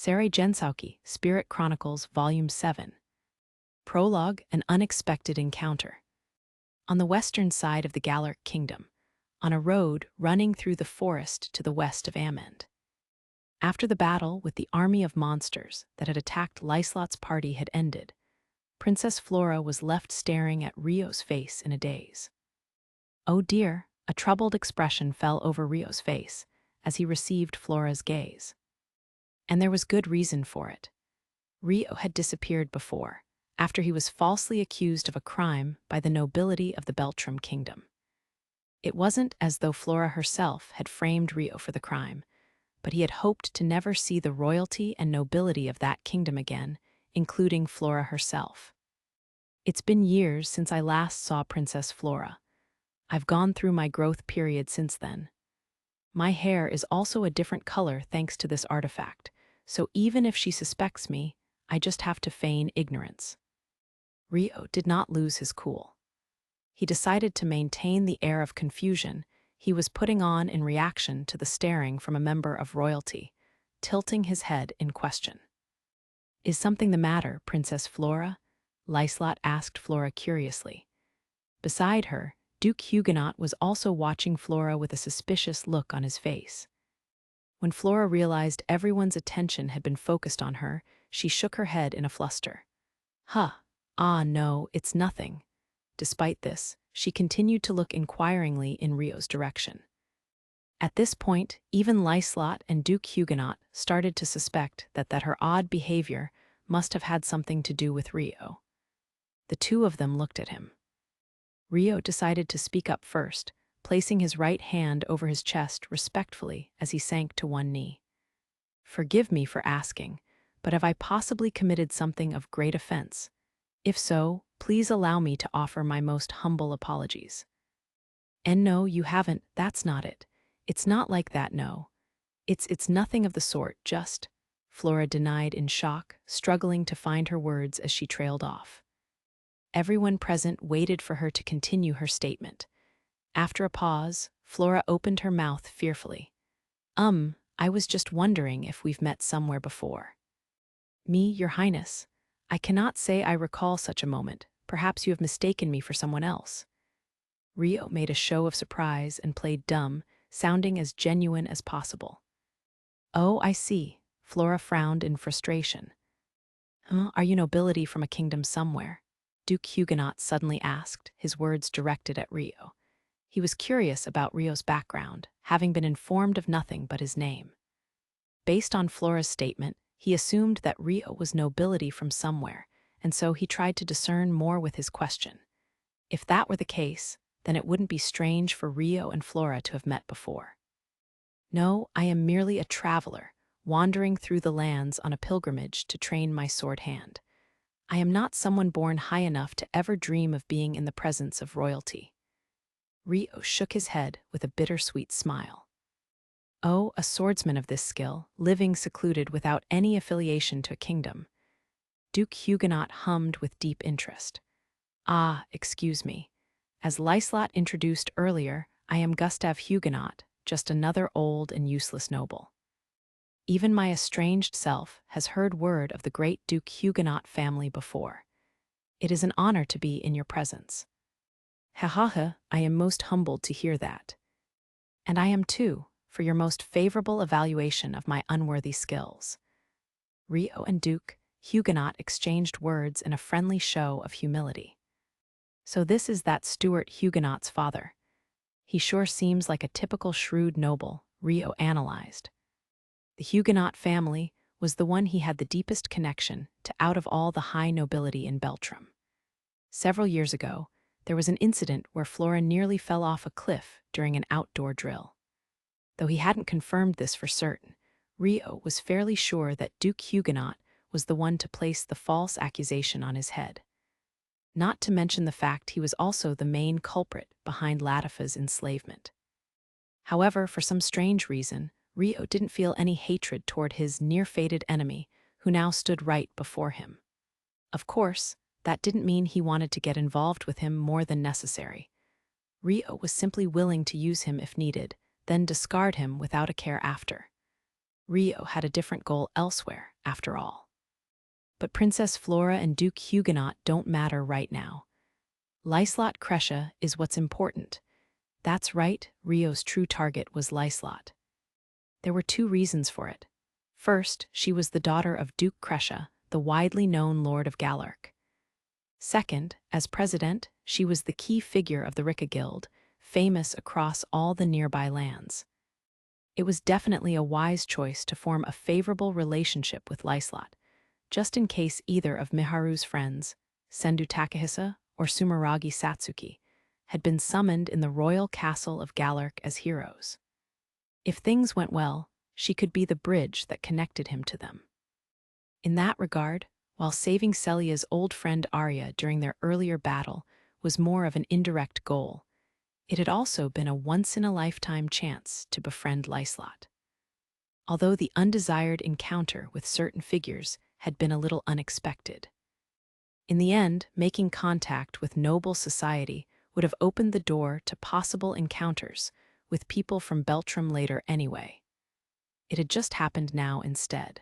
Seirei Gensouki, Spirit Chronicles, Volume 7. Prologue, An Unexpected Encounter. On the western side of the Gallic Kingdom, on a road running through the forest to the west of Amend. After the battle with the army of monsters that had attacked Liselotte's party had ended, Princess Flora was left staring at Rio's face in a daze. Oh dear, a troubled expression fell over Rio's face as he received Flora's gaze. And there was good reason for it. Rio had disappeared before, after he was falsely accused of a crime by the nobility of the Beltram kingdom. It wasn't as though Flora herself had framed Rio for the crime, but he had hoped to never see the royalty and nobility of that kingdom again, including Flora herself. It's been years since I last saw Princess Flora. I've gone through my growth period since then. My hair is also a different color thanks to this artifact, so even if she suspects me, I just have to feign ignorance. Rio did not lose his cool. He decided to maintain the air of confusion he was putting on in reaction to the staring from a member of royalty, tilting his head in question. "Is something the matter, Princess Flora?" Liselotte asked Flora curiously. Beside her, Duke Huguenot was also watching Flora with a suspicious look on his face. When Flora realized everyone's attention had been focused on her, she shook her head in a fluster. No, it's nothing." Despite this, she continued to look inquiringly in Rio's direction. At this point, even Liselotte and Duke Huguenot started to suspect that her odd behavior must have had something to do with Rio. The two of them looked at him. Rio decided to speak up first, placing his right hand over his chest respectfully as he sank to one knee. "Forgive me for asking, but have I possibly committed something of great offense? If so, please allow me to offer my most humble apologies." "And no, you haven't, that's not it. It's not like that, no. It's nothing of the sort, just," Flora denied in shock, struggling to find her words as she trailed off. Everyone present waited for her to continue her statement. After a pause, Flora opened her mouth fearfully. I was just wondering if we've met somewhere before." "Me, Your Highness? I cannot say I recall such a moment. Perhaps you have mistaken me for someone else." Rio made a show of surprise and played dumb, sounding as genuine as possible. "Oh, I see." Flora frowned in frustration. "Are you nobility from a kingdom somewhere?" Duke Huguenot suddenly asked, his words directed at Rio. He was curious about Rio's background, having been informed of nothing but his name. Based on Flora's statement, he assumed that Rio was nobility from somewhere, and so he tried to discern more with his question. If that were the case, then it wouldn't be strange for Rio and Flora to have met before. "No, I am merely a traveler, wandering through the lands on a pilgrimage to train my sword hand. I am not someone born high enough to ever dream of being in the presence of royalty." Rio shook his head with a bittersweet smile. "Oh, a swordsman of this skill, living secluded without any affiliation to a kingdom." Duke Huguenot hummed with deep interest. Excuse me. As Liselotte introduced earlier, I am Gustave Huguenot, just another old and useless noble. Even my estranged self has heard word of the great Duke Huguenot family before. It is an honor to be in your presence." I am most humbled to hear that." "And I am too, for your most favorable evaluation of my unworthy skills." Rio and Duke Huguenot exchanged words in a friendly show of humility. "So this is that Stuart Huguenot's father. He sure seems like a typical shrewd noble," Rio analyzed. The Huguenot family was the one he had the deepest connection to out of all the high nobility in Beltram. Several years ago, there was an incident where Flora nearly fell off a cliff during an outdoor drill. Though he hadn't confirmed this for certain, Rio was fairly sure that Duke Huguenot was the one to place the false accusation on his head. Not to mention the fact he was also the main culprit behind Latifa's enslavement. However, for some strange reason, Rio didn't feel any hatred toward his near-fated enemy, who now stood right before him. Of course, that didn't mean he wanted to get involved with him more than necessary. Rio was simply willing to use him if needed, then discard him without a care after. Rio had a different goal elsewhere, after all. But Princess Flora and Duke Huguenot don't matter right now. Liselotte Crescia is what's important. That's right, Rio's true target was Liselotte. There were two reasons for it. First, she was the daughter of Duke Crescia, the widely known Lord of Galark. Second, as president, she was the key figure of the Ricca Guild, famous across all the nearby lands. It was definitely a wise choice to form a favorable relationship with Liselotte, just in case either of Miharu's friends, Sendu Takahisa or Sumeragi Satsuki, had been summoned in the royal castle of Galark as heroes. If things went well, she could be the bridge that connected him to them. In that regard, while saving Celia's old friend Arya during their earlier battle was more of an indirect goal, it had also been a once-in-a-lifetime chance to befriend Liselotte. Although the undesired encounter with certain figures had been a little unexpected. In the end, making contact with noble society would have opened the door to possible encounters with people from Beltram later anyway. It had just happened now instead.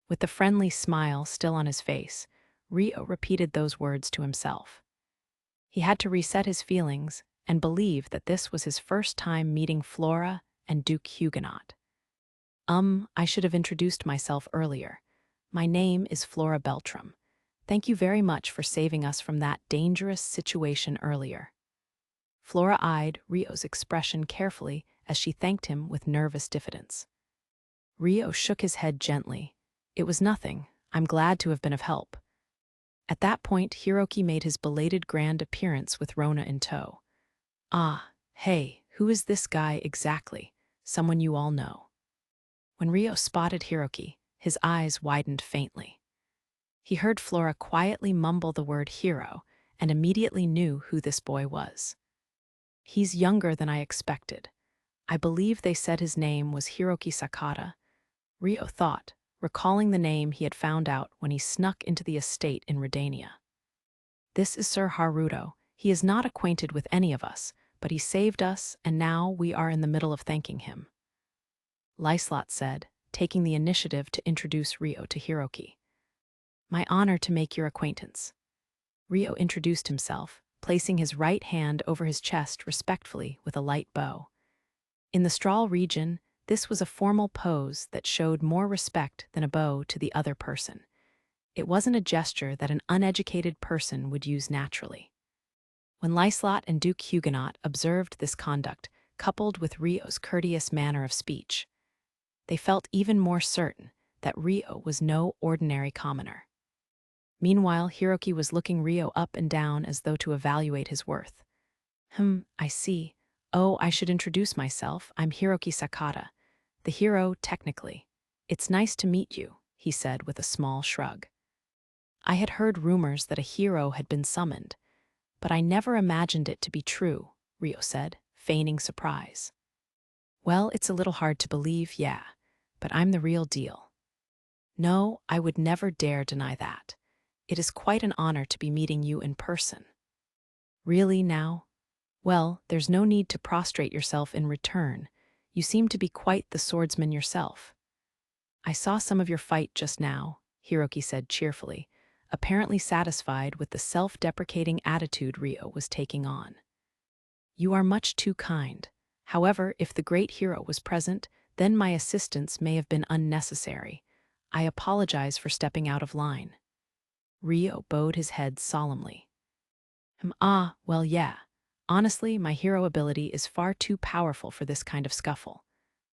With the friendly smile still on his face, Rio repeated those words to himself. He had to reset his feelings and believe that this was his first time meeting Flora and Duke Huguenot. I should have introduced myself earlier. My name is Flora Beltram. Thank you very much for saving us from that dangerous situation earlier. Flora eyed Rio's expression carefully as she thanked him with nervous diffidence. Rio shook his head gently. It was nothing. I'm glad to have been of help. At that point, Hiroki made his belated grand appearance with Rona in tow. Ah, hey, who is this guy exactly? Someone you all know. When Rio spotted Hiroki, his eyes widened faintly. He heard Flora quietly mumble the word hero and immediately knew who this boy was. He's younger than I expected. I believe they said his name was Hiroki Sakata, Rio thought, recalling the name he had found out when he snuck into the estate in Redania. This is Sir Haruto. He is not acquainted with any of us, but he saved us, and now we are in the middle of thanking him. Liselotte said, taking the initiative to introduce Rio to Hiroki. My honor to make your acquaintance. Rio introduced himself, placing his right hand over his chest respectfully with a light bow. In the Strahl region, this was a formal pose that showed more respect than a bow to the other person. It wasn't a gesture that an uneducated person would use naturally. When Liselotte and Duke Huguenot observed this conduct, coupled with Rio's courteous manner of speech, they felt even more certain that Rio was no ordinary commoner. Meanwhile, Hiroki was looking Rio up and down as though to evaluate his worth. I see. Oh, I should introduce myself. I'm Hiroki Sakata, the hero, technically. It's nice to meet you, he said with a small shrug. I had heard rumors that a hero had been summoned, but I never imagined it to be true, Rio said, feigning surprise. Well, it's a little hard to believe, yeah, but I'm the real deal. No, I would never dare deny that. It is quite an honor to be meeting you in person. Really now? Well, there's no need to prostrate yourself in return. You seem to be quite the swordsman yourself. I saw some of your fight just now, Hiroki said cheerfully, apparently satisfied with the self-deprecating attitude Rio was taking on. You are much too kind. However, if the great hero was present, then my assistance may have been unnecessary. I apologize for stepping out of line. Rio bowed his head solemnly. Well, yeah. Honestly, my hero ability is far too powerful for this kind of scuffle.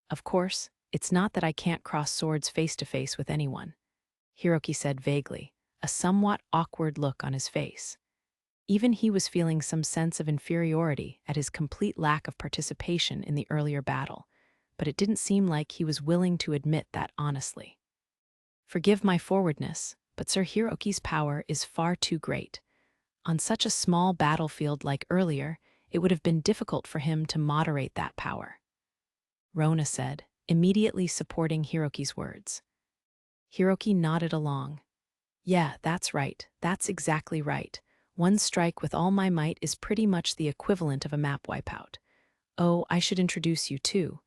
Of course, it's not that I can't cross swords face to face with anyone, Hiroki said vaguely, a somewhat awkward look on his face. Even he was feeling some sense of inferiority at his complete lack of participation in the earlier battle, but it didn't seem like he was willing to admit that honestly. Forgive my forwardness, but Sir Hiroki's power is far too great. On such a small battlefield like earlier, it would have been difficult for him to moderate that power. Rona said, immediately supporting Hiroki's words. Hiroki nodded along. Yeah, that's right. That's exactly right. One strike with all my might is pretty much the equivalent of a map wipeout. Oh, I should introduce you too.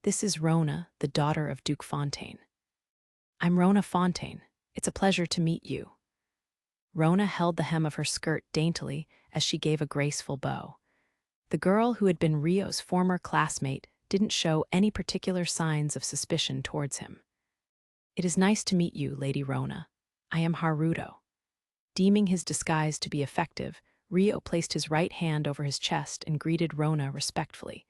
This is Rona, the daughter of Duke Fontaine. I'm Rona Fontaine. It's a pleasure to meet you. Rona held the hem of her skirt daintily as she gave a graceful bow. The girl who had been Rio's former classmate didn't show any particular signs of suspicion towards him. It is nice to meet you, Lady Rona. I am Haruto. Deeming his disguise to be effective, Rio placed his right hand over his chest and greeted Rona respectfully,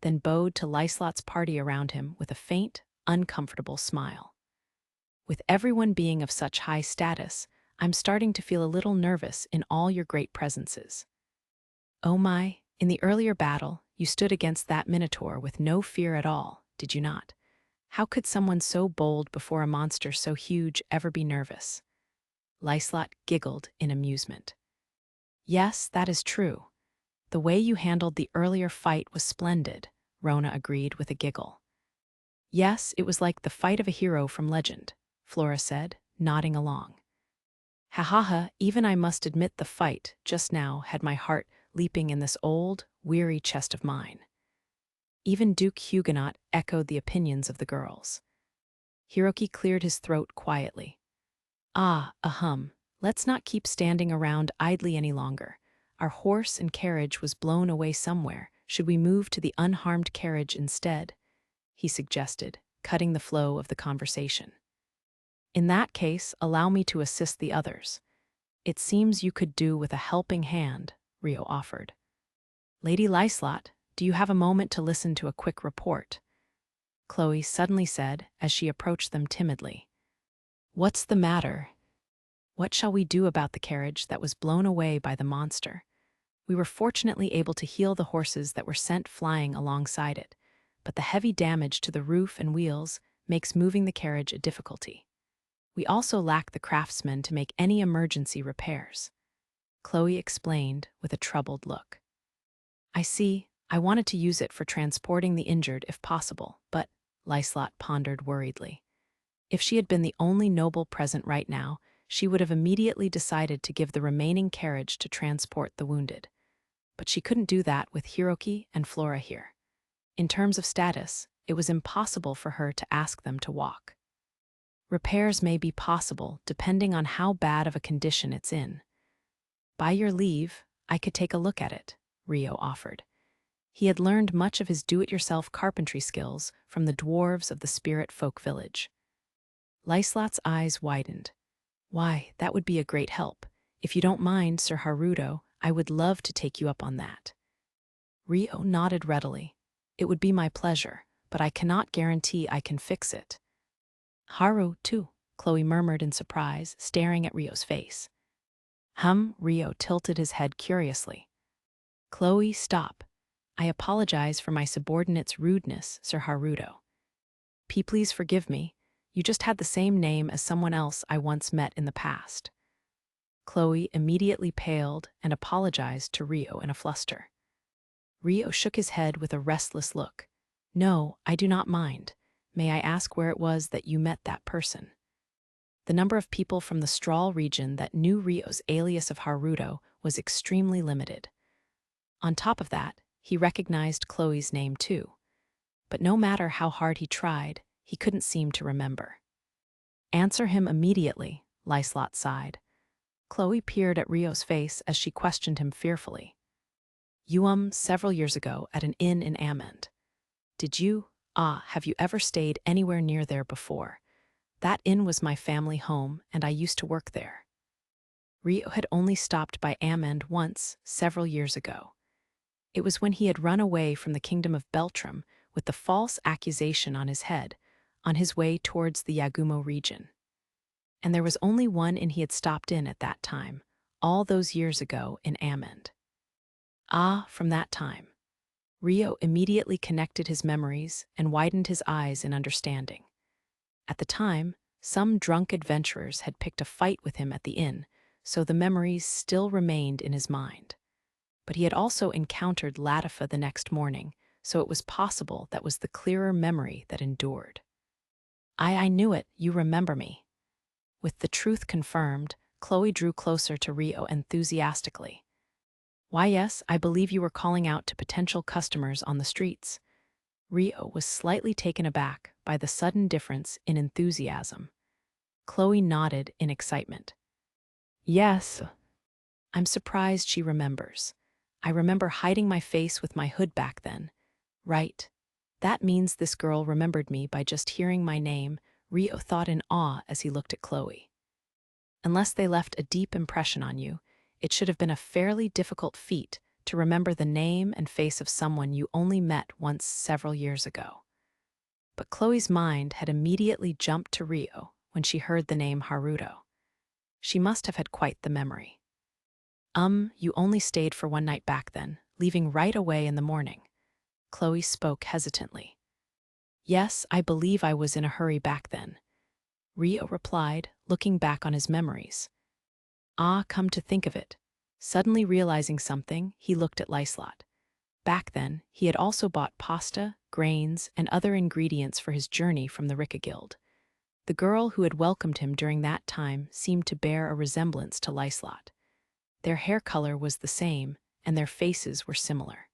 then bowed to Liselotte's party around him with a faint, uncomfortable smile. With everyone being of such high status, I'm starting to feel a little nervous in all your great presences. Oh my, in the earlier battle, you stood against that minotaur with no fear at all, did you not? How could someone so bold before a monster so huge ever be nervous? Liselotte giggled in amusement. Yes, that is true. The way you handled the earlier fight was splendid, Rona agreed with a giggle. Yes, it was like the fight of a hero from legend, Flora said, nodding along. Ha ha ha, even I must admit the fight, just now, had my heart leaping in this old, weary chest of mine. Even Duke Huguenot echoed the opinions of the girls. Hiroki cleared his throat quietly. Ah, ahem, let's not keep standing around idly any longer. Our horse and carriage was blown away somewhere. Should we move to the unharmed carriage instead? He suggested, cutting the flow of the conversation. In that case, allow me to assist the others. It seems you could do with a helping hand, Rio offered. Lady Liselotte, do you have a moment to listen to a quick report? Chloe suddenly said as she approached them timidly. What's the matter? What shall we do about the carriage that was blown away by the monster? We were fortunately able to heal the horses that were sent flying alongside it, but the heavy damage to the roof and wheels makes moving the carriage a difficulty. We also lack the craftsmen to make any emergency repairs. Chloe explained with a troubled look. I see, I wanted to use it for transporting the injured if possible, but, Liselotte pondered worriedly. If she had been the only noble present right now, she would have immediately decided to give the remaining carriage to transport the wounded. But she couldn't do that with Hiroki and Flora here. In terms of status, it was impossible for her to ask them to walk. Repairs may be possible depending on how bad of a condition it's in. By your leave, I could take a look at it, Rio offered. He had learned much of his do-it-yourself carpentry skills from the dwarves of the spirit folk village. Liselotte's eyes widened. Why, that would be a great help. If you don't mind, Sir Haruto, I would love to take you up on that. Rio nodded readily. It would be my pleasure, but I cannot guarantee I can fix it. Haru, too, Chloe murmured in surprise, staring at Rio's face. Rio tilted his head curiously. Chloe, stop. I apologize for my subordinate's rudeness, Sir Haruto. Please forgive me. You just had the same name as someone else I once met in the past. Chloe immediately paled and apologized to Rio in a fluster. Rio shook his head with a restless look. No, I do not mind. May I ask where it was that you met that person? The number of people from the Strahl region that knew Rio's alias of Haruto was extremely limited. On top of that, he recognized Chloe's name too. But no matter how hard he tried, he couldn't seem to remember. Answer him immediately, Liselotte sighed. Chloe peered at Rio's face as she questioned him fearfully. Several years ago at an inn in Amend. Did you, have you ever stayed anywhere near there before? That inn was my family home, and I used to work there. Rio had only stopped by Amend once, several years ago. It was when he had run away from the kingdom of Beltram with the false accusation on his head, on his way towards the Yagumo region. And there was only one inn he had stopped in at that time, all those years ago in Amend. From that time. Rio immediately connected his memories and widened his eyes in understanding. At the time, some drunk adventurers had picked a fight with him at the inn, so the memories still remained in his mind. But he had also encountered Latifa the next morning, so it was possible that was the clearer memory that endured. I knew it, you remember me. With the truth confirmed, Chloe drew closer to Rio enthusiastically. Why yes, I believe you were calling out to potential customers on the streets. Rio was slightly taken aback by the sudden difference in enthusiasm. Chloe nodded in excitement. Yes. I'm surprised she remembers. I remember hiding my face with my hood back then. Right. That means this girl remembered me by just hearing my name, Rio thought in awe as he looked at Chloe. Unless they left a deep impression on you, it should have been a fairly difficult feat to remember the name and face of someone you only met once several years ago. But Chloe's mind had immediately jumped to Rio when she heard the name Haruto. She must have had quite the memory. You only stayed for one night back then, leaving right away in the morning. Chloe spoke hesitantly. Yes, I believe I was in a hurry back then. Rio replied, looking back on his memories. Come to think of it. Suddenly realizing something, he looked at Liselotte. Back then, he had also bought pasta, grains, and other ingredients for his journey from the Rika Guild. The girl who had welcomed him during that time seemed to bear a resemblance to Liselotte. Their hair color was the same, and their faces were similar.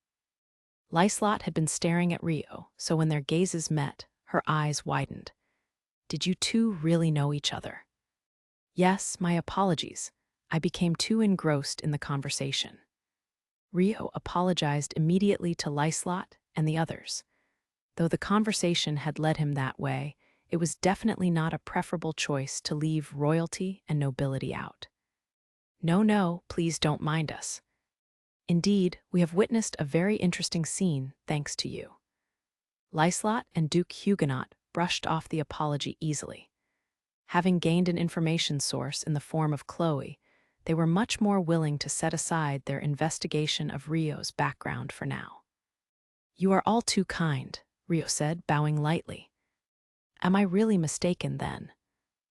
Liselotte had been staring at Rio, so when their gazes met, her eyes widened. Did you two really know each other? Yes, my apologies. I became too engrossed in the conversation. Rio apologized immediately to Liselotte and the others. Though the conversation had led him that way, it was definitely not a preferable choice to leave royalty and nobility out. No, please don't mind us. Indeed, we have witnessed a very interesting scene thanks to you. Liselotte and Duke Huguenot brushed off the apology easily. Having gained an information source in the form of Chloe, they were much more willing to set aside their investigation of Rio's background for now. You are all too kind, Rio said, bowing lightly. Am I really mistaken then?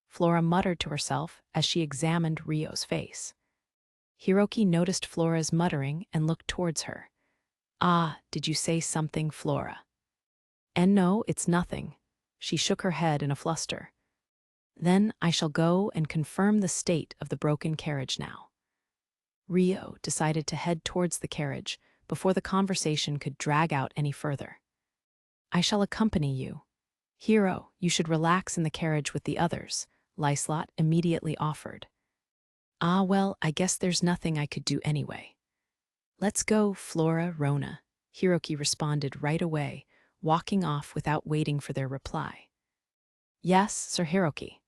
Flora muttered to herself as she examined Rio's face. Hiroki noticed Flora's muttering and looked towards her. Did you say something, Flora? And no, it's nothing. She shook her head in a fluster. Then I shall go and confirm the state of the broken carriage now. Rio decided to head towards the carriage before the conversation could drag out any further. I shall accompany you. Hiro, you should relax in the carriage with the others, Liselotte immediately offered. Well, I guess there's nothing I could do anyway. Let's go, Flora, Rona, Hiroki responded right away, walking off without waiting for their reply. Yes, Sir Hiroki.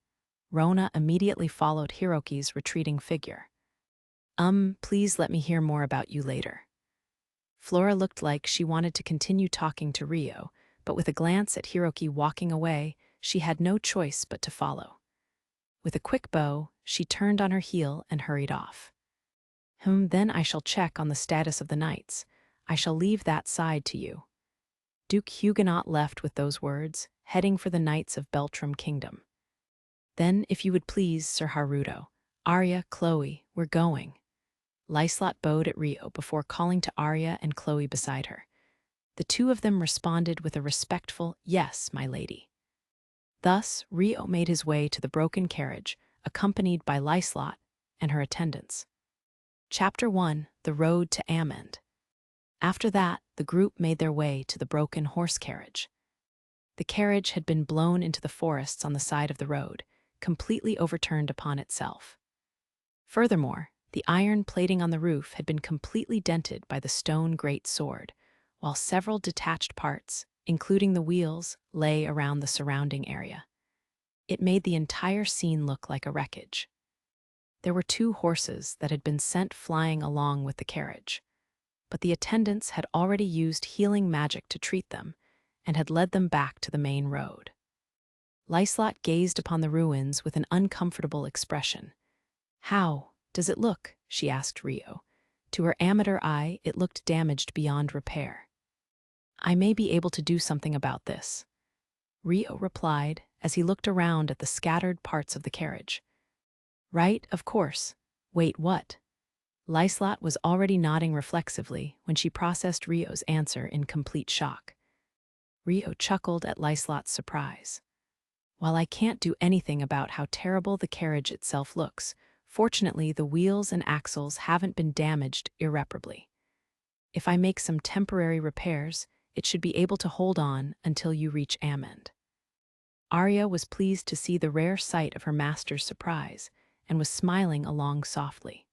Rona immediately followed Hiroki's retreating figure. Please let me hear more about you later. Flora looked like she wanted to continue talking to Rio, but with a glance at Hiroki walking away, she had no choice but to follow. With a quick bow, she turned on her heel and hurried off. Then I shall check on the status of the knights. I shall leave that side to you. Duke Huguenot left with those words, heading for the Knights of Beltram Kingdom. Then, if you would please, Sir Haruto, Arya, Chloe, we're going. Liselotte bowed at Rio before calling to Arya and Chloe beside her. The two of them responded with a respectful, yes, my lady. Thus, Rio made his way to the broken carriage, accompanied by Liselotte and her attendants. Chapter 1, The Road to Amend. After that, the group made their way to the broken horse carriage. The carriage had been blown into the forests on the side of the road, completely overturned upon itself. Furthermore, the iron plating on the roof had been completely dented by the stone great sword, while several detached parts, including the wheels, lay around the surrounding area. It made the entire scene look like a wreckage. There were 2 horses that had been sent flying along with the carriage, but the attendants had already used healing magic to treat them and had led them back to the main road. Liselotte gazed upon the ruins with an uncomfortable expression. How does it look? She asked Rio. To her amateur eye, it looked damaged beyond repair. I may be able to do something about this, Rio replied as he looked around at the scattered parts of the carriage. Right, of course. Wait, what? Liselotte was already nodding reflexively when she processed Rio's answer in complete shock. Rio chuckled at Liselotte's surprise. While I can't do anything about how terrible the carriage itself looks, fortunately the wheels and axles haven't been damaged irreparably. If I make some temporary repairs, It should be able to hold on until you reach Amend. Arya was pleased to see the rare sight of her master's surprise and was smiling along softly.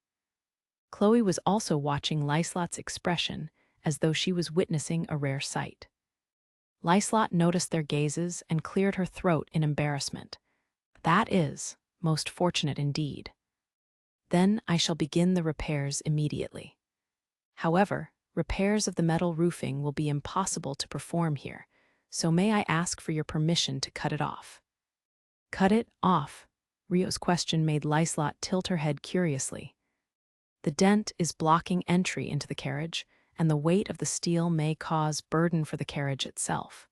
Chloe was also watching Liselotte's expression as though she was witnessing a rare sight. Liselotte noticed their gazes and cleared her throat in embarrassment. That is most fortunate indeed. Then I shall begin the repairs immediately. However, repairs of the metal roofing will be impossible to perform here, so may I ask for your permission to cut it off? Cut it off? Rio's question made Liselotte tilt her head curiously. The dent is blocking entry into the carriage, and the weight of the steel may cause burden for the carriage itself.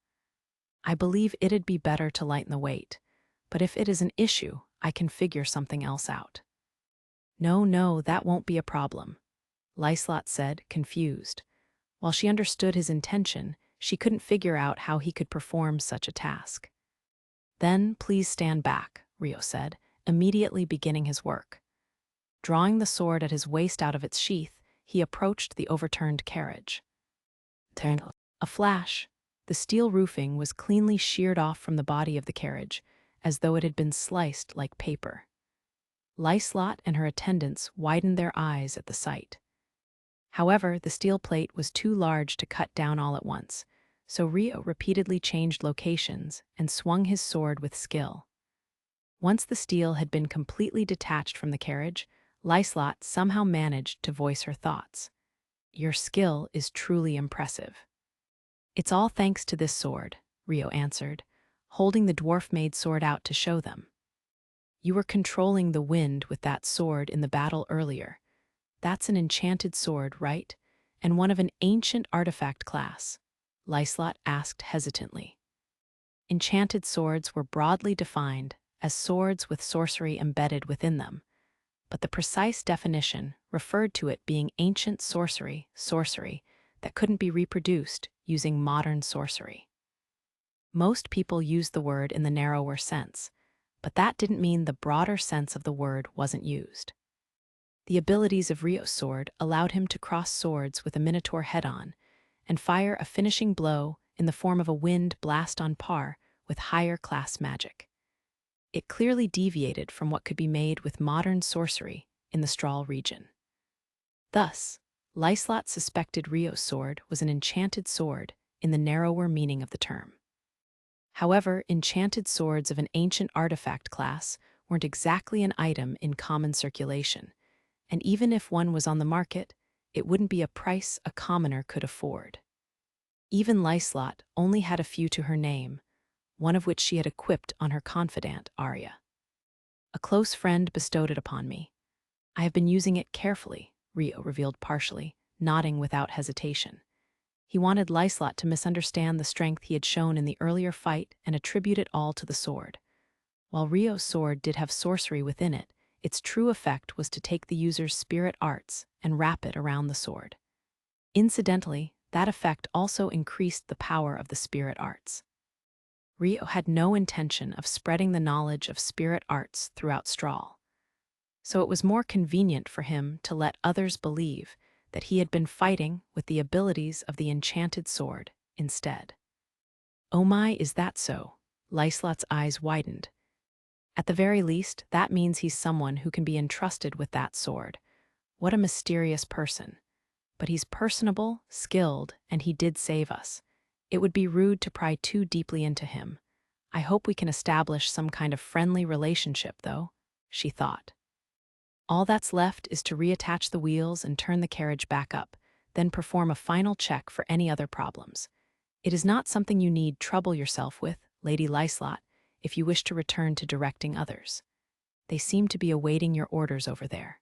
I believe it'd be better to lighten the weight, but if it is an issue, I can figure something else out. No, that won't be a problem, Liselotte said, confused. While she understood his intention, she couldn't figure out how he could perform such a task. Then please stand back, Rio said, immediately beginning his work. Drawing the sword at his waist out of its sheath, he approached the overturned carriage. A flash. The steel roofing was cleanly sheared off from the body of the carriage, as though it had been sliced like paper. Liselotte and her attendants widened their eyes at the sight. However, the steel plate was too large to cut down all at once, so Rio repeatedly changed locations and swung his sword with skill. Once the steel had been completely detached from the carriage, Liselotte somehow managed to voice her thoughts. Your skill is truly impressive. It's all thanks to this sword, Rio answered, holding the dwarf-made sword out to show them. You were controlling the wind with that sword in the battle earlier. That's an enchanted sword, right? And one of an ancient artifact class, Liselotte asked hesitantly. Enchanted swords were broadly defined as swords with sorcery embedded within them, but the precise definition referred to it being ancient sorcery that couldn't be reproduced using modern sorcery. Most people use the word in the narrower sense, but that didn't mean the broader sense of the word wasn't used. The abilities of Rio's sword allowed him to cross swords with a minotaur head-on and fire a finishing blow in the form of a wind blast on par with higher-class magic. It clearly deviated from what could be made with modern sorcery in the Strahl region. Thus, Liselotte suspected Rio's sword was an enchanted sword in the narrower meaning of the term. However, enchanted swords of an ancient artifact class weren't exactly an item in common circulation, and even if one was on the market, it wouldn't be a price a commoner could afford. Even Liselotte only had a few to her name, one of which she had equipped on her confidant, Arya. A close friend bestowed it upon me. I have been using it carefully, Rio revealed partially, nodding without hesitation. He wanted Liselotte to misunderstand the strength he had shown in the earlier fight and attribute it all to the sword. While Rio's sword did have sorcery within it, its true effect was to take the user's spirit arts and wrap it around the sword. Incidentally, that effect also increased the power of the spirit arts. Rio had no intention of spreading the knowledge of spirit arts throughout Strahl, so it was more convenient for him to let others believe that he had been fighting with the abilities of the enchanted sword instead. Oh my, is that so? Liselotte's eyes widened. At the very least, that means he's someone who can be entrusted with that sword. What a mysterious person. But he's personable, skilled, and he did save us. It would be rude to pry too deeply into him. I hope we can establish some kind of friendly relationship, though, she thought. All that's left is to reattach the wheels and turn the carriage back up, then perform a final check for any other problems. It is not something you need trouble yourself with, Lady Liselotte, if you wish to return to directing others. They seem to be awaiting your orders over there.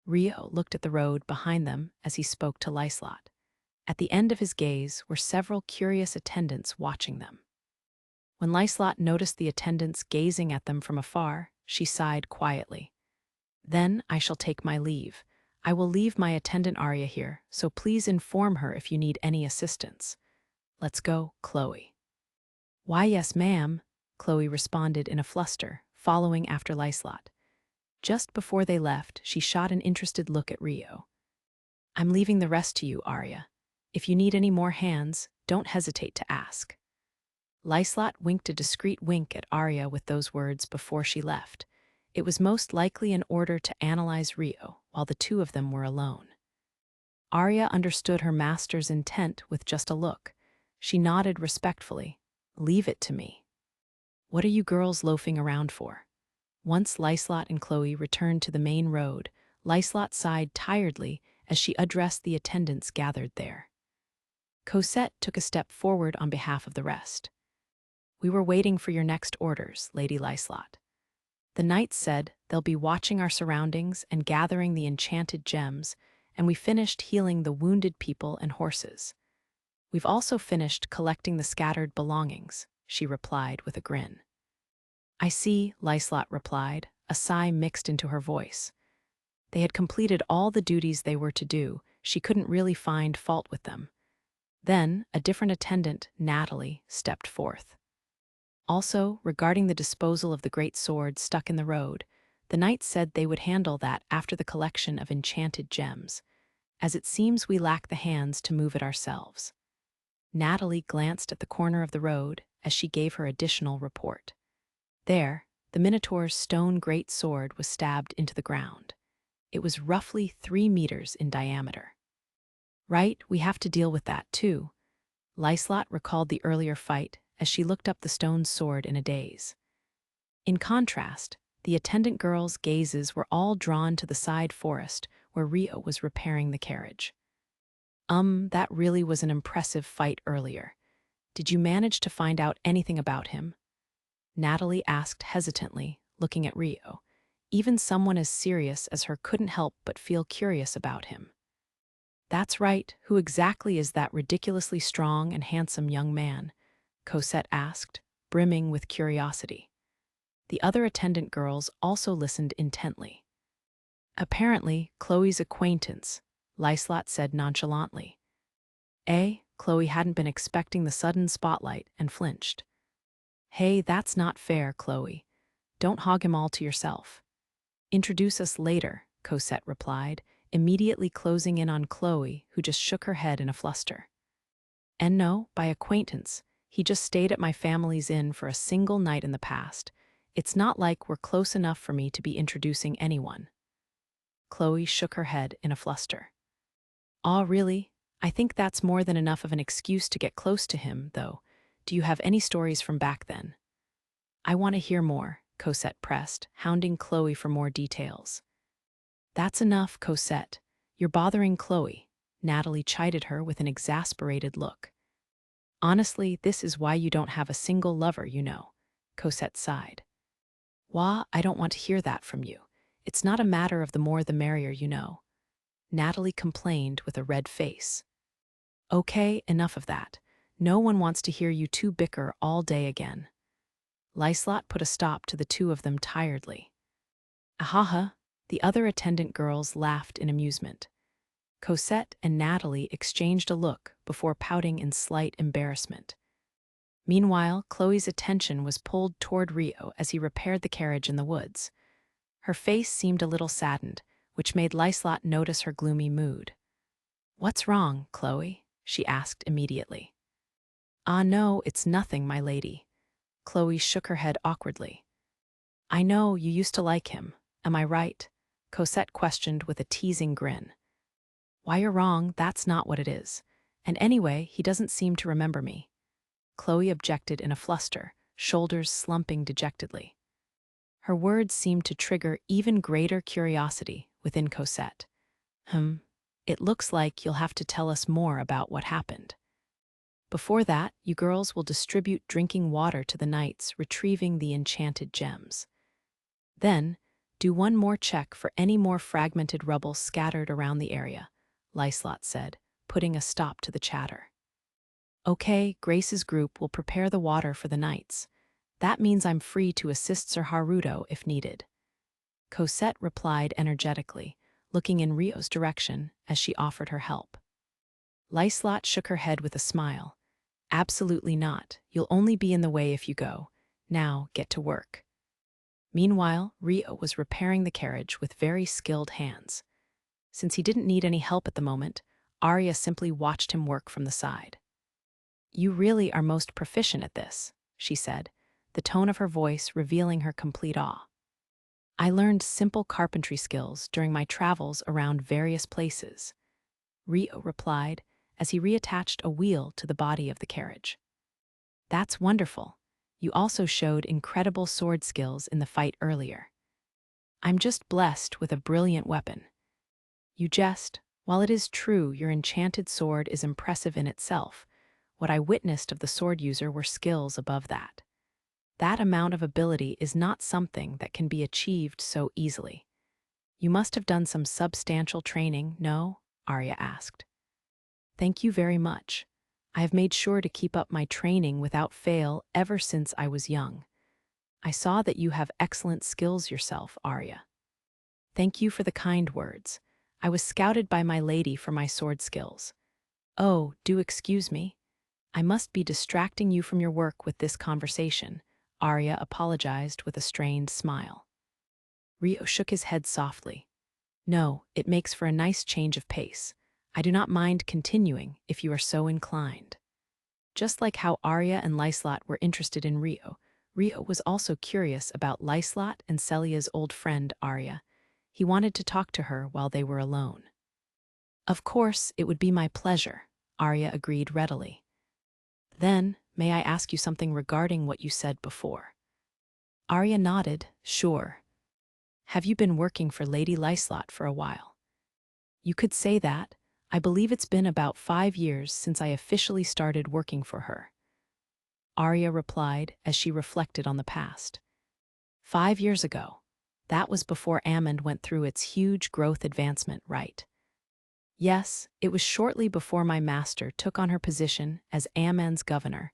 Rio looked at the road behind them as he spoke to Liselotte. At the end of his gaze were several curious attendants watching them. When Liselotte noticed the attendants gazing at them from afar, she sighed quietly. Then I shall take my leave. I will leave my attendant Arya here, so please inform her if you need any assistance. Let's go, Chloe. Why, yes, ma'am, Chloe responded in a fluster, following after Liselotte. Just before they left, she shot an interested look at Rio. I'm leaving the rest to you, Arya. If you need any more hands, don't hesitate to ask. Liselotte winked a discreet wink at Arya with those words before she left. It was most likely in order to analyze Rio while the two of them were alone. Arya understood her master's intent with just a look. She nodded respectfully. "Leave it to me." "What are you girls loafing around for?" Once Liselotte and Chloe returned to the main road, Liselotte sighed tiredly as she addressed the attendants gathered there. Cosette took a step forward on behalf of the rest. "We were waiting for your next orders, Lady Liselotte. The knights said they'll be watching our surroundings and gathering the enchanted gems, and we finished healing the wounded people and horses. We've also finished collecting the scattered belongings," she replied with a grin. "I see," Liselotte replied, a sigh mixed into her voice. They had completed all the duties they were to do. She couldn't really find fault with them. Then, a different attendant, Natalie, stepped forth. "Also, regarding the disposal of the great sword stuck in the road, the knights said they would handle that after the collection of enchanted gems, as it seems we lack the hands to move it ourselves." Natalie glanced at the corner of the road as she gave her additional report. There, the Minotaur's stone great sword was stabbed into the ground. It was roughly 3 meters in diameter. "Right, we have to deal with that too." Liselotte recalled the earlier fight as she looked up the stone sword in a daze. In contrast, the attendant girls' gazes were all drawn to the side forest where Rio was repairing the carriage. That really was an impressive fight earlier. Did you manage to find out anything about him?" Natalie asked hesitantly, looking at Rio. Even someone as serious as her couldn't help but feel curious about him. "That's right. Who exactly is that ridiculously strong and handsome young man?" Cosette asked, brimming with curiosity. The other attendant girls also listened intently. "Apparently, Chloe's acquaintance," Liselotte said nonchalantly. Chloe hadn't been expecting the sudden spotlight and flinched. "Hey, that's not fair, Chloe. Don't hog him all to yourself." "Introduce us later," Cosette replied, immediately closing in on Chloe, who just shook her head in a fluster. "And no, by acquaintance. He just stayed at my family's inn for a single night in the past. It's not like we're close enough for me to be introducing anyone." Chloe shook her head in a fluster. "Aw, really? I think that's more than enough of an excuse to get close to him, though. Do you have any stories from back then?" "I want to hear more," Cosette pressed, hounding Chloe for more details. "That's enough, Cosette. You're bothering Chloe," Natalie chided her with an exasperated look. "Honestly, this is why you don't have a single lover, you know," Cosette sighed. "Wah, I don't want to hear that from you. It's not a matter of the more the merrier, you know," Natalie complained with a red face. "Okay, enough of that. No one wants to hear you two bicker all day again." Liselotte put a stop to the two of them tiredly. "Ahaha," the other attendant girls laughed in amusement. Cosette and Natalie exchanged a look before pouting in slight embarrassment. Meanwhile, Chloe's attention was pulled toward Rio as he repaired the carriage in the woods. Her face seemed a little saddened, which made Liselotte notice her gloomy mood. "What's wrong, Chloe?" she asked immediately. "Ah, no, it's nothing, my lady." Chloe shook her head awkwardly. "I know you used to like him. Am I right?" Cosette questioned with a teasing grin. "Why, you're wrong, that's not what it is. And anyway, he doesn't seem to remember me." Chloe objected in a fluster, shoulders slumping dejectedly. Her words seemed to trigger even greater curiosity within Cosette. It looks like you'll have to tell us more about what happened. Before that, you girls will distribute drinking water to the knights retrieving the enchanted gems. Then, do one more check for any more fragmented rubble scattered around the area," Liselotte said, putting a stop to the chatter. "Okay, Grace's group will prepare the water for the knights. That means I'm free to assist Sir Haruto if needed." Cosette replied energetically, looking in Rio's direction as she offered her help. Liselotte shook her head with a smile. "Absolutely not. You'll only be in the way if you go. Now, get to work." Meanwhile, Rio was repairing the carriage with very skilled hands. Since he didn't need any help at the moment, Arya simply watched him work from the side. "You really are most proficient at this," she said, the tone of her voice revealing her complete awe. "I learned simple carpentry skills during my travels around various places," Rio replied as he reattached a wheel to the body of the carriage. "That's wonderful. You also showed incredible sword skills in the fight earlier. I'm just blessed with a brilliant weapon." "You jest. While it is true your enchanted sword is impressive in itself, what I witnessed of the sword user were skills above that. That amount of ability is not something that can be achieved so easily. You must have done some substantial training, no?" Arya asked. "Thank you very much. I have made sure to keep up my training without fail ever since I was young. I saw that you have excellent skills yourself, Arya." "Thank you for the kind words. I was scouted by my lady for my sword skills." "Oh, do excuse me. I must be distracting you from your work with this conversation," Arya apologized with a strained smile. Rio shook his head softly. "No, it makes for a nice change of pace. I do not mind continuing if you are so inclined." Just like how Arya and Liselotte were interested in Rio, Rio was also curious about Liselotte and Celia's old friend Arya. He wanted to talk to her while they were alone. "Of course, it would be my pleasure," Arya agreed readily. "Then, may I ask you something regarding what you said before?" Arya nodded, "Sure. Have you been working for Lady Liselotte for a while?" "You could say that. I believe it's been about 5 years since I officially started working for her," Arya replied as she reflected on the past. 5 years ago. That was before Amond went through its huge growth advancement, right? "Yes, it was shortly before my master took on her position as Amand's governor,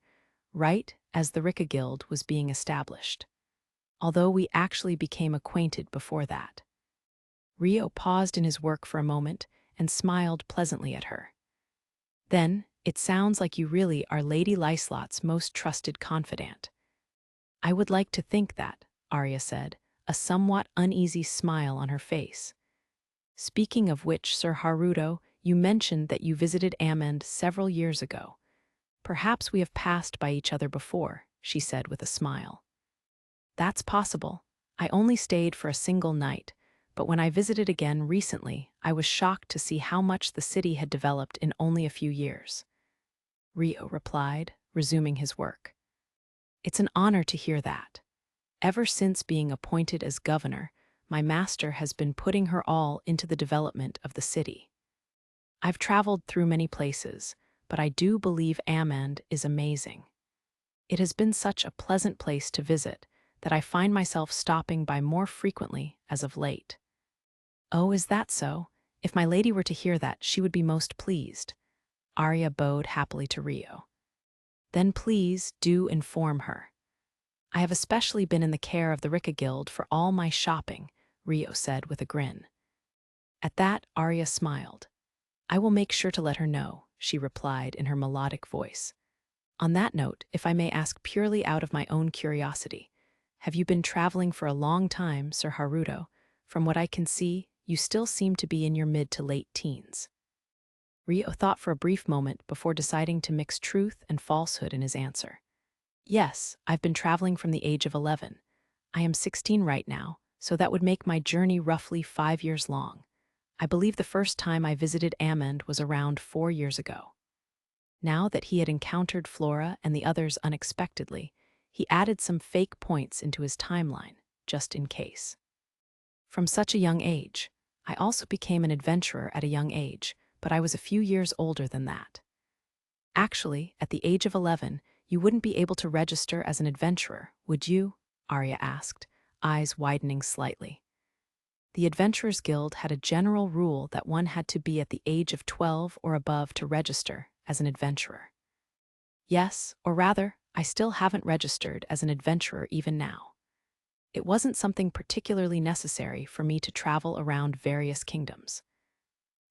right as the Rika Guild was being established. Although we actually became acquainted before that." Rio paused in his work for a moment and smiled pleasantly at her. "Then, it sounds like you really are Lady Liselotte's most trusted confidant." "I would like to think that," Arya said, a somewhat uneasy smile on her face. "Speaking of which, Sir Haruto, you mentioned that you visited Amand several years ago. Perhaps we have passed by each other before," she said with a smile. "That's possible. I only stayed for a single night, but when I visited again recently, I was shocked to see how much the city had developed in only a few years," Rio replied, resuming his work. "It's an honor to hear that. Ever since being appointed as governor, my master has been putting her all into the development of the city. I've traveled through many places, but I do believe Amand is amazing. It has been such a pleasant place to visit that I find myself stopping by more frequently as of late." "Oh, is that so? If my lady were to hear that, she would be most pleased." Arya bowed happily to Rio. "Then please do inform her. I have especially been in the care of the Rika Guild for all my shopping," Rio said with a grin. At that, Arya smiled. "I will make sure to let her know," she replied in her melodic voice. "On that note, if I may ask purely out of my own curiosity, have you been traveling for a long time, Sir Haruto? From what I can see, you still seem to be in your mid to late teens." Rio thought for a brief moment before deciding to mix truth and falsehood in his answer. "Yes, I've been traveling from the age of 11. I am 16 right now, so that would make my journey roughly 5 years long. I believe the first time I visited Amand was around 4 years ago." Now that he had encountered Flora and the others unexpectedly, he added some fake points into his timeline, just in case. "From such a young age. I also became an adventurer at a young age, but I was a few years older than that." "Actually, at the age of 11, you wouldn't be able to register as an adventurer, would you?" Arya asked, eyes widening slightly. The Adventurers Guild had a general rule that one had to be at the age of 12 or above to register as an adventurer. "Yes, or rather, I still haven't registered as an adventurer even now. It wasn't something particularly necessary for me to travel around various kingdoms.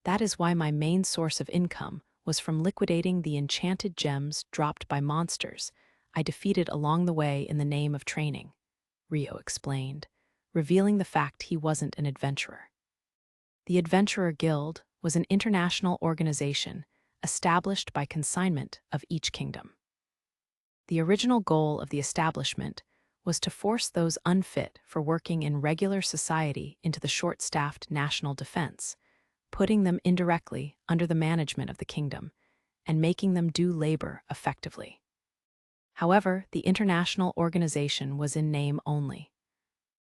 That is why my main source of income was from liquidating the enchanted gems dropped by monsters I defeated along the way in the name of training," Rio explained, revealing the fact he wasn't an adventurer. "The Adventurer Guild, was an international organization established by consignment of each kingdom. The original goal of the establishment was to force those unfit for working in regular society into the short-staffed national defense, putting them indirectly under the management of the kingdom and making them do labor effectively. However, the international organization was in name only.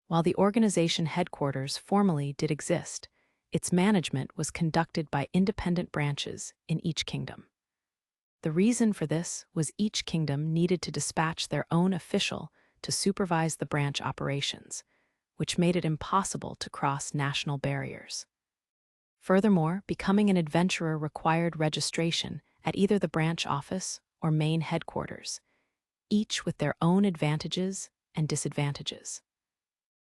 While the organization headquarters formally did exist, its management was conducted by independent branches in each kingdom. The reason for this was each kingdom needed to dispatch their own official to supervise the branch operations, which made it impossible to cross national barriers. Furthermore, becoming an adventurer required registration at either the branch office or main headquarters, each with their own advantages and disadvantages.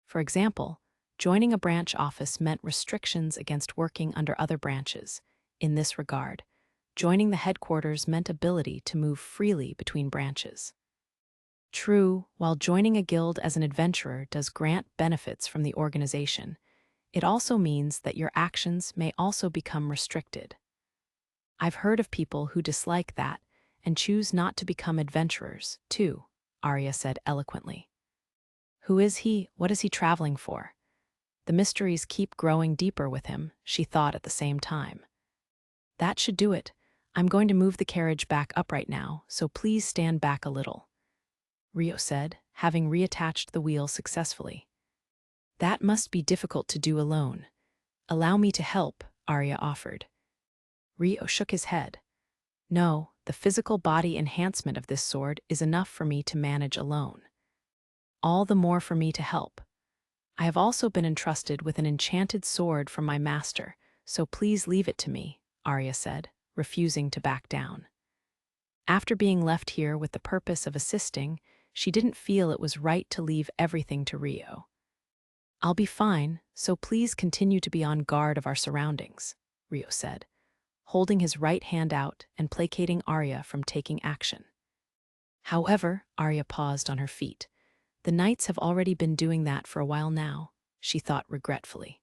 For example, joining a branch office meant restrictions against working under other branches. In this regard, joining the headquarters meant ability to move freely between branches. True, while joining a guild as an adventurer does grant benefits from the organization, it also means that your actions may also become restricted. I've heard of people who dislike that and choose not to become adventurers, too, Arya said eloquently. Who is he? What is he traveling for? The mysteries keep growing deeper with him, she thought at the same time. That should do it. I'm going to move the carriage back upright now, so please stand back a little, Rio said, having reattached the wheel successfully. That must be difficult to do alone. Allow me to help, Arya offered. Rio shook his head. No, the physical body enhancement of this sword is enough for me to manage alone. All the more for me to help. I have also been entrusted with an enchanted sword from my master, so please leave it to me, Arya said, refusing to back down. After being left here with the purpose of assisting, she didn't feel it was right to leave everything to Rio. I'll be fine, so please continue to be on guard of our surroundings, Rio said, holding his right hand out and placating Arya from taking action. However, Arya paused on her feet. The knights have already been doing that for a while now, she thought regretfully.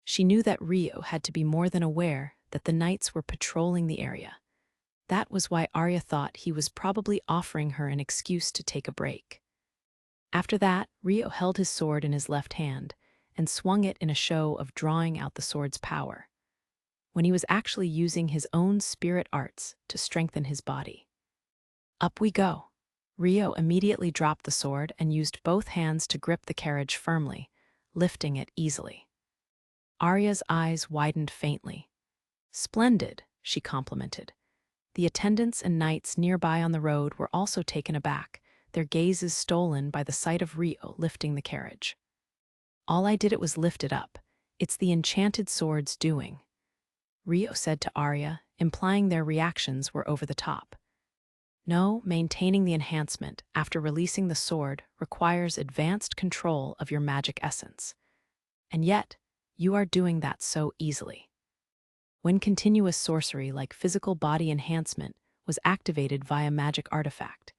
She knew that Rio had to be more than aware that the knights were patrolling the area. That was why Arya thought he was probably offering her an excuse to take a break. After that, Rio held his sword in his left hand and swung it in a show of drawing out the sword's power, when he was actually using his own spirit arts to strengthen his body. Up we go. Rio immediately dropped the sword and used both hands to grip the carriage firmly, lifting it easily. Arya's eyes widened faintly. Splendid, she complimented. The attendants and knights nearby on the road were also taken aback, their gazes stolen by the sight of Rio lifting the carriage. All I did was lift it up. It's the enchanted sword's doing, Rio said to Arya, implying their reactions were over the top. No, maintaining the enhancement after releasing the sword requires advanced control of your magic essence. And yet, you are doing that so easily. When continuous sorcery like physical body enhancement was activated via magic artifact,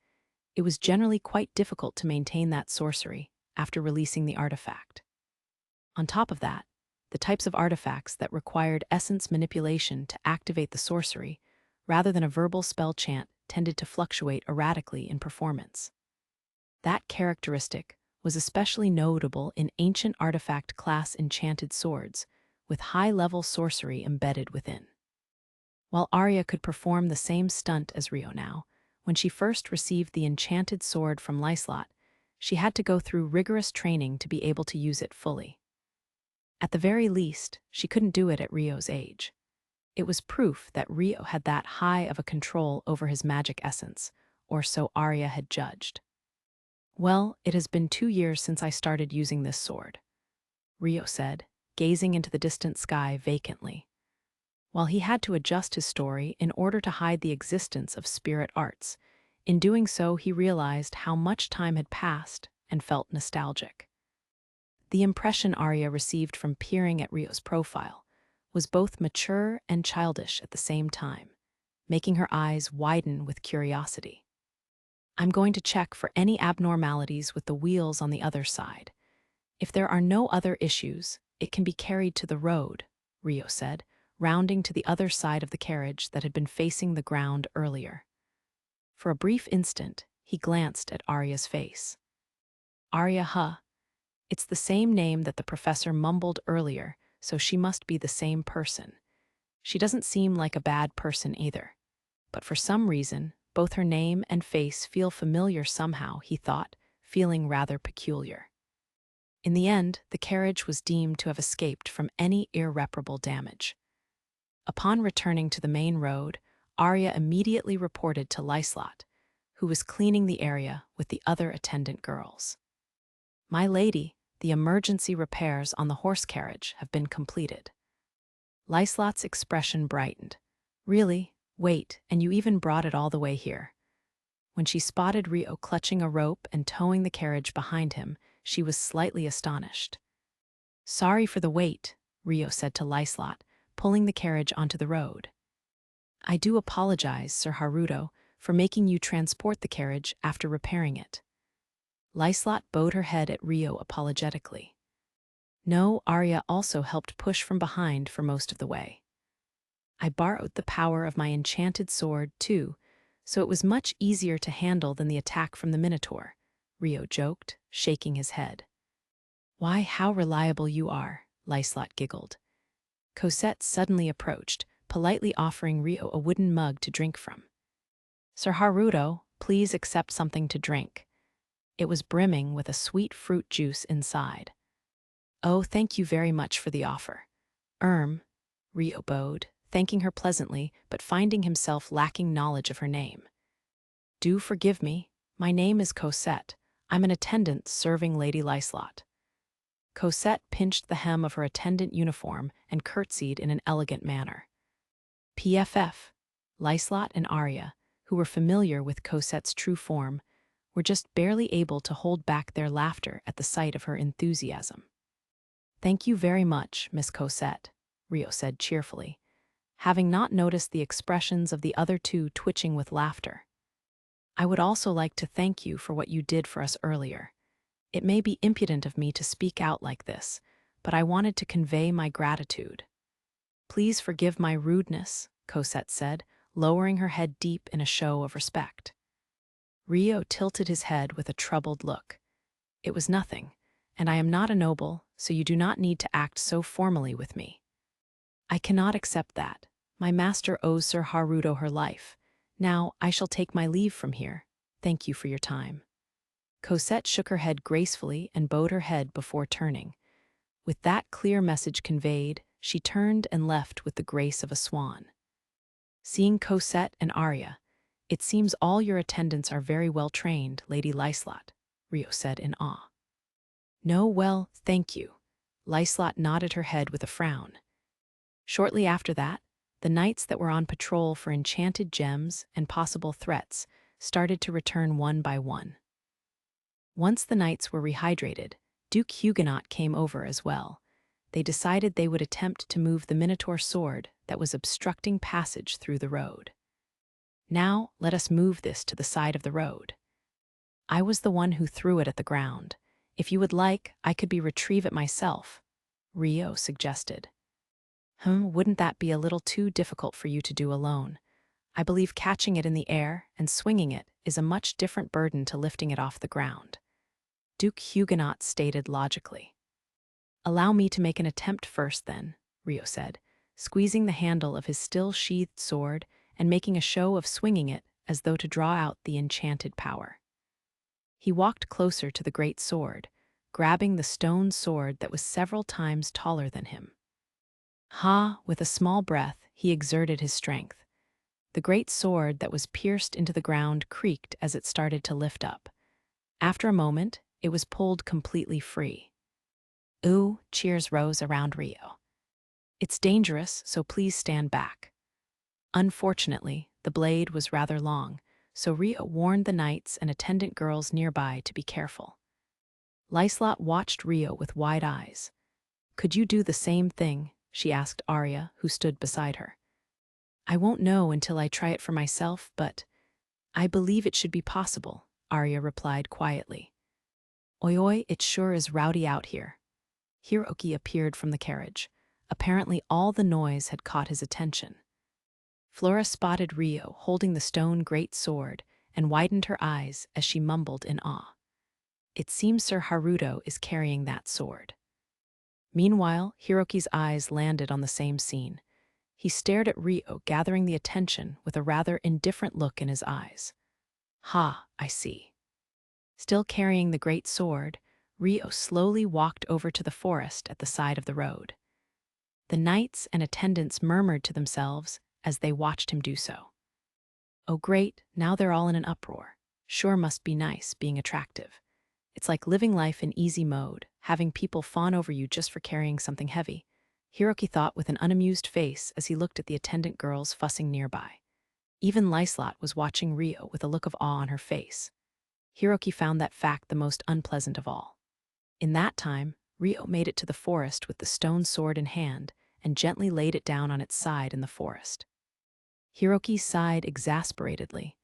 it was generally quite difficult to maintain that sorcery after releasing the artifact. On top of that, the types of artifacts that required essence manipulation to activate the sorcery, rather than a verbal spell chant, tended to fluctuate erratically in performance. That characteristic was especially notable in ancient artifact class enchanted swords, with high-level sorcery embedded within. While Arya could perform the same stunt as Rio now, when she first received the enchanted sword from Liselotte, she had to go through rigorous training to be able to use it fully. At the very least, she couldn't do it at Rio's age. It was proof that Rio had that high of a control over his magic essence, or so Arya had judged. Well, it has been 2 years since I started using this sword, Rio said, gazing into the distant sky vacantly. While he had to adjust his story in order to hide the existence of spirit arts, in doing so he realized how much time had passed and felt nostalgic. The impression Arya received from peering at Rio's profile was both mature and childish at the same time, making her eyes widen with curiosity. I'm going to check for any abnormalities with the wheels on the other side. If there are no other issues, it can be carried to the road, Rio said, rounding to the other side of the carriage that had been facing the ground earlier. For a brief instant, he glanced at Arya's face. Arya, huh? It's the same name that the professor mumbled earlier, so she must be the same person. She doesn't seem like a bad person either. But for some reason, both her name and face feel familiar somehow, he thought, feeling rather peculiar. In the end, the carriage was deemed to have escaped from any irreparable damage. Upon returning to the main road, Arya immediately reported to Liselotte, who was cleaning the area with the other attendant girls. "My lady, the emergency repairs on the horse carriage have been completed." Liselotte's expression brightened. "Really? Wait, and you even brought it all the way here." When she spotted Rio clutching a rope and towing the carriage behind him, she was slightly astonished. "Sorry for the wait," Rio said to Liselotte, pulling the carriage onto the road. "I do apologize, Sir Haruto, for making you transport the carriage after repairing it." Liselotte bowed her head at Rio apologetically. No, Arya also helped push from behind for most of the way. "I borrowed the power of my enchanted sword, too, so it was much easier to handle than the attack from the Minotaur," Rio joked, shaking his head. "Why, how reliable you are," Liselotte giggled. Cosette suddenly approached, politely offering Rio a wooden mug to drink from. "Sir Haruto, please accept something to drink." It was brimming with a sweet fruit juice inside. "Oh, thank you very much for the offer." Rio bowed, thanking her pleasantly, but finding himself lacking knowledge of her name. "Do forgive me. My name is Cosette. I'm an attendant serving Lady Liselotte." Cosette pinched the hem of her attendant uniform and curtsied in an elegant manner. PFF, Liselotte and Arya, who were familiar with Cosette's true form, were just barely able to hold back their laughter at the sight of her enthusiasm. "Thank you very much, Miss Cosette," Rio said cheerfully, having not noticed the expressions of the other two twitching with laughter. "I would also like to thank you for what you did for us earlier. It may be impudent of me to speak out like this, but I wanted to convey my gratitude." "Please forgive my rudeness," Cosette said, lowering her head deep in a show of respect. Rio tilted his head with a troubled look. "It was nothing, and I am not a noble, so you do not need to act so formally with me." "I cannot accept that. My master owes Sir Haruto her life. Now I shall take my leave from here. Thank you for your time." Cosette shook her head gracefully and bowed her head before turning. With that clear message conveyed, she turned and left with the grace of a swan. Seeing Cosette and Arya, "It seems all your attendants are very well trained, Lady Liselotte," Rio said in awe. "No, well, thank you." Liselotte nodded her head with a frown. Shortly after that, the knights that were on patrol for enchanted gems and possible threats started to return one by one. Once the knights were rehydrated, Duke Huguenot came over as well. They decided they would attempt to move the Minotaur sword that was obstructing passage through the road. "Now, let us move this to the side of the road." "I was the one who threw it at the ground. If you would like, I could retrieve it myself," Rio suggested. Wouldn't that be a little too difficult for you to do alone? I believe catching it in the air and swinging it is a much different burden to lifting it off the ground," Duke Huguenot stated logically. "Allow me to make an attempt first then," Rio said, squeezing the handle of his still-sheathed sword and making a show of swinging it as though to draw out the enchanted power. He walked closer to the great sword, grabbing the stone sword that was several times taller than him. With a small breath, he exerted his strength. The great sword that was pierced into the ground creaked as it started to lift up. After a moment, it was pulled completely free. "Ooh," cheers rose around Rio. "It's dangerous, so please stand back." Unfortunately, the blade was rather long, so Rio warned the knights and attendant girls nearby to be careful. Liselotte watched Rio with wide eyes. "Could you do the same thing?" she asked Arya, who stood beside her. "I won't know until I try it for myself, but I believe it should be possible," Arya replied quietly. "Oi oi, it sure is rowdy out here." Hiroki appeared from the carriage. Apparently all the noise had caught his attention. Flora spotted Rio holding the stone great sword and widened her eyes as she mumbled in awe. It seems Sir Haruto is carrying that sword. Meanwhile, Hiroki's eyes landed on the same scene. He stared at Rio, gathering the attention with a rather indifferent look in his eyes. Ha, I see. Still carrying the great sword, Rio slowly walked over to the forest at the side of the road. The knights and attendants murmured to themselves as they watched him do so. Oh great, now they're all in an uproar. Sure must be nice being attractive. It's like living life in easy mode, having people fawn over you just for carrying something heavy, Hiroki thought with an unamused face as he looked at the attendant girls fussing nearby. Even Liselotte was watching Rio with a look of awe on her face. Hiroki found that fact the most unpleasant of all. In that time, Rio made it to the forest with the stone sword in hand and gently laid it down on its side in the forest. Hiroki sighed exasperatedly.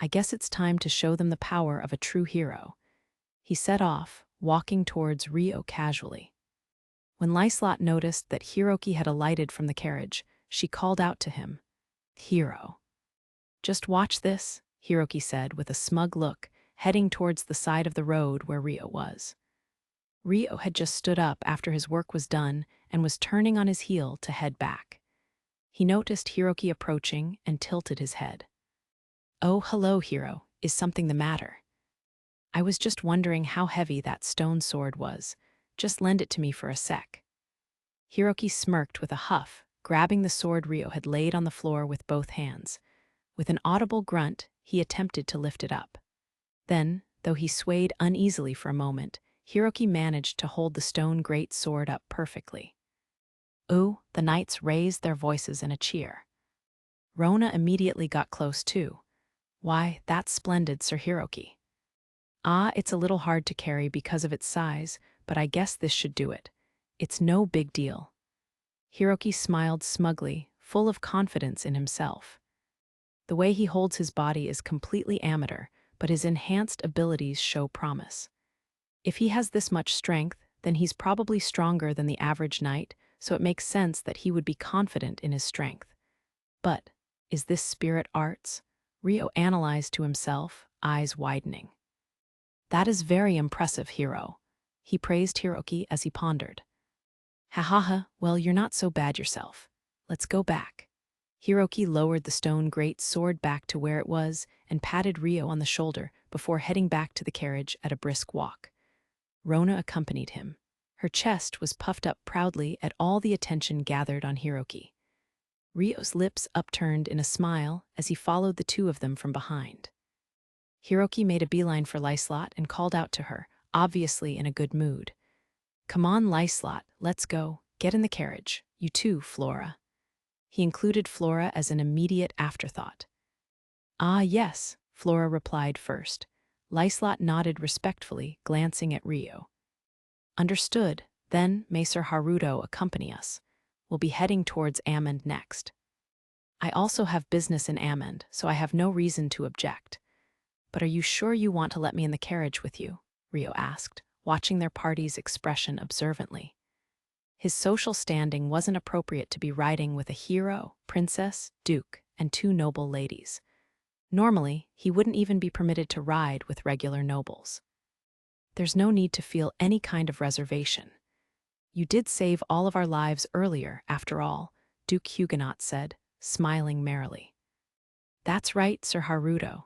I guess it's time to show them the power of a true hero. He set off, walking towards Rio casually. When Liselotte noticed that Hiroki had alighted from the carriage, she called out to him. Hero. Just watch this, Hiroki said with a smug look, heading towards the side of the road where Rio was. Rio had just stood up after his work was done and was turning on his heel to head back. He noticed Hiroki approaching and tilted his head. Oh, hello, Hiro. Is something the matter? I was just wondering how heavy that stone sword was. Just lend it to me for a sec. Hiroki smirked with a huff, grabbing the sword Rio had laid on the floor with both hands. With an audible grunt, he attempted to lift it up. Then, though he swayed uneasily for a moment, Hiroki managed to hold the stone great sword up perfectly. Ooh, the knights raised their voices in a cheer. Rona immediately got close too. Why, that's splendid, Sir Hiroki. Ah, it's a little hard to carry because of its size, but I guess this should do it. It's no big deal. Hiroki smiled smugly, full of confidence in himself. The way he holds his body is completely amateur, but his enhanced abilities show promise. If he has this much strength, then he's probably stronger than the average knight, so it makes sense that he would be confident in his strength. But, is this spirit arts? Rio analyzed to himself, eyes widening. That is very impressive, hero. He praised Hiroki as he pondered. Ha ha ha, well, you're not so bad yourself. Let's go back. Hiroki lowered the stone great sword back to where it was and patted Rio on the shoulder before heading back to the carriage at a brisk walk. Rona accompanied him. Her chest was puffed up proudly at all the attention gathered on Hiroki. Rio's lips upturned in a smile as he followed the two of them from behind. Hiroki made a beeline for Liselotte and called out to her, obviously in a good mood. Come on, Liselotte, let's go. Get in the carriage. You too, Flora. He included Flora as an immediate afterthought. Ah, yes, Flora replied first. Liselotte nodded respectfully, glancing at Rio. Understood. Then may Sir Haruto accompany us. We'll be heading towards Amend next. I also have business in Amend, so I have no reason to object. But are you sure you want to let me in the carriage with you? Rio asked, watching their party's expression observantly. His social standing wasn't appropriate to be riding with a hero, princess, duke, and two noble ladies. Normally, he wouldn't even be permitted to ride with regular nobles. There's no need to feel any kind of reservation. You did save all of our lives earlier, after all, Duke Huguenot said, smiling merrily. That's right, Sir Haruto.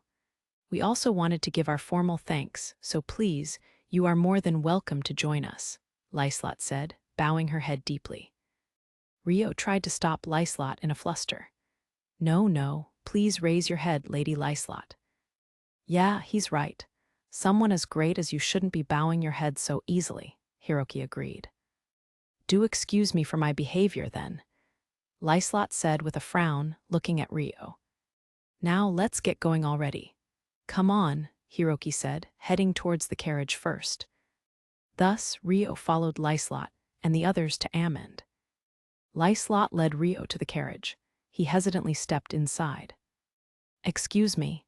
We also wanted to give our formal thanks, so please, you are more than welcome to join us, Liselotte said, bowing her head deeply. Rio tried to stop Liselotte in a fluster. No, no, please raise your head, Lady Liselotte. Yeah, he's right. Someone as great as you shouldn't be bowing your head so easily, Hiroki agreed. Do excuse me for my behavior, then, Liselotte said with a frown, looking at Rio. Now let's get going already. Come on, Hiroki said, heading towards the carriage first. Thus, Rio followed Liselotte and the others to Amend. Liselotte led Rio to the carriage. He hesitantly stepped inside. Excuse me.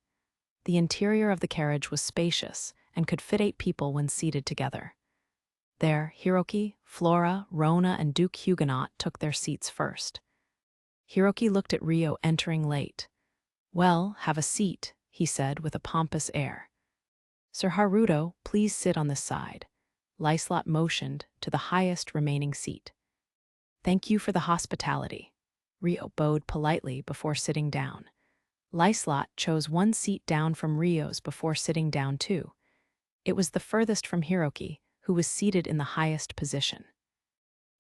The interior of the carriage was spacious and could fit 8 people when seated together. There, Hiroki, Flora, Rona, and Duke Huguenot took their seats first. Hiroki looked at Rio entering late. "Well, have a seat," he said with a pompous air. "Sir Haruto, please sit on this side." Liselotte motioned to the highest remaining seat. "Thank you for the hospitality." Rio bowed politely before sitting down. Liselotte chose one seat down from Rio's before sitting down too. It was the furthest from Hiroki, who was seated in the highest position.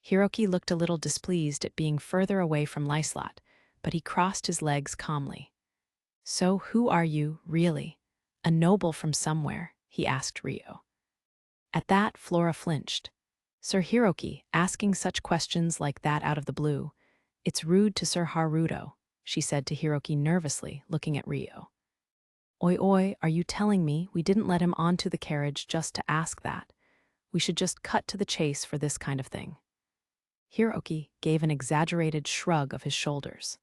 Hiroki looked a little displeased at being further away from Liselotte, but he crossed his legs calmly. "So who are you, really? A noble from somewhere?" he asked Rio. At that, Flora flinched. "Sir Hiroki, asking such questions like that out of the blue. It's rude to Sir Haruto," she said to Hiroki nervously, looking at Rio. "Oi oi, are you telling me we didn't let him onto the carriage just to ask that? We should just cut to the chase for this kind of thing." Hiroki gave an exaggerated shrug of his shoulders.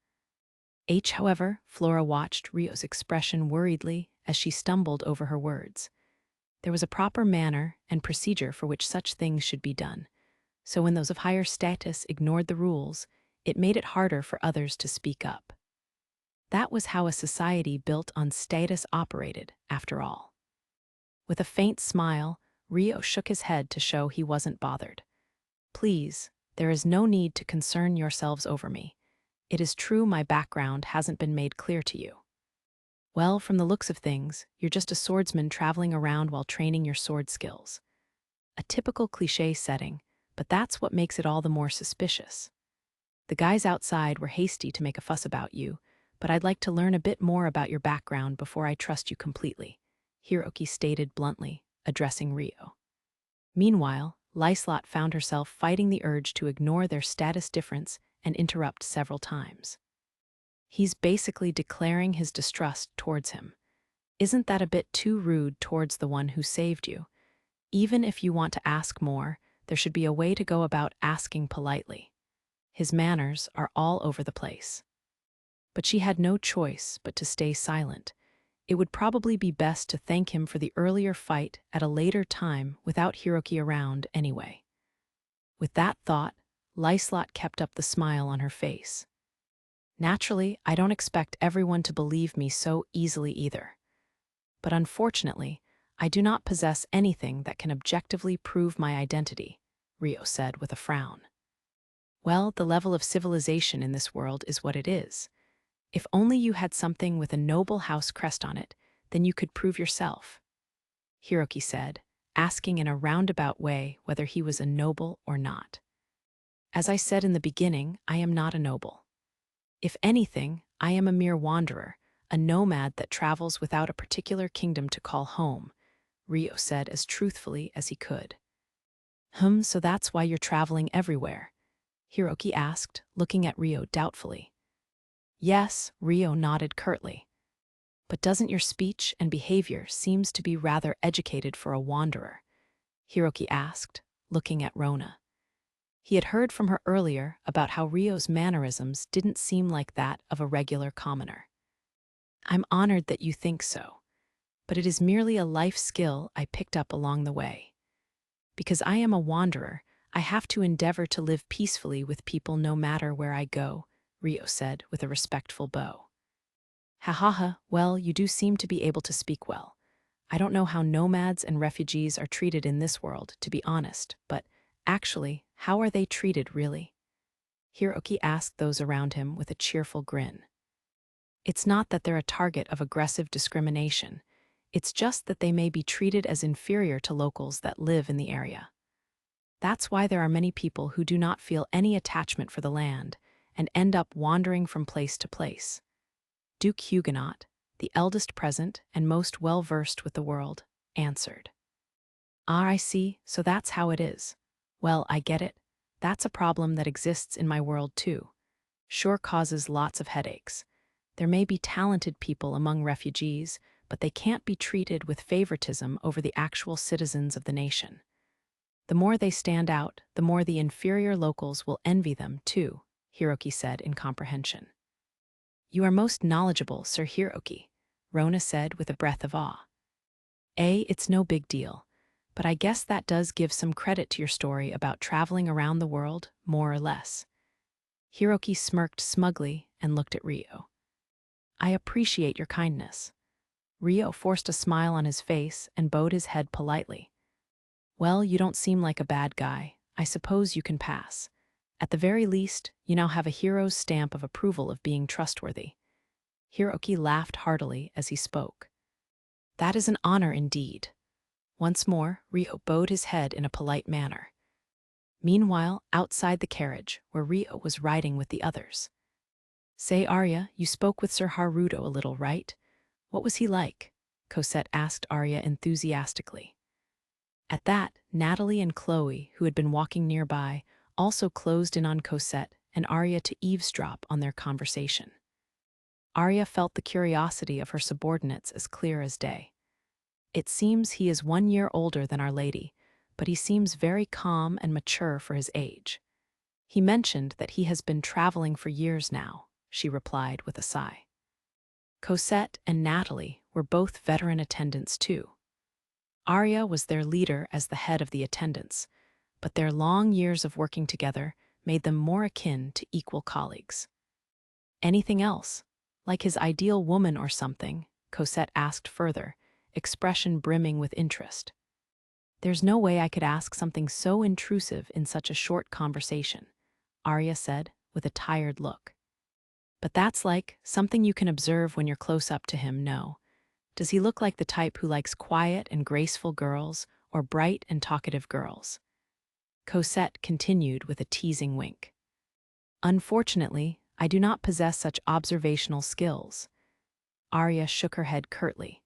However, Flora watched Rio's expression worriedly as she stumbled over her words. There was a proper manner and procedure for which such things should be done, so when those of higher status ignored the rules, it made it harder for others to speak up. That was how a society built on status operated, after all. With a faint smile, Rio shook his head to show he wasn't bothered. "Please, there is no need to concern yourselves over me. It is true my background hasn't been made clear to you. Well, from the looks of things, you're just a swordsman traveling around while training your sword skills. A typical cliché setting, but that's what makes it all the more suspicious. The guys outside were hasty to make a fuss about you, but I'd like to learn a bit more about your background before I trust you completely," Hiroki stated bluntly, addressing Rio. Meanwhile, Liselotte found herself fighting the urge to ignore their status difference and interrupt several times. "He's basically declaring his distrust towards him. Isn't that a bit too rude towards the one who saved you? Even if you want to ask more, there should be a way to go about asking politely. His manners are all over the place." But she had no choice but to stay silent. It would probably be best to thank him for the earlier fight at a later time without Hiroki around anyway. With that thought, Liselotte kept up the smile on her face. "Naturally, I don't expect everyone to believe me so easily either. But unfortunately, I do not possess anything that can objectively prove my identity," Rio said with a frown. "Well, the level of civilization in this world is what it is. If only you had something with a noble house crest on it, then you could prove yourself," Hiroki said, asking in a roundabout way whether he was a noble or not. "As I said in the beginning, I am not a noble. If anything, I am a mere wanderer, a nomad that travels without a particular kingdom to call home," Rio said as truthfully as he could. So that's why you're traveling everywhere?" Hiroki asked, looking at Rio doubtfully. "Yes," Rio nodded curtly. "But doesn't your speech and behavior seems to be rather educated for a wanderer?" Hiroki asked, looking at Rona. He had heard from her earlier about how Rio's mannerisms didn't seem like that of a regular commoner. "I'm honored that you think so, but it is merely a life skill I picked up along the way. Because I am a wanderer, I have to endeavor to live peacefully with people no matter where I go," Rio said with a respectful bow. "Ha ha ha, well, you do seem to be able to speak well. I don't know how nomads and refugees are treated in this world, to be honest, but actually, how are they treated really?" Hiroki asked those around him with a cheerful grin. "It's not that they're a target of aggressive discrimination. It's just that they may be treated as inferior to locals that live in the area. That's why there are many people who do not feel any attachment for the land and end up wandering from place to place." Duke Huguenot, the eldest present and most well-versed with the world, answered. "Ah, I see, so that's how it is. Well, I get it. That's a problem that exists in my world too. Sure causes lots of headaches. There may be talented people among refugees, but they can't be treated with favoritism over the actual citizens of the nation. The more they stand out, the more the inferior locals will envy them too," Hiroki said in comprehension. "You are most knowledgeable, Sir Hiroki," Rona said with a breath of awe. It's no big deal. But I guess that does give some credit to your story about traveling around the world, more or less. Hiroki smirked smugly and looked at Rio. I appreciate your kindness. Rio forced a smile on his face and bowed his head politely. Well, you don't seem like a bad guy. I suppose you can pass. At the very least, you now have a hero's stamp of approval of being trustworthy. Hiroki laughed heartily as he spoke. That is an honor indeed. Once more, Rio bowed his head in a polite manner. Meanwhile, outside the carriage, where Rio was riding with the others. Say, Arya, you spoke with Sir Haruto a little, right? What was he like? Cosette asked Arya enthusiastically. At that, Natalie and Chloe, who had been walking nearby, also closed in on Cosette and Arya to eavesdrop on their conversation. Arya felt the curiosity of her subordinates as clear as day. It seems he is 1 year older than Our Lady, but he seems very calm and mature for his age. He mentioned that he has been traveling for years now, she replied with a sigh. Cosette and Natalie were both veteran attendants too. Arya was their leader as the head of the attendants, but their long years of working together made them more akin to equal colleagues. Anything else? Like his ideal woman or something? Cosette asked further, expression brimming with interest. There's no way I could ask something so intrusive in such a short conversation, Arya said with a tired look. But that's like something you can observe when you're close up to him, no. Does he look like the type who likes quiet and graceful girls or bright and talkative girls? Cosette continued with a teasing wink. Unfortunately, I do not possess such observational skills. Arya shook her head curtly.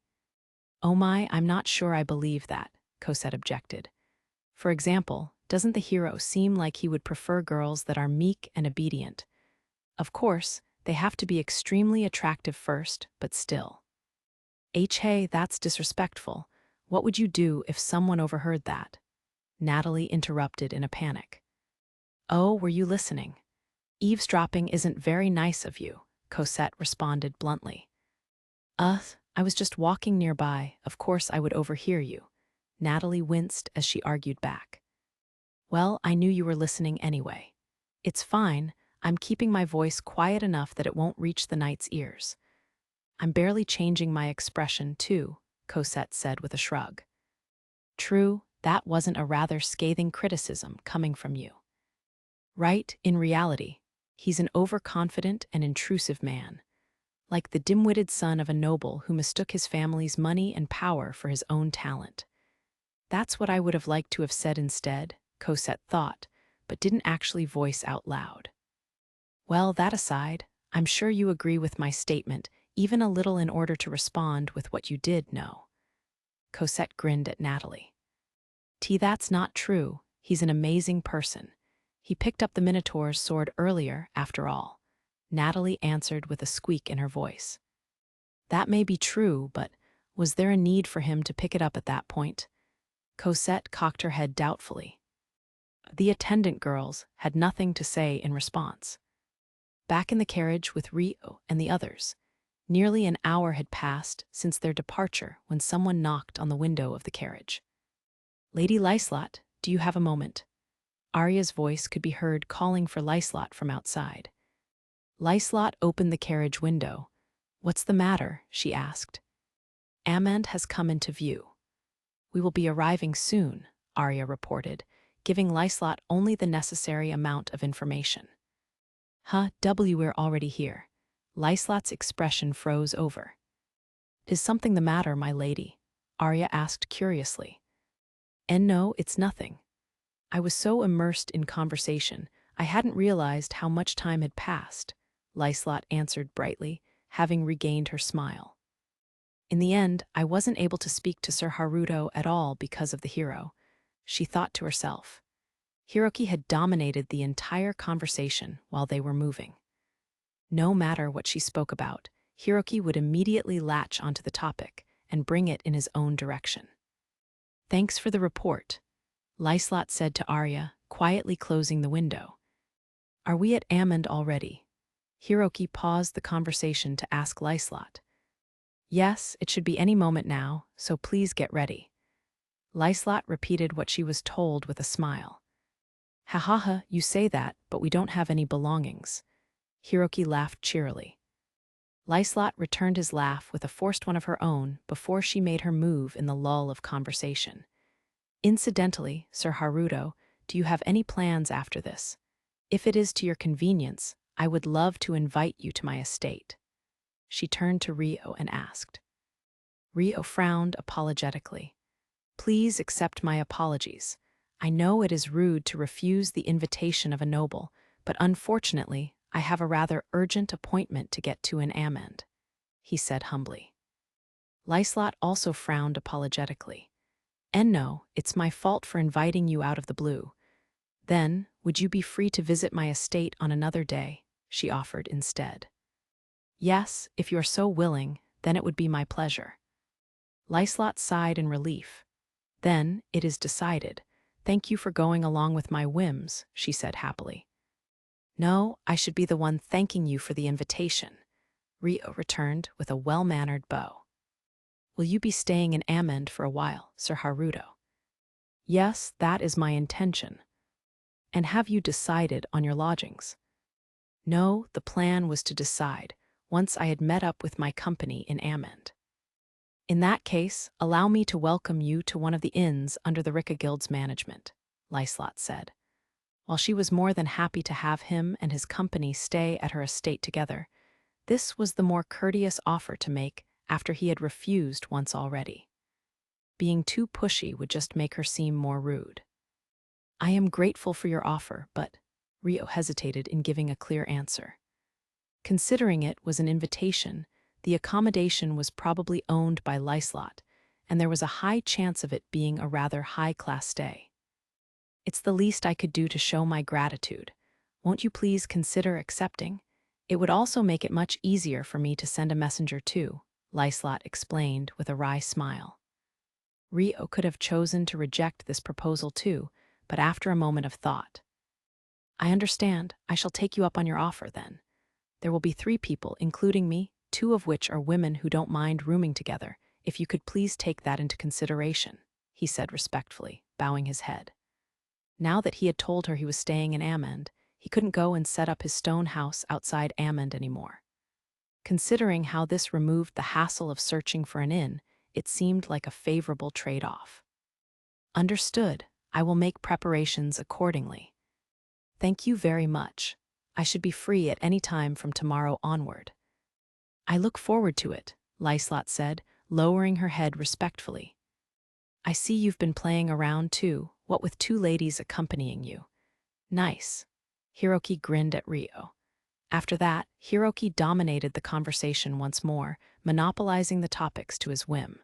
Oh my, I'm not sure I believe that, Cosette objected. For example, doesn't the hero seem like he would prefer girls that are meek and obedient? Of course, they have to be extremely attractive first, but still. Hey, that's disrespectful. What would you do if someone overheard that? Natalie interrupted in a panic. Oh, were you listening? Eavesdropping isn't very nice of you, Cosette responded bluntly. I was just walking nearby. Of course I would overhear you. Natalie winced as she argued back. Well, I knew you were listening anyway. It's fine. I'm keeping my voice quiet enough that it won't reach the knight's ears. I'm barely changing my expression, too, Cosette said with a shrug. True, that wasn't a rather scathing criticism coming from you. Right, in reality, he's an overconfident and intrusive man, like the dim-witted son of a noble who mistook his family's money and power for his own talent. That's what I would have liked to have said instead, Cosette thought, but didn't actually voice out loud. Well, that aside, I'm sure you agree with my statement, even a little in order to respond with what you did know. Cosette grinned at Natalie. That's not true. He's an amazing person. He picked up the Minotaur's sword earlier, after all. Natalie answered with a squeak in her voice. That may be true, but was there a need for him to pick it up at that point? Cosette cocked her head doubtfully. The attendant girls had nothing to say in response. Back in the carriage with Rio and the others, nearly an hour had passed since their departure when someone knocked on the window of the carriage. Lady Liselotte, do you have a moment? Arya's voice could be heard calling for Liselotte from outside. Liselotte opened the carriage window. What's the matter? She asked. Amand has come into view. We will be arriving soon, Arya reported, giving Liselotte only the necessary amount of information. We're already here. Liselotte's expression froze over. Is something the matter, my lady? Arya asked curiously. And no, it's nothing. I was so immersed in conversation, I hadn't realized how much time had passed, Liselotte answered brightly, having regained her smile. In the end, I wasn't able to speak to Sir Haruto at all because of the hero, she thought to herself. Hiroki had dominated the entire conversation while they were moving. No matter what she spoke about, Hiroki would immediately latch onto the topic and bring it in his own direction. Thanks for the report, Liselotte said to Arya, quietly closing the window. Are we at Amand already? Hiroki paused the conversation to ask Liselotte. Yes, it should be any moment now, so please get ready. Liselotte repeated what she was told with a smile. Ha ha ha, you say that, but we don't have any belongings. Hiroki laughed cheerily. Liselotte returned his laugh with a forced one of her own before she made her move in the lull of conversation. Incidentally, Sir Haruto, do you have any plans after this? If it is to your convenience, I would love to invite you to my estate. She turned to Rio and asked. Rio frowned apologetically. Please accept my apologies. I know it is rude to refuse the invitation of a noble, but unfortunately, I have a rather urgent appointment to get to in Amend, he said humbly. Liselotte also frowned apologetically. And no, it's my fault for inviting you out of the blue. Then, would you be free to visit my estate on another day? She offered instead. Yes, if you are so willing, then it would be my pleasure. Liselotte sighed in relief. Then, it is decided. Thank you for going along with my whims, she said happily. No, I should be the one thanking you for the invitation, Rio returned with a well-mannered bow. Will you be staying in Amend for a while, Sir Haruto? Yes, that is my intention. And have you decided on your lodgings? No, the plan was to decide once I had met up with my company in Amend. In that case, allow me to welcome you to one of the inns under the Rika Guild's management, Liselotte said. While she was more than happy to have him and his company stay at her estate together, this was the more courteous offer to make after he had refused once already. Being too pushy would just make her seem more rude. I am grateful for your offer, but Rio hesitated in giving a clear answer. Considering it was an invitation, the accommodation was probably owned by Liselotte, and there was a high chance of it being a rather high-class stay. It's the least I could do to show my gratitude. Won't you please consider accepting? It would also make it much easier for me to send a messenger too, Liselotte explained with a wry smile. Rio could have chosen to reject this proposal too, but after a moment of thought. I understand. I shall take you up on your offer then. There will be 3 people, including me, 2 of which are women who don't mind rooming together, if you could please take that into consideration, he said respectfully, bowing his head. Now that he had told her he was staying in Amend, he couldn't go and set up his stone house outside Amend anymore. Considering how this removed the hassle of searching for an inn, it seemed like a favorable trade-off. Understood. I will make preparations accordingly. Thank you very much. I should be free at any time from tomorrow onward. I look forward to it, Liselotte said, lowering her head respectfully. I see you've been playing around too, what with 2 ladies accompanying you. Nice. Hiroki grinned at Rio. After that, Hiroki dominated the conversation once more, monopolizing the topics to his whim.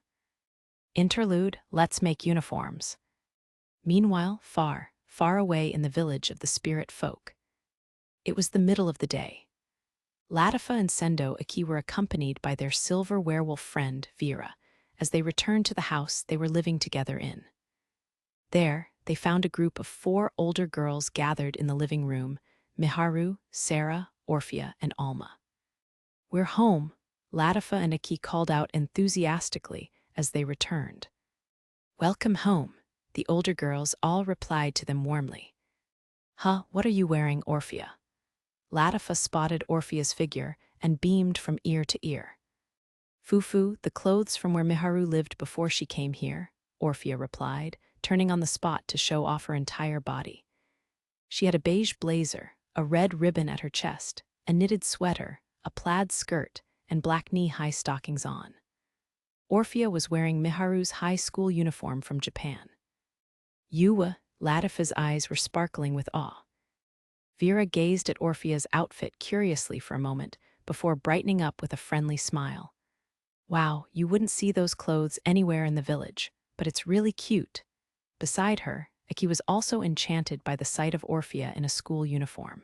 Interlude, let's make uniforms. Meanwhile, far, far away in the village of the spirit folk. It was the middle of the day. Latifa and Sendo Aki were accompanied by their silver werewolf friend, Vera, as they returned to the house they were living together in. There, they found a group of 4 older girls gathered in the living room, Miharu, Sarah, Orphea, and Alma. We're home, Latifa and Aki called out enthusiastically as they returned. Welcome home, the older girls all replied to them warmly. Huh, what are you wearing, Orphea? Latifa spotted Orphea's figure and beamed from ear to ear. Fufu, the clothes from where Miharu lived before she came here, Orphea replied, turning on the spot to show off her entire body. She had a beige blazer, a red ribbon at her chest, a knitted sweater, a plaid skirt, and black knee-high stockings on. Orphea was wearing Miharu's high school uniform from Japan. Yuwa, Latifa's eyes were sparkling with awe. Vera gazed at Orphea's outfit curiously for a moment before brightening up with a friendly smile. Wow, you wouldn't see those clothes anywhere in the village, but it's really cute. Beside her, Aki was also enchanted by the sight of Orphea in a school uniform.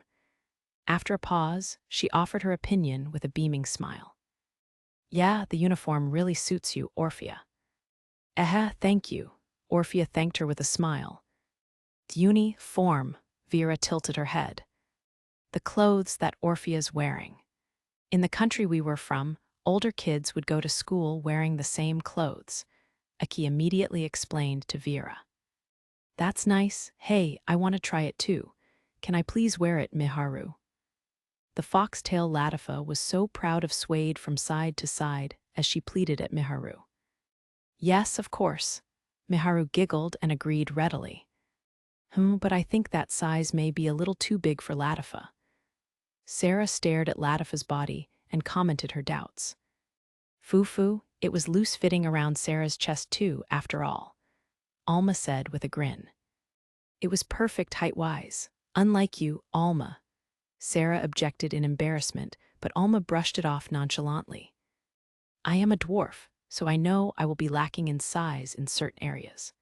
After a pause, she offered her opinion with a beaming smile. Yeah, the uniform really suits you, Orphea. Thank you, Orphea thanked her with a smile. Uniform, Vera tilted her head. The clothes that Orphea's wearing. In the country we were from, older kids would go to school wearing the same clothes. Aki immediately explained to Vera. That's nice. Hey, I want to try it too. Can I please wear it, Miharu? The foxtail Latifa was so proud of swayed from side to side as she pleaded at Miharu. Yes, of course. Miharu giggled and agreed readily. But I think that size may be a little too big for Latifa. Sarah stared at Latifa's body and commented her doubts. Fufu, it was loose-fitting around Sarah's chest too, after all. Alma said with a grin. It was perfect height-wise. Unlike you, Alma. Sarah objected in embarrassment, but Alma brushed it off nonchalantly. I am a dwarf, so I know I will be lacking in size in certain areas.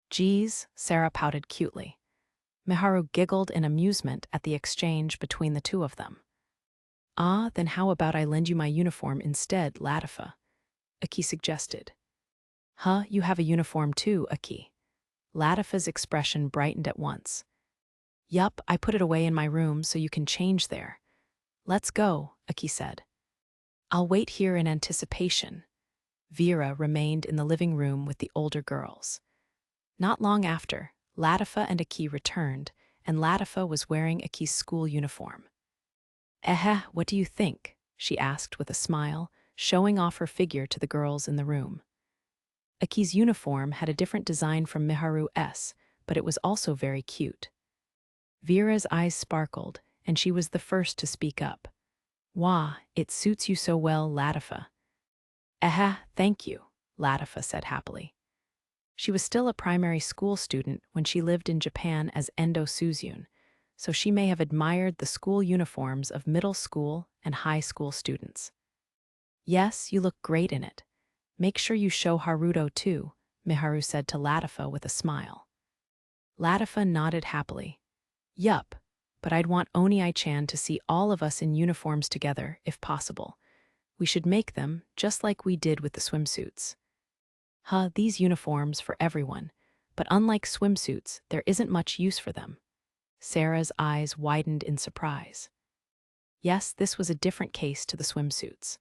Geez, Sarah pouted cutely. Miharu giggled in amusement at the exchange between the two of them. Ah, then how about I lend you my uniform instead, Latifa? Aki suggested. Huh, you have a uniform too, Aki. Latifa's expression brightened at once. Yup, I put it away in my room so you can change there. Let's go, Aki said. I'll wait here in anticipation. Vera remained in the living room with the older girls. Not long after, Latifa and Aki returned, and Latifa was wearing Aki's school uniform. What do you think? She asked with a smile, showing off her figure to the girls in the room. Aki's uniform had a different design from Miharu's, but it was also very cute. Vera's eyes sparkled, and she was the first to speak up. Wah, it suits you so well, Latifa. Thank you, Latifa said happily. She was still a primary school student when she lived in Japan as Endo Suzune, so she may have admired the school uniforms of middle school and high school students. Yes, you look great in it. Make sure you show Haruto too, Miharu said to Latifa with a smile. Latifa nodded happily. Yup, but I'd want Oni-chan to see all of us in uniforms together, if possible. We should make them just like we did with the swimsuits. These uniforms for everyone, but unlike swimsuits, there isn't much use for them. Sarah's eyes widened in surprise. Yes, this was a different case to the swimsuits.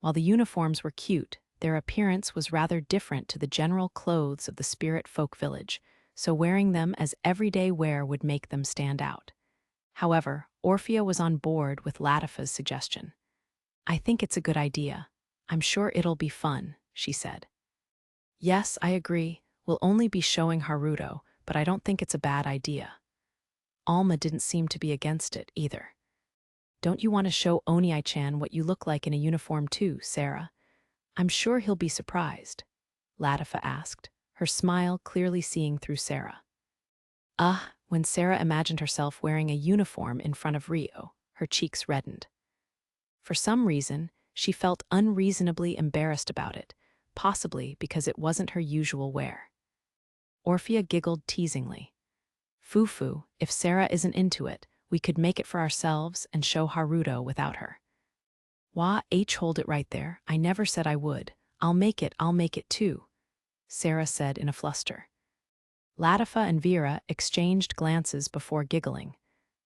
While the uniforms were cute, their appearance was rather different to the general clothes of the spirit folk village, so wearing them as everyday wear would make them stand out. However, Orphea was on board with Latifa's suggestion. I think it's a good idea. I'm sure it'll be fun, she said. Yes, I agree. We'll only be showing Haruto, but I don't think it's a bad idea. Alma didn't seem to be against it either. Don't you want to show Oni-chan what you look like in a uniform too, Sarah? I'm sure he'll be surprised, Latifa asked, her smile clearly seeing through Sarah. When Sarah imagined herself wearing a uniform in front of Rio, her cheeks reddened. For some reason, she felt unreasonably embarrassed about it, possibly because it wasn't her usual wear. Orphea giggled teasingly. Fufu, if Sarah isn't into it, we could make it for ourselves and show Haruto without her. Hold it right there. I never said I would. I'll make it too, Sarah said in a fluster. Latifa and Vera exchanged glances before giggling.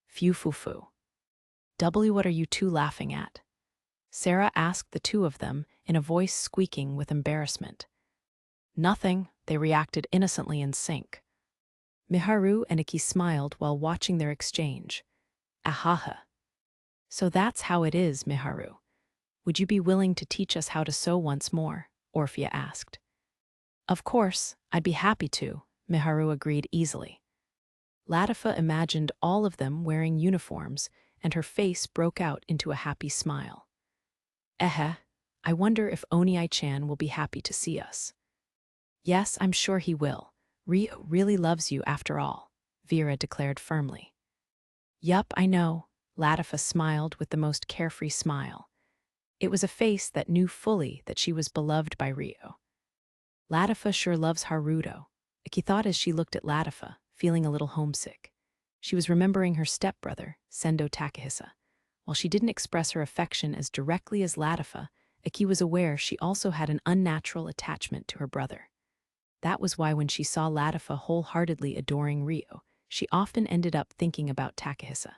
Phew fufu. What are you two laughing at? Sarah asked the two of them in a voice squeaking with embarrassment. Nothing, they reacted innocently in sync. Miharu and Iki smiled while watching their exchange. Ahaha. So that's how it is, Miharu. Would you be willing to teach us how to sew once more? Orphea asked. Of course, I'd be happy to, Miharu agreed easily. Latifa imagined all of them wearing uniforms, and her face broke out into a happy smile. I wonder if Oni-chan will be happy to see us. Yes, I'm sure he will. Rio really loves you after all, Vera declared firmly. Yup, I know, Latifa smiled with the most carefree smile. It was a face that knew fully that she was beloved by Rio. Latifa sure loves Haruto, Iki thought as she looked at Latifa, feeling a little homesick. She was remembering her stepbrother, Sendo Takahisa. While she didn't express her affection as directly as Latifa, Iki was aware she also had an unnatural attachment to her brother. That was why when she saw Latifa wholeheartedly adoring Rio, she often ended up thinking about Takahisa.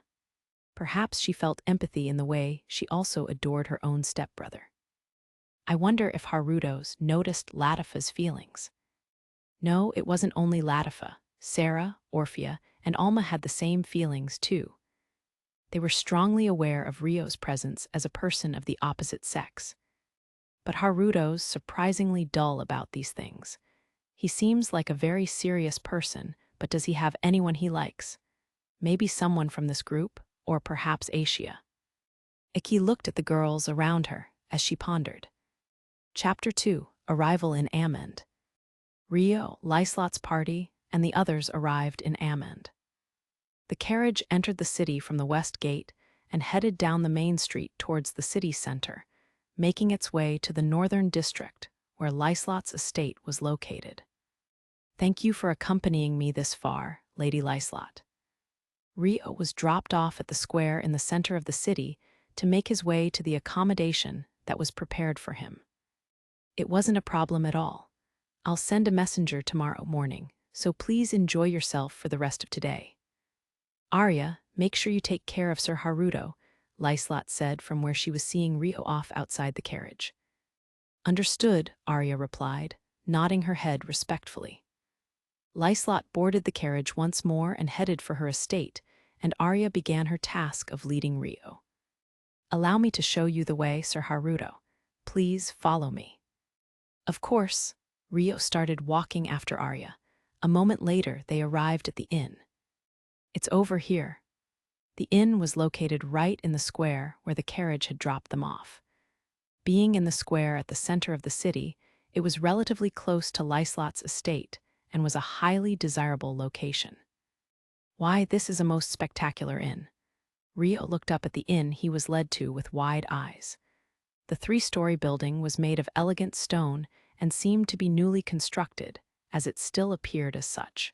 Perhaps she felt empathy in the way she also adored her own stepbrother. I wonder if Haruto's noticed Latifa's feelings. No, it wasn't only Latifa. Sarah, Orphea, and Alma had the same feelings too. They were strongly aware of Rio's presence as a person of the opposite sex. But Haruto's surprisingly dull about these things. He seems like a very serious person, but does he have anyone he likes? Maybe someone from this group, or perhaps Asia. Iki looked at the girls around her as she pondered. Chapter 2, Arrival in Amend. Rio, Liselotte's party, and the others arrived in Amend. The carriage entered the city from the west gate and headed down the main street towards the city center, making its way to the northern district where Liselotte's estate was located. Thank you for accompanying me this far, Lady Liselotte. Rio was dropped off at the square in the center of the city to make his way to the accommodation that was prepared for him. It wasn't a problem at all. I'll send a messenger tomorrow morning, so please enjoy yourself for the rest of today. Arya, make sure you take care of Sir Haruto, Liselotte said from where she was seeing Rio off outside the carriage. Understood, Arya replied, nodding her head respectfully. Liselotte boarded the carriage once more and headed for her estate, and Arya began her task of leading Rio. Allow me to show you the way, Sir Haruto. Please follow me. Of course, Rio started walking after Arya. A moment later, they arrived at the inn. It's over here. The inn was located right in the square where the carriage had dropped them off. Being in the square at the center of the city, it was relatively close to Liselotte's estate and was a highly desirable location. Why, this is a most spectacular inn. Rio looked up at the inn he was led to with wide eyes. The three-story building was made of elegant stone and seemed to be newly constructed, as it still appeared as such.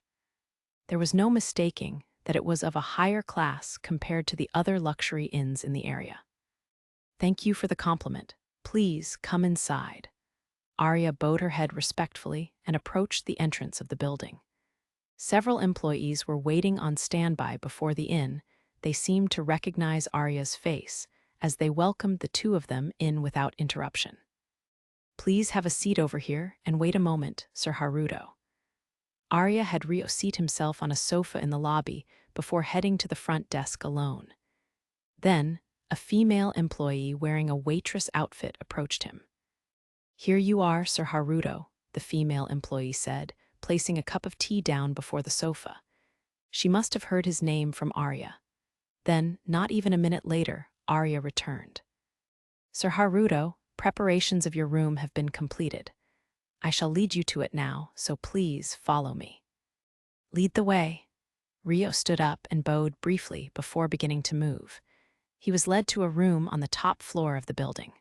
There was no mistaking that it was of a higher class compared to the other luxury inns in the area. Thank you for the compliment. Please come inside. Arya bowed her head respectfully and approached the entrance of the building. Several employees were waiting on standby before the inn. They seemed to recognize Arya's face as they welcomed the two of them in without interruption. Please have a seat over here and wait a moment, Sir Haruto. Arya had Rio seat himself on a sofa in the lobby before heading to the front desk alone. Then, a female employee wearing a waitress outfit approached him. Here you are, Sir Haruto, the female employee said, placing a cup of tea down before the sofa. She must have heard his name from Arya. Then, not even a minute later, Arya returned. Sir Haruto, preparations of your room have been completed. I shall lead you to it now, so please follow me. Lead the way. Rio stood up and bowed briefly before beginning to move. He was led to a room on the top floor of the building.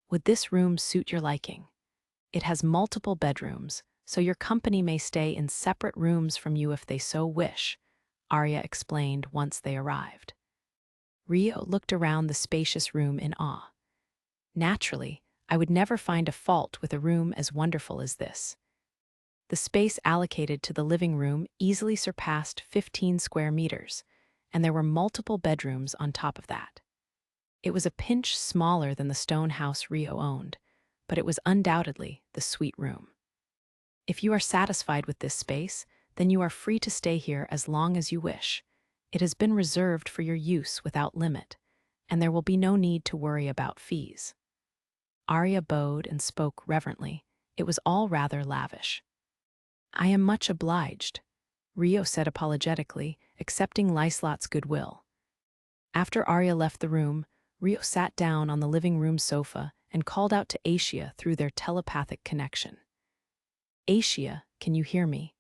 Would this room suit your liking? It has multiple bedrooms, so your company may stay in separate rooms from you if they so wish, Arya explained once they arrived. Rio looked around the spacious room in awe. Naturally, I would never find a fault with a room as wonderful as this. The space allocated to the living room easily surpassed 15 square meters, and there were multiple bedrooms on top of that. It was a pinch smaller than the stone house Rio owned, but it was undoubtedly the suite room. If you are satisfied with this space, then you are free to stay here as long as you wish. It has been reserved for your use without limit, and there will be no need to worry about fees. Arya bowed and spoke reverently. It was all rather lavish. I am much obliged, Rio said apologetically, accepting Liselotte's goodwill. After Arya left the room, Rio sat down on the living room sofa and called out to Asia through their telepathic connection. Asia, can you hear me?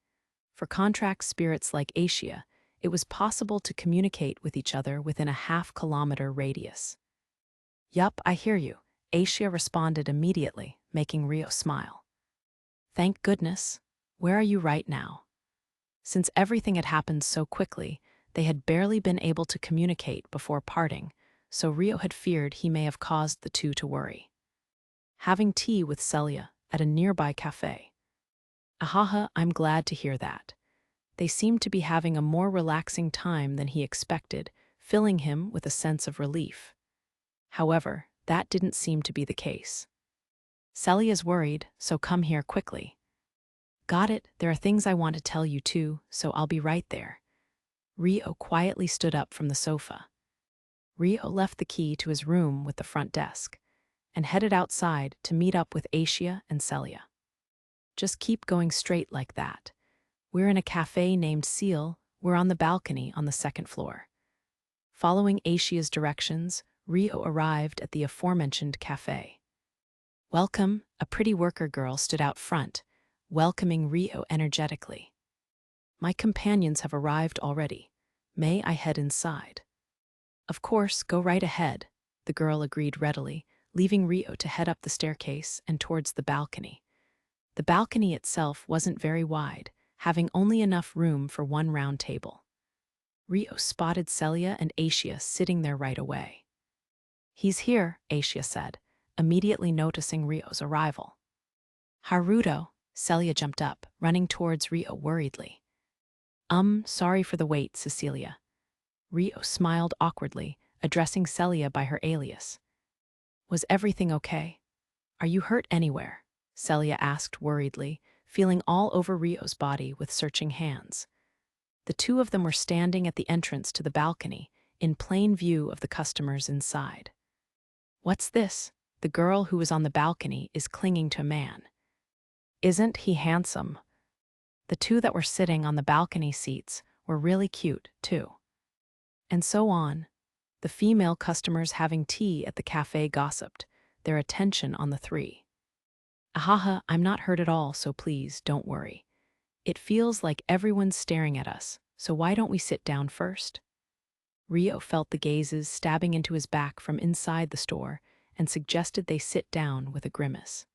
For contract spirits like Asia, it was possible to communicate with each other within a half-kilometer radius. Yup, I hear you, Asia responded immediately, making Rio smile. Thank goodness. Where are you right now? Since everything had happened so quickly, they had barely been able to communicate before parting, so Rio had feared he may have caused the two to worry. Having tea with Celia at a nearby cafe. Ahaha, I'm glad to hear that. They seemed to be having a more relaxing time than he expected, filling him with a sense of relief. However, that didn't seem to be the case. Celia's worried, so come here quickly. Got it, there are things I want to tell you too, so I'll be right there. Rio quietly stood up from the sofa. Rio left the key to his room with the front desk and headed outside to meet up with Asia and Celia. Just keep going straight like that. We're in a cafe named Seal. We're on the balcony on the second floor. Following Asia's directions, Rio arrived at the aforementioned cafe. Welcome, a pretty worker girl stood out front, welcoming Rio energetically. My companions have arrived already. May I head inside? Of course, go right ahead, the girl agreed readily, leaving Rio to head up the staircase and towards the balcony. The balcony itself wasn't very wide, having only enough room for one round table. Rio spotted Celia and Asia sitting there right away. He's here, Asia said, immediately noticing Rio's arrival. Haruto, Celia jumped up, running towards Rio worriedly. Sorry for the wait, Cecilia. Rio smiled awkwardly, addressing Celia by her alias. Was everything okay? Are you hurt anywhere? Celia asked worriedly, feeling all over Rio's body with searching hands. The two of them were standing at the entrance to the balcony, in plain view of the customers inside. What's this? The girl who was on the balcony is clinging to a man. Isn't he handsome? The two that were sitting on the balcony seats were really cute, too. And so on. The female customers having tea at the cafe gossiped, their attention on the three. Ahaha, I'm not hurt at all, so please, don't worry. It feels like everyone's staring at us, so why don't we sit down first? Rio felt the gazes stabbing into his back from inside the store and suggested they sit down with a grimace.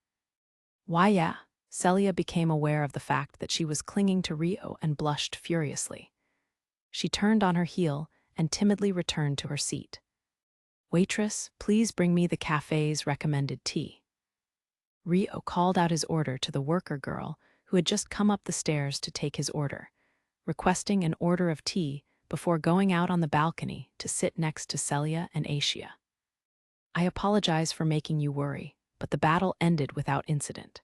Why, yeah. Celia became aware of the fact that she was clinging to Rio and blushed furiously. She turned on her heel and timidly returned to her seat. Waitress, please bring me the cafe's recommended tea. Rio called out his order to the worker girl who had just come up the stairs to take his order, requesting an order of tea before going out on the balcony to sit next to Celia and Asia. I apologize for making you worry, but the battle ended without incident.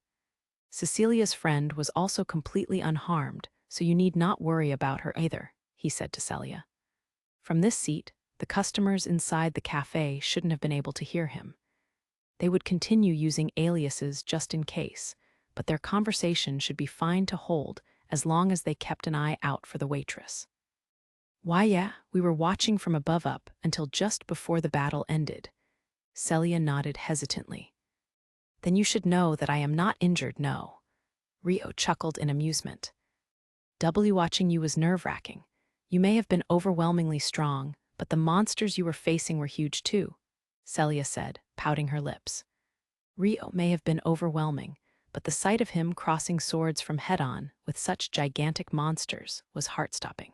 Cecilia's friend was also completely unharmed, so you need not worry about her either, he said to Celia. From this seat, the customers inside the cafe shouldn't have been able to hear him. They would continue using aliases just in case, but their conversation should be fine to hold as long as they kept an eye out for the waitress. Why, yeah, we were watching from above up until just before the battle ended. Celia nodded hesitantly. Then you should know that I am not injured, no. Rio chuckled in amusement. Watching you was nerve-wracking. You may have been overwhelmingly strong, but the monsters you were facing were huge too, Celia said, pouting her lips. Rio may have been overwhelming, but the sight of him crossing swords from head-on with such gigantic monsters was heart-stopping.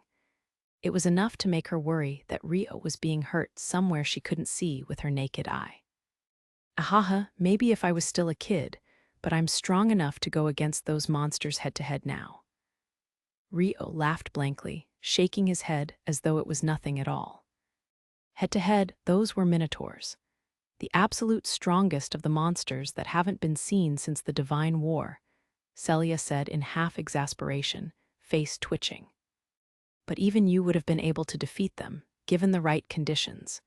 It was enough to make her worry that Rio was being hurt somewhere she couldn't see with her naked eye. Ahaha, maybe if I was still a kid, but I'm strong enough to go against those monsters head-to-head now. Rio laughed blankly, shaking his head as though it was nothing at all. Head-to-head, those were minotaurs, the absolute strongest of the monsters that haven't been seen since the Divine War, Celia said in half-exasperation, face twitching. But even you would have been able to defeat them, given the right conditions.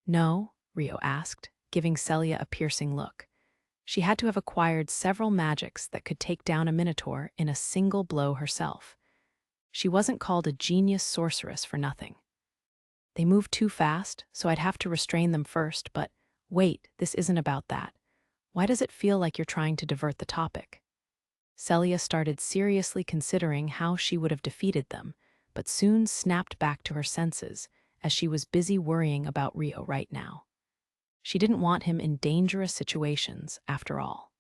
No? Rio asked, giving Celia a piercing look. She had to have acquired several magics that could take down a minotaur in a single blow herself. She wasn't called a genius sorceress for nothing. They move too fast, so I'd have to restrain them first, but wait, this isn't about that. Why does it feel like you're trying to divert the topic? Celia started seriously considering how she would have defeated them, but soon snapped back to her senses as she was busy worrying about Rio right now. She didn't want him in dangerous situations, after all.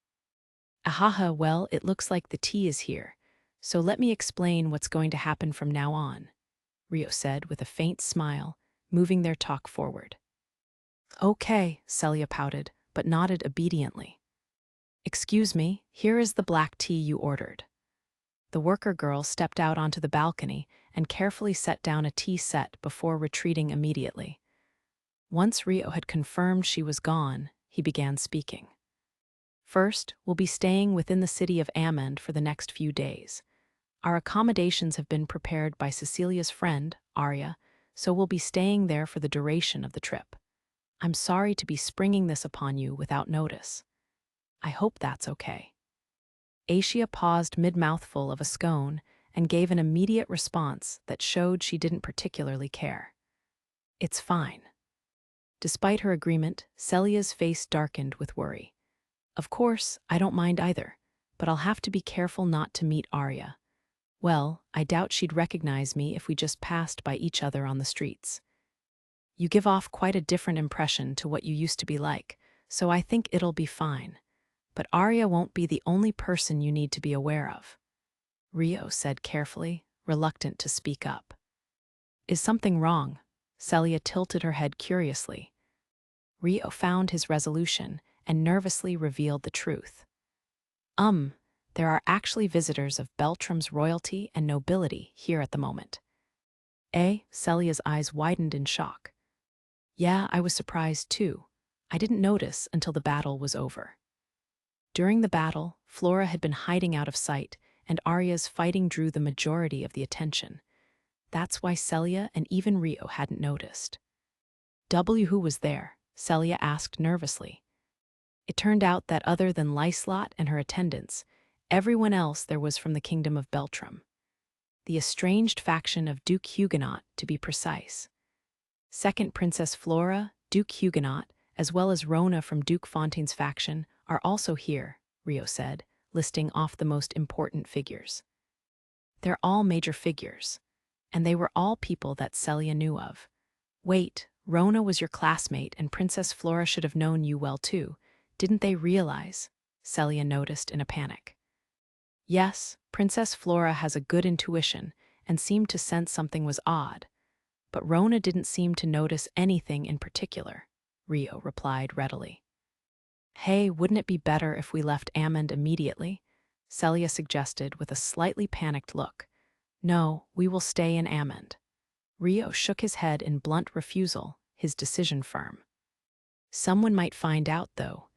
Ahaha, well, it looks like the tea is here, so let me explain what's going to happen from now on, Rio said with a faint smile, moving their talk forward. Okay, Celia pouted, but nodded obediently. Excuse me, here is the black tea you ordered. The worker girl stepped out onto the balcony and carefully set down a tea set before retreating immediately. Once Rio had confirmed she was gone, he began speaking. First, we'll be staying within the city of Amend for the next few days. Our accommodations have been prepared by Cecilia's friend, Arya, so we'll be staying there for the duration of the trip. I'm sorry to be springing this upon you without notice. I hope that's okay. Aisha paused mid-mouthful of a scone and gave an immediate response that showed she didn't particularly care. It's fine. Despite her agreement, Celia's face darkened with worry. Of course, I don't mind either, but I'll have to be careful not to meet Arya. Well, I doubt she'd recognize me if we just passed by each other on the streets. You give off quite a different impression to what you used to be like, so I think it'll be fine. But Arya won't be the only person you need to be aware of. Rio said carefully, reluctant to speak up. Is something wrong? Celia tilted her head curiously. Rio found his resolution and nervously revealed the truth. There are actually visitors of Beltram's royalty and nobility here at the moment. Celia's eyes widened in shock. Yeah, I was surprised too. I didn't notice until the battle was over. During the battle, Flora had been hiding out of sight, and Arya's fighting drew the majority of the attention. That's why Celia and even Rio hadn't noticed. Who was there? Celia asked nervously. It turned out that other than Liselotte and her attendants, everyone else there was from the kingdom of Beltram. The estranged faction of Duke Huguenot, to be precise. Second Princess Flora, Duke Huguenot, as well as Rona from Duke Fontaine's faction, are also here, Rio said, listing off the most important figures. They're all major figures, and they were all people that Celia knew of. Wait, Rona was your classmate and Princess Flora should have known you well too. Didn't they realize? Celia noticed in a panic. Yes, Princess Flora has a good intuition and seemed to sense something was odd, but Rona didn't seem to notice anything in particular, Rio replied readily. Hey, wouldn't it be better if we left Amend immediately? Celia suggested with a slightly panicked look. No, we will stay in Amend. Rio shook his head in blunt refusal, his decision firm. Someone might find out, though.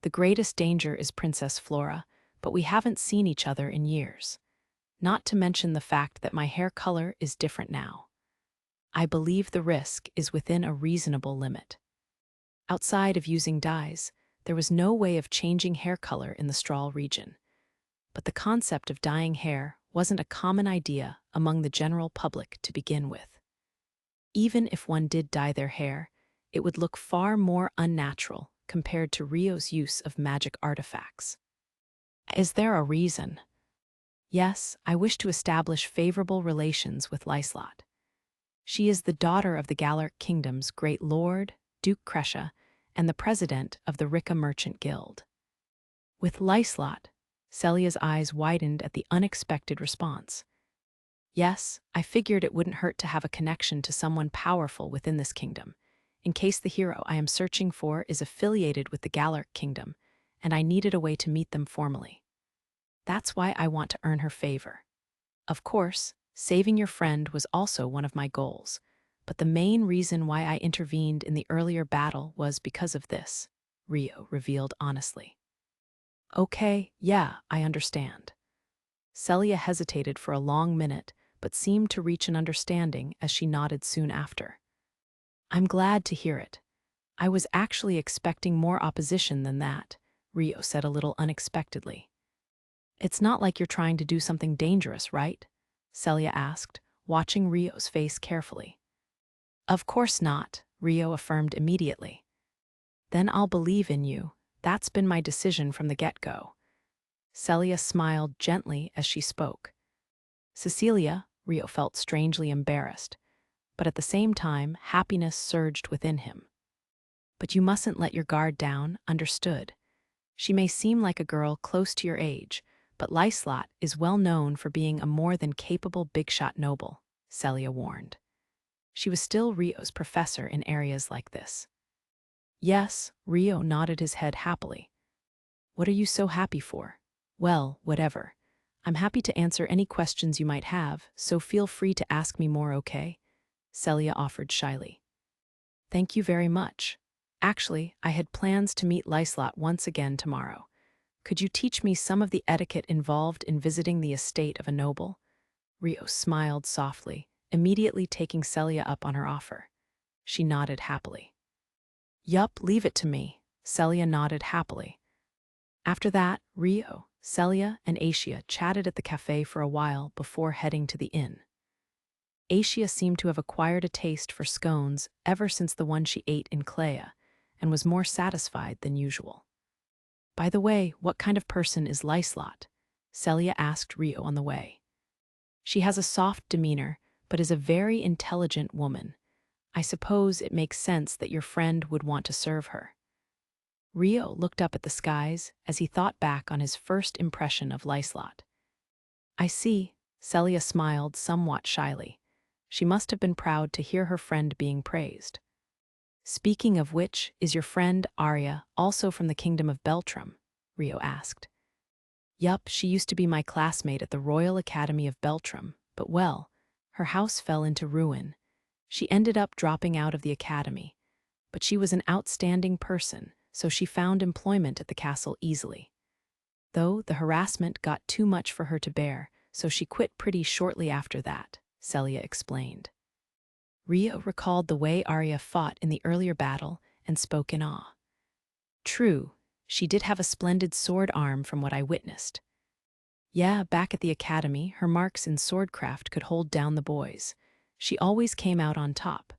The greatest danger is Princess Flora, but we haven't seen each other in years. Not to mention the fact that my hair color is different now. I believe the risk is within a reasonable limit. Outside of using dyes, there was no way of changing hair color in the Strahl region. But the concept of dyeing hair wasn't a common idea among the general public to begin with. Even if one did dye their hair, it would look far more unnatural compared to Rio's use of magic artifacts. Is there a reason? Yes, I wish to establish favorable relations with Liselotte. She is the daughter of the Galar Kingdom's great lord, Duke Crescia, and the president of the Ricca Merchant Guild. With Liselotte, Celia's eyes widened at the unexpected response. Yes, I figured it wouldn't hurt to have a connection to someone powerful within this kingdom, in case the hero I am searching for is affiliated with the Galar Kingdom, and I needed a way to meet them formally. That's why I want to earn her favor. Of course, saving your friend was also one of my goals, but the main reason why I intervened in the earlier battle was because of this, Rio revealed honestly. Okay, yeah, I understand. Celia hesitated for a long minute, but seemed to reach an understanding as she nodded soon after. I'm glad to hear it. I was actually expecting more opposition than that, Rio said a little unexpectedly. It's not like you're trying to do something dangerous, right? Celia asked, watching Rio's face carefully. Of course not, Rio affirmed immediately. Then I'll believe in you. That's been my decision from the get-go. Celia smiled gently as she spoke. Cecilia, Rio felt strangely embarrassed, but at the same time, happiness surged within him. But you mustn't let your guard down, understood? She may seem like a girl close to your age, but Liselotte is well known for being a more than capable big-shot noble, Celia warned. She was still Rio's professor in areas like this. Yes, Rio nodded his head happily. What are you so happy for? Well, whatever. I'm happy to answer any questions you might have, so feel free to ask me more, okay? Celia offered shyly. Thank you very much. Actually, I had plans to meet Liselotte once again tomorrow, Could you teach me some of the etiquette involved in visiting the estate of a noble? Rio smiled softly, immediately taking Celia up on her offer. She nodded happily. Yup, leave it to me. Celia nodded happily. After that, Rio, Celia, and Asia chatted at the cafe for a while before heading to the inn. Asia seemed to have acquired a taste for scones ever since the one she ate in Clea, and was more satisfied than usual. By the way, what kind of person is Liselotte? Celia asked Rio on the way. She has a soft demeanor, but is a very intelligent woman. I suppose it makes sense that your friend would want to serve her. Rio looked up at the skies as he thought back on his first impression of Liselotte. I see, Celia smiled somewhat shyly. She must have been proud to hear her friend being praised. Speaking of which, is your friend, Arya, also from the kingdom of Beltrum? Rio asked. Yup, she used to be my classmate at the Royal Academy of Beltrum, but well, her house fell into ruin. She ended up dropping out of the academy, but she was an outstanding person, so she found employment at the castle easily. Though the harassment got too much for her to bear, so she quit pretty shortly after that, Celia explained. Rio recalled the way Arya fought in the earlier battle and spoke in awe. True, she did have a splendid sword arm from what I witnessed. Yeah, back at the academy, her marks in swordcraft could hold down the boys. She always came out on top.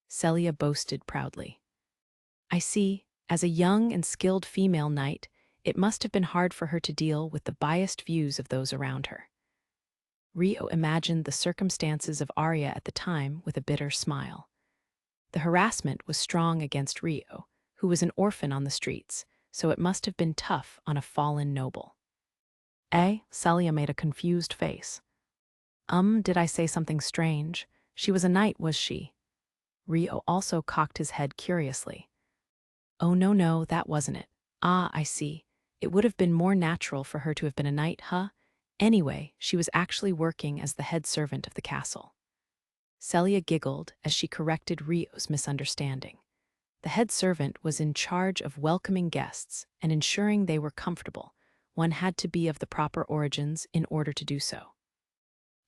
Celia boasted proudly. I see, as a young and skilled female knight, it must have been hard for her to deal with the biased views of those around her. Rio imagined the circumstances of Arya at the time with a bitter smile. The harassment was strong against Rio, who was an orphan on the streets, so it must have been tough on a fallen noble. Celia made a confused face. Did I say something strange? She was a knight, was she? Rio also cocked his head curiously. Oh, no, that wasn't it. Ah, I see. It would have been more natural for her to have been a knight, huh? Anyway, she was actually working as the head servant of the castle. Celia giggled as she corrected Rio's misunderstanding. The head servant was in charge of welcoming guests and ensuring they were comfortable. One had to be of the proper origins in order to do so.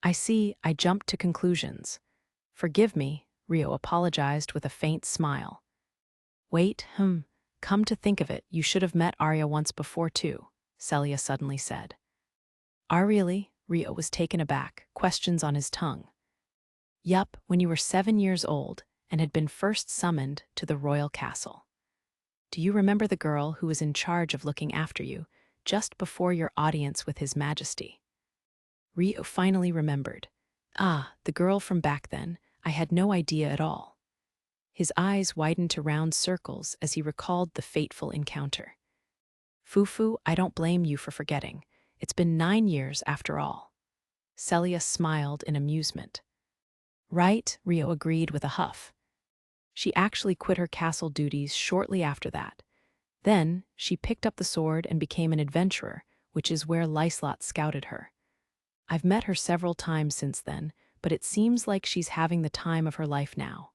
I see, I jumped to conclusions. Forgive me, Rio apologized with a faint smile. Wait, come to think of it, you should have met Arya once before too, Celia suddenly said. Really? Rio was taken aback, questions on his tongue. Yup, when you were 7 years old and had been first summoned to the royal castle. Do you remember the girl who was in charge of looking after you just before your audience with His Majesty? Rio finally remembered. Ah, the girl from back then, I had no idea at all. His eyes widened to round circles as he recalled the fateful encounter. Fufu, I don't blame you for forgetting. It's been 9 years after all. Celia smiled in amusement. Right, Rio agreed with a huff. She actually quit her castle duties shortly after that. Then, she picked up the sword and became an adventurer, which is where Liselotte scouted her. I've met her several times since then, but it seems like she's having the time of her life now,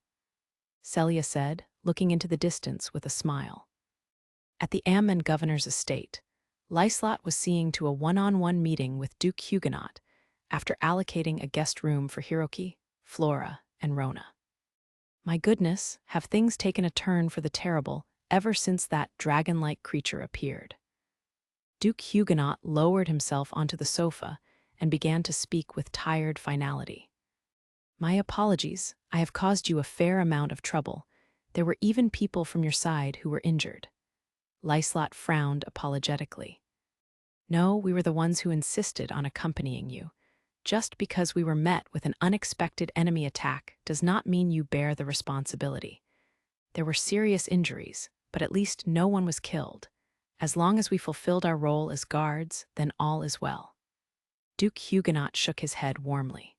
Celia said, looking into the distance with a smile. At the Amman governor's estate, Liselotte was seeing to a one-on-one meeting with Duke Huguenot after allocating a guest room for Hiroki, Flora, and Rona. My goodness, have things taken a turn for the terrible ever since that dragon-like creature appeared? Duke Huguenot lowered himself onto the sofa and began to speak with tired finality. My apologies, I have caused you a fair amount of trouble. There were even people from your side who were injured. Liselotte frowned apologetically. No, we were the ones who insisted on accompanying you. Just because we were met with an unexpected enemy attack does not mean you bear the responsibility. There were serious injuries, but at least no one was killed. As long as we fulfilled our role as guards, then all is well. Duke Huguenot shook his head warmly.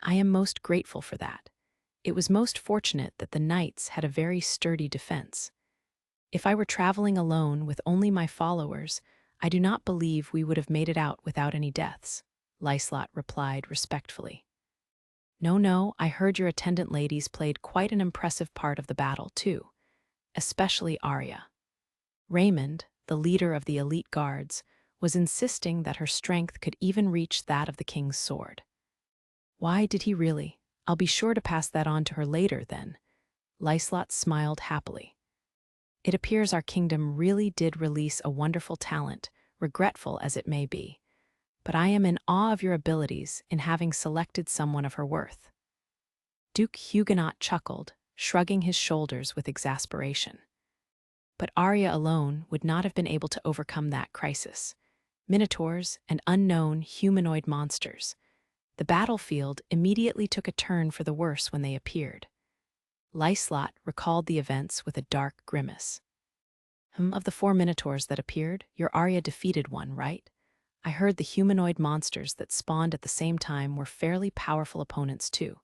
I am most grateful for that. It was most fortunate that the knights had a very sturdy defense. If I were traveling alone with only my followers, I do not believe we would have made it out without any deaths, Liselotte replied respectfully. No, I heard your attendant ladies played quite an impressive part of the battle, too, especially Arya. Raymond, the leader of the elite guards, was insisting that her strength could even reach that of the king's sword. Why did he really? I'll be sure to pass that on to her later, then. Liselotte smiled happily. It appears our kingdom really did release a wonderful talent, regretful as it may be. But I am in awe of your abilities in having selected someone of her worth. Duke Huguenot chuckled, shrugging his shoulders with exasperation. But Arya alone would not have been able to overcome that crisis. Minotaurs and unknown humanoid monsters. The battlefield immediately took a turn for the worse when they appeared. Liselotte recalled the events with a dark grimace. Of the 4 minotaurs that appeared, your Arya defeated one, right? I heard the humanoid monsters that spawned at the same time were fairly powerful opponents too.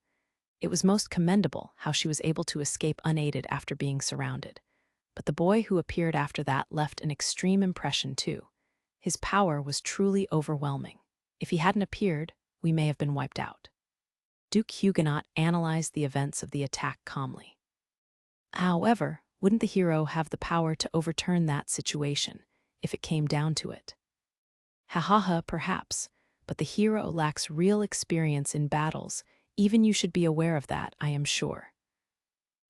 It was most commendable how she was able to escape unaided after being surrounded. But the boy who appeared after that left an extreme impression too. His power was truly overwhelming. If he hadn't appeared, we may have been wiped out. Duke Huguenot analyzed the events of the attack calmly. However, wouldn't the hero have the power to overturn that situation, if it came down to it? Ha, perhaps, but the hero lacks real experience in battles. Even you should be aware of that, I am sure.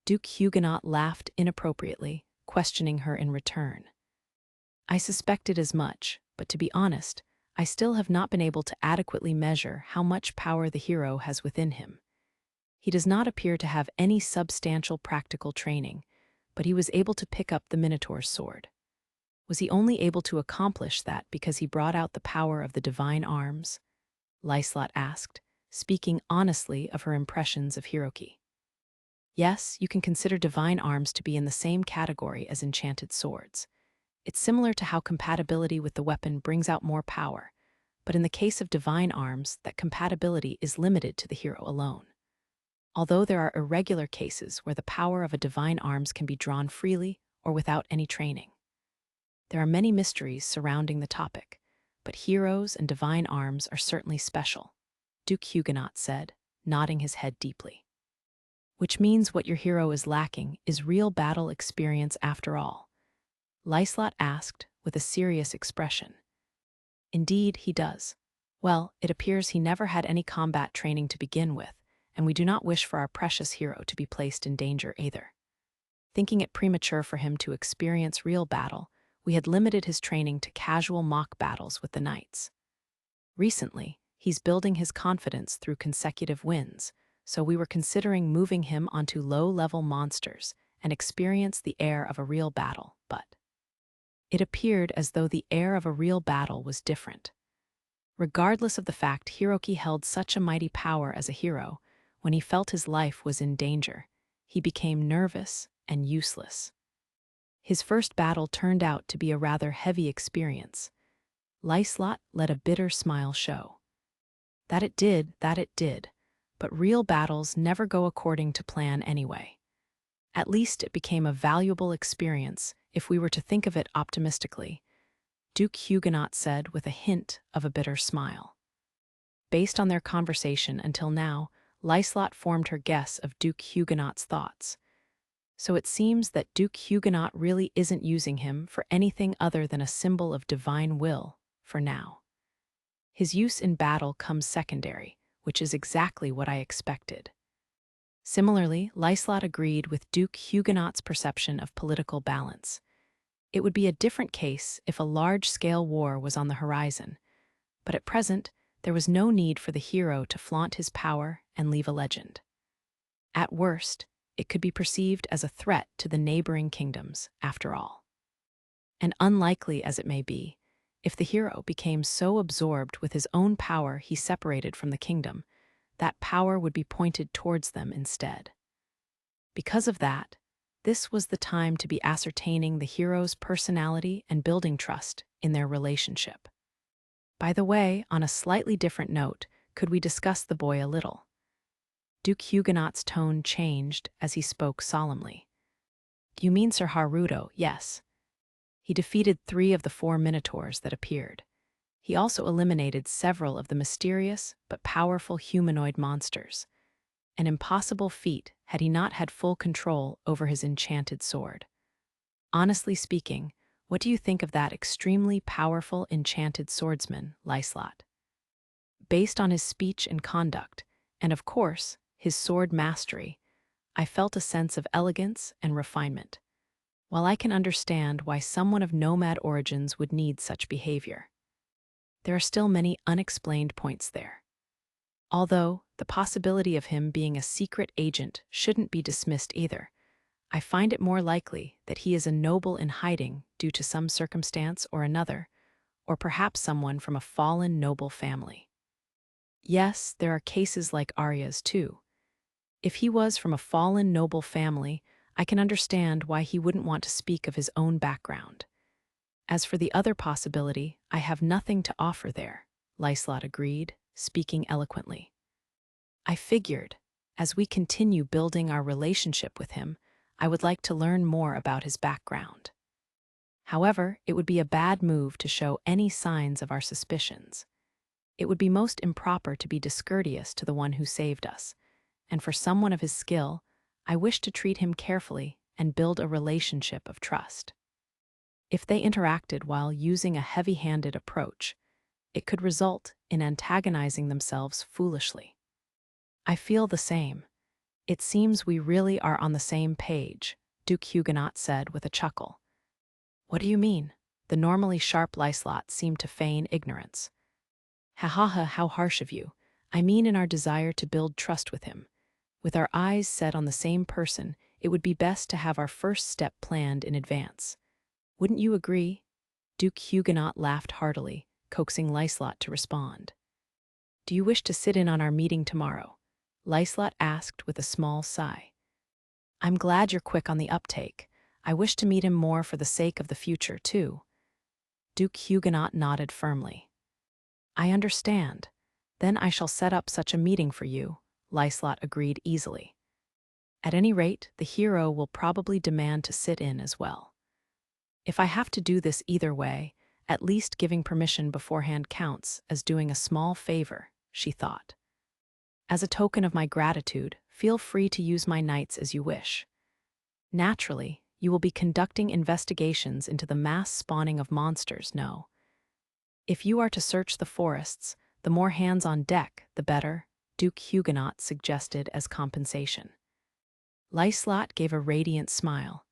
Duke Huguenot laughed inappropriately, questioning her in return. I suspected as much, but to be honest, I still have not been able to adequately measure how much power the hero has within him. He does not appear to have any substantial practical training, but he was able to pick up the Minotaur's sword. Was he only able to accomplish that because he brought out the power of the divine arms? Liselotte asked, speaking honestly of her impressions of Hiroki. Yes, you can consider divine arms to be in the same category as enchanted swords. It's similar to how compatibility with the weapon brings out more power, but in the case of divine arms, that compatibility is limited to the hero alone. Although there are irregular cases where the power of a divine arms can be drawn freely or without any training. There are many mysteries surrounding the topic, but heroes and divine arms are certainly special, Duke Huguenot said, nodding his head deeply. Which means what your hero is lacking is real battle experience after all. Liselotte asked with a serious expression. Indeed, he does. Well, it appears he never had any combat training to begin with, and we do not wish for our precious hero to be placed in danger either. Thinking it premature for him to experience real battle, we had limited his training to casual mock battles with the knights. Recently, he's building his confidence through consecutive wins, so we were considering moving him onto low-level monsters and experience the air of a real battle, but it appeared as though the air of a real battle was different. Regardless of the fact Hiroki held such a mighty power as a hero, when he felt his life was in danger, he became nervous and useless. His first battle turned out to be a rather heavy experience. Liselotte let a bitter smile show. That it did, but real battles never go according to plan anyway. At least it became a valuable experience if we were to think of it optimistically, Duke Huguenot said with a hint of a bitter smile. Based on their conversation until now, Liselotte formed her guess of Duke Huguenot's thoughts. So it seems that Duke Huguenot really isn't using him for anything other than a symbol of divine will, for now. His use in battle comes secondary, which is exactly what I expected. Similarly, Liselotte agreed with Duke Huguenot's perception of political balance. It would be a different case if a large-scale war was on the horizon, but at present, there was no need for the hero to flaunt his power and leave a legend. At worst, it could be perceived as a threat to the neighboring kingdoms, after all. And unlikely as it may be, if the hero became so absorbed with his own power he separated from the kingdom, that power would be pointed towards them instead. Because of that, this was the time to be ascertaining the hero's personality and building trust in their relationship. By the way, on a slightly different note, could we discuss the boy a little? Duke Huguenot's tone changed as he spoke solemnly. You mean Sir Haruto, yes. He defeated 3 of the 4 minotaurs that appeared. He also eliminated several of the mysterious but powerful humanoid monsters. An impossible feat had he not had full control over his enchanted sword. Honestly speaking, What do you think of that extremely powerful enchanted swordsman, Liselotte? Based on his speech and conduct, and of course, his sword mastery, I felt a sense of elegance and refinement. While I can understand why someone of nomad origins would need such behavior, there are still many unexplained points there. Although the possibility of him being a secret agent shouldn't be dismissed either, I find it more likely that he is a noble in hiding due to some circumstance or another, or perhaps someone from a fallen noble family. Yes, there are cases like Arya's too. If he was from a fallen noble family, I can understand why he wouldn't want to speak of his own background. As for the other possibility, I have nothing to offer there, Liselotte agreed, speaking eloquently. I figured, as we continue building our relationship with him, I would like to learn more about his background. However, it would be a bad move to show any signs of our suspicions. It would be most improper to be discourteous to the one who saved us, and for someone of his skill, I wish to treat him carefully and build a relationship of trust. If they interacted while using a heavy-handed approach, it could result in antagonizing themselves foolishly. I feel the same. It seems we really are on the same page, Duke Huguenot said with a chuckle. What do you mean? The normally sharp Liselotte seemed to feign ignorance. Ha ha ha, how harsh of you. I mean in our desire to build trust with him. With our eyes set on the same person, it would be best to have our first step planned in advance. Wouldn't you agree? Duke Huguenot laughed heartily, coaxing Liselotte to respond. Do you wish to sit in on our meeting tomorrow? Liselotte asked with a small sigh. I'm glad you're quick on the uptake. I wish to meet him more for the sake of the future, too. Duke Huguenot nodded firmly. I understand. Then I shall set up such a meeting for you, Liselotte agreed easily. At any rate, the hero will probably demand to sit in as well. If I have to do this either way, at least giving permission beforehand counts as doing a small favor, she thought. As a token of my gratitude, feel free to use my nights as you wish. Naturally, you will be conducting investigations into the mass spawning of monsters, no? If you are to search the forests, the more hands on deck, the better, Duke Huguenot suggested as compensation. Liselotte gave a radiant smile.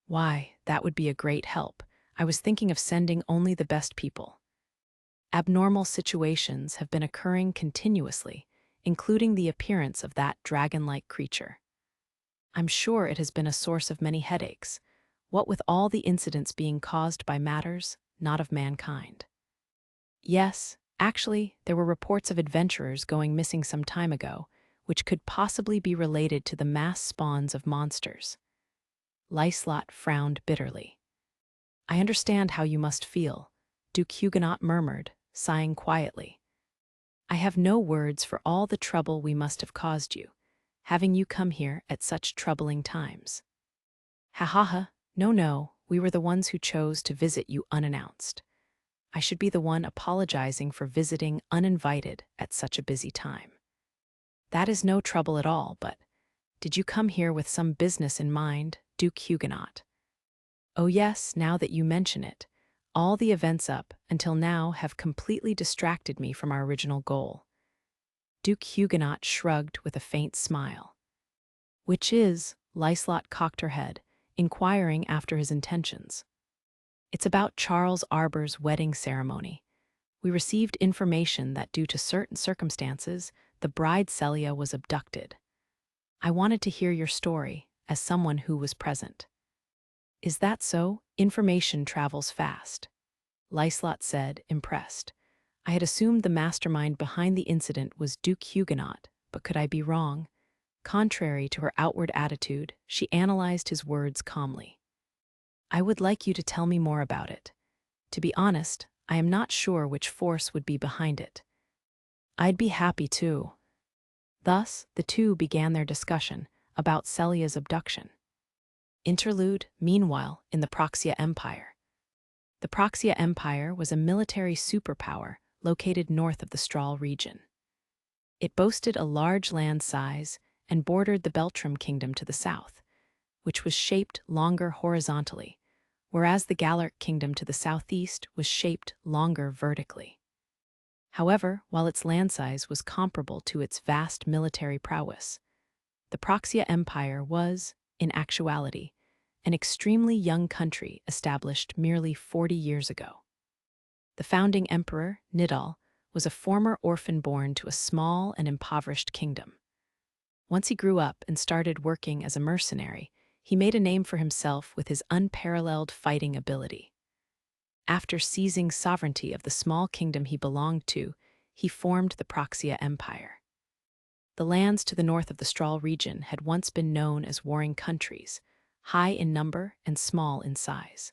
Why, that would be a great help. I was thinking of sending only the best people. Abnormal situations have been occurring continuously, including the appearance of that dragon-like creature. I'm sure it has been a source of many headaches, what with all the incidents being caused by matters not of mankind. Yes, actually, there were reports of adventurers going missing some time ago, which could possibly be related to the mass spawns of monsters. Liselotte frowned bitterly. I understand how you must feel, Duke Huguenot murmured, sighing quietly. I have no words for all the trouble we must have caused you, having you come here at such troubling times. Ha ha ha, no, we were the ones who chose to visit you unannounced. I should be the one apologizing for visiting uninvited at such a busy time. That is no trouble at all, but did you come here with some business in mind, Duke Huguenot? Oh yes, now that you mention it, all the events up until now have completely distracted me from our original goal. Duke Huguenot shrugged with a faint smile. Which is, Liselotte cocked her head, inquiring after his intentions. It's about Charles Arbor's wedding ceremony. We received information that due to certain circumstances, the bride Celia was abducted. I wanted to hear your story, as someone who was present. Is that so? Information travels fast, Liselotte said, impressed. I had assumed the mastermind behind the incident was Duke Huguenot, but could I be wrong? Contrary to her outward attitude, she analyzed his words calmly. I would like you to tell me more about it. To be honest, I am not sure which force would be behind it. I'd be happy to. Thus, the two began their discussion about Celia's abduction. Interlude, meanwhile, in the Proxia Empire. The Proxia Empire was a military superpower located north of the Strahl region. It boasted a large land size and bordered the Beltram Kingdom to the south, which was shaped longer horizontally, whereas the Gallic kingdom to the southeast was shaped longer vertically. However, while its land size was comparable to its vast military prowess, the Praxia Empire was, in actuality, an extremely young country established merely 40 years ago. The founding emperor, Nidal, was a former orphan born to a small and impoverished kingdom. Once he grew up and started working as a mercenary, he made a name for himself with his unparalleled fighting ability. After seizing sovereignty of the small kingdom he belonged to, he formed the Praxia Empire. The lands to the north of the Strahl region had once been known as warring countries, high in number and small in size.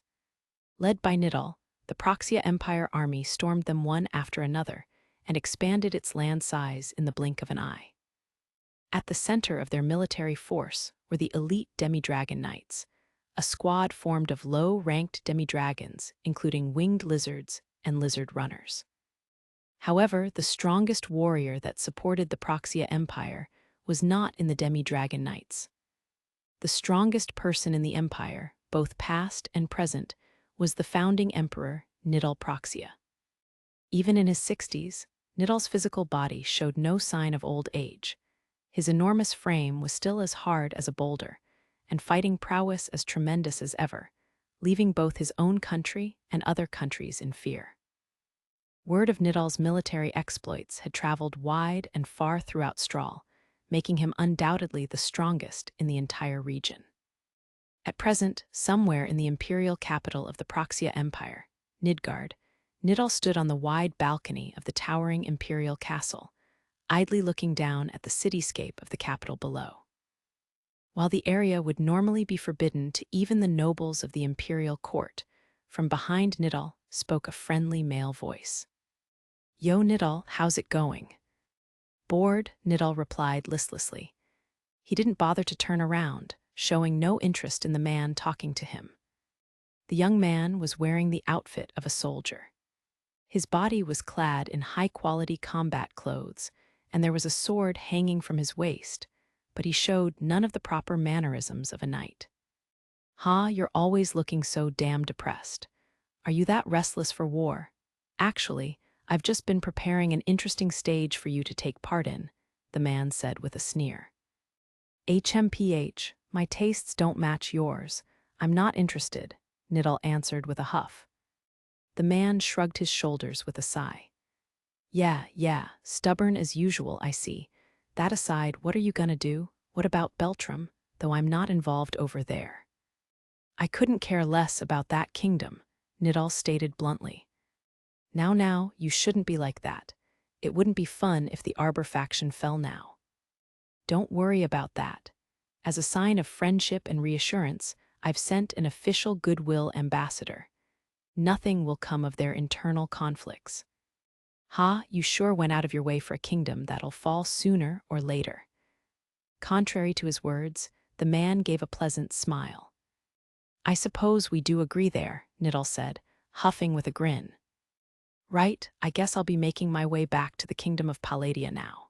Led by Nidal, the Praxia Empire army stormed them one after another and expanded its land size in the blink of an eye. At the center of their military force were the elite demi-dragon knights, a squad formed of low-ranked demi-dragons, including winged lizards and lizard runners. However, the strongest warrior that supported the Praxia Empire was not in the demi-dragon knights. The strongest person in the empire, both past and present, was the founding emperor, Nidal Praxia. Even in his 60s, Nidal's physical body showed no sign of old age. His enormous frame was still as hard as a boulder, and fighting prowess as tremendous as ever, leaving both his own country and other countries in fear. Word of Nidal's military exploits had traveled wide and far throughout Strahl, making him undoubtedly the strongest in the entire region. At present, somewhere in the imperial capital of the Praxia Empire, Nidgard, Nidal stood on the wide balcony of the towering imperial castle, idly looking down at the cityscape of the capital below. While the area would normally be forbidden to even the nobles of the imperial court, from behind Nidal spoke a friendly male voice. "Yo, Nidal, how's it going?" Bored, Nidal replied listlessly. He didn't bother to turn around, showing no interest in the man talking to him. The young man was wearing the outfit of a soldier. His body was clad in high-quality combat clothes, and there was a sword hanging from his waist, but he showed none of the proper mannerisms of a knight. You're always looking so damn depressed. Are you that restless for war?" "Actually, I've just been preparing an interesting stage for you to take part in," the man said with a sneer. "HMPH, my tastes don't match yours. I'm not interested," Nidal answered with a huff. The man shrugged his shoulders with a sigh. Yeah, stubborn as usual, I see. That aside, what are you gonna do? What about Beltrum, though I'm not involved over there?" "I couldn't care less about that kingdom," Nidal stated bluntly. Now, you shouldn't be like that. It wouldn't be fun if the Arbor faction fell now." "Don't worry about that. As a sign of friendship and reassurance, I've sent an official goodwill ambassador. Nothing will come of their internal conflicts." You sure went out of your way for a kingdom that'll fall sooner or later." Contrary to his words, the man gave a pleasant smile. "I suppose we do agree there," Nidal said, huffing with a grin. "Right, I guess I'll be making my way back to the kingdom of Palladia now."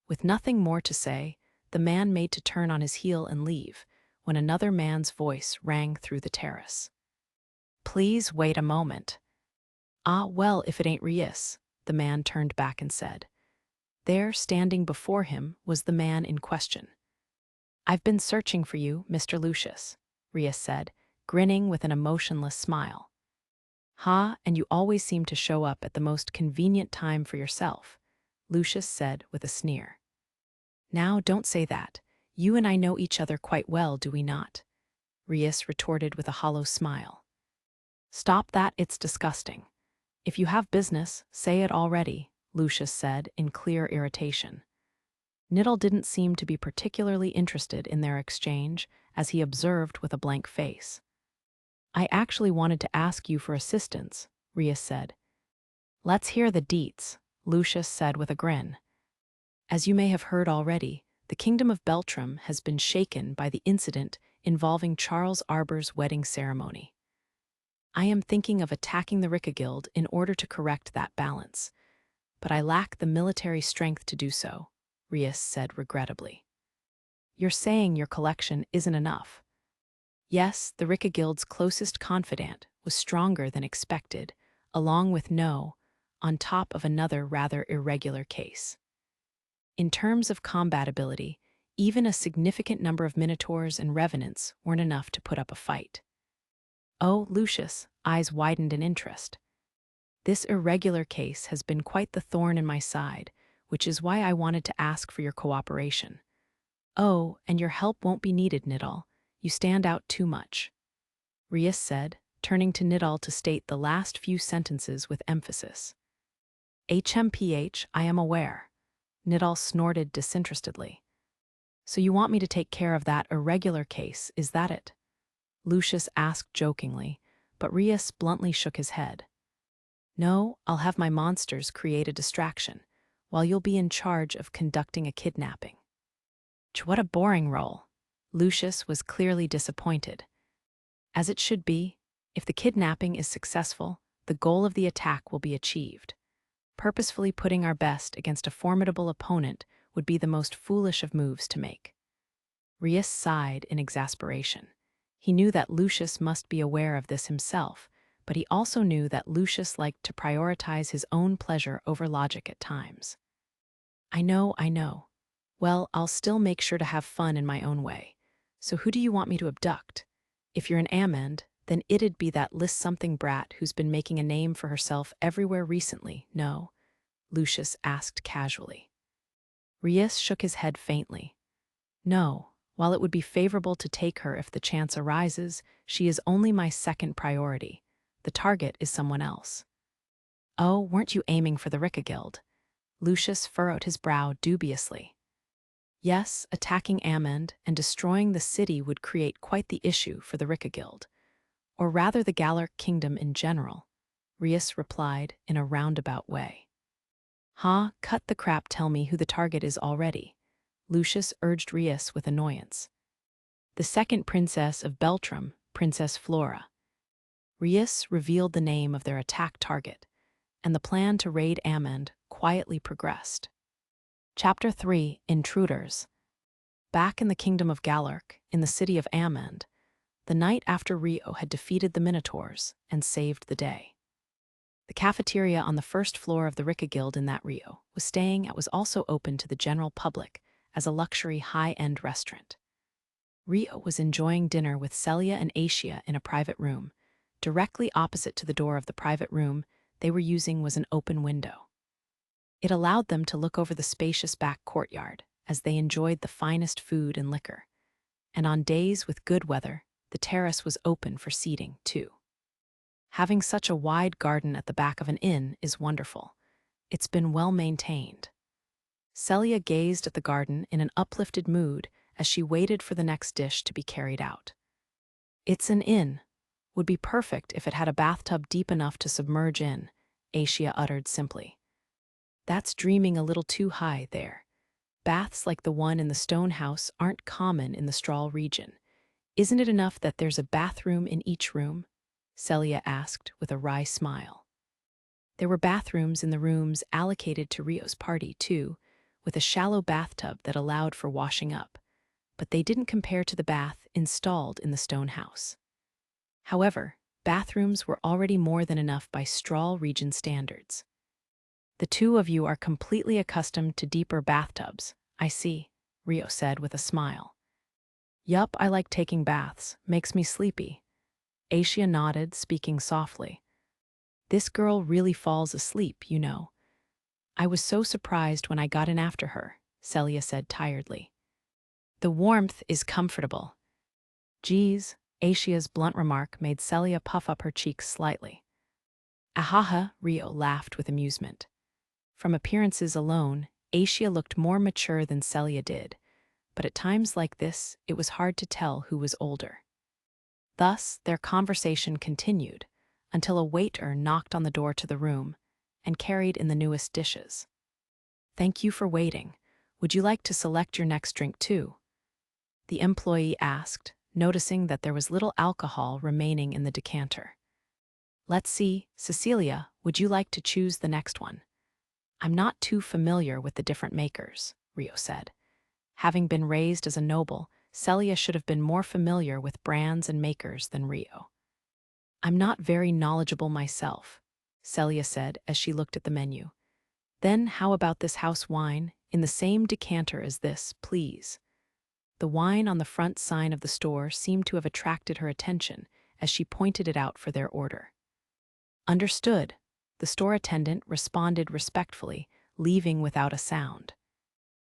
With nothing more to say, the man made to turn on his heel and leave, when another man's voice rang through the terrace. "Please wait a moment." Well, if it ain't Reiss," the man turned back and said. There, standing before him, was the man in question. "I've been searching for you, Mr. Lucius," Reiss said, grinning with an emotionless smile. And you always seem to show up at the most convenient time for yourself," Lucius said with a sneer. "Now, don't say that. You and I know each other quite well, do we not?" Reiss retorted with a hollow smile. "Stop that, it's disgusting. If you have business, say it already," Lucius said in clear irritation. Nidal didn't seem to be particularly interested in their exchange, as he observed with a blank face. "I actually wanted to ask you for assistance," Reiss said. "Let's hear the deets," Lucius said with a grin. "As you may have heard already, the kingdom of Beltrum has been shaken by the incident involving Charles Arbor's wedding ceremony. I am thinking of attacking the Rickagild in order to correct that balance, but I lack the military strength to do so," Reiss said regrettably. "You're saying your collection isn't enough?" Yes, the Rika Guild's closest confidant was stronger than expected, along with No, on top of another rather irregular case. In terms of combatability, even a significant number of minotaurs and revenants weren't enough to put up a fight. Oh, Lucius, eyes widened in interest. This irregular case has been quite the thorn in my side, which is why I wanted to ask for your cooperation. Oh, and your help won't be needed, Nidal. You stand out too much, Reiss said, turning to Nidal to state the last few sentences with emphasis. HMPH, I am aware. Nidal snorted disinterestedly. So you want me to take care of that irregular case, is that it? Lucius asked jokingly, but Reiss bluntly shook his head. No, I'll have my monsters create a distraction, while you'll be in charge of conducting a kidnapping. What a boring role. Lucius was clearly disappointed. As it should be, if the kidnapping is successful, the goal of the attack will be achieved. Purposefully putting our best against a formidable opponent would be the most foolish of moves to make. Reiss sighed in exasperation. He knew that Lucius must be aware of this himself, but he also knew that Lucius liked to prioritize his own pleasure over logic at times. I know. Well, I'll still make sure to have fun in my own way. So who do you want me to abduct? If you're an Amend, then it'd be that list-something brat who's been making a name for herself everywhere recently, no? Lucius asked casually. Reiss shook his head faintly. No, while it would be favorable to take her if the chance arises, she is only my second priority. The target is someone else. Oh, weren't you aiming for the Rika Guild? Lucius furrowed his brow dubiously. Yes, attacking Amend and destroying the city would create quite the issue for the Rika Guild. Or rather the Galar kingdom in general, Reiss replied in a roundabout way. Cut the crap, tell me who the target is already, Lucius urged Reiss with annoyance. The second princess of Beltrum, Princess Flora. Reiss revealed the name of their attack target, and the plan to raid Amend quietly progressed. Chapter 3, Intruders. Back in the kingdom of Galark, in the city of Amend, the night after Rio had defeated the Minotaurs and saved the day. The cafeteria on the first floor of the Rika Guild in that Rio was staying at was also open to the general public as a luxury high-end restaurant. Rio was enjoying dinner with Celia and Asia in a private room. Directly opposite to the door of the private room they were using was an open window. It allowed them to look over the spacious back courtyard as they enjoyed the finest food and liquor. And on days with good weather, the terrace was open for seating, too. Having such a wide garden at the back of an inn is wonderful. It's been well maintained. Celia gazed at the garden in an uplifted mood as she waited for the next dish to be carried out. It's an inn. Would be perfect if it had a bathtub deep enough to submerge in, Asia uttered simply. That's dreaming a little too high there. Baths like the one in the stone house aren't common in the Strahl region. Isn't it enough that there's a bathroom in each room? Celia asked with a wry smile. There were bathrooms in the rooms allocated to Rio's party, too, with a shallow bathtub that allowed for washing up, but they didn't compare to the bath installed in the stone house. However, bathrooms were already more than enough by Strahl region standards. The two of you are completely accustomed to deeper bathtubs, I see, Rio said with a smile. Yup, I like taking baths, makes me sleepy. Asia nodded, speaking softly. This girl really falls asleep, you know. I was so surprised when I got in after her, Celia said tiredly. The warmth is comfortable. Geez, Asia's blunt remark made Celia puff up her cheeks slightly. Ahaha, Rio laughed with amusement. From appearances alone, Asia looked more mature than Celia did, but at times like this, it was hard to tell who was older. Thus, their conversation continued, until a waiter knocked on the door to the room and carried in the newest dishes. Thank you for waiting. Would you like to select your next drink too? The employee asked, noticing that there was little alcohol remaining in the decanter. Let's see, Cecilia, would you like to choose the next one? I'm not too familiar with the different makers, Rio said. Having been raised as a noble, Celia should have been more familiar with brands and makers than Rio. "I'm not very knowledgeable myself," Celia said as she looked at the menu. "Then how about this house wine, in the same decanter as this, please?" The wine on the front sign of the store seemed to have attracted her attention as she pointed it out for their order. "Understood," the store attendant responded respectfully, leaving without a sound.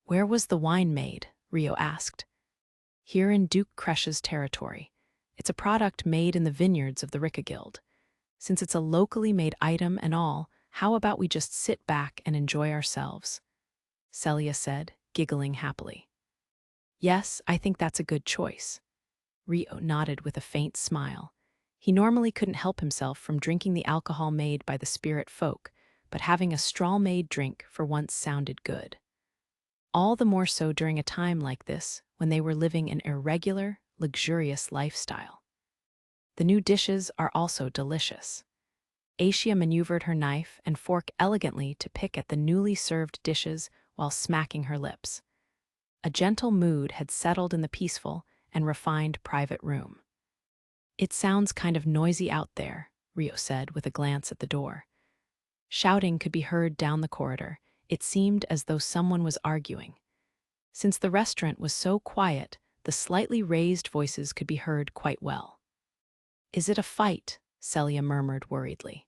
"Where was the wine made?" Rio asked. "Here in Duke Crush's territory. It's a product made in the vineyards of the Ricca Guild. Since it's a locally made item and all, how about we just sit back and enjoy ourselves?" Celia said, giggling happily. "Yes, I think that's a good choice." Rio nodded with a faint smile. He normally couldn't help himself from drinking the alcohol made by the spirit folk, but having a straw-made drink for once sounded good. All the more so during a time like this, when they were living an irregular, luxurious lifestyle. The new dishes are also delicious. Asia maneuvered her knife and fork elegantly to pick at the newly served dishes while smacking her lips. A gentle mood had settled in the peaceful and refined private room. "It sounds kind of noisy out there," Rio said with a glance at the door. Shouting could be heard down the corridor. It seemed as though someone was arguing. Since the restaurant was so quiet, the slightly raised voices could be heard quite well. "Is it a fight?" Celia murmured worriedly.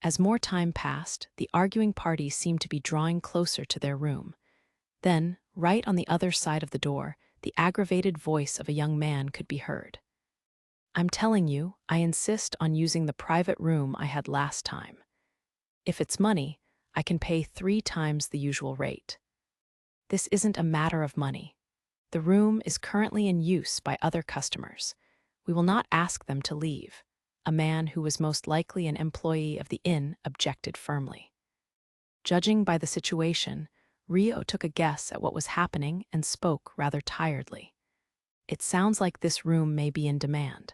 As more time passed, the arguing parties seemed to be drawing closer to their room. Then, right on the other side of the door, the aggravated voice of a young man could be heard. "I'm telling you, I insist on using the private room I had last time. If it's money, I can pay 3 times the usual rate." "This isn't a matter of money. The room is currently in use by other customers. We will not ask them to leave," a man who was most likely an employee of the inn objected firmly. Judging by the situation, Rio took a guess at what was happening and spoke rather tiredly. "It sounds like this room may be in demand."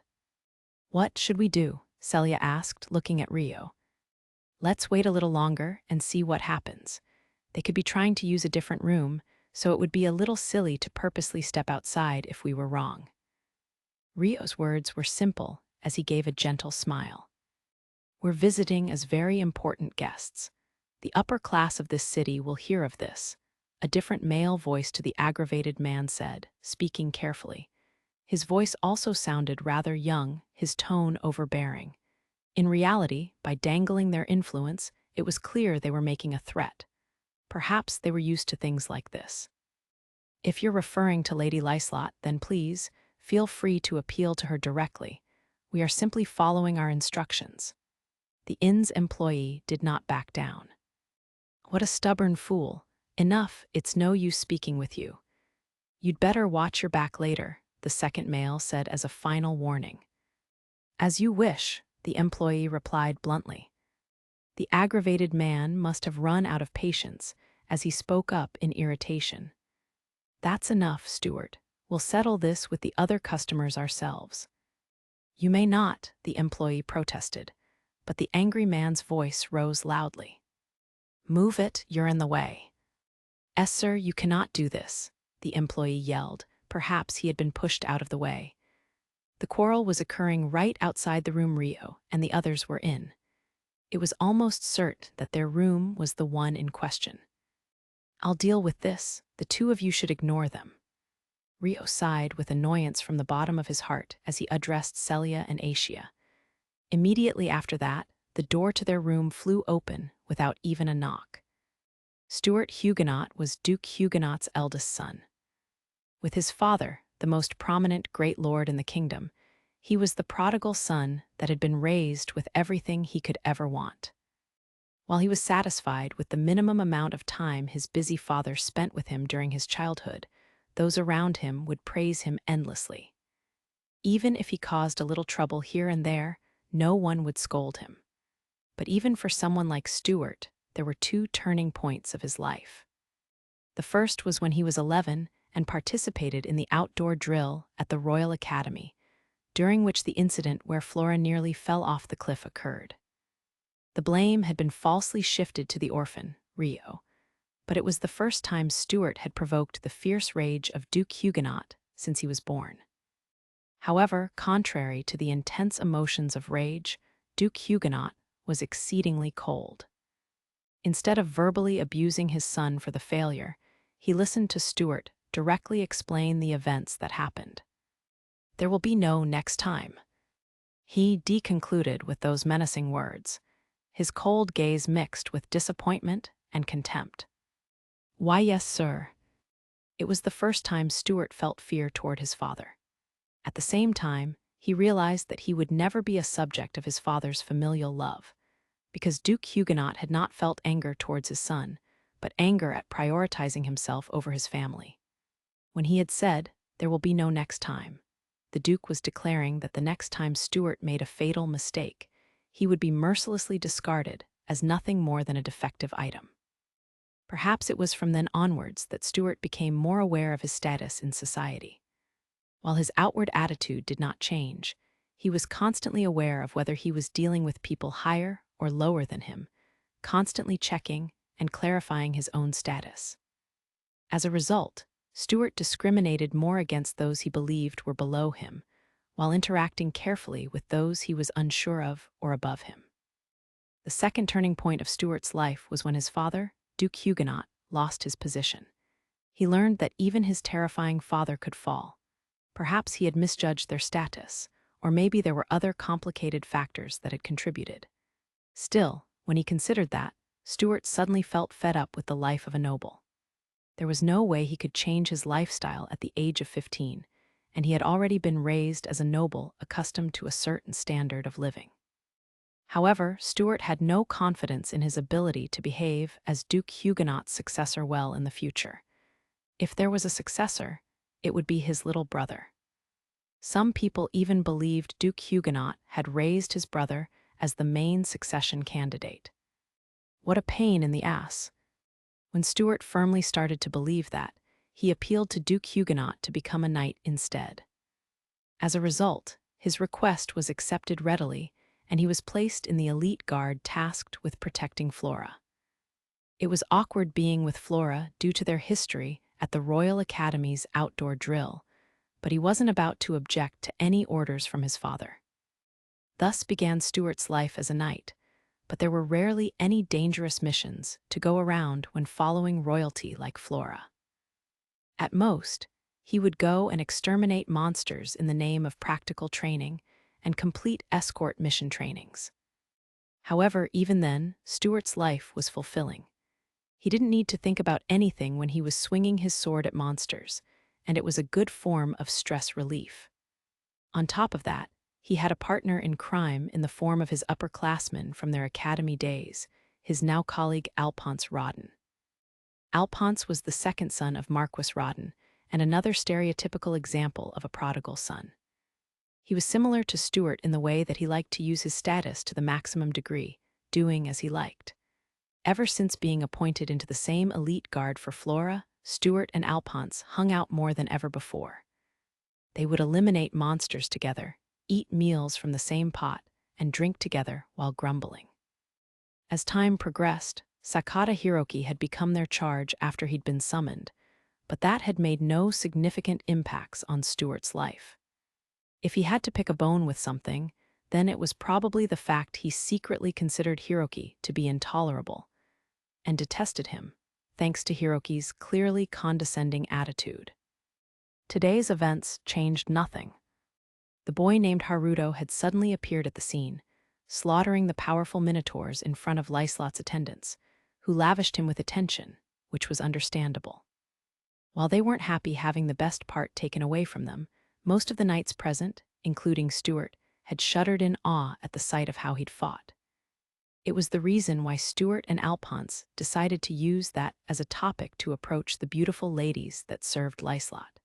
"What should we do?" Celia asked, looking at Rio. "Let's wait a little longer and see what happens. They could be trying to use a different room, so it would be a little silly to purposely step outside if we were wrong." Rio's words were simple as he gave a gentle smile. "We're visiting as very important guests. The upper class of this city will hear of this," a different male voice to the aggravated man said, speaking carefully. His voice also sounded rather young, his tone overbearing. In reality, by dangling their influence, it was clear they were making a threat. Perhaps they were used to things like this. "If you're referring to Lady Liselotte, then please, feel free to appeal to her directly. We are simply following our instructions." The inn's employee did not back down. "What a stubborn fool. Enough, it's no use speaking with you. You'd better watch your back later," the second male said as a final warning. "As you wish," the employee replied bluntly. The aggravated man must have run out of patience as he spoke up in irritation. "That's enough, steward. We'll settle this with the other customers ourselves." "You may not," the employee protested, but the angry man's voice rose loudly. "Move it, you're in the way." "Yes, sir, you cannot do this," the employee yelled. Perhaps he had been pushed out of the way. The quarrel was occurring right outside the room Rio and the others were in. It was almost certain that their room was the one in question. "I'll deal with this. The two of you should ignore them." Rio sighed with annoyance from the bottom of his heart as he addressed Celia and Asia. Immediately after that, the door to their room flew open without even a knock. Stuart Huguenot was Duke Huguenot's eldest son. With his father, the most prominent great lord in the kingdom, he was the prodigal son that had been raised with everything he could ever want. While he was satisfied with the minimum amount of time his busy father spent with him during his childhood, those around him would praise him endlessly. Even if he caused a little trouble here and there, no one would scold him. But even for someone like Stuart, there were 2 turning points of his life. The first was when he was 11 and participated in the outdoor drill at the Royal Academy, during which the incident where Flora nearly fell off the cliff occurred. The blame had been falsely shifted to the orphan, Rio, but it was the first time Stuart had provoked the fierce rage of Duke Huguenot since he was born. However, contrary to the intense emotions of rage, Duke Huguenot was exceedingly cold. Instead of verbally abusing his son for the failure, he listened to Stuart directly explain the events that happened. "There will be no next time." He deconcluded with those menacing words, his cold gaze mixed with disappointment and contempt. "Why, yes, sir." It was the first time Stuart felt fear toward his father. At the same time, he realized that he would never be a subject of his father's familial love, because Duke Huguenot had not felt anger towards his son, but anger at prioritizing himself over his family. When he had said, "There will be no next time," the Duke was declaring that the next time Stuart made a fatal mistake, he would be mercilessly discarded as nothing more than a defective item. Perhaps it was from then onwards that Stuart became more aware of his status in society. While his outward attitude did not change, he was constantly aware of whether he was dealing with people higher or lower than him, constantly checking and clarifying his own status. As a result, Stuart discriminated more against those he believed were below him, while interacting carefully with those he was unsure of or above him. The second turning point of Stuart's life was when his father, Duke Huguenot, lost his position. He learned that even his terrifying father could fall. Perhaps he had misjudged their status, or maybe there were other complicated factors that had contributed. Still, when he considered that, Stuart suddenly felt fed up with the life of a noble. There was no way he could change his lifestyle at the age of 15, and he had already been raised as a noble accustomed to a certain standard of living. However, Stuart had no confidence in his ability to behave as Duke Huguenot's successor well in the future. If there was a successor, it would be his little brother. Some people even believed Duke Huguenot had raised his brother as the main succession candidate. What a pain in the ass. When Stuart firmly started to believe that, he appealed to Duke Huguenot to become a knight instead. As a result, his request was accepted readily, and he was placed in the elite guard tasked with protecting Flora. It was awkward being with Flora due to their history at the Royal Academy's outdoor drill, but he wasn't about to object to any orders from his father. Thus began Stuart's life as a knight, but there were rarely any dangerous missions to go around when following royalty like Flora. At most, he would go and exterminate monsters in the name of practical training and complete escort mission trainings. However, even then, Stuart's life was fulfilling. He didn't need to think about anything when he was swinging his sword at monsters, and it was a good form of stress relief. On top of that, he had a partner in crime in the form of his upperclassmen from their academy days, his now colleague Alphonse Rodin. Alphonse was the second son of Marquis Rodin, and another stereotypical example of a prodigal son. He was similar to Stuart in the way that he liked to use his status to the maximum degree, doing as he liked. Ever since being appointed into the same elite guard for Flora, Stuart and Alphonse hung out more than ever before. They would eliminate monsters together, eat meals from the same pot, and drink together while grumbling. As time progressed, Sakata Hiroki had become their charge after he'd been summoned, but that had made no significant impacts on Stuart's life. If he had to pick a bone with something, then it was probably the fact he secretly considered Hiroki to be intolerable, and detested him, thanks to Hiroki's clearly condescending attitude. Today's events changed nothing. The boy named Haruto had suddenly appeared at the scene, slaughtering the powerful minotaurs in front of Liselotte's attendants, who lavished him with attention, which was understandable. While they weren't happy having the best part taken away from them, most of the knights present, including Stuart, had shuddered in awe at the sight of how he'd fought. It was the reason why Stuart and Alphonse decided to use that as a topic to approach the beautiful ladies that served Liselotte.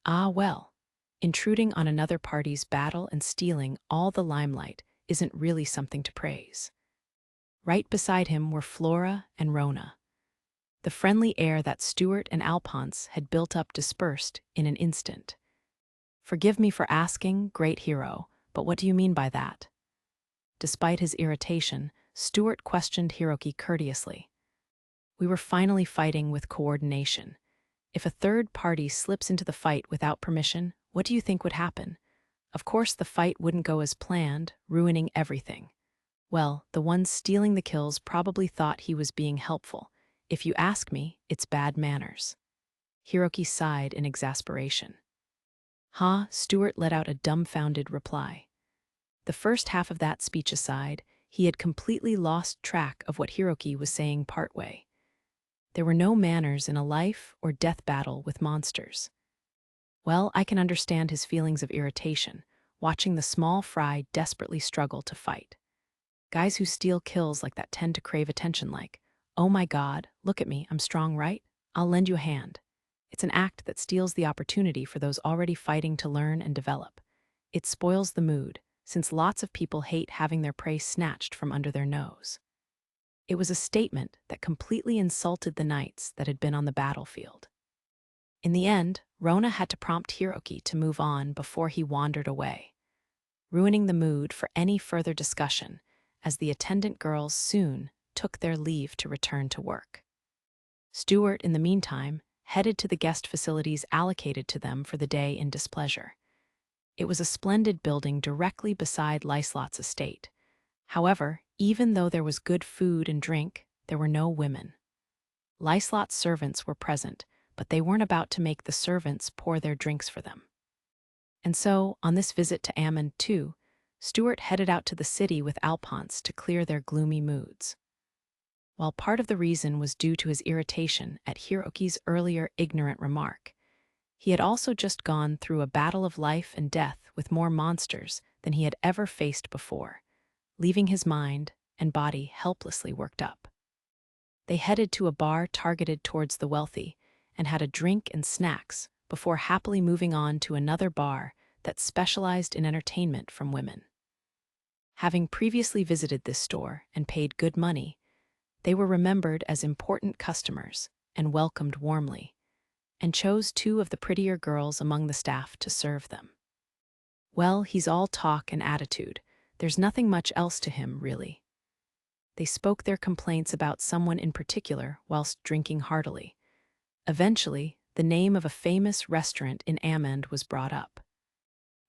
Ah well, intruding on another party's battle and stealing all the limelight isn't really something to praise. Right beside him were Flora and Rona. The friendly air that Stuart and Alphonse had built up dispersed in an instant. "Forgive me for asking, great hero, but what do you mean by that?" Despite his irritation, Stuart questioned Hiroki courteously. "We were finally fighting with coordination. If a third party slips into the fight without permission, what do you think would happen? Of course, the fight wouldn't go as planned, ruining everything. Well, the ones stealing the kills probably thought he was being helpful. If you ask me, it's bad manners. Hiroki sighed in exasperation. Huh? Stuart let out a dumbfounded reply. The first half of that speech aside, he had completely lost track of what Hiroki was saying partway. There were no manners in a life or death battle with monsters. Well, I can understand his feelings of irritation, watching the small fry desperately struggle to fight. Guys who steal kills like that tend to crave attention like, "Oh my God, look at me, I'm strong, right? I'll lend you a hand." It's an act that steals the opportunity for those already fighting to learn and develop. It spoils the mood, since lots of people hate having their prey snatched from under their nose. It was a statement that completely insulted the knights that had been on the battlefield. In the end, Rona had to prompt Hiroki to move on before he wandered away, ruining the mood for any further discussion, as the attendant girls soon took their leave to return to work. Stuart, in the meantime, headed to the guest facilities allocated to them for the day in displeasure. It was a splendid building directly beside Liselotte's estate. However, even though there was good food and drink, there were no women. Liselotte's servants were present, but they weren't about to make the servants pour their drinks for them. And so, on this visit to Ammon too, Stuart headed out to the city with Alphonse to clear their gloomy moods. While part of the reason was due to his irritation at Hiroki's earlier ignorant remark, he had also just gone through a battle of life and death with more monsters than he had ever faced before, leaving his mind and body helplessly worked up. They headed to a bar targeted towards the wealthy and had a drink and snacks before happily moving on to another bar that specialized in entertainment from women. Having previously visited this store and paid good money, they were remembered as important customers and welcomed warmly, and chose two of the prettier girls among the staff to serve them. Well, he's all talk and attitude. There's nothing much else to him, really. They spoke their complaints about someone in particular whilst drinking heartily. Eventually, the name of a famous restaurant in Ammon was brought up.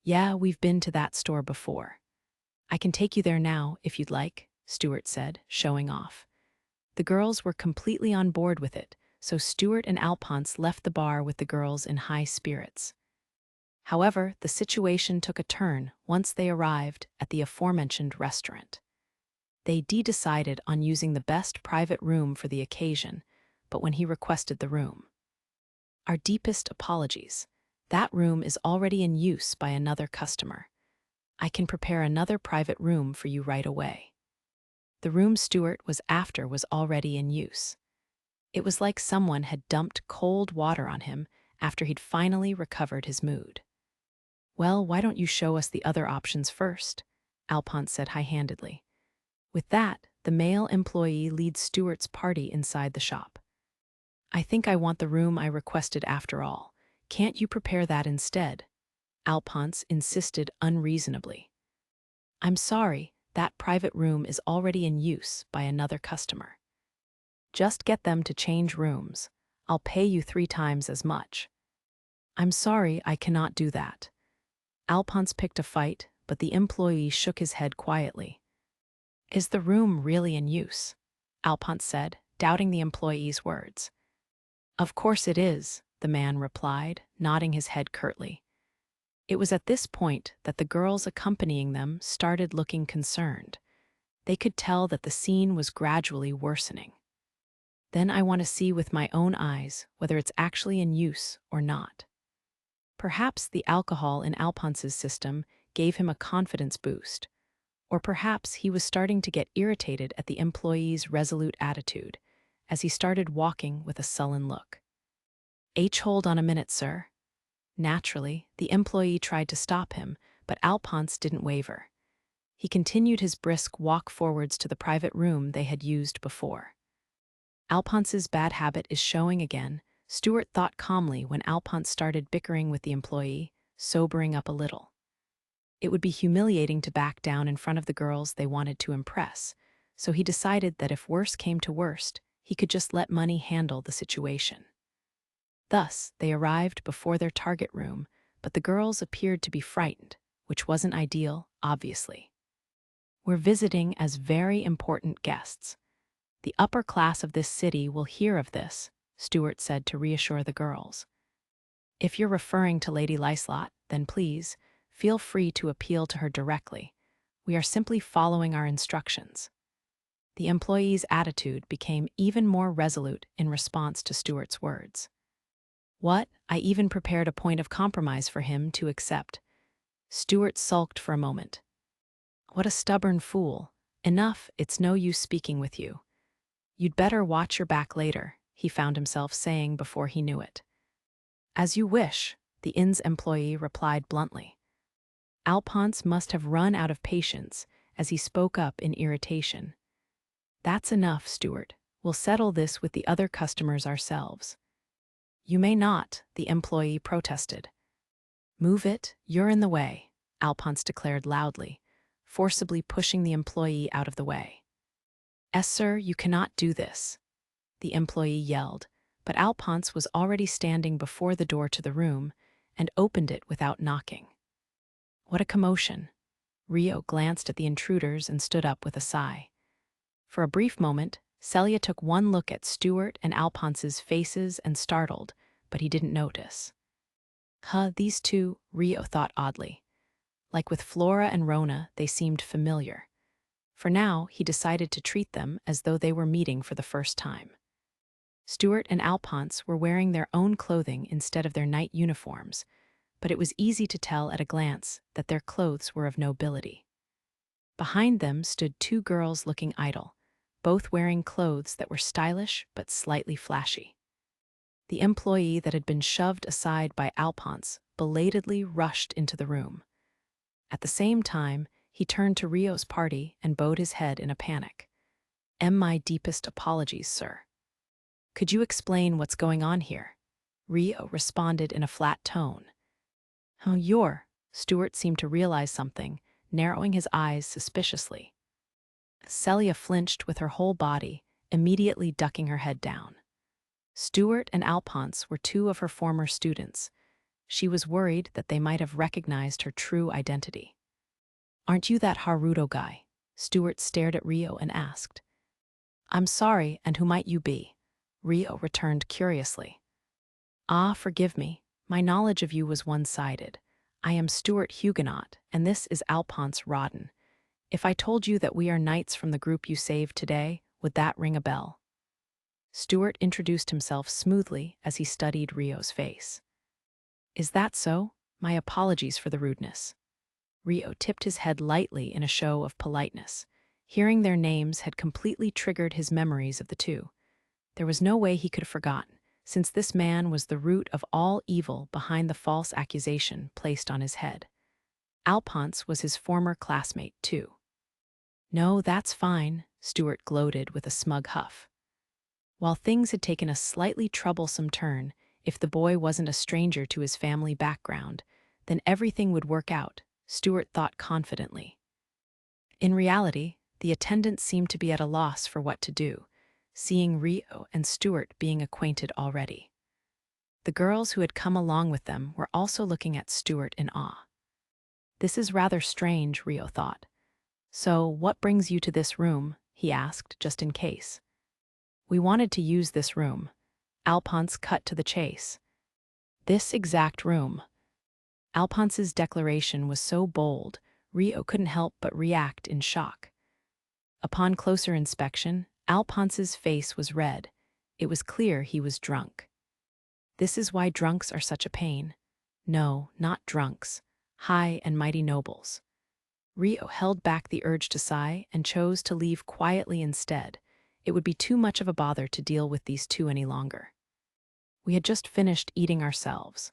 "Yeah, we've been to that store before. I can take you there now, if you'd like," Stuart said, showing off. The girls were completely on board with it, so Stuart and Alphonse left the bar with the girls in high spirits. However, the situation took a turn once they arrived at the aforementioned restaurant. They decided on using the best private room for the occasion, but when he requested the room, "Our deepest apologies. That room is already in use by another customer. I can prepare another private room for you right away." The room Stuart was after was already in use. It was like someone had dumped cold water on him after he'd finally recovered his mood. "Well, why don't you show us the other options first?" Alphonse said high-handedly. With that, the male employee leads Stuart's party inside the shop. "I think I want the room I requested after all. Can't you prepare that instead?" Alphonse insisted unreasonably. "I'm sorry, that private room is already in use by another customer. Just get them to change rooms. I'll pay you 3 times as much." "I'm sorry, I cannot do that." Alphonse picked a fight, but the employee shook his head quietly. "Is the room really in use?" Alphonse said, doubting the employee's words. "Of course it is," the man replied, nodding his head curtly. It was at this point that the girls accompanying them started looking concerned. They could tell that the scene was gradually worsening. "Then I want to see with my own eyes whether it's actually in use or not." Perhaps the alcohol in Alphonse's system gave him a confidence boost, or perhaps he was starting to get irritated at the employee's resolute attitude, as he started walking with a sullen look. Hold on a minute, sir." Naturally, the employee tried to stop him, but Alphonse didn't waver. He continued his brisk walk forwards to the private room they had used before. Alphonse's bad habit is showing again, Stuart thought calmly when Alphonse started bickering with the employee, sobering up a little. It would be humiliating to back down in front of the girls they wanted to impress, so he decided that if worse came to worst, he could just let money handle the situation. Thus, they arrived before their target room, but the girls appeared to be frightened, which wasn't ideal, obviously. We're visiting as very important guests. The upper class of this city will hear of this, Stuart said to reassure the girls. If you're referring to Lady Liselotte, then please, feel free to appeal to her directly. We are simply following our instructions. The employee's attitude became even more resolute in response to Stuart's words. What? I even prepared a point of compromise for him to accept. Stuart sulked for a moment. What a stubborn fool. Enough, it's no use speaking with you. You'd better watch your back later, he found himself saying before he knew it. As you wish, the inn's employee replied bluntly. Alphonse must have run out of patience as he spoke up in irritation. That's enough, Stuart. We'll settle this with the other customers ourselves. You may not, the employee protested. Move it, you're in the way, Alphonse declared loudly, forcibly pushing the employee out of the way. Yes, sir, you cannot do this, the employee yelled, but Alphonse was already standing before the door to the room and opened it without knocking. What a commotion. Rio glanced at the intruders and stood up with a sigh. For a brief moment, Celia took one look at Stuart and Alphonse's faces and startled, but he didn't notice. These two, Rio thought oddly. Like with Flora and Rona, they seemed familiar. For now, he decided to treat them as though they were meeting for the first time. Stuart and Alphonse were wearing their own clothing instead of their night uniforms, but it was easy to tell at a glance that their clothes were of nobility. Behind them stood two girls looking idle, both wearing clothes that were stylish but slightly flashy. The employee that had been shoved aside by Alphonse belatedly rushed into the room. At the same time, he turned to Rio's party and bowed his head in a panic. My deepest apologies, sir. Could you explain what's going on here? Rio responded in a flat tone. Stuart seemed to realize something, narrowing his eyes suspiciously. Celia flinched with her whole body, immediately ducking her head down. Stuart and Alphonse were two of her former students. She was worried that they might have recognized her true identity. Aren't you that Haruto guy? Stuart stared at Rio and asked. I'm sorry, and who might you be? Rio returned curiously. Forgive me. My knowledge of you was one-sided. I am Stuart Huguenot, and this is Alphonse Rodden. If I told you that we are knights from the group you saved today, would that ring a bell? Stuart introduced himself smoothly as he studied Rio's face. Is that so? My apologies for the rudeness. Rio tipped his head lightly in a show of politeness. Hearing their names had completely triggered his memories of the two. There was no way he could have forgotten, since this man was the root of all evil behind the false accusation placed on his head. Alphonse was his former classmate, too. No, that's fine, Stuart gloated with a smug huff. While things had taken a slightly troublesome turn, if the boy wasn't a stranger to his family background, then everything would work out, Stuart thought confidently. In reality, the attendants seemed to be at a loss for what to do, seeing Rio and Stuart being acquainted already. The girls who had come along with them were also looking at Stuart in awe. This is rather strange, Rio thought. So, what brings you to this room? He asked, just in case. We wanted to use this room. Alphonse cut to the chase. This exact room. Alphonse's declaration was so bold, Rio couldn't help but react in shock. Upon closer inspection, Alphonse's face was red. It was clear he was drunk. This is why drunks are such a pain. No, not drunks. High and mighty nobles. Rio held back the urge to sigh and chose to leave quietly instead. It would be too much of a bother to deal with these two any longer. We had just finished eating ourselves.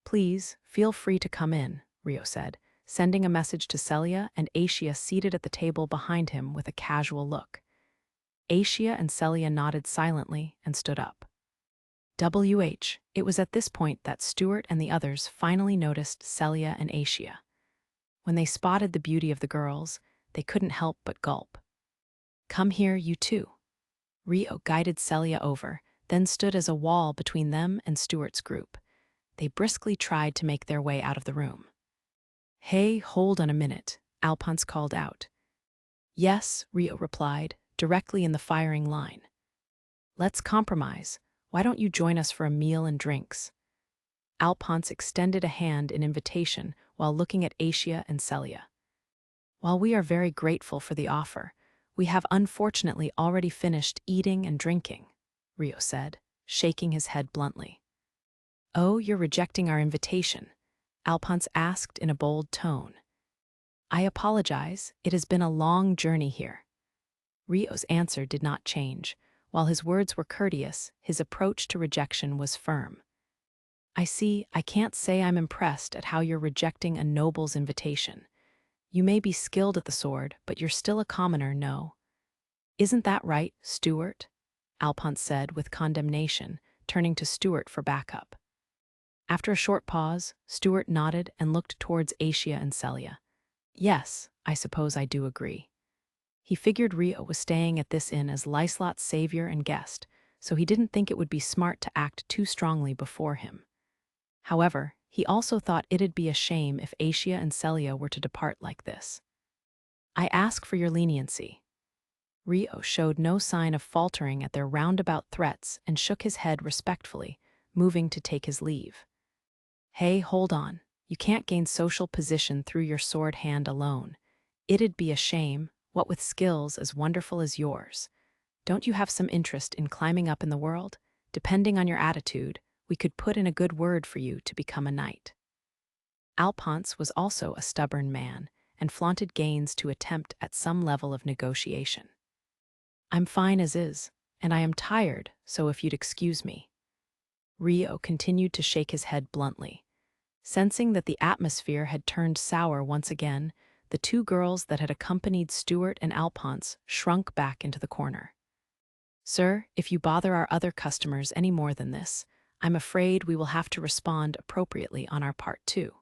Please, feel free to come in, Rio said, sending a message to Celia and Aisha seated at the table behind him with a casual look. Aisha and Celia nodded silently and stood up. It was at this point that Stuart and the others finally noticed Celia and Aisha. When they spotted the beauty of the girls, they couldn't help but gulp. Come here, you two. Rio guided Celia over, then stood as a wall between them and Stuart's group. They briskly tried to make their way out of the room. "Hey, hold on a minute," Alphonse called out. "Yes," Rio replied, directly in the firing line. "Let's compromise. Why don't you join us for a meal and drinks?" Alphonse extended a hand in invitation while looking at Asia and Celia. "While we are very grateful for the offer, we have unfortunately already finished eating and drinking," Rio said, shaking his head bluntly. "Oh, you're rejecting our invitation?" Alphonse asked in a bold tone. "I apologize, it has been a long journey here." Rio's answer did not change. While his words were courteous, his approach to rejection was firm. "I see, I can't say I'm impressed at how you're rejecting a noble's invitation. You may be skilled at the sword, but you're still a commoner, no?" "Isn't that right, Stuart?" Alphonse said with condemnation, turning to Stuart for backup. After a short pause, Stuart nodded and looked towards Asia and Celia. "Yes, I suppose I do agree." He figured Rio was staying at this inn as Liselotte's savior and guest, so he didn't think it would be smart to act too strongly before him. However, he also thought it'd be a shame if Asia and Celia were to depart like this. "I ask for your leniency." Rio showed no sign of faltering at their roundabout threats and shook his head respectfully, moving to take his leave. "Hey, hold on. You can't gain social position through your sword hand alone. It'd be a shame, what with skills as wonderful as yours. Don't you have some interest in climbing up in the world? Depending on your attitude, we could put in a good word for you to become a knight." Alphonse was also a stubborn man and flaunted gains to attempt at some level of negotiation. "I'm fine as is, and I am tired, so if you'd excuse me." Rio continued to shake his head bluntly. Sensing that the atmosphere had turned sour once again, the two girls that had accompanied Stuart and Alphonse shrunk back into the corner. "Sir, if you bother our other customers any more than this, I'm afraid we will have to respond appropriately on our part too."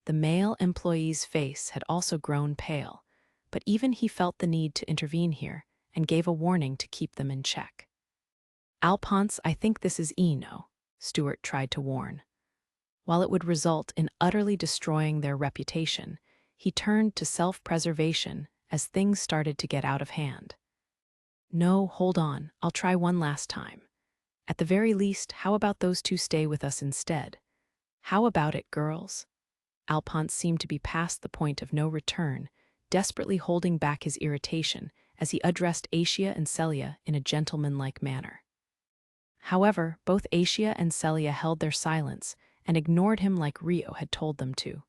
The male employee's face had also grown pale, but even he felt the need to intervene here and gave a warning to keep them in check. "Alphonse, I think this is Eno," Stuart tried to warn. While it would result in utterly destroying their reputation, he turned to self-preservation as things started to get out of hand. "No, hold on, I'll try one last time. At the very least, how about those two stay with us instead? How about it, girls?" Alphonse seemed to be past the point of no return, desperately holding back his irritation as he addressed Asia and Celia in a gentlemanlike manner. However, both Asia and Celia held their silence and ignored him like Rio had told them to.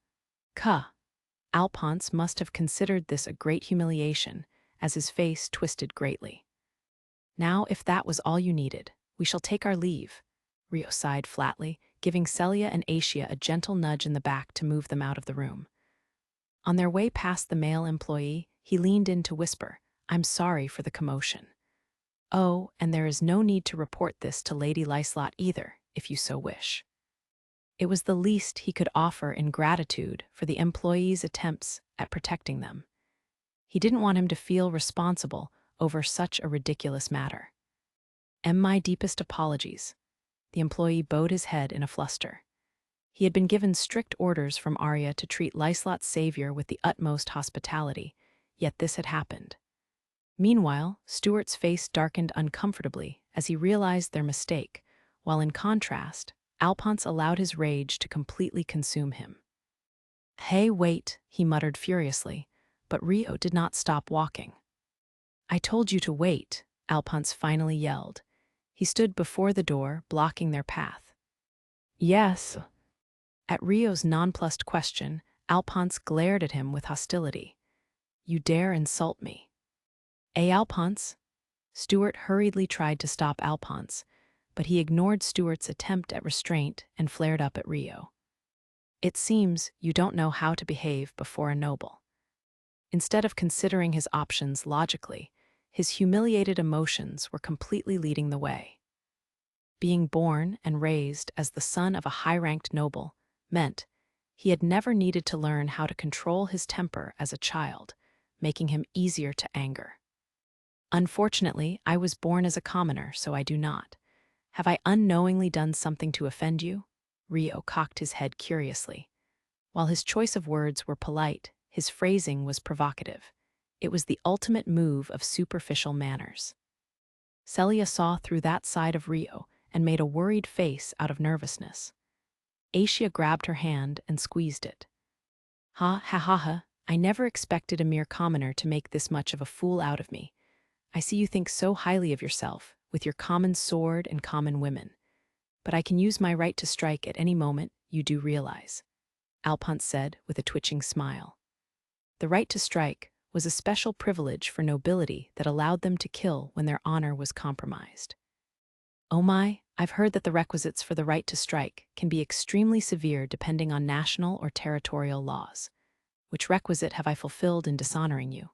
Alphonse must have considered this a great humiliation, as his face twisted greatly. "Now, if that was all you needed, we shall take our leave," Rio sighed flatly, giving Celia and Asia a gentle nudge in the back to move them out of the room. On their way past the male employee, he leaned in to whisper, "I'm sorry for the commotion. Oh, and there is no need to report this to Lady Liselotte either, if you so wish." It was the least he could offer in gratitude for the employee's attempts at protecting them. He didn't want him to feel responsible over such a ridiculous matter. "My deepest apologies." The employee bowed his head in a fluster. He had been given strict orders from Arya to treat Liselotte's savior with the utmost hospitality, yet this had happened. Meanwhile, Stuart's face darkened uncomfortably as he realized their mistake, while in contrast, Alphonse allowed his rage to completely consume him. "Hey, wait," he muttered furiously, but Rio did not stop walking. "I told you to wait," Alphonse finally yelled. He stood before the door, blocking their path. "Yes." At Rio's nonplussed question, Alphonse glared at him with hostility. "You dare insult me?" Alphonse?" Stuart hurriedly tried to stop Alphonse, but he ignored Stuart's attempt at restraint and flared up at Rio. "It seems you don't know how to behave before a noble." Instead of considering his options logically, his humiliated emotions were completely leading the way. Being born and raised as the son of a high-ranked noble meant he had never needed to learn how to control his temper as a child, making him easier to anger. "Unfortunately, I was born as a commoner, so I do not. Have I unknowingly done something to offend you? Rio cocked his head curiously. While his choice of words were polite, his phrasing was provocative. It was the ultimate move of superficial manners. Celia saw through that side of Rio and made a worried face out of nervousness. Aisha grabbed her hand and squeezed it. Ha ha ha ha, I never expected a mere commoner to make this much of a fool out of me. I see you think so highly of yourself, with your common sword and common women. But I can use my right to strike at any moment, you do realize, Alphonse said with a twitching smile. The right to strike was a special privilege for nobility that allowed them to kill when their honor was compromised. Oh my, I've heard that the requisites for the right to strike can be extremely severe depending on national or territorial laws. Which requisite have I fulfilled in dishonoring you?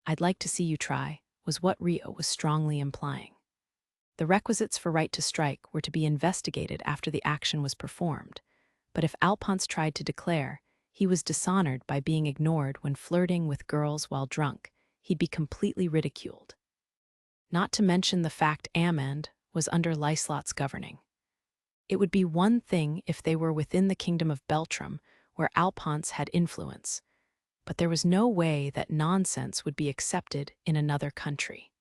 I'd like to see you try, was what Rio was strongly implying. The requisites for right to strike were to be investigated after the action was performed, but if Alphonse tried to declare he was dishonored by being ignored when flirting with girls while drunk, he'd be completely ridiculed. Not to mention the fact Amand was under Liselotte's governing. It would be one thing if they were within the kingdom of Beltram, where Alphonse had influence, but there was no way that nonsense would be accepted in another country.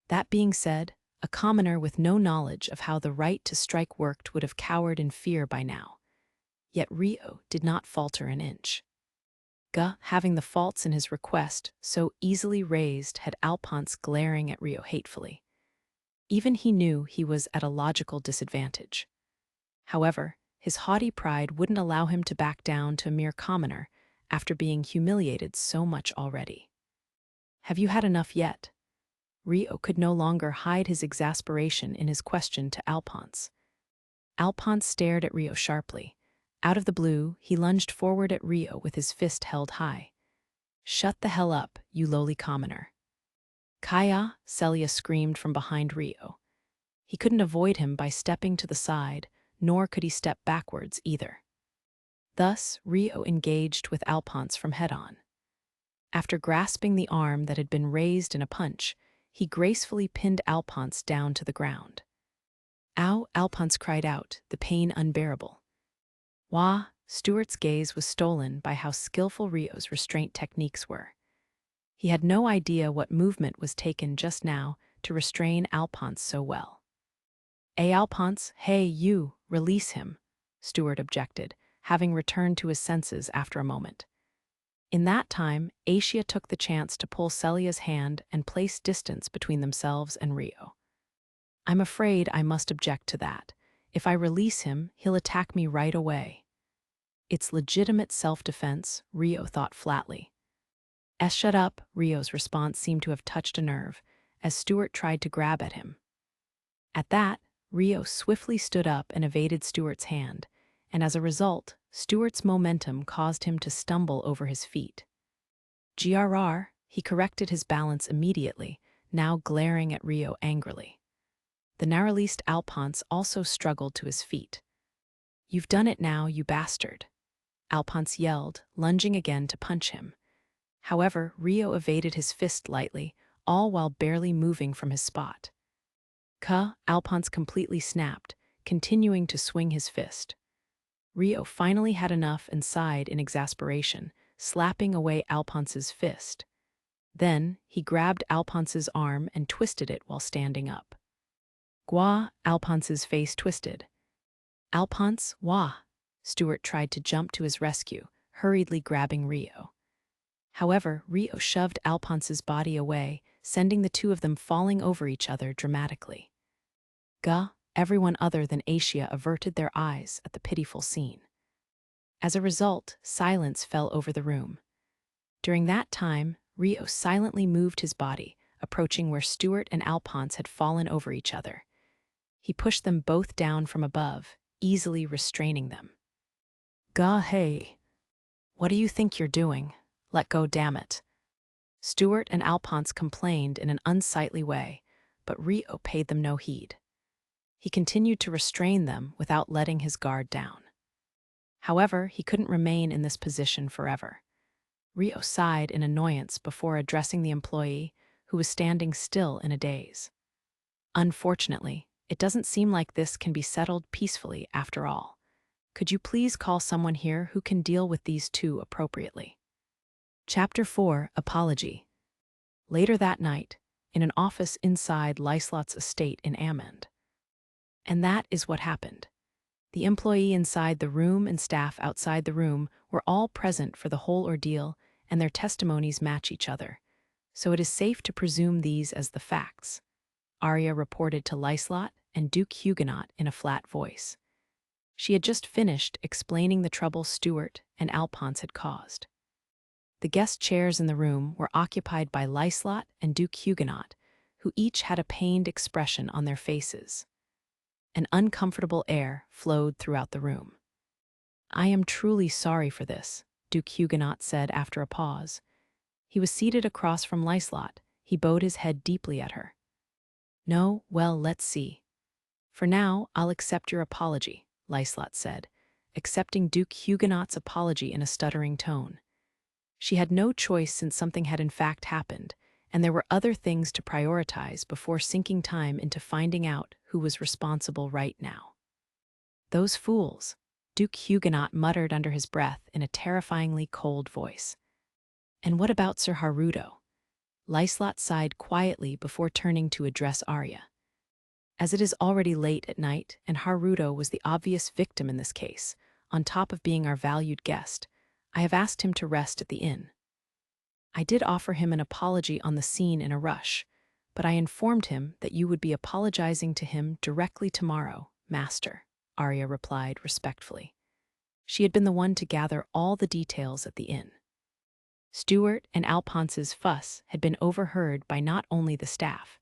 That being said, a commoner with no knowledge of how the right to strike worked would have cowered in fear by now. Yet Rio did not falter an inch. Having the faults in his request so easily raised, had Alphonse glaring at Rio hatefully. Even he knew he was at a logical disadvantage. However, his haughty pride wouldn't allow him to back down to a mere commoner after being humiliated so much already. Have you had enough yet? Rio could no longer hide his exasperation in his question to Alphonse. Alphonse stared at Rio sharply. Out of the blue, he lunged forward at Rio with his fist held high. Shut the hell up, you lowly commoner. Kaya, Celia screamed from behind Rio. He couldn't avoid him by stepping to the side, nor could he step backwards either. Thus, Rio engaged with Alphonse from head-on. After grasping the arm that had been raised in a punch, he gracefully pinned Alphonse down to the ground. Ow, Alphonse cried out, the pain unbearable. Wah, Stuart's gaze was stolen by how skillful Rio's restraint techniques were. He had no idea what movement was taken just now to restrain Alphonse so well. Alphonse, hey, you, release him, Stuart objected, having returned to his senses after a moment. In that time, Aisha took the chance to pull Celia's hand and place distance between themselves and Rio. I'm afraid I must object to that. If I release him, he'll attack me right away. It's legitimate self-defense, Rio thought flatly. Shut up, Rio's response seemed to have touched a nerve, as Stuart tried to grab at him. At that, Rio swiftly stood up and evaded Stuart's hand, and as a result, Stuart's momentum caused him to stumble over his feet. GRR, he corrected his balance immediately, now glaring at Rio angrily. The now-released Alphonse also struggled to his feet. You've done it now, you bastard, Alphonse yelled, lunging again to punch him. However, Rio evaded his fist lightly, all while barely moving from his spot. Alphonse completely snapped, continuing to swing his fist. Rio finally had enough and sighed in exasperation, slapping away Alphonse's fist. Then, he grabbed Alphonse's arm and twisted it while standing up. Alphonse's face twisted. Alphonse, wah! Stuart tried to jump to his rescue, hurriedly grabbing Rio. However, Rio shoved Alphonse's body away, sending the two of them falling over each other dramatically. Everyone other than Aisha averted their eyes at the pitiful scene. As a result, silence fell over the room. During that time, Rio silently moved his body, approaching where Stuart and Alphonse had fallen over each other. He pushed them both down from above, easily restraining them. Hey. What do you think you're doing? Let go, damn it. Stuart and Alphonse complained in an unsightly way, but Rio paid them no heed. He continued to restrain them without letting his guard down. However, he couldn't remain in this position forever. Rio sighed in annoyance before addressing the employee, who was standing still in a daze. Unfortunately, It doesn't seem like this can be settled peacefully after all. Could you please call someone here who can deal with these two appropriately? Chapter 4, Apology. Later that night, in an office inside Liselotte's estate in Amend. And that is what happened. The employee inside the room and staff outside the room were all present for the whole ordeal, and their testimonies match each other. So it is safe to presume these as the facts. Arya reported to Liselotte and Duke Huguenot in a flat voice. She had just finished explaining the trouble Stuart and Alphonse had caused. The guest chairs in the room were occupied by Liselotte and Duke Huguenot, who each had a pained expression on their faces. An uncomfortable air flowed throughout the room. "I am truly sorry for this," Duke Huguenot said after a pause. He was seated across from Liselotte. He bowed his head deeply at her. "No, well, let's see. For now, I'll accept your apology," Liselotte said, accepting Duke Huguenot's apology in a stuttering tone. She had no choice since something had in fact happened, and there were other things to prioritize before sinking time into finding out who was responsible right now. "Those fools," Duke Huguenot muttered under his breath in a terrifyingly cold voice. "And what about Sir Haruto?" Liselotte sighed quietly before turning to address Arya. "As it is already late at night, and Haruto was the obvious victim in this case, on top of being our valued guest, I have asked him to rest at the inn. I did offer him an apology on the scene in a rush, but I informed him that you would be apologizing to him directly tomorrow, Master," Arya replied respectfully. She had been the one to gather all the details at the inn. Stuart and Alphonse's fuss had been overheard by not only the staff,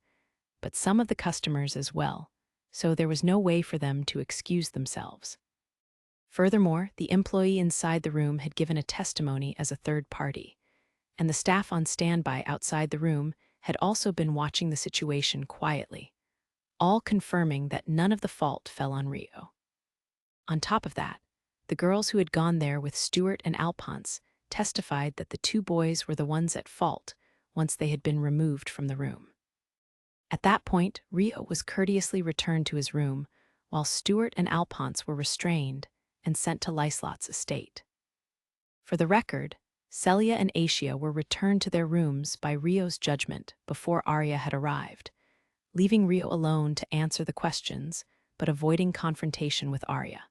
but some of the customers as well, so there was no way for them to excuse themselves. Furthermore, the employee inside the room had given a testimony as a third party, and the staff on standby outside the room had also been watching the situation quietly, all confirming that none of the fault fell on Rio. On top of that, the girls who had gone there with Stuart and Alphonse testified that the two boys were the ones at fault once they had been removed from the room. At that point, Rio was courteously returned to his room, while Stuart and Alphonse were restrained and sent to Liselotte's estate. For the record, Celia and Asia were returned to their rooms by Rio's judgment before Arya had arrived, leaving Rio alone to answer the questions, but avoiding confrontation with Arya.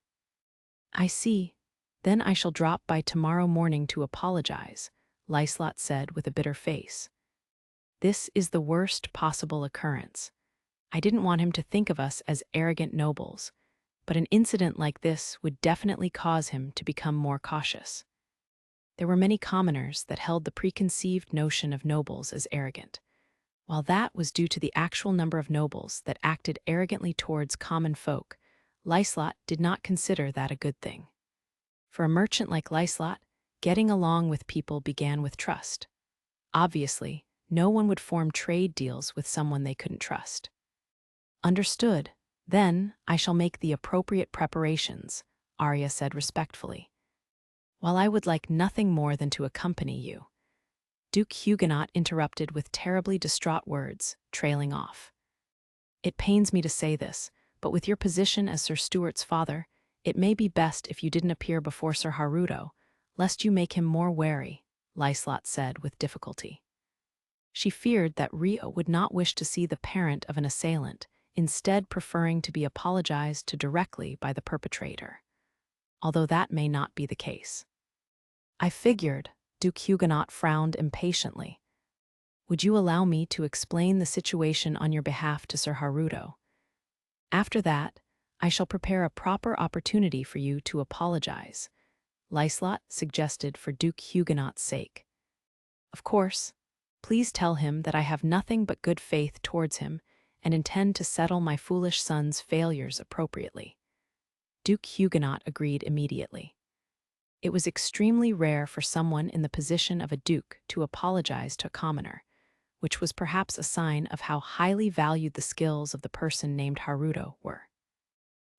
"I see. Then I shall drop by tomorrow morning to apologize," Liselotte said with a bitter face. "This is the worst possible occurrence. I didn't want him to think of us as arrogant nobles, but an incident like this would definitely cause him to become more cautious." There were many commoners that held the preconceived notion of nobles as arrogant, while that was due to the actual number of nobles that acted arrogantly towards common folk. Liselotte did not consider that a good thing. For a merchant like Liselotte, getting along with people began with trust. Obviously, no one would form trade deals with someone they couldn't trust. "Understood. Then I shall make the appropriate preparations," Arya said respectfully. "While I would like nothing more than to accompany you." Duke Huguenot interrupted with terribly distraught words, trailing off. "It pains me to say this, but with your position as Sir Stuart's father, it may be best if you didn't appear before Sir Haruto, lest you make him more wary," Liselotte said with difficulty. She feared that Rio would not wish to see the parent of an assailant, instead preferring to be apologized to directly by the perpetrator, although that may not be the case. "I figured," Duke Huguenot frowned impatiently. "Would you allow me to explain the situation on your behalf to Sir Haruto? After that, I shall prepare a proper opportunity for you to apologize," Liselotte suggested for Duke Huguenot's sake. "Of course, please tell him that I have nothing but good faith towards him and intend to settle my foolish son's failures appropriately." Duke Huguenot agreed immediately. It was extremely rare for someone in the position of a duke to apologize to a commoner, which was perhaps a sign of how highly valued the skills of the person named Haruto were.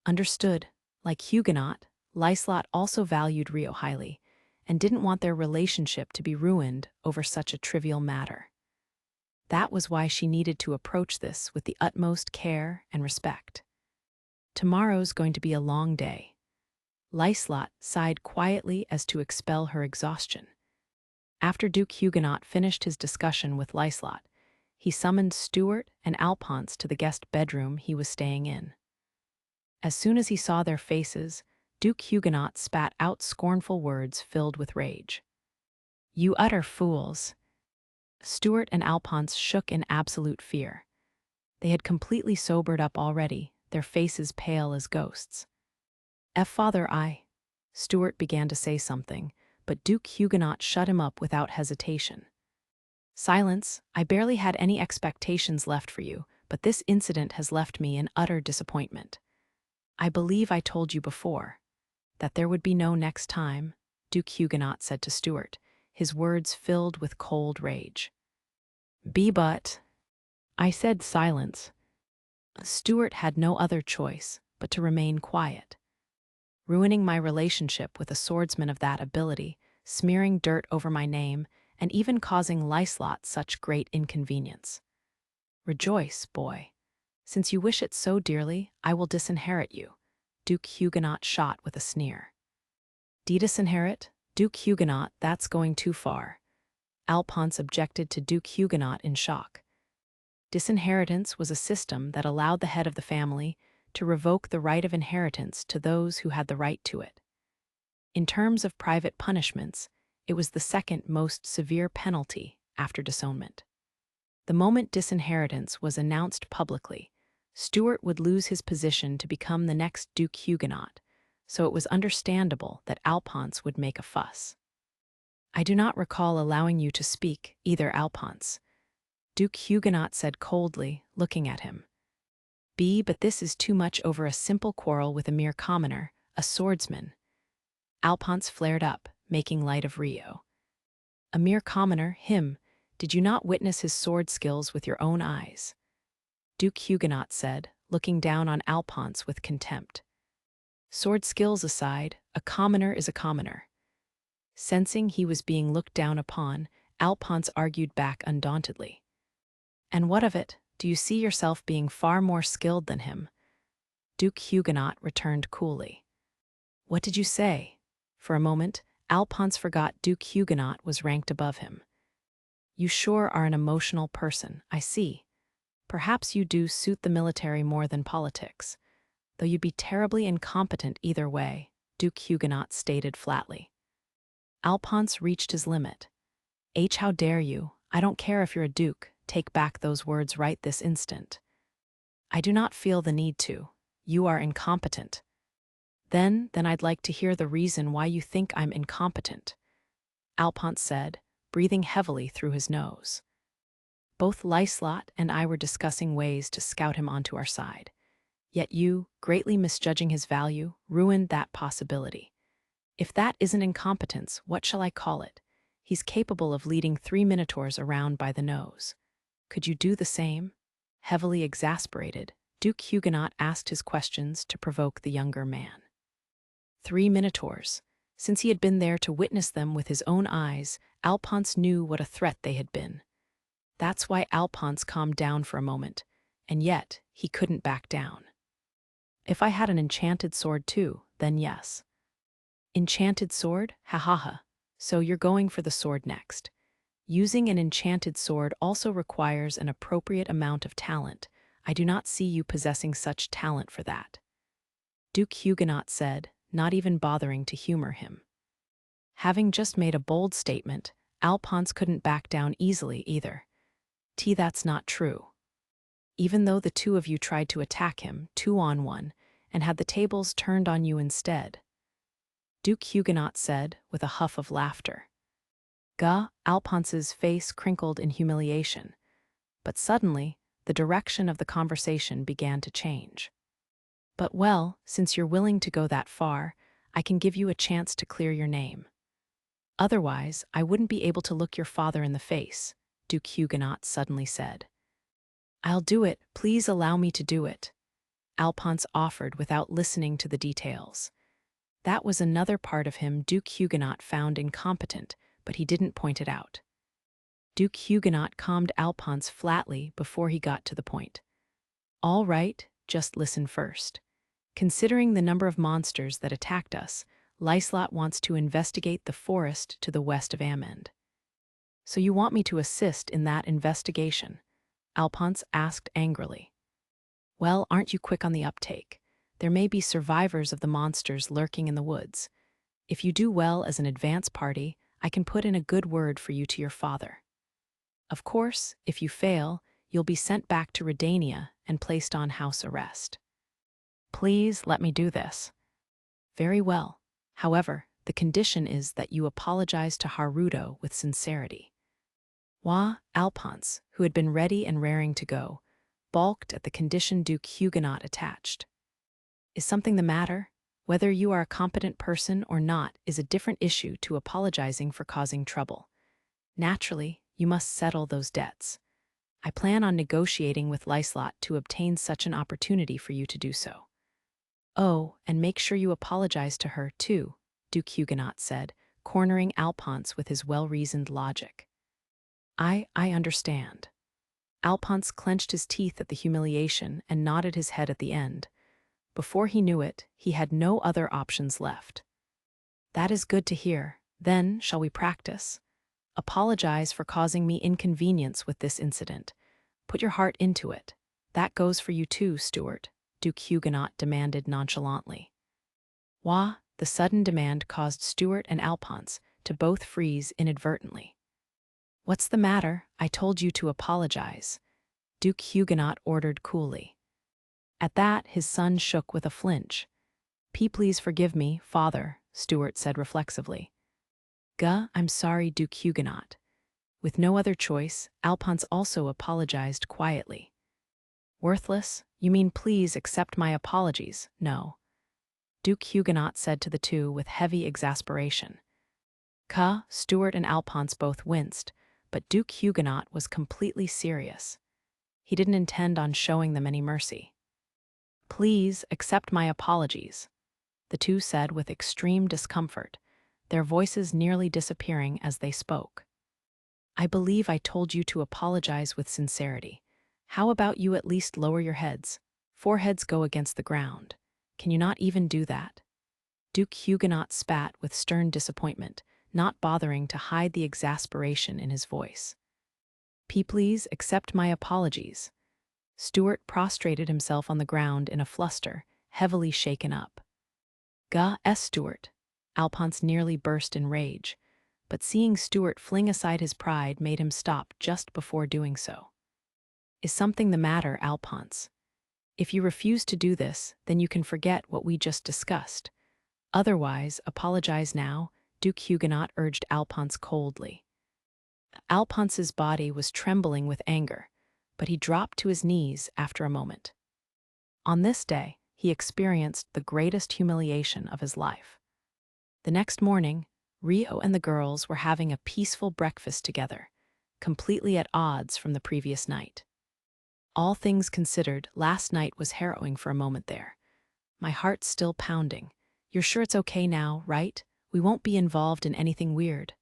Understood. Like Huguenot, Liselotte also valued Rio highly, and didn't want their relationship to be ruined over such a trivial matter. That was why she needed to approach this with the utmost care and respect. Tomorrow's going to be a long day. Liselotte sighed quietly as to expel her exhaustion. After Duke Huguenot finished his discussion with Liselotte, he summoned Stuart and Alphonse to the guest bedroom he was staying in. As soon as he saw their faces, Duke Huguenot spat out scornful words filled with rage. "You utter fools!" Stuart and Alphonse shook in absolute fear. They had completely sobered up already, their faces pale as ghosts. Father, Stuart began to say something, but Duke Huguenot shut him up without hesitation. "Silence, I barely had any expectations left for you, but this incident has left me in utter disappointment. I believe I told you before that there would be no next time," Duke Huguenot said to Stuart, his words filled with cold rage. But I said silence." Stuart had no other choice but to remain quiet. "Ruining my relationship with a swordsman of that ability, smearing dirt over my name, and even causing Liselotte such great inconvenience. Rejoice, boy. Since you wish it so dearly, I will disinherit you," Duke Huguenot shot with a sneer. "Disinherit? Duke Huguenot, that's going too far." Alphonse objected to Duke Huguenot in shock. Disinheritance was a system that allowed the head of the family to revoke the right of inheritance to those who had the right to it. In terms of private punishments, it was the second most severe penalty after disownment. The moment disinheritance was announced publicly, Stuart would lose his position to become the next Duke Huguenot, so it was understandable that Alphonse would make a fuss. "I do not recall allowing you to speak, either, Alphonse," Duke Huguenot said coldly, looking at him. But this is too much over a simple quarrel with a mere commoner, a swordsman." Alphonse flared up, making light of Rio. "A mere commoner, him? Did you not witness his sword skills with your own eyes?" Duke Huguenot said, looking down on Alphonse with contempt. "Sword skills aside, a commoner is a commoner." Sensing he was being looked down upon, Alphonse argued back undauntedly. "And what of it? Do you see yourself being far more skilled than him?" Duke Huguenot returned coolly. "What did you say?" For a moment, Alphonse forgot Duke Huguenot was ranked above him. "You sure are an emotional person, I see. Perhaps you do suit the military more than politics, though you'd be terribly incompetent either way," Duke Huguenot stated flatly. Alphonse reached his limit. "How dare you? I don't care if you're a duke. Take back those words right this instant." "I do not feel the need to. You are incompetent." Then I'd like to hear the reason why you think I'm incompetent," Alphonse said, breathing heavily through his nose. "Both Liselotte and I were discussing ways to scout him onto our side. Yet you, greatly misjudging his value, ruined that possibility. If that isn't incompetence, what shall I call it? He's capable of leading 3 minotaurs around by the nose. Could you do the same?" Heavily exasperated, Duke Huguenot asked his questions to provoke the younger man. 3 minotaurs. Since he had been there to witness them with his own eyes, Alphonse knew what a threat they had been. That's why Alphonse calmed down for a moment, and yet he couldn't back down. "If I had an enchanted sword too, then yes." "Enchanted sword? Ha ha ha. So you're going for the sword next. Using an enchanted sword also requires an appropriate amount of talent. I do not see you possessing such talent for that," Duke Huguenot said, not even bothering to humor him. Having just made a bold statement, Alphonse couldn't back down easily either. That's not true. Even though the two of you tried to attack him, 2-on-1, and had the tables turned on you instead," Duke Huguenot said with a huff of laughter. Alphonse's face crinkled in humiliation, but suddenly the direction of the conversation began to change. "But well, since you're willing to go that far, I can give you a chance to clear your name. Otherwise, I wouldn't be able to look your father in the face," Duke Huguenot suddenly said. "I'll do it, please allow me to do it," Alphonse offered without listening to the details. That was another part of him Duke Huguenot found incompetent, but he didn't point it out. Duke Huguenot calmed Alphonse flatly before he got to the point. "All right, just listen first. Considering the number of monsters that attacked us, Liselotte wants to investigate the forest to the west of Amend. So you want me to assist in that investigation? Alphonse asked angrily. Well, aren't you quick on the uptake? There may be survivors of the monsters lurking in the woods. If you do well as an advance party, I can put in a good word for you to your father. Of course, if you fail, you'll be sent back to Redania and placed on house arrest. Please let me do this. Very well. However, the condition is that you apologize to Haruto with sincerity. Alphonse, who had been ready and raring to go, balked at the condition Duke Huguenot attached. Is something the matter? Whether you are a competent person or not is a different issue to apologizing for causing trouble. Naturally, you must settle those debts. I plan on negotiating with Liselotte to obtain such an opportunity for you to do so. Oh, and make sure you apologize to her, too, Duke Huguenot said, cornering Alphonse with his well-reasoned logic. I understand. Alphonse clenched his teeth at the humiliation and nodded his head at the end. Before he knew it, he had no other options left. That is good to hear. Then, shall we practice? Apologize for causing me inconvenience with this incident. Put your heart into it. That goes for you too, Stuart, Duke Huguenot demanded nonchalantly. The sudden demand caused Stuart and Alphonse to both freeze inadvertently. What's the matter? I told you to apologize, Duke Huguenot ordered coolly. At that, his son shook with a flinch. Please forgive me, father, Stuart said reflexively. I'm sorry, Duke Huguenot. With no other choice, Alphonse also apologized quietly. Worthless? You mean please accept my apologies? No. Duke Huguenot said to the two with heavy exasperation. Stuart and Alphonse both winced, but Duke Huguenot was completely serious. He didn't intend on showing them any mercy. Please accept my apologies, the two said with extreme discomfort, their voices nearly disappearing as they spoke. I believe I told you to apologize with sincerity. How about you at least lower your heads? Foreheads go against the ground. Can you not even do that? Duke Huguenot spat with stern disappointment, not bothering to hide the exasperation in his voice. Please accept my apologies. Stuart prostrated himself on the ground in a fluster, heavily shaken up. Stuart. Alphonse nearly burst in rage, but seeing Stuart fling aside his pride made him stop just before doing so. Is something the matter, Alphonse? If you refuse to do this, then you can forget what we just discussed. Otherwise, apologize now, Duke Huguenot urged Alphonse coldly. Alphonse's body was trembling with anger, but he dropped to his knees after a moment. On this day, he experienced the greatest humiliation of his life. The next morning, Rio and the girls were having a peaceful breakfast together, completely at odds from the previous night. All things considered, last night was harrowing for a moment there. My heart's still pounding. You're sure it's okay now, right? We won't be involved in anything weird.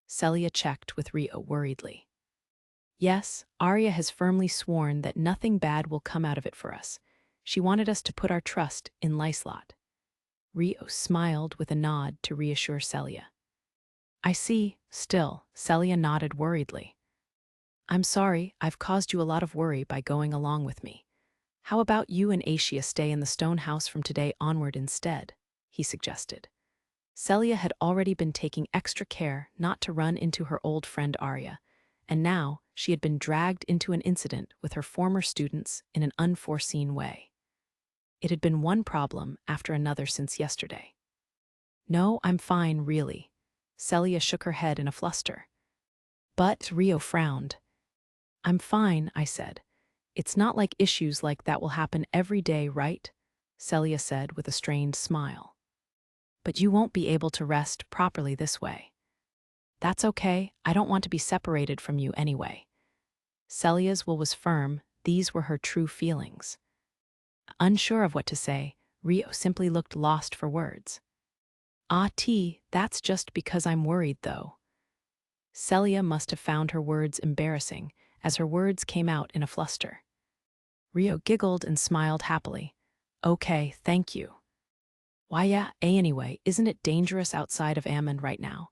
Celia checked with Rio worriedly. Yes, Arya has firmly sworn that nothing bad will come out of it for us. She wanted us to put our trust in Liselotte. Rio smiled with a nod to reassure Celia. I see. Still, Celia nodded worriedly. I'm sorry, I've caused you a lot of worry by going along with me. How about you and Aisha stay in the stone house from today onward instead? He suggested. Celia had already been taking extra care not to run into her old friend Arya, and now she had been dragged into an incident with her former students in an unforeseen way. It had been one problem after another since yesterday. No, I'm fine, really. Celia shook her head in a fluster. But Rio frowned. I'm fine, I said. It's not like issues like that will happen every day, right? Celia said with a strained smile. But you won't be able to rest properly this way. That's okay, I don't want to be separated from you anyway. Celia's will was firm, these were her true feelings. Unsure of what to say, Rio simply looked lost for words. That's just because I'm worried, though. Celia must have found her words embarrassing, as her words came out in a fluster. Rio giggled and smiled happily. Okay, thank you. Why, yeah, anyway, isn't it dangerous outside of Ammon right now?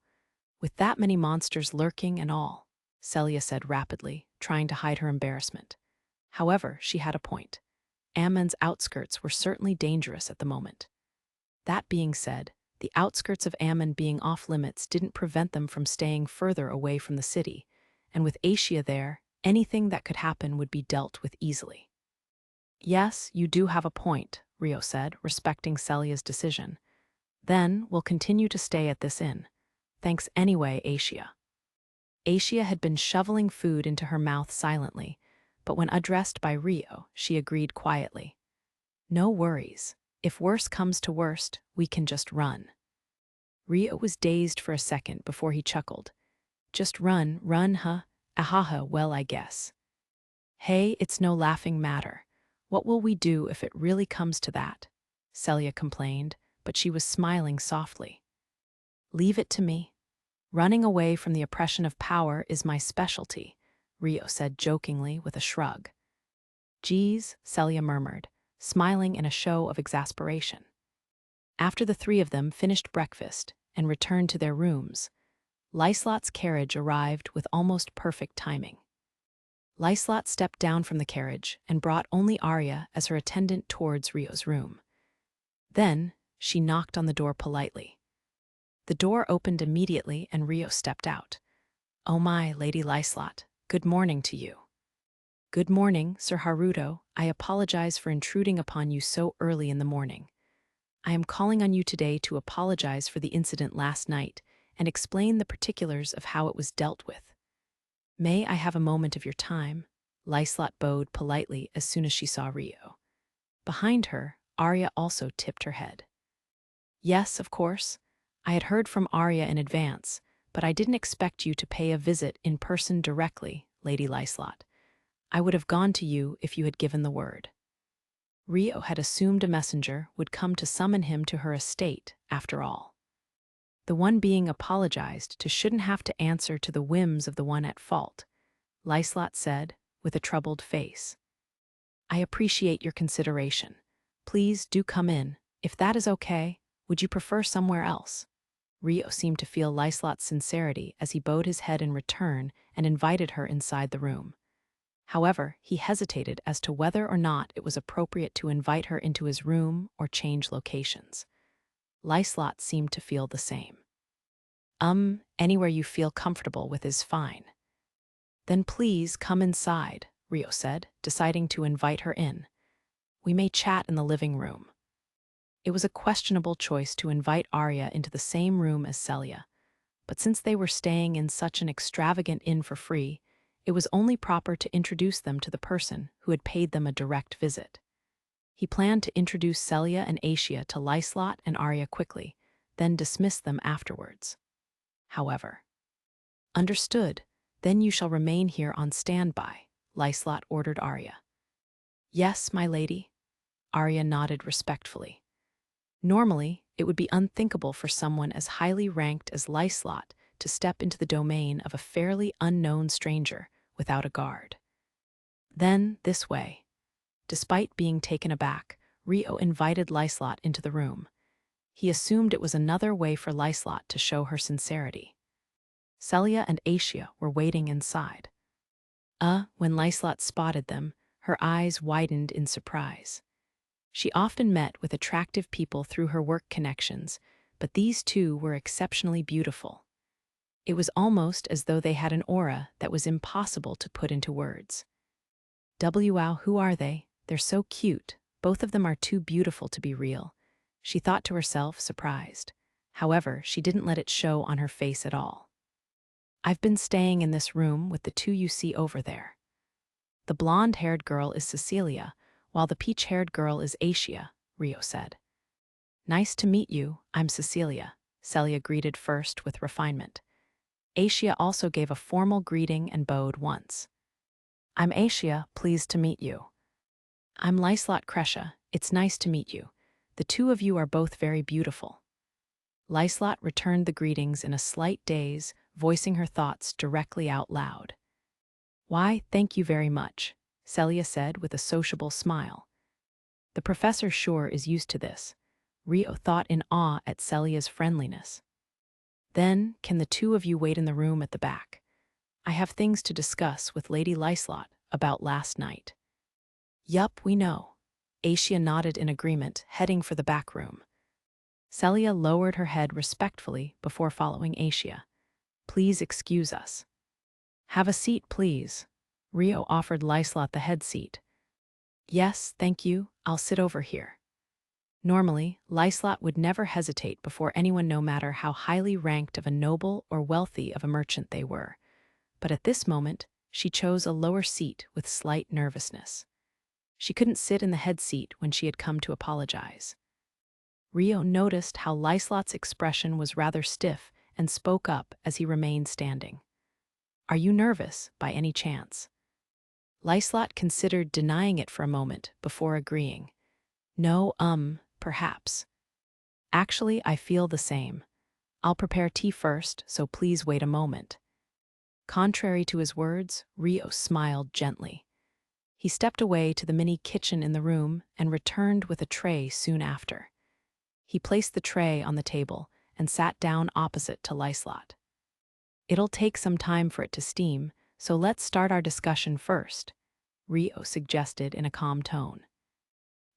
With that many monsters lurking and all, Celia said rapidly, trying to hide her embarrassment. However, she had a point. Ammon's outskirts were certainly dangerous at the moment. That being said, the outskirts of Ammon being off-limits didn't prevent them from staying further away from the city, and with Asia there, anything that could happen would be dealt with easily. Yes, you do have a point, Rio said, respecting Celia's decision. Then we'll continue to stay at this inn. Thanks anyway, Asia. Asia had been shoveling food into her mouth silently, but when addressed by Rio, she agreed quietly. No worries. If worse comes to worst, we can just run. Rio was dazed for a second before he chuckled. Just run, huh? Ahaha, well, I guess. Hey, it's no laughing matter. What will we do if it really comes to that? Celia complained, but she was smiling softly. Leave it to me. Running away from the oppression of power is my specialty, Rio said jokingly with a shrug. Geez, Celia murmured, smiling in a show of exasperation. After the three of them finished breakfast and returned to their rooms, Liselotte's carriage arrived with almost perfect timing. Liselotte stepped down from the carriage and brought only Arya as her attendant towards Rio's room. Then, she knocked on the door politely. The door opened immediately and Rio stepped out. Oh my, Lady Liselotte, good morning to you. Good morning, Sir Haruto. I apologize for intruding upon you so early in the morning. I am calling on you today to apologize for the incident last night and explain the particulars of how it was dealt with. May I have a moment of your time? Liselotte bowed politely as soon as she saw Rio. Behind her, Arya also tipped her head. Yes, of course. I had heard from Arya in advance, but I didn't expect you to pay a visit in person directly, Lady Liselotte. I would have gone to you if you had given the word. Rio had assumed a messenger would come to summon him to her estate, after all. The one being apologized to shouldn't have to answer to the whims of the one at fault, Liselotte said, with a troubled face. I appreciate your consideration. Please do come in. If that is okay, would you prefer somewhere else? Rio seemed to feel Liselotte's sincerity as he bowed his head in return and invited her inside the room. However, he hesitated as to whether or not it was appropriate to invite her into his room or change locations. Liselotte seemed to feel the same. Anywhere you feel comfortable with is fine. Then please come inside, Rio said, deciding to invite her in. We may chat in the living room. It was a questionable choice to invite Arya into the same room as Celia, but since they were staying in such an extravagant inn for free, it was only proper to introduce them to the person who had paid them a direct visit. He planned to introduce Celia and Asia to Liselotte and Arya quickly, then dismiss them afterwards. However, understood, then you shall remain here on standby, Liselotte ordered Arya. Yes, my lady, Arya nodded respectfully. Normally, it would be unthinkable for someone as highly ranked as Liselotte to step into the domain of a fairly unknown stranger without a guard. Then, this way. Despite being taken aback, Rio invited Liselotte into the room. He assumed it was another way for Liselotte to show her sincerity. Celia and Asia were waiting inside. When Liselotte spotted them, her eyes widened in surprise. She often met with attractive people through her work connections, but these two were exceptionally beautiful. It was almost as though they had an aura that was impossible to put into words. Wow, who are they? They're so cute. Both of them are too beautiful to be real, she thought to herself, surprised. However, she didn't let it show on her face at all. I've been staying in this room with the two you see over there. The blonde-haired girl is Cecilia, while the peach-haired girl is Asia, Rio said. Nice to meet you, I'm Cecilia, Celia greeted first with refinement. Asia also gave a formal greeting and bowed once. I'm Asia, pleased to meet you. I'm Liselotte Kresha, it's nice to meet you. The two of you are both very beautiful. Liselotte returned the greetings in a slight daze, voicing her thoughts directly out loud. Why, thank you very much, Celia said with a sociable smile. The professor sure is used to this. Rio thought in awe at Celia's friendliness. Then, can the two of you wait in the room at the back? I have things to discuss with Lady Liselotte about last night. Yup, we know. Acia nodded in agreement, heading for the back room. Celia lowered her head respectfully before following Acia. Please excuse us. Have a seat, please. Rio offered Liselotte the head seat. Yes, thank you, I'll sit over here. Normally, Liselotte would never hesitate before anyone, no matter how highly ranked of a noble or wealthy of a merchant they were. But at this moment, she chose a lower seat with slight nervousness. She couldn't sit in the head seat when she had come to apologize. Rio noticed how Liselotte's expression was rather stiff and spoke up as he remained standing. Are you nervous, by any chance? Liselotte considered denying it for a moment before agreeing. No, perhaps. Actually, I feel the same. I'll prepare tea first, so please wait a moment. Contrary to his words, Rio smiled gently. He stepped away to the mini kitchen in the room and returned with a tray soon after. He placed the tray on the table and sat down opposite to Liselotte. It'll take some time for it to steam, so let's start our discussion first, Rio suggested in a calm tone.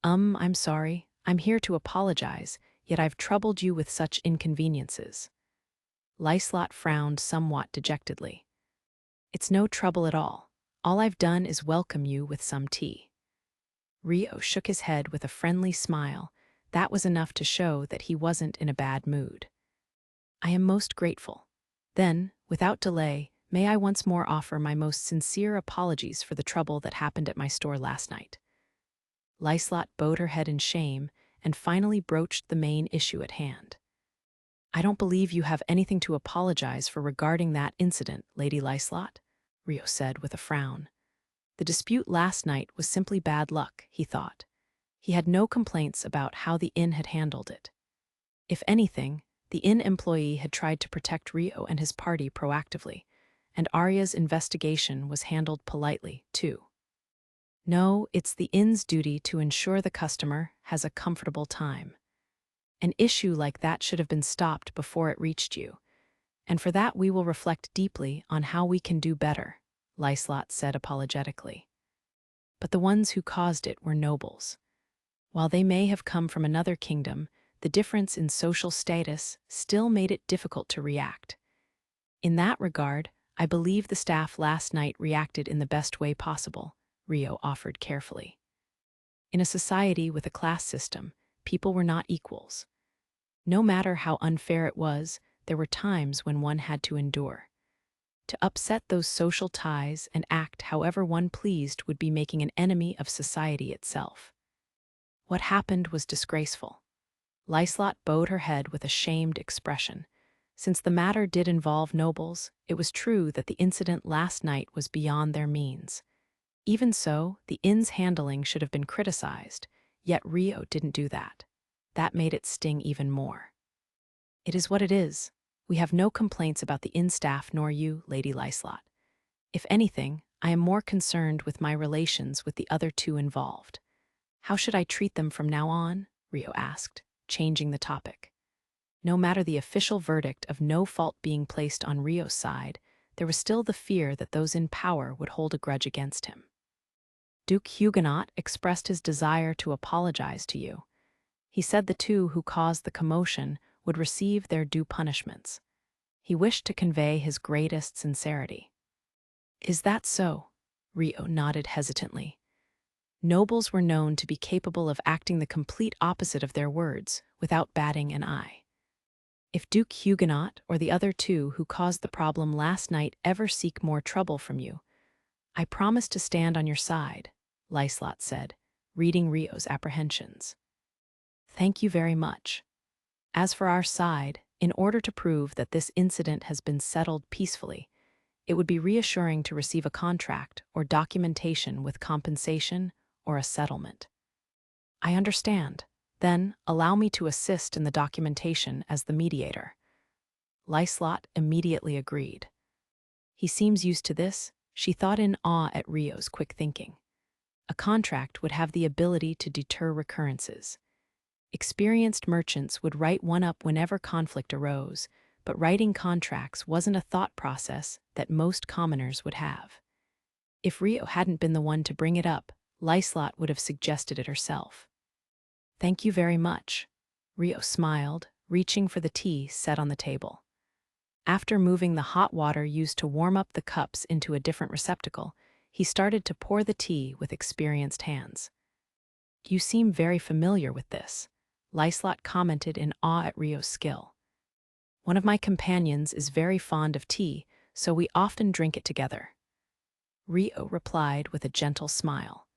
I'm sorry. I'm here to apologize, yet I've troubled you with such inconveniences. Liselotte frowned somewhat dejectedly. It's no trouble at all. All I've done is welcome you with some tea. Rio shook his head with a friendly smile. That was enough to show that he wasn't in a bad mood. I am most grateful. Then, without delay, may I once more offer my most sincere apologies for the trouble that happened at my store last night. Liselotte bowed her head in shame and finally broached the main issue at hand. I don't believe you have anything to apologize for regarding that incident, Lady Liselotte, Rio said with a frown. The dispute last night was simply bad luck, he thought. He had no complaints about how the inn had handled it. If anything, the inn employee had tried to protect Rio and his party proactively, and Arya's investigation was handled politely, too. No, it's the inn's duty to ensure the customer has a comfortable time. An issue like that should have been stopped before it reached you, and for that we will reflect deeply on how we can do better, Liselotte said apologetically. But the ones who caused it were nobles. While they may have come from another kingdom, the difference in social status still made it difficult to react. In that regard, I believe the staff last night reacted in the best way possible, Rio offered carefully. In a society with a class system, people were not equals. No matter how unfair it was, there were times when one had to endure. To upset those social ties and act however one pleased would be making an enemy of society itself. What happened was disgraceful. Liselotte bowed her head with a shamed expression. Since the matter did involve nobles, it was true that the incident last night was beyond their means. Even so, the inn's handling should have been criticized, yet Rio didn't do that. That made it sting even more. It is what it is. We have no complaints about the inn staff nor you, Lady Liselotte. If anything, I am more concerned with my relations with the other two involved. How should I treat them from now on? Rio asked, changing the topic. No matter the official verdict of no fault being placed on Rio's side, there was still the fear that those in power would hold a grudge against him. Duke Huguenot expressed his desire to apologize to you. He said the two who caused the commotion would receive their due punishments. He wished to convey his greatest sincerity. Is that so? Rio nodded hesitantly. Nobles were known to be capable of acting the complete opposite of their words, without batting an eye. If Duke Huguenot or the other two who caused the problem last night ever seek more trouble from you, I promise to stand on your side, Liselotte said, reading Rio's apprehensions. Thank you very much. As for our side, in order to prove that this incident has been settled peacefully, it would be reassuring to receive a contract or documentation with compensation or a settlement. I understand. Then, allow me to assist in the documentation as the mediator. Liselotte immediately agreed. He seems used to this, she thought in awe at Rio's quick thinking. A contract would have the ability to deter recurrences. Experienced merchants would write one up whenever conflict arose, but writing contracts wasn't a thought process that most commoners would have. If Rio hadn't been the one to bring it up, Liselotte would have suggested it herself. "Thank you very much." Rio smiled, reaching for the tea set on the table. After moving the hot water used to warm up the cups into a different receptacle, he started to pour the tea with experienced hands. "You seem very familiar with this," Liselotte commented in awe at Rio's skill. "One of my companions is very fond of tea, so we often drink it together." Rio replied with a gentle smile.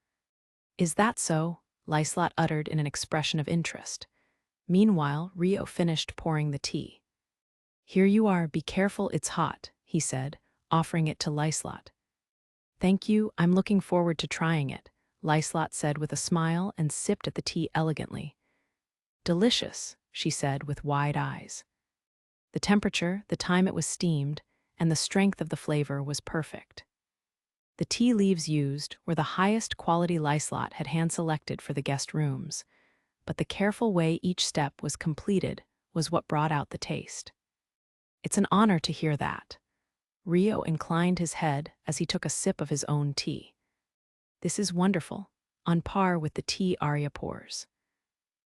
"Is that so?" Liselotte uttered in an expression of interest. Meanwhile, Rio finished pouring the tea. "Here you are, be careful, it's hot," he said, offering it to Liselotte. "Thank you, I'm looking forward to trying it," Liselotte said with a smile and sipped at the tea elegantly. "Delicious," she said with wide eyes. The temperature, the time it was steamed, and the strength of the flavor was perfect. The tea leaves used were the highest quality Liselotte had hand-selected for the guest rooms, but the careful way each step was completed was what brought out the taste. "It's an honor to hear that." Rio inclined his head as he took a sip of his own tea. "This is wonderful, on par with the tea Arya pours."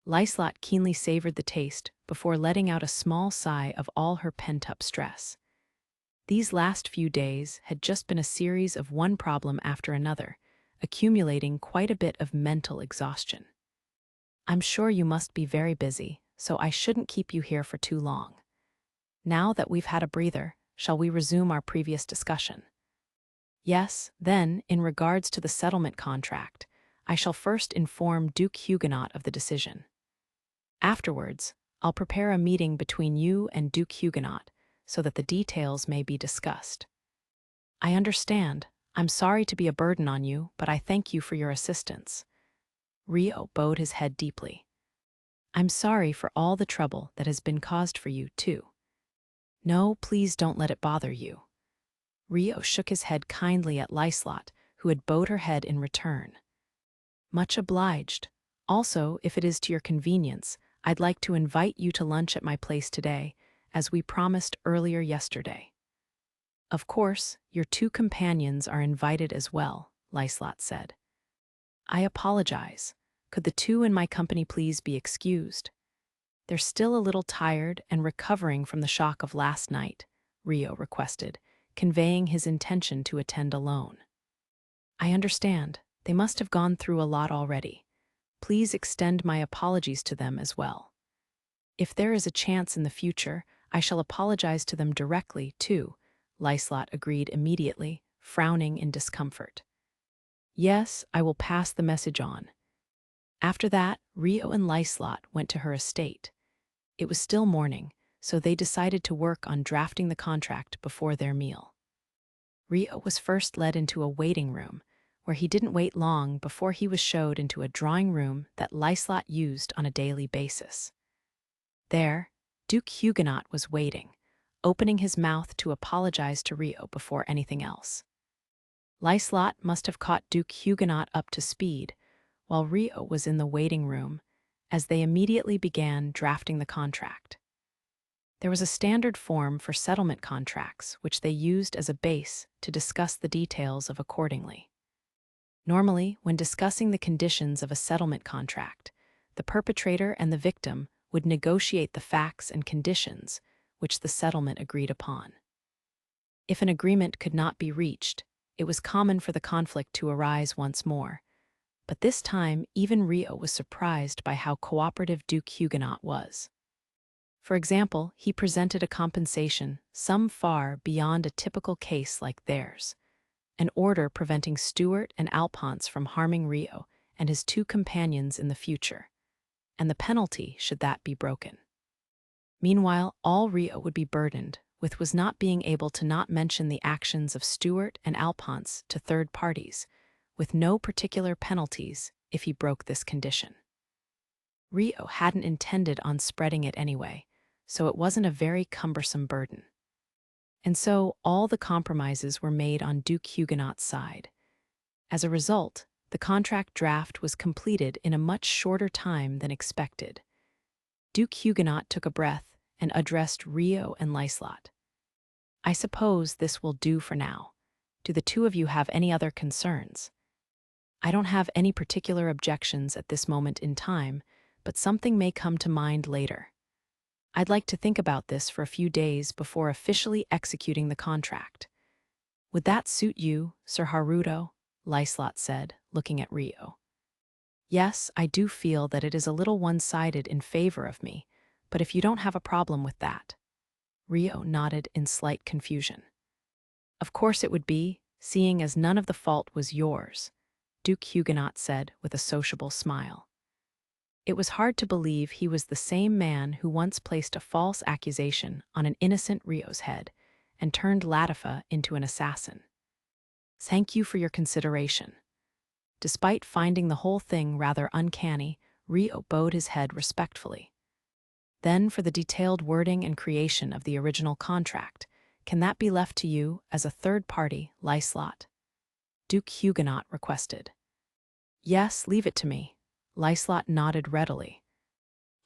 Liselotte keenly savored the taste before letting out a small sigh of all her pent-up stress. These last few days had just been a series of one problem after another, accumulating quite a bit of mental exhaustion. "I'm sure you must be very busy, so I shouldn't keep you here for too long. Now that we've had a breather, shall we resume our previous discussion?" "Yes, then, in regards to the settlement contract, I shall first inform Duke Huguenot of the decision. Afterwards, I'll prepare a meeting between you and Duke Huguenot so that the details may be discussed." "I understand. I'm sorry to be a burden on you, but I thank you for your assistance." Rio bowed his head deeply. "I'm sorry for all the trouble that has been caused for you, too." "No, please don't let it bother you." Rio shook his head kindly at Liselotte, who had bowed her head in return. "Much obliged. Also, if it is to your convenience, I'd like to invite you to lunch at my place today, as we promised earlier yesterday." "Of course, your two companions are invited as well," Liselotte said. "I apologize. Could the two in my company please be excused? They're still a little tired and recovering from the shock of last night," Rio requested, conveying his intention to attend alone. "I understand. They must have gone through a lot already. Please extend my apologies to them as well. If there is a chance in the future, I shall apologize to them directly, too," Liselotte agreed immediately, frowning in discomfort. "Yes, I will pass the message on." After that, Rio and Liselotte went to her estate. It was still morning, so they decided to work on drafting the contract before their meal. Rio was first led into a waiting room, where he didn't wait long before he was showed into a drawing room that Liselotte used on a daily basis. There, Duke Huguenot was waiting, opening his mouth to apologize to Rio before anything else. Liselotte must have caught Duke Huguenot up to speed, while Rio was in the waiting room, as they immediately began drafting the contract. There was a standard form for settlement contracts which they used as a base to discuss the details of accordingly. Normally, when discussing the conditions of a settlement contract, the perpetrator and the victim would negotiate the facts and conditions which the settlement agreed upon. If an agreement could not be reached, it was common for the conflict to arise once more, but this time even Rio was surprised by how cooperative Duke Huguenot was. For example, he presented a compensation some far beyond a typical case like theirs, an order preventing Stuart and Alphonse from harming Rio and his two companions in the future, and the penalty should that be broken. Meanwhile, all Rio would be burdened with was not being able to not mention the actions of Stuart and Alphonse to third parties, with no particular penalties if he broke this condition. Rio hadn't intended on spreading it anyway, so it wasn't a very cumbersome burden. And so all the compromises were made on Duke Huguenot's side. As a result, The contract draft was completed in a much shorter time than expected. Duke Huguenot took a breath and addressed Rio and Liselotte. I suppose this will do for now. Do the two of you have any other concerns? I don't have any particular objections at this moment in time, but something may come to mind later. I'd like to think about this for a few days before officially executing the contract. Would that suit you, Sir Haruto? Liselotte said, looking at Rio. Yes, I do feel that it is a little one-sided in favor of me, but if you don't have a problem with that. Rio nodded in slight confusion. Of course it would be, seeing as none of the fault was yours, Duke Huguenot said with a sociable smile. It was hard to believe he was the same man who once placed a false accusation on an innocent Rio's head and turned Latifa into an assassin. Thank you for your consideration. Despite finding the whole thing rather uncanny, Rio bowed his head respectfully. Then for the detailed wording and creation of the original contract, can that be left to you as a third party, Liselotte? Duke Huguenot requested. Yes, leave it to me. Liselotte nodded readily.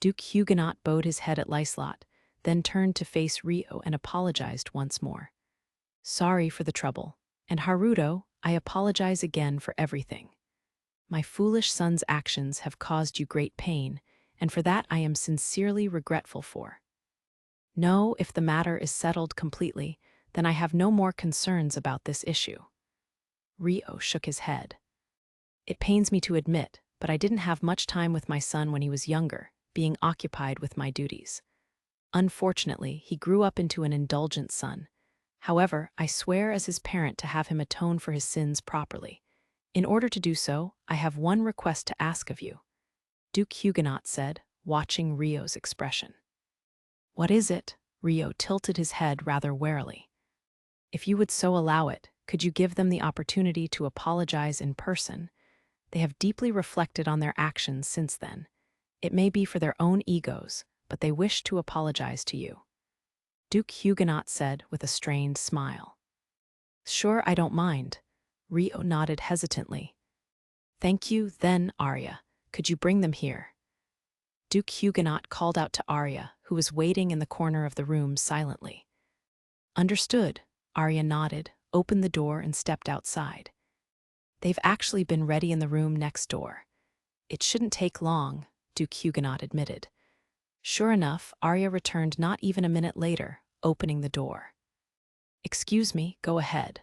Duke Huguenot bowed his head at Liselotte, then turned to face Rio and apologized once more. Sorry for the trouble, and Haruto, I apologize again for everything. My foolish son's actions have caused you great pain, and for that I am sincerely regretful for. No, if the matter is settled completely, then I have no more concerns about this issue. Rio shook his head. It pains me to admit, but I didn't have much time with my son when he was younger, being occupied with my duties. Unfortunately, he grew up into an indulgent son. However, I swear as his parent to have him atone for his sins properly. In order to do so, I have one request to ask of you, Duke Huguenot said, watching Rio's expression. What is it? Rio tilted his head rather warily. If you would so allow it, could you give them the opportunity to apologize in person? They have deeply reflected on their actions since then. It may be for their own egos, but they wish to apologize to you. Duke Huguenot said with a strained smile. Sure, I don't mind. Rio nodded hesitantly. Thank you, then, Arya. Could you bring them here? Duke Huguenot called out to Arya, who was waiting in the corner of the room silently. Understood, Arya nodded, opened the door and stepped outside. They've actually been ready in the room next door. It shouldn't take long, Duke Huguenot admitted. Sure enough, Arya returned not even a minute later, opening the door. Excuse me, go ahead.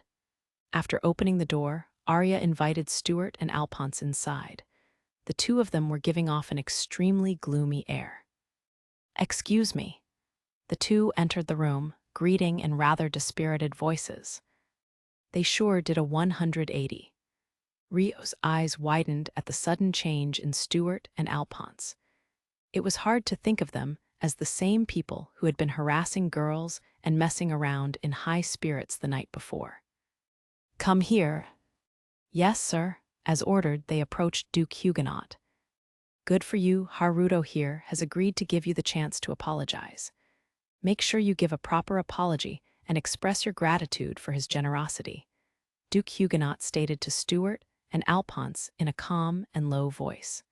After opening the door, Arya invited Stuart and Alphonse inside. The two of them were giving off an extremely gloomy air. Excuse me. The two entered the room, greeting in rather dispirited voices. They sure did a 180. Rio's eyes widened at the sudden change in Stuart and Alphonse. It was hard to think of them as the same people who had been harassing girls and messing around in high spirits the night before. Come here. Yes, sir. As ordered, they approached Duke Huguenot. Good for you, Haruto here has agreed to give you the chance to apologize. Make sure you give a proper apology and express your gratitude for his generosity, Duke Huguenot stated to Stuart and Alphonse in a calm and low voice.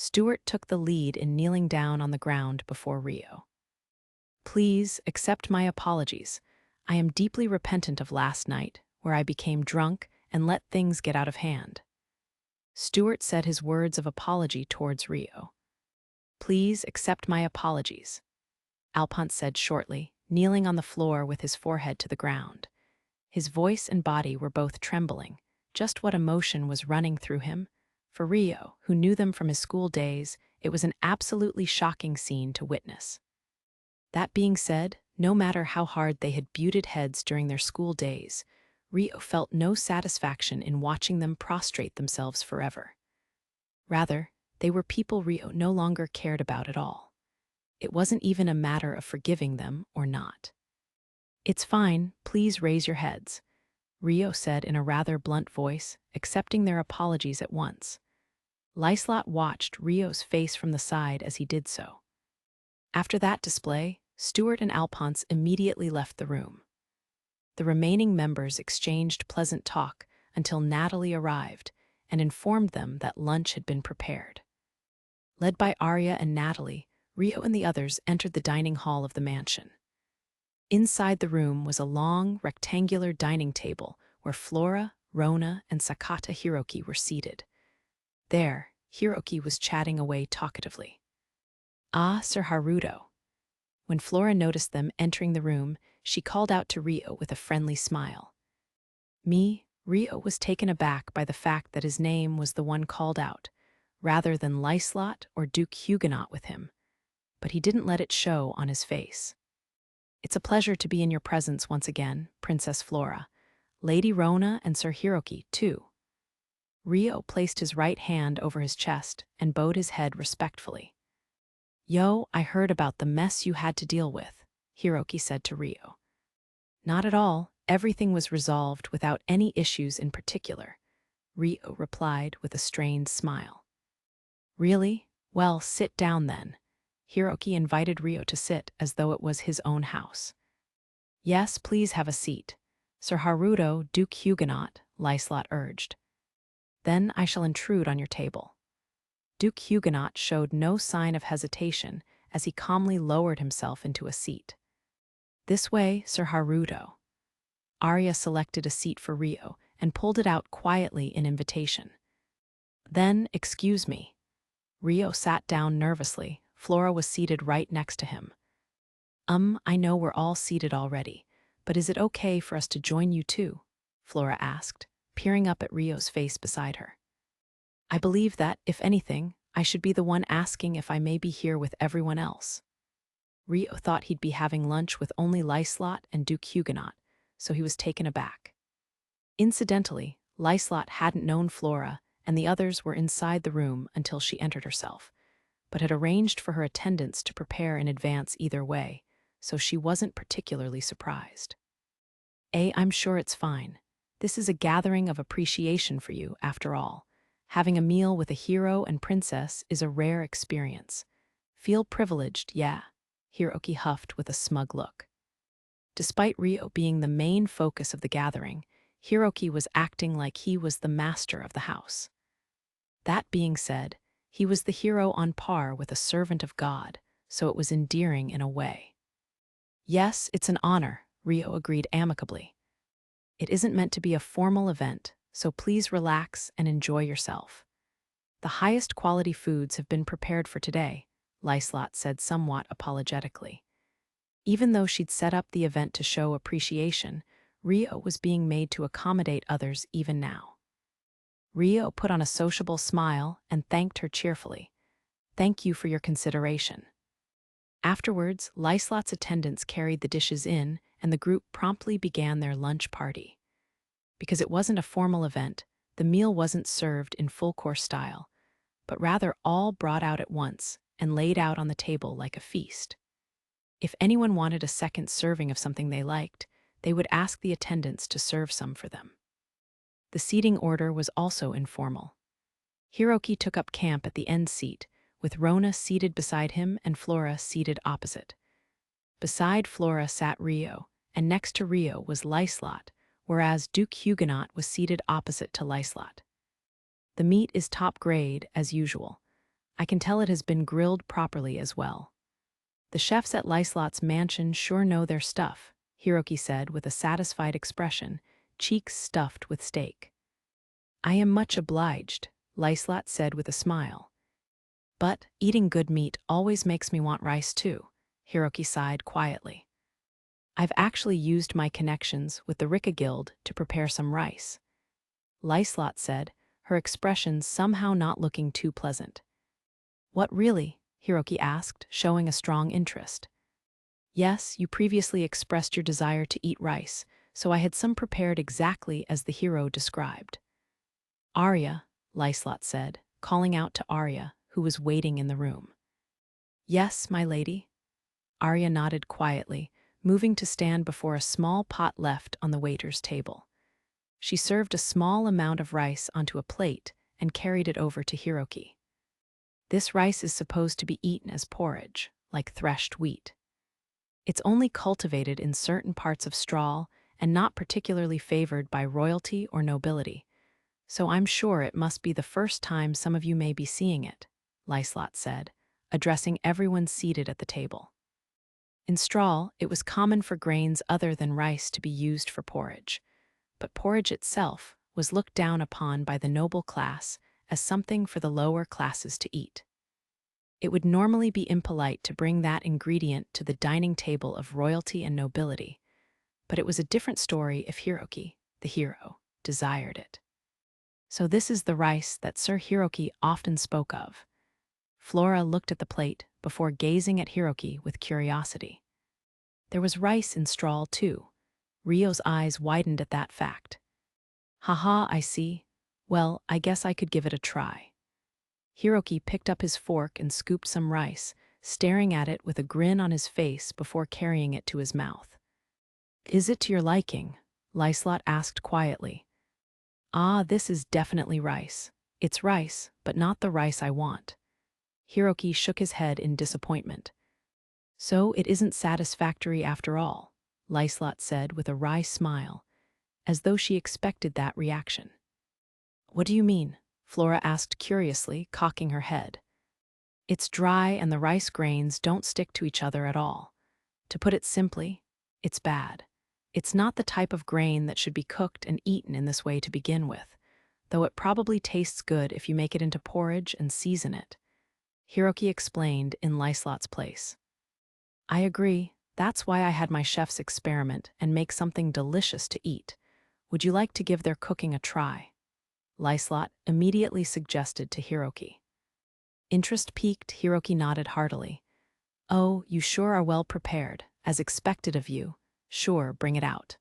Stuart took the lead in kneeling down on the ground before Rio. Please accept my apologies. I am deeply repentant of last night, where I became drunk and let things get out of hand. Stuart said his words of apology towards Rio. Please accept my apologies, Alphonse said shortly, kneeling on the floor with his forehead to the ground. His voice and body were both trembling. Just what emotion was running through him? For Rio, who knew them from his school days, it was an absolutely shocking scene to witness. That being said, no matter how hard they had butted heads during their school days, Rio felt no satisfaction in watching them prostrate themselves forever. Rather, they were people Rio no longer cared about at all. It wasn't even a matter of forgiving them or not. It's fine, please raise your heads, Rio said in a rather blunt voice, accepting their apologies at once. Liselotte watched Rio's face from the side as he did so. After that display, Stuart and Alphonse immediately left the room. The remaining members exchanged pleasant talk until Natalie arrived, and informed them that lunch had been prepared. Led by Arya and Natalie, Rio and the others entered the dining hall of the mansion. Inside the room was a long, rectangular dining table where Flora, Rona, and Sakata Hiroki were seated. There, Hiroki was chatting away talkatively. "Ah, Sir Haruto." When Flora noticed them entering the room, she called out to Rio with a friendly smile. Rio was taken aback by the fact that his name was the one called out, rather than Liselotte or Duke Huguenot with him, but he didn't let it show on his face. "It's a pleasure to be in your presence once again, Princess Flora. Lady Rona and Sir Hiroki, too." Rio placed his right hand over his chest and bowed his head respectfully. "Yo, I heard about the mess you had to deal with," Hiroki said to Rio. "Not at all. Everything was resolved without any issues in particular," Rio replied with a strained smile. "Really? Well, sit down then." Hiroki invited Rio to sit as though it was his own house. "Yes, please have a seat. Sir Haruto, Duke Huguenot," Liselotte urged. "Then I shall intrude on your table." Duke Huguenot showed no sign of hesitation as he calmly lowered himself into a seat. "This way, Sir Haruto." Arya selected a seat for Rio and pulled it out quietly in invitation. "Then, excuse me." Rio sat down nervously. Flora was seated right next to him. I know we're all seated already, but is it okay for us to join you too?" Flora asked, peering up at Rio's face beside her. "I believe that, if anything, I should be the one asking if I may be here with everyone else." Rio thought he'd be having lunch with only Liselotte and Duke Huguenot, so he was taken aback. Incidentally, Liselotte hadn't known Flora, and the others were inside the room until she entered herself, but had arranged for her attendants to prepare in advance either way, so she wasn't particularly surprised. "I'm sure it's fine. This is a gathering of appreciation for you, after all. Having a meal with a hero and princess is a rare experience. Feel privileged, yeah," Hiroki huffed with a smug look. Despite Rio being the main focus of the gathering, Hiroki was acting like he was the master of the house. That being said, he was the hero on par with a servant of God, so it was endearing in a way. "Yes, it's an honor," Rio agreed amicably. "It isn't meant to be a formal event, so please relax and enjoy yourself. The highest quality foods have been prepared for today," Liselotte said somewhat apologetically. Even though she'd set up the event to show appreciation, Rio was being made to accommodate others even now. Rio put on a sociable smile and thanked her cheerfully. "Thank you for your consideration." Afterwards, Liselotte's attendants carried the dishes in, and the group promptly began their lunch party. Because it wasn't a formal event, the meal wasn't served in full-course style, but rather all brought out at once and laid out on the table like a feast. If anyone wanted a second serving of something they liked, they would ask the attendants to serve some for them. The seating order was also informal. Hiroki took up camp at the end seat, with Rona seated beside him and Flora seated opposite. Beside Flora sat Rio, and next to Rio was Liselotte, whereas Duke Huguenot was seated opposite to Liselotte. "The meat is top grade, as usual. I can tell it has been grilled properly as well. The chefs at Liselotte's mansion sure know their stuff," Hiroki said with a satisfied expression, cheeks stuffed with steak. "I am much obliged," Liselotte said with a smile. "But eating good meat always makes me want rice too," Hiroki sighed quietly. "I've actually used my connections with the Rika Guild to prepare some rice," Liselotte said, her expression somehow not looking too pleasant. "What really?" Hiroki asked, showing a strong interest. "Yes, you previously expressed your desire to eat rice, so I had some prepared exactly as the hero described." "Arya," Liselotte said, calling out to Arya, who was waiting in the room. "Yes, my lady." Arya nodded quietly, moving to stand before a small pot left on the waiter's table. She served a small amount of rice onto a plate and carried it over to Hiroki. "This rice is supposed to be eaten as porridge, like threshed wheat. It's only cultivated in certain parts of Strahl and not particularly favored by royalty or nobility, So I'm sure it must be the first time some of you may be seeing it, Liselotte said, addressing everyone seated at the table. In Strahl, it was common for grains other than rice to be used for porridge, but porridge itself was looked down upon by the noble class as something for the lower classes to eat. It would normally be impolite to bring that ingredient to the dining table of royalty and nobility, but it was a different story if Hiroki, the hero, desired it. So this is the rice that Sir Hiroki often spoke of. Flora looked at the plate before gazing at Hiroki with curiosity. There was rice in Strahl, too. Ryo's eyes widened at that fact. Haha, I see. Well, I guess I could give it a try. Hiroki picked up his fork and scooped some rice, staring at it with a grin on his face before carrying it to his mouth. Is it to your liking? Liselotte asked quietly. Ah, this is definitely rice. It's rice, but not the rice I want. Hiroki shook his head in disappointment. So it isn't satisfactory after all, Liselotte said with a wry smile, as though she expected that reaction. What do you mean? Flora asked curiously, cocking her head. It's dry and the rice grains don't stick to each other at all. To put it simply, it's bad. It's not the type of grain that should be cooked and eaten in this way to begin with, though it probably tastes good if you make it into porridge and season it. Hiroki explained in Liselotte's place. I agree. That's why I had my chefs experiment and make something delicious to eat. Would you like to give their cooking a try? Liselotte immediately suggested to Hiroki. Interest piqued, Hiroki nodded heartily. Oh, you sure are well prepared, as expected of you. Sure, bring it out.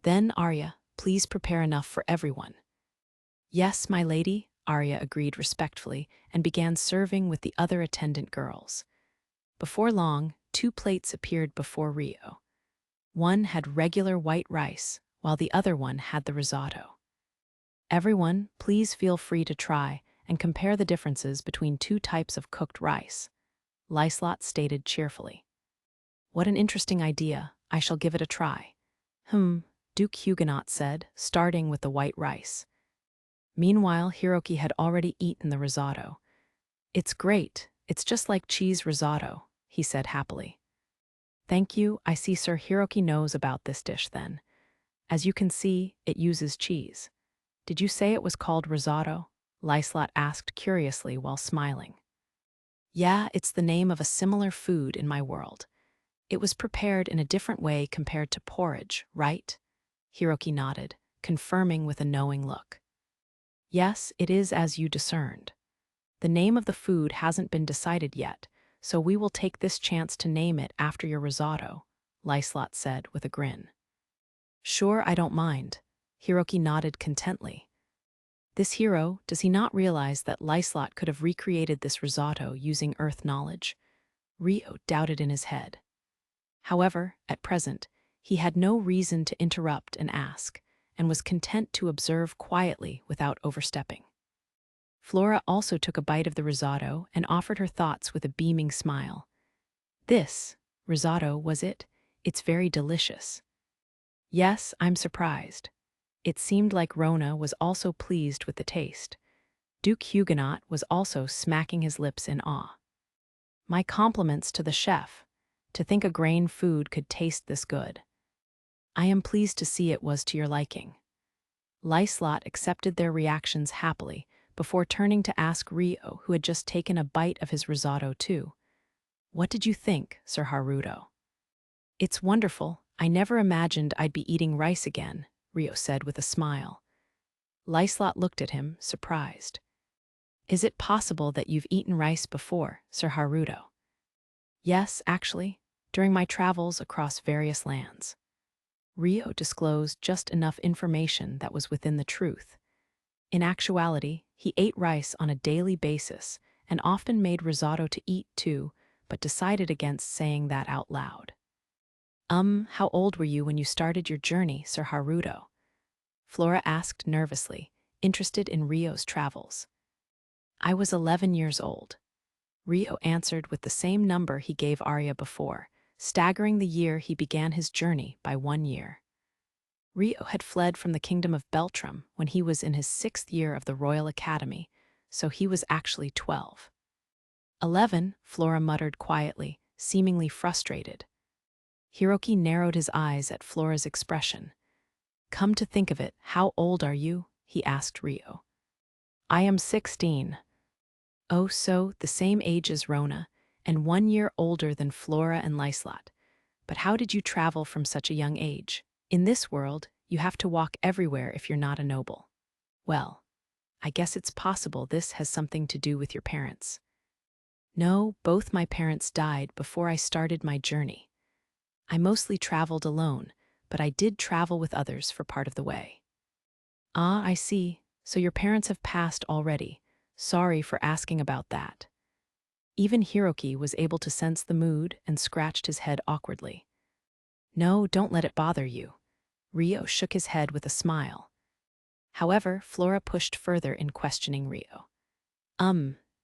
Then, Arya, please prepare enough for everyone. Yes, my lady, Arya agreed respectfully and began serving with the other attendant girls. Before long, 2 plates appeared before Rio. One had regular white rice, while the other one had the risotto. Everyone, please feel free to try and compare the differences between 2 types of cooked rice, Liselotte stated cheerfully. What an interesting idea. I shall give it a try. Duke Huguenot said, starting with the white rice. Meanwhile, Hiroki had already eaten the risotto. It's great. It's just like cheese risotto, he said happily. Thank you. I see Sir Hiroki knows about this dish then. As you can see, it uses cheese. Did you say it was called risotto? Liselotte asked curiously while smiling. Yeah, it's the name of a similar food in my world. It was prepared in a different way compared to porridge, right? Hiroki nodded, confirming with a knowing look. Yes, it is as you discerned. The name of the food hasn't been decided yet, so we will take this chance to name it after your risotto, Liselotte said with a grin. Sure, I don't mind. Hiroki nodded contently. This hero, does he not realize that Liselotte could have recreated this risotto using earth knowledge? Rio doubted in his head. However, at present, he had no reason to interrupt and ask, and was content to observe quietly without overstepping. Flora also took a bite of the risotto and offered her thoughts with a beaming smile. This risotto, was it? It's very delicious. Yes, I'm surprised. It seemed like Rona was also pleased with the taste. Duke Huguenot was also smacking his lips in awe. My compliments to the chef. To think a grain food could taste this good. I am pleased to see it was to your liking. Liselotte accepted their reactions happily before turning to ask Rio, who had just taken a bite of his risotto too. What did you think, Sir Haruto? It's wonderful. I never imagined I'd be eating rice again, Rio said with a smile. Liselotte looked at him, surprised. Is it possible that you've eaten rice before, Sir Haruto? Yes, actually, during my travels across various lands. Rio disclosed just enough information that was within the truth. In actuality, he ate rice on a daily basis and often made risotto to eat too, but decided against saying that out loud. How old were you when you started your journey, Sir Haruto? Flora asked nervously, interested in Rio's travels. I was 11 years old. Rio answered with the same number he gave Arya before, staggering the year he began his journey by 1 year. Rio had fled from the kingdom of Beltram when he was in his 6th year of the Royal Academy, so he was actually 12. 11, Flora muttered quietly, seemingly frustrated. Hiroki narrowed his eyes at Flora's expression. Come to think of it, how old are you? He asked Rio. I am 16. Oh, so the same age as Rona, and 1 year older than Flora and Liselotte. But how did you travel from such a young age? In this world, you have to walk everywhere if you're not a noble. Well, I guess it's possible this has something to do with your parents. No, both my parents died before I started my journey. I mostly traveled alone, but I did travel with others for part of the way. Ah, I see. So your parents have passed already. Sorry for asking about that. Even Hiroki was able to sense the mood and scratched his head awkwardly. No, don't let it bother you. Rio shook his head with a smile. However, Flora pushed further in questioning Rio.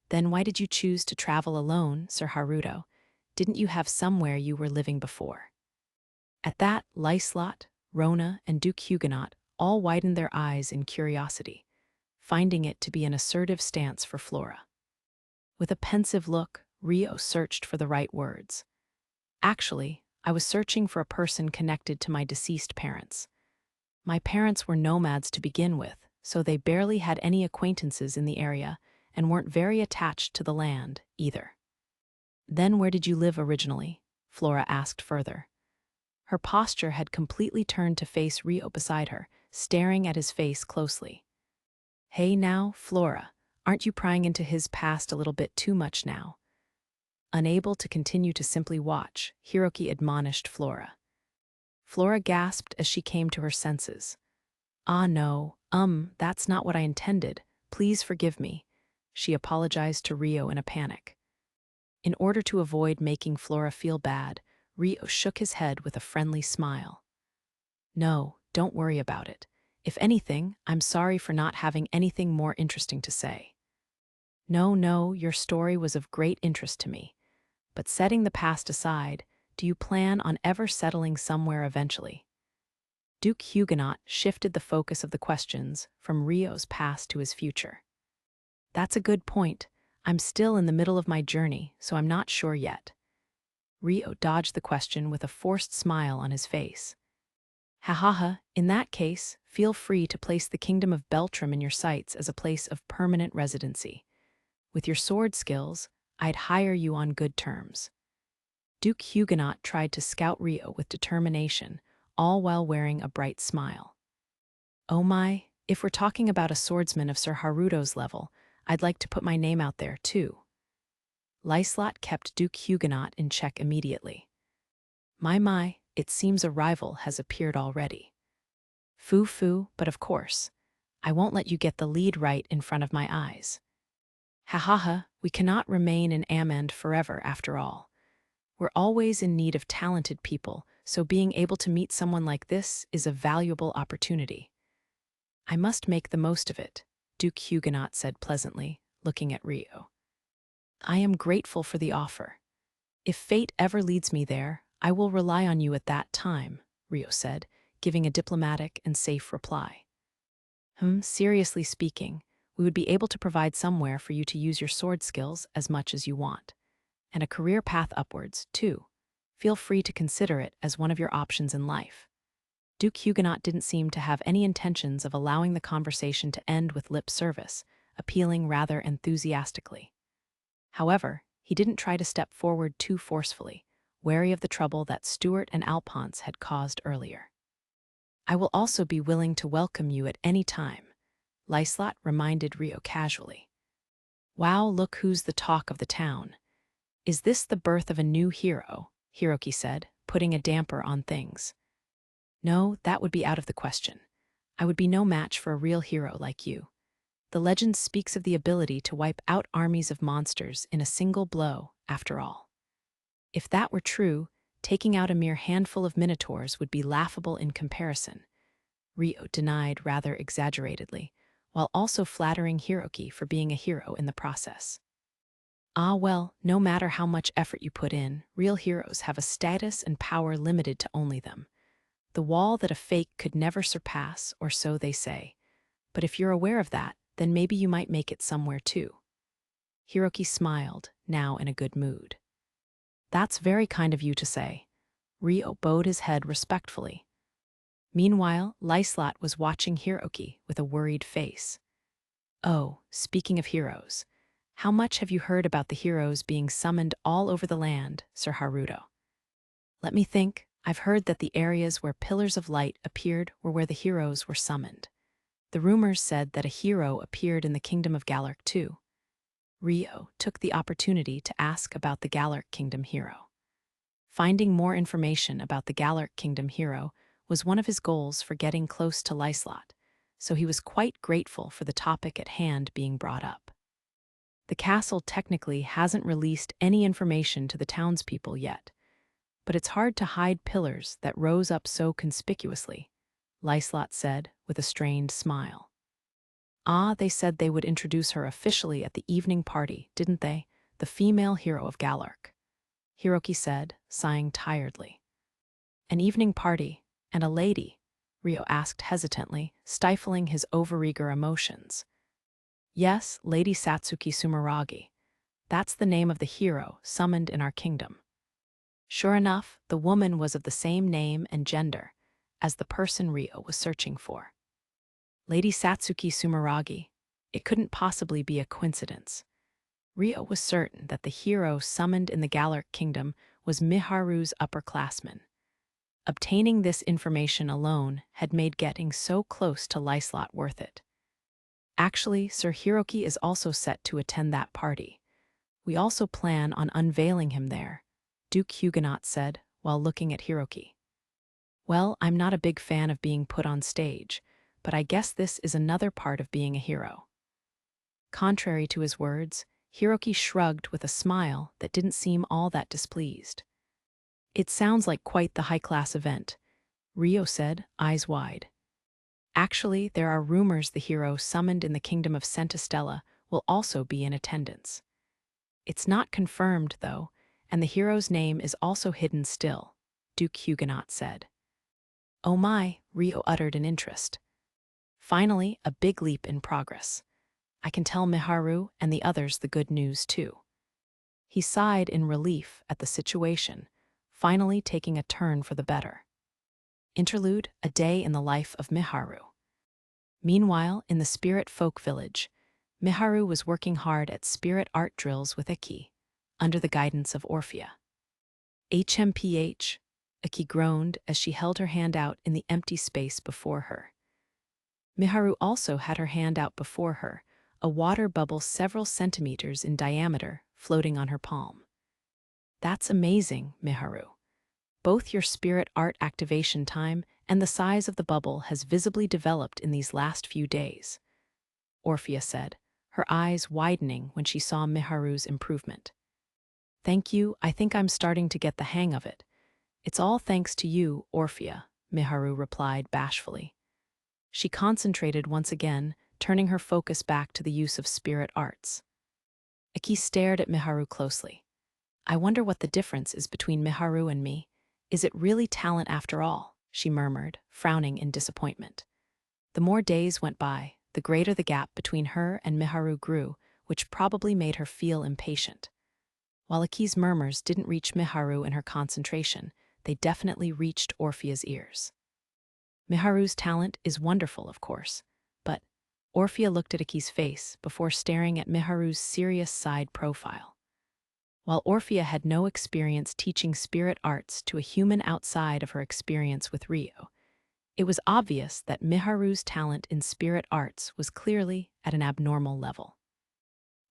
Then why did you choose to travel alone, Sir Haruto? Didn't you have somewhere you were living before? At that, Liselotte, Rona, and Duke Huguenot all widened their eyes in curiosity, finding it to be an assertive stance for Flora. With a pensive look, Rio searched for the right words. Actually, I was searching for a person connected to my deceased parents. My parents were nomads to begin with, so they barely had any acquaintances in the area and weren't very attached to the land, either. Then where did you live originally? Flora asked further. Her posture had completely turned to face Rio beside her, staring at his face closely. Hey now, Flora, aren't you prying into his past a little bit too much now? Unable to continue to simply watch, Hiroki admonished Flora. Flora gasped as she came to her senses. Ah no, that's not what I intended. Please forgive me. She apologized to Rio in a panic. In order to avoid making Flora feel bad, Rio shook his head with a friendly smile. No, don't worry about it. If anything, I'm sorry for not having anything more interesting to say. No, your story was of great interest to me. But setting the past aside, do you plan on ever settling somewhere eventually? Duke Huguenot shifted the focus of the questions from Rio's past to his future. That's a good point. I'm still in the middle of my journey, so I'm not sure yet. Rio dodged the question with a forced smile on his face. Ha, in that case, feel free to place the kingdom of Beltram in your sights as a place of permanent residency. With your sword skills, I'd hire you on good terms. Duke Huguenot tried to scout Rio with determination, all while wearing a bright smile. Oh my, if we're talking about a swordsman of Sir Haruto's level, I'd like to put my name out there too. Liselotte kept Duke Huguenot in check immediately. My, it seems a rival has appeared already. Foo, but of course, I won't let you get the lead right in front of my eyes. Ha, we cannot remain in Amend forever after all. We're always in need of talented people, so being able to meet someone like this is a valuable opportunity. I must make the most of it, Duke Huguenot said pleasantly, looking at Rio. I am grateful for the offer. If fate ever leads me there, I will rely on you at that time, Rio said, giving a diplomatic and safe reply. Seriously speaking, we would be able to provide somewhere for you to use your sword skills as much as you want. And a career path upwards, too. Feel free to consider it as one of your options in life. Duke Huguenot didn't seem to have any intentions of allowing the conversation to end with lip service, appealing rather enthusiastically. However, he didn't try to step forward too forcefully, wary of the trouble that Stuart and Alphonse had caused earlier. I will also be willing to welcome you at any time, Liselotte reminded Rio casually. Wow, look who's the talk of the town. Is this the birth of a new hero? Hiroki said, putting a damper on things. No, that would be out of the question. I would be no match for a real hero like you. The legend speaks of the ability to wipe out armies of monsters in a single blow, after all. If that were true, taking out a mere handful of minotaurs would be laughable in comparison, Rio denied rather exaggeratedly, while also flattering Hiroki for being a hero in the process. Ah well, no matter how much effort you put in, real heroes have a status and power limited to only them. the wall that a fake could never surpass, or so they say. But if you're aware of that, then maybe you might make it somewhere too. Hiroki smiled, now in a good mood. That's very kind of you to say. Ryo bowed his head respectfully. Meanwhile, Liselotte was watching Hiroki with a worried face. Oh, speaking of heroes, how much have you heard about the heroes being summoned all over the land, Sir Haruto? Let me think. I've heard that the areas where pillars of light appeared were where the heroes were summoned. The rumors said that a hero appeared in the kingdom of Galark too. Ryo took the opportunity to ask about the Galark Kingdom hero. Finding more information about the Galark Kingdom hero was one of his goals for getting close to Liselotte, so he was quite grateful for the topic at hand being brought up. The castle technically hasn't released any information to the townspeople yet, but it's hard to hide pillars that rose up so conspicuously, Liselotte said with a strained smile. Ah, they said they would introduce her officially at the evening party, didn't they? The female hero of Galark. Hiroki said, sighing tiredly. An evening party, and a lady? Ryo asked hesitantly, stifling his overeager emotions. Yes, Lady Satsuki Sumeragi. That's the name of the hero summoned in our kingdom. Sure enough, the woman was of the same name and gender as the person Ryo was searching for. Lady Satsuki Sumeragi. It couldn't possibly be a coincidence. Ryo was certain that the hero summoned in the Galark Kingdom was Miharu's upperclassman. Obtaining this information alone had made getting so close to Liselotte worth it. Actually, Sir Hiroki is also set to attend that party. We also plan on unveiling him there, Duke Huguenot said while looking at Hiroki. Well, I'm not a big fan of being put on stage, but I guess this is another part of being a hero. Contrary to his words, Hiroki shrugged with a smile that didn't seem all that displeased. It sounds like quite the high-class event, Ryo said, eyes wide. Actually, there are rumors the hero summoned in the kingdom of Centistella will also be in attendance. It's not confirmed, though, and the hero's name is also hidden still, Duke Huguenot said. Oh my, Ryo uttered in interest. Finally, a big leap in progress. I can tell Miharu and the others the good news, too. He sighed in relief at the situation, finally taking a turn for the better. Interlude, a day in the life of Miharu. Meanwhile, in the Spirit Folk Village, Miharu was working hard at spirit art drills with Iki, under the guidance of Orphea. HMPH, Iki groaned as she held her hand out in the empty space before her. Miharu also had her hand out before her, a water bubble several centimeters in diameter floating on her palm. That's amazing, Miharu. Both your spirit art activation time and the size of the bubble has visibly developed in these last few days, Orphea said, her eyes widening when she saw Miharu's improvement. Thank you, I think I'm starting to get the hang of it. It's all thanks to you, Orphea, Miharu replied bashfully. She concentrated once again, turning her focus back to the use of spirit arts. Iki stared at Miharu closely. I wonder what the difference is between Miharu and me. Is it really talent after all? She murmured, frowning in disappointment. The more days went by, the greater the gap between her and Miharu grew, which probably made her feel impatient. While Iki's murmurs didn't reach Miharu in her concentration, they definitely reached Orphea's ears. Miharu's talent is wonderful, of course, but Orphea looked at Iki's face before staring at Miharu's serious side profile. While Orphea had no experience teaching spirit arts to a human outside of her experience with Ryo, it was obvious that Miharu's talent in spirit arts was clearly at an abnormal level.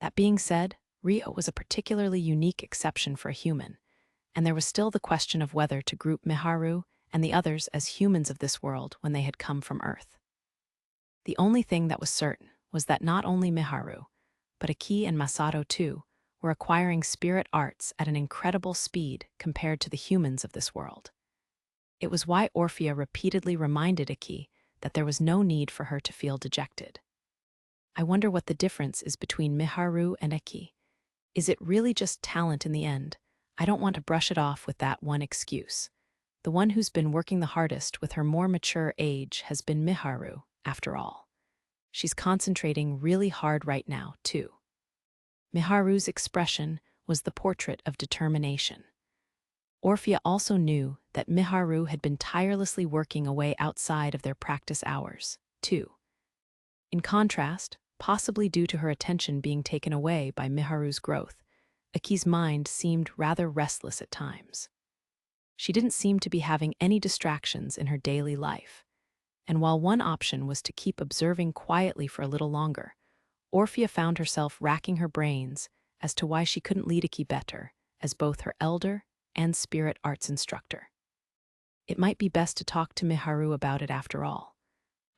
That being said, Ryo was a particularly unique exception for a human, and there was still the question of whether to group Miharu and the others as humans of this world when they had come from Earth. The only thing that was certain was that not only Miharu, but Iki and Masato too, were acquiring spirit arts at an incredible speed compared to the humans of this world. It was why Orphea repeatedly reminded Iki that there was no need for her to feel dejected. I wonder what the difference is between Miharu and Iki. Is it really just talent in the end? I don't want to brush it off with that one excuse. The one who's been working the hardest with her more mature age has been Miharu, after all. She's concentrating really hard right now, too. Miharu's expression was the portrait of determination. Orphea also knew that Miharu had been tirelessly working away outside of their practice hours, too. In contrast, possibly due to her attention being taken away by Miharu's growth, Aki's mind seemed rather restless at times. She didn't seem to be having any distractions in her daily life, and while one option was to keep observing quietly for a little longer, Orphea found herself racking her brains as to why she couldn't lead Aki better as both her elder and spirit arts instructor. It might be best to talk to Miharu about it after all.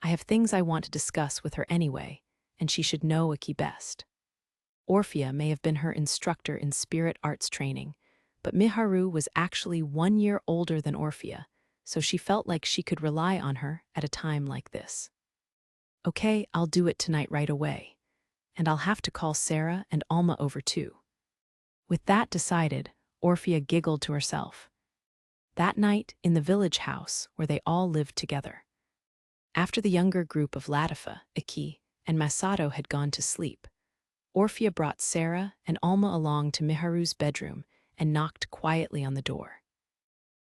I have things I want to discuss with her anyway, and she should know Aki best. Orphea may have been her instructor in spirit arts training, but Miharu was actually 1 year older than Orphea, so she felt like she could rely on her at a time like this. Okay, I'll do it tonight right away, and I'll have to call Sarah and Alma over too. With that decided, Orphea giggled to herself. That night, in the village house where they all lived together. After the younger group of Latifa, Aki, and Masato had gone to sleep, Orphea brought Sarah and Alma along to Miharu's bedroom and knocked quietly on the door.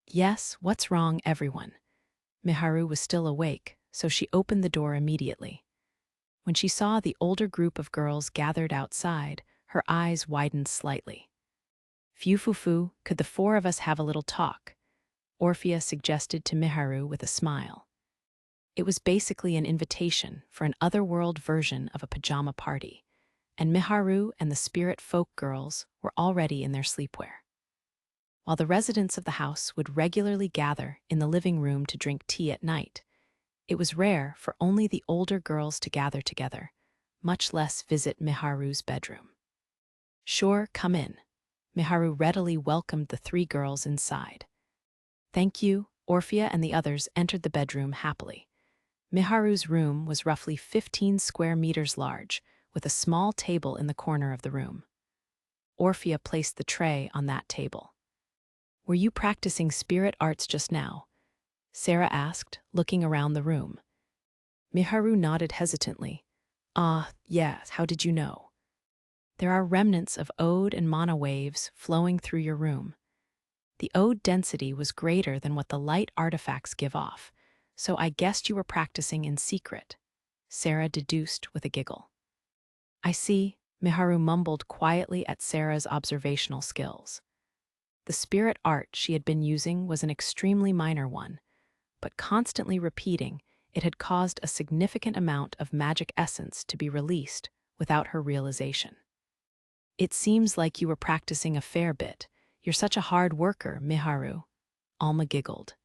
Yes, what's wrong, everyone? Miharu was still awake, so she opened the door immediately. When she saw the older group of girls gathered outside, her eyes widened slightly. Fufufu, could the 4 of us have a little talk? Orphea suggested to Miharu with a smile. It was basically an invitation for an otherworld version of a pajama party, and Miharu and the spirit folk girls were already in their sleepwear. While the residents of the house would regularly gather in the living room to drink tea at night, it was rare for only the older girls to gather together, much less visit Miharu's bedroom. Sure, come in. Miharu readily welcomed the 3 girls inside. Thank you. Orphea and the others entered the bedroom happily. Miharu's room was roughly 15 square meters large, with a small table in the corner of the room. Orphea placed the tray on that table. Were you practicing spirit arts just now? Sarah asked, looking around the room. Miharu nodded hesitantly. Yes, how did you know? There are remnants of ode and mana waves flowing through your room. The ode density was greater than what the light artifacts give off, so I guessed you were practicing in secret, Sarah deduced with a giggle. I see, Miharu mumbled quietly at Sarah's observational skills. The spirit art she had been using was an extremely minor one, but constantly repeating, it had caused a significant amount of magic essence to be released without her realization. It seems like you were practicing a fair bit. You're such a hard worker, Miharu. Alma giggled.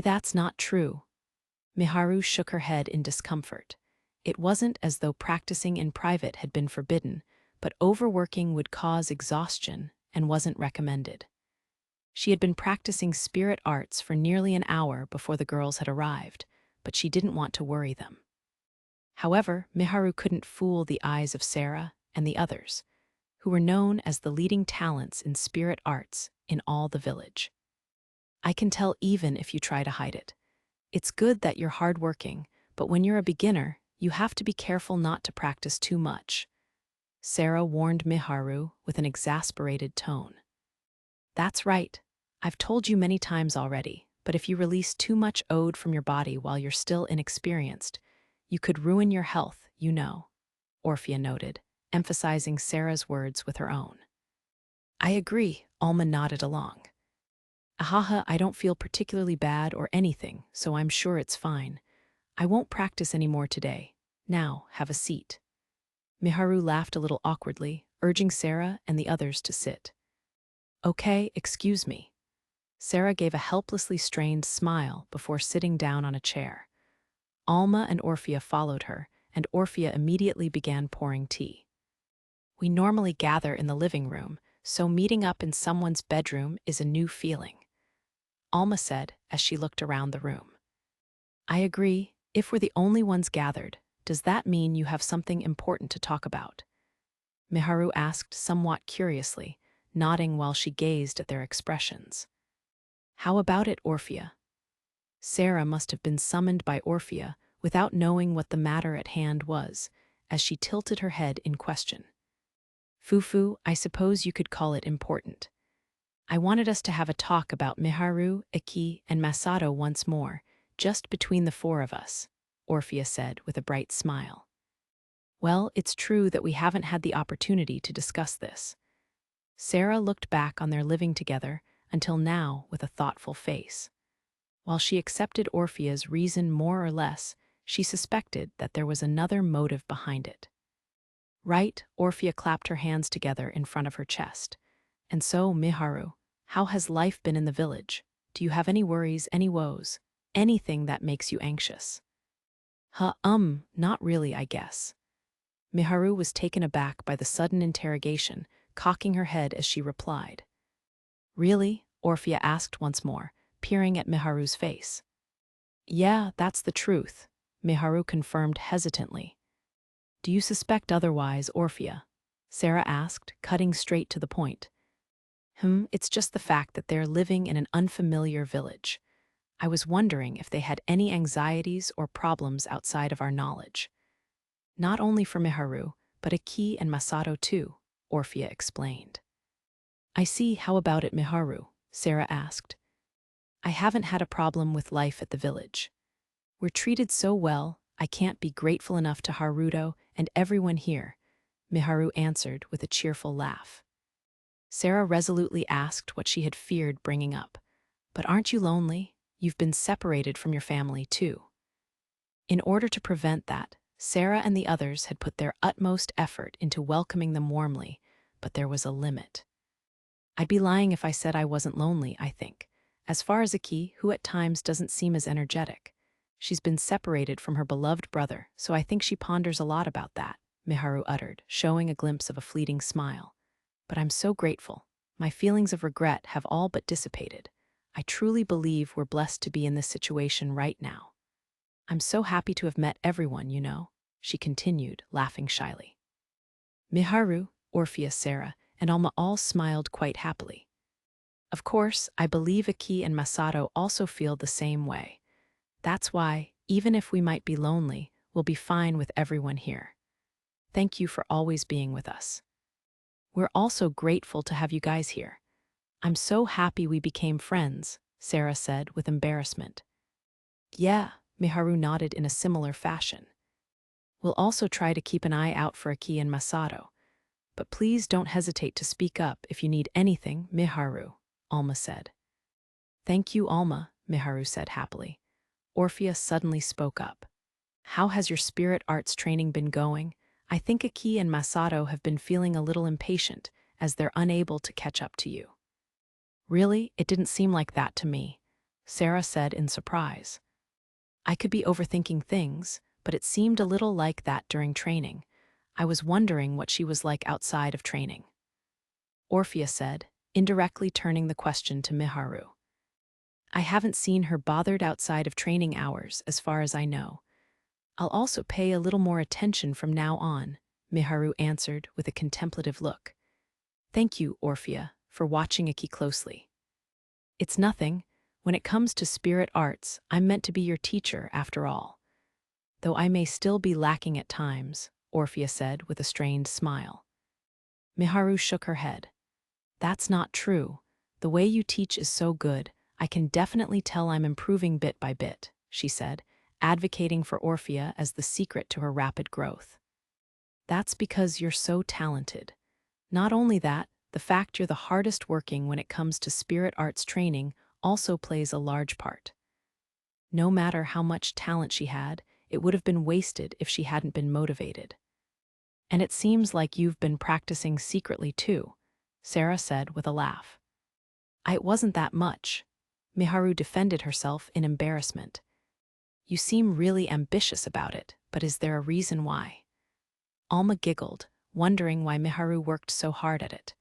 That's not true. Miharu shook her head in discomfort. It wasn't as though practicing in private had been forbidden, but overworking would cause exhaustion and wasn't recommended. She had been practicing spirit arts for nearly an hour before the girls had arrived, but she didn't want to worry them. However, Miharu couldn't fool the eyes of Sarah and the others, who were known as the leading talents in spirit arts in all the village. I can tell even if you try to hide it. It's good that you're hardworking, but when you're a beginner, you have to be careful not to practice too much. Sarah warned Miharu with an exasperated tone. That's right. I've told you many times already, but if you release too much ode from your body while you're still inexperienced, you could ruin your health, you know, Orphea noted, emphasizing Sarah's words with her own. I agree, Alma nodded along. Ahaha, I don't feel particularly bad or anything, so I'm sure it's fine. I won't practice anymore today. Now, have a seat. Miharu laughed a little awkwardly, urging Sarah and the others to sit. Okay, excuse me. Sarah gave a helplessly strained smile before sitting down on a chair. Alma and Orphea followed her, and Orphea immediately began pouring tea. We normally gather in the living room, so meeting up in someone's bedroom is a new feeling, Alma said as she looked around the room. I agree. If we're the only ones gathered, does that mean you have something important to talk about? Miharu asked somewhat curiously, nodding while she gazed at their expressions. How about it, Orphea? Sarah must have been summoned by Orphea without knowing what the matter at hand was, as she tilted her head in question. Fufu, I suppose you could call it important. I wanted us to have a talk about Miharu, Iki, and Masato once more, just between the four of us, Orphea said with a bright smile. Well, it's true that we haven't had the opportunity to discuss this. Sarah looked back on their living together until now with a thoughtful face. While she accepted Orphea's reason more or less, she suspected that there was another motive behind it. Right, Orphea clapped her hands together in front of her chest. And so, Miharu, how has life been in the village? Do you have any worries, any woes, anything that makes you anxious? Not really, I guess. Miharu was taken aback by the sudden interrogation, cocking her head as she replied. Really? Orphea asked once more, peering at Miharu's face. Yeah, that's the truth, Miharu confirmed hesitantly. Do you suspect otherwise, Orphea? Sarah asked, cutting straight to the point. It's just the fact that they're living in an unfamiliar village. I was wondering if they had any anxieties or problems outside of our knowledge. Not only for Miharu, but Aki and Masato too, Orphea explained. I see, how about it, Miharu? Sarah asked. I haven't had a problem with life at the village. We're treated so well, I can't be grateful enough to Haruto and everyone here, Miharu answered with a cheerful laugh. Sarah resolutely asked what she had feared bringing up. But aren't you lonely? You've been separated from your family too. In order to prevent that, Sarah and the others had put their utmost effort into welcoming them warmly, but there was a limit. I'd be lying if I said I wasn't lonely, I think. As far as Aki, who at times doesn't seem as energetic. She's been separated from her beloved brother, so I think she ponders a lot about that, Miharu uttered, showing a glimpse of a fleeting smile. But I'm so grateful. My feelings of regret have all but dissipated. I truly believe we're blessed to be in this situation right now. I'm so happy to have met everyone, you know, she continued, laughing shyly. Miharu, Orphea, Sarah, and Alma all smiled quite happily. Of course, I believe Aki and Masato also feel the same way. That's why, even if we might be lonely, we'll be fine with everyone here. Thank you for always being with us. We're also grateful to have you guys here. I'm so happy we became friends, Sarah said with embarrassment. Yeah, Miharu nodded in a similar fashion. We'll also try to keep an eye out for Aki and Masato. But please don't hesitate to speak up if you need anything, Miharu, Alma said. Thank you, Alma, Miharu said happily. Orphea suddenly spoke up. How has your spirit arts training been going? I think Aki and Masato have been feeling a little impatient as they're unable to catch up to you. Really, it didn't seem like that to me, Sarah said in surprise. I could be overthinking things, but it seemed a little like that during training. I was wondering what she was like outside of training. Orphea said, indirectly turning the question to Miharu. I haven't seen her bothered outside of training hours, as far as I know. I'll also pay a little more attention from now on, Miharu answered with a contemplative look. Thank you, Orphea, for watching Aki closely. It's nothing. When it comes to spirit arts, I'm meant to be your teacher after all. Though I may still be lacking at times, Orphea said with a strained smile. Miharu shook her head. That's not true. The way you teach is so good, I can definitely tell I'm improving bit by bit, she said, advocating for Orphea as the secret to her rapid growth. That's because you're so talented. Not only that, the fact you're the hardest working when it comes to spirit arts training also plays a large part. No matter how much talent she had, it would have been wasted if she hadn't been motivated. And it seems like you've been practicing secretly too, Sarah said with a laugh. It wasn't that much. Miharu defended herself in embarrassment. You seem really ambitious about it, but is there a reason why? Alma giggled, wondering why Miharu worked so hard at it.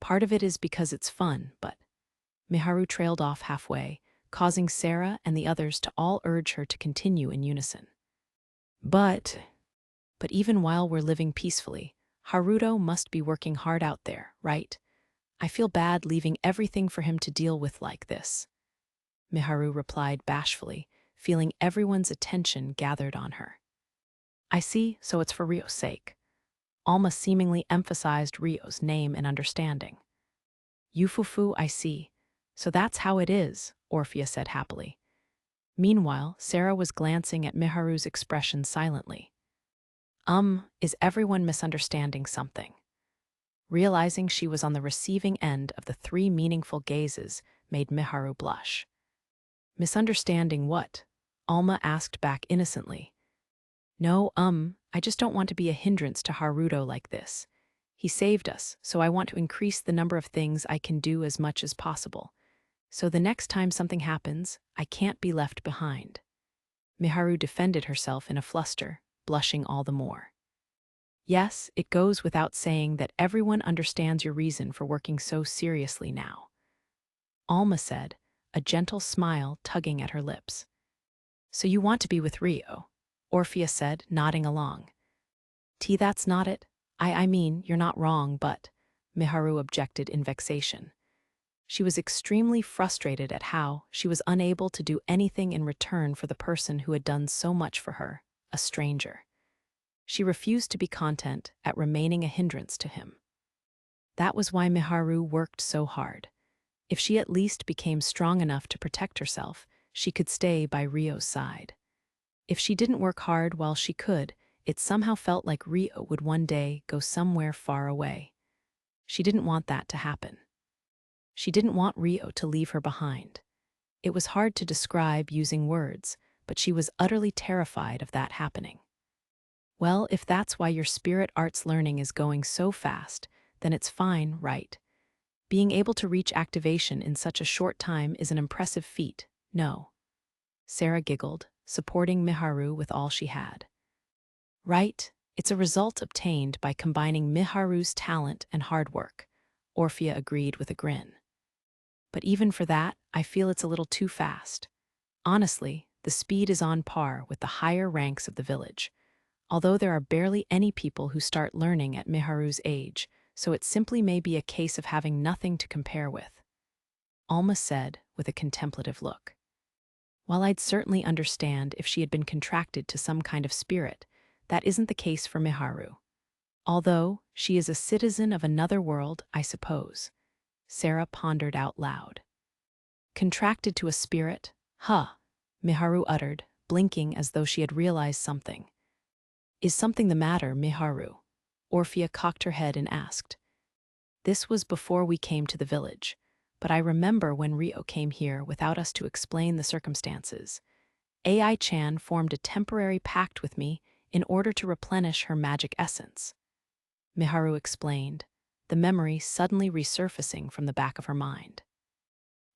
Part of it is because it's fun, but Miharu trailed off halfway, causing Sarah and the others to all urge her to continue in unison. But even while we're living peacefully, Haruto must be working hard out there, right? I feel bad leaving everything for him to deal with like this. Miharu replied bashfully, feeling everyone's attention gathered on her. I see, so it's for Rio's sake. Alma seemingly emphasized Rio's name and understanding. Yufufu, I see. So that's how it is, Orphea said happily. Meanwhile, Sarah was glancing at Miharu's expression silently. Is everyone misunderstanding something? Realizing she was on the receiving end of the three meaningful gazes made Miharu blush. Misunderstanding what? Alma asked back innocently. No, I just don't want to be a hindrance to Haruto like this. He saved us, so I want to increase the number of things I can do as much as possible. So the next time something happens, I can't be left behind. Miharu defended herself in a fluster, blushing all the more. Yes, it goes without saying that everyone understands your reason for working so seriously now. Alma said, a gentle smile tugging at her lips. So you want to be with Rio? Orphea said, nodding along. That's not it. I mean, you're not wrong, but, Miharu objected in vexation. She was extremely frustrated at how she was unable to do anything in return for the person who had done so much for her, a stranger. She refused to be content at remaining a hindrance to him. That was why Miharu worked so hard. If she at least became strong enough to protect herself, she could stay by Rio's side. If she didn't work hard while she could, it somehow felt like Rio would one day go somewhere far away. She didn't want that to happen. She didn't want Rio to leave her behind. It was hard to describe using words, but she was utterly terrified of that happening. Well, if that's why your spirit arts learning is going so fast, then it's fine, right? Being able to reach activation in such a short time is an impressive feat, no? Sarah giggled, supporting Miharu with all she had. Right, it's a result obtained by combining Miharu's talent and hard work, Orphea agreed with a grin. But even for that, I feel it's a little too fast. Honestly, the speed is on par with the higher ranks of the village, although there are barely any people who start learning at Miharu's age, so it simply may be a case of having nothing to compare with. Alma said with a contemplative look. While I'd certainly understand if she had been contracted to some kind of spirit, that isn't the case for Miharu. Although she is a citizen of another world, I suppose. Sarah pondered out loud. Contracted to a spirit? Huh, Miharu uttered, blinking as though she had realized something. Is something the matter, Miharu? Orphea cocked her head and asked. This was before we came to the village, but I remember when Rio came here without us to explain the circumstances. Ai-chan formed a temporary pact with me in order to replenish her magic essence. Miharu explained, the memory suddenly resurfacing from the back of her mind.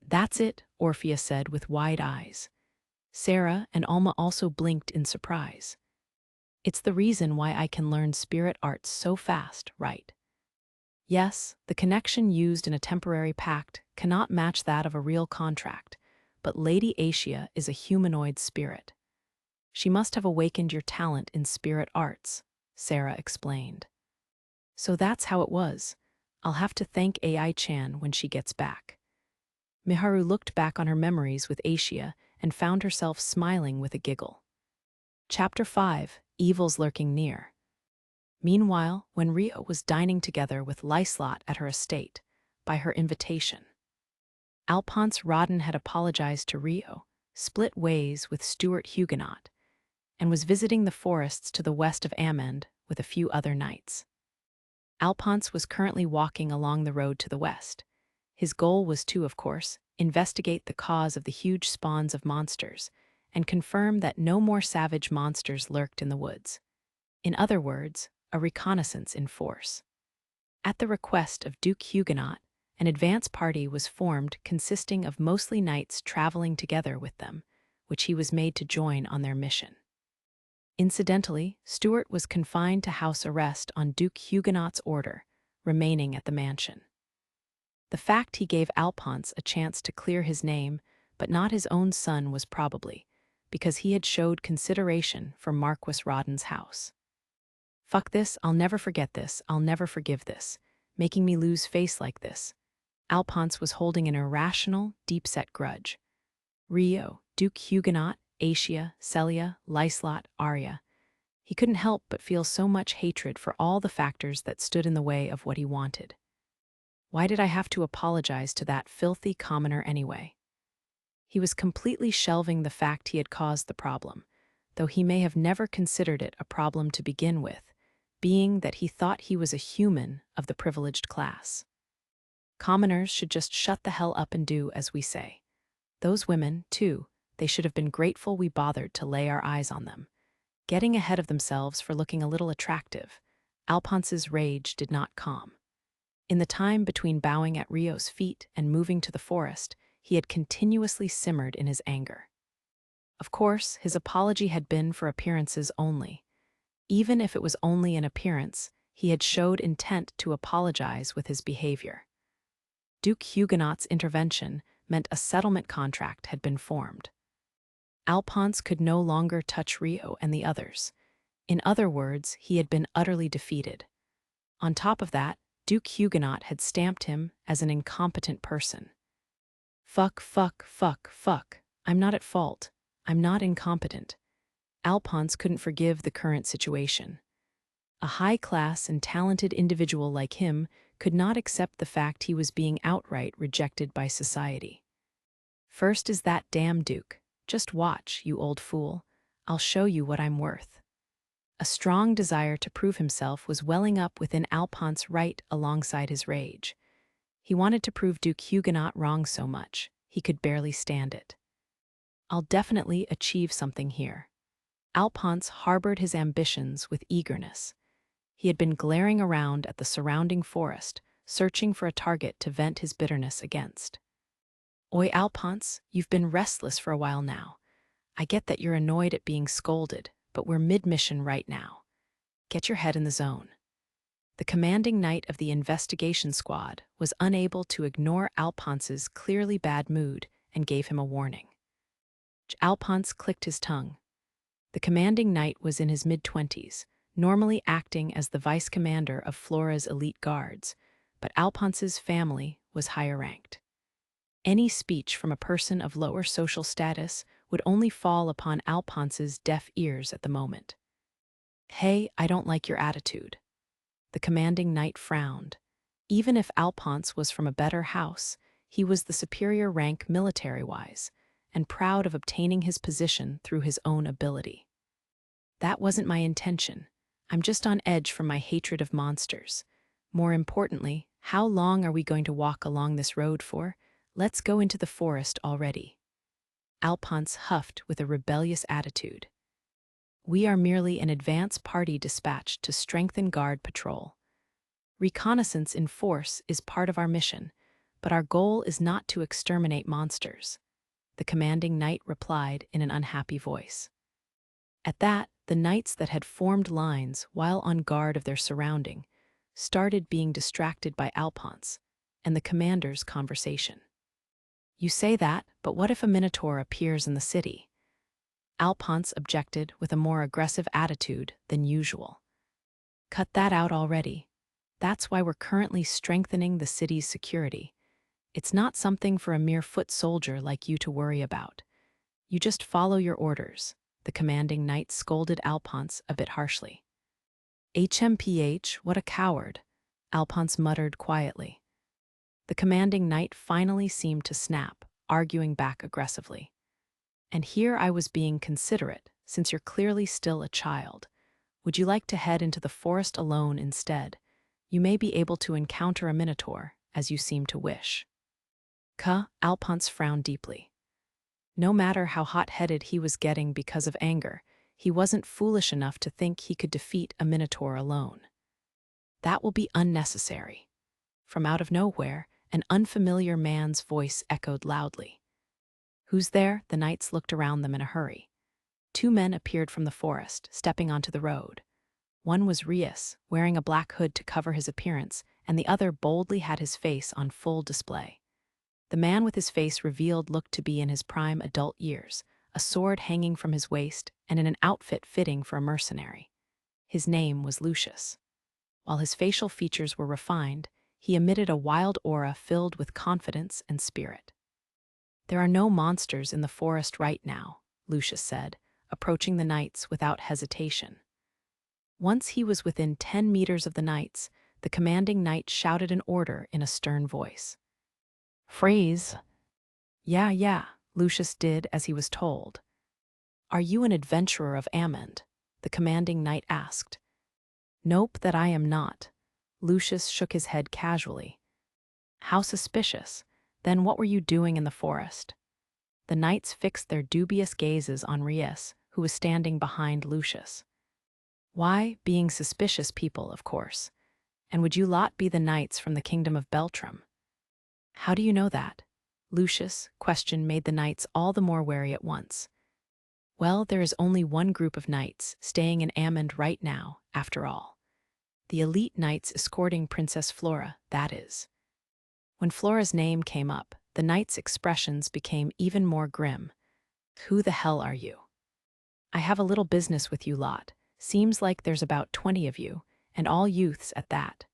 That's it, Orphea said with wide eyes. Sarah and Alma also blinked in surprise. It's the reason why I can learn spirit arts so fast, right? Yes, the connection used in a temporary pact cannot match that of a real contract, but Lady Asia is a humanoid spirit. She must have awakened your talent in spirit arts, Sarah explained. So that's how it was. I'll have to thank Ai-chan when she gets back. Miharu looked back on her memories with Asia and found herself smiling with a giggle. Chapter 5, Evils Lurking Near. Meanwhile, when Rio was dining together with Liselotte at her estate, by her invitation, Alphonse Rodin had apologized to Rio, split ways with Stuart Huguenot, and was visiting the forests to the west of Amend with a few other knights. Alphonse was currently walking along the road to the west. His goal was to, of course, investigate the cause of the huge spawns of monsters and confirm that no more savage monsters lurked in the woods. In other words, a reconnaissance in force. At the request of Duke Huguenot, an advance party was formed consisting of mostly knights traveling together with them, which he was made to join on their mission. Incidentally, Stuart was confined to house arrest on Duke Huguenot's order, remaining at the mansion. The fact he gave Alphonse a chance to clear his name, but not his own son, was probably because he had showed consideration for Marquis Rodin's house. Fuck this, I'll never forget this, I'll never forgive this, making me lose face like this. Alphonse was holding an irrational, deep-set grudge. Rio, Duke Huguenot, Asia, Celia, Liselotte, Arya. He couldn't help but feel so much hatred for all the factors that stood in the way of what he wanted. Why did I have to apologize to that filthy commoner anyway? He was completely shelving the fact he had caused the problem, though he may have never considered it a problem to begin with, being that he thought he was a human of the privileged class. Commoners should just shut the hell up and do as we say. Those women, too, they should have been grateful we bothered to lay our eyes on them. Getting ahead of themselves for looking a little attractive, Alphonse's rage did not calm. In the time between bowing at Rio's feet and moving to the forest, he had continuously simmered in his anger. Of course, his apology had been for appearances only. Even if it was only an appearance, he had showed intent to apologize with his behavior. Duke Huguenot's intervention meant a settlement contract had been formed. Alphonse could no longer touch Rio and the others. In other words, he had been utterly defeated. On top of that, Duke Huguenot had stamped him as an incompetent person. Fuck, fuck, fuck, fuck. I'm not at fault. I'm not incompetent. Alphonse couldn't forgive the current situation. A high-class and talented individual like him could not accept the fact he was being outright rejected by society. First is that damn Duke. Just watch, you old fool. I'll show you what I'm worth. A strong desire to prove himself was welling up within Alphonse right alongside his rage. He wanted to prove Duke Huguenot wrong so much, he could barely stand it. I'll definitely achieve something here. Alphonse harbored his ambitions with eagerness. He had been glaring around at the surrounding forest, searching for a target to vent his bitterness against. Oi, Alphonse, you've been restless for a while now. I get that you're annoyed at being scolded, but we're mid-mission right now. Get your head in the zone. The commanding knight of the investigation squad was unable to ignore Alphonse's clearly bad mood and gave him a warning. Alphonse clicked his tongue. The commanding knight was in his mid-20s, normally acting as the vice commander of Flora's elite guards, but Alphonse's family was higher ranked. Any speech from a person of lower social status would only fall upon Alphonse's deaf ears at the moment. Hey, I don't like your attitude. The commanding knight frowned. Even if Alphonse was from a better house, he was the superior rank military-wise, and proud of obtaining his position through his own ability. That wasn't my intention. I'm just on edge from my hatred of monsters. More importantly, how long are we going to walk along this road for? Let's go into the forest already. Alphonse huffed with a rebellious attitude. We are merely an advance party dispatched to strengthen guard patrol. Reconnaissance in force is part of our mission, but our goal is not to exterminate monsters, the commanding knight replied in an unhappy voice. At that, the knights that had formed lines while on guard of their surrounding started being distracted by Alphonse and the commander's conversation. You say that, but what if a minotaur appears in the city? Alphonse objected with a more aggressive attitude than usual. Cut that out already. That's why we're currently strengthening the city's security. It's not something for a mere foot soldier like you to worry about. You just follow your orders, the commanding knight scolded Alphonse a bit harshly. HMPH, what a coward, Alphonse muttered quietly. The commanding knight finally seemed to snap, arguing back aggressively. And here I was being considerate, since you're clearly still a child. Would you like to head into the forest alone instead? You may be able to encounter a minotaur, as you seem to wish. Alphonse frowned deeply. No matter how hot-headed he was getting because of anger, he wasn't foolish enough to think he could defeat a minotaur alone. That will be unnecessary. From out of nowhere, an unfamiliar man's voice echoed loudly. Who's there? The knights looked around them in a hurry. Two men appeared from the forest, stepping onto the road. One was Reiss, wearing a black hood to cover his appearance, and the other boldly had his face on full display. The man with his face revealed looked to be in his prime adult years, a sword hanging from his waist and in an outfit fitting for a mercenary. His name was Lucius. While his facial features were refined, he emitted a wild aura filled with confidence and spirit. There are no monsters in the forest right now, Lucius said, approaching the knights without hesitation. Once he was within 10 meters of the knights, the commanding knight shouted an order in a stern voice. Freeze! Yeah, Lucius did as he was told. Are you an adventurer of Amend? The commanding knight asked. Nope, that I am not. Lucius shook his head casually. How suspicious. Then what were you doing in the forest? The knights fixed their dubious gazes on Reiss, who was standing behind Lucius. Why, being suspicious people, of course. And would you lot be the knights from the kingdom of Beltrum? How do you know that? Lucius' question made the knights all the more wary at once. Well, there is only one group of knights staying in Amend right now, after all. The elite knights escorting Princess Flora, that is. When Flora's name came up, the knights' expressions became even more grim. Who the hell are you? I have a little business with you lot. Seems like there's about 20 of you, and all youths at that.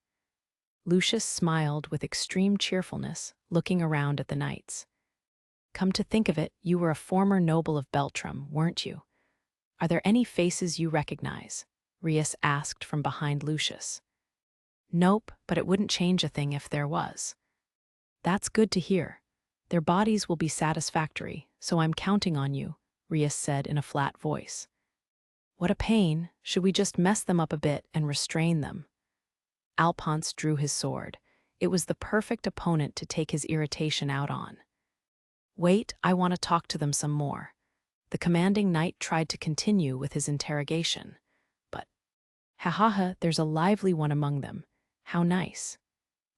Lucius smiled with extreme cheerfulness, looking around at the knights. Come to think of it, you were a former noble of Beltrum, weren't you? Are there any faces you recognize? Reiss asked from behind Lucius. Nope, but it wouldn't change a thing if there was. That's good to hear. Their bodies will be satisfactory, so I'm counting on you, Reiss said in a flat voice. What a pain. Should we just mess them up a bit and restrain them? Alphonse drew his sword. It was the perfect opponent to take his irritation out on. Wait, I want to talk to them some more. The commanding knight tried to continue with his interrogation. But, there's a lively one among them. How nice.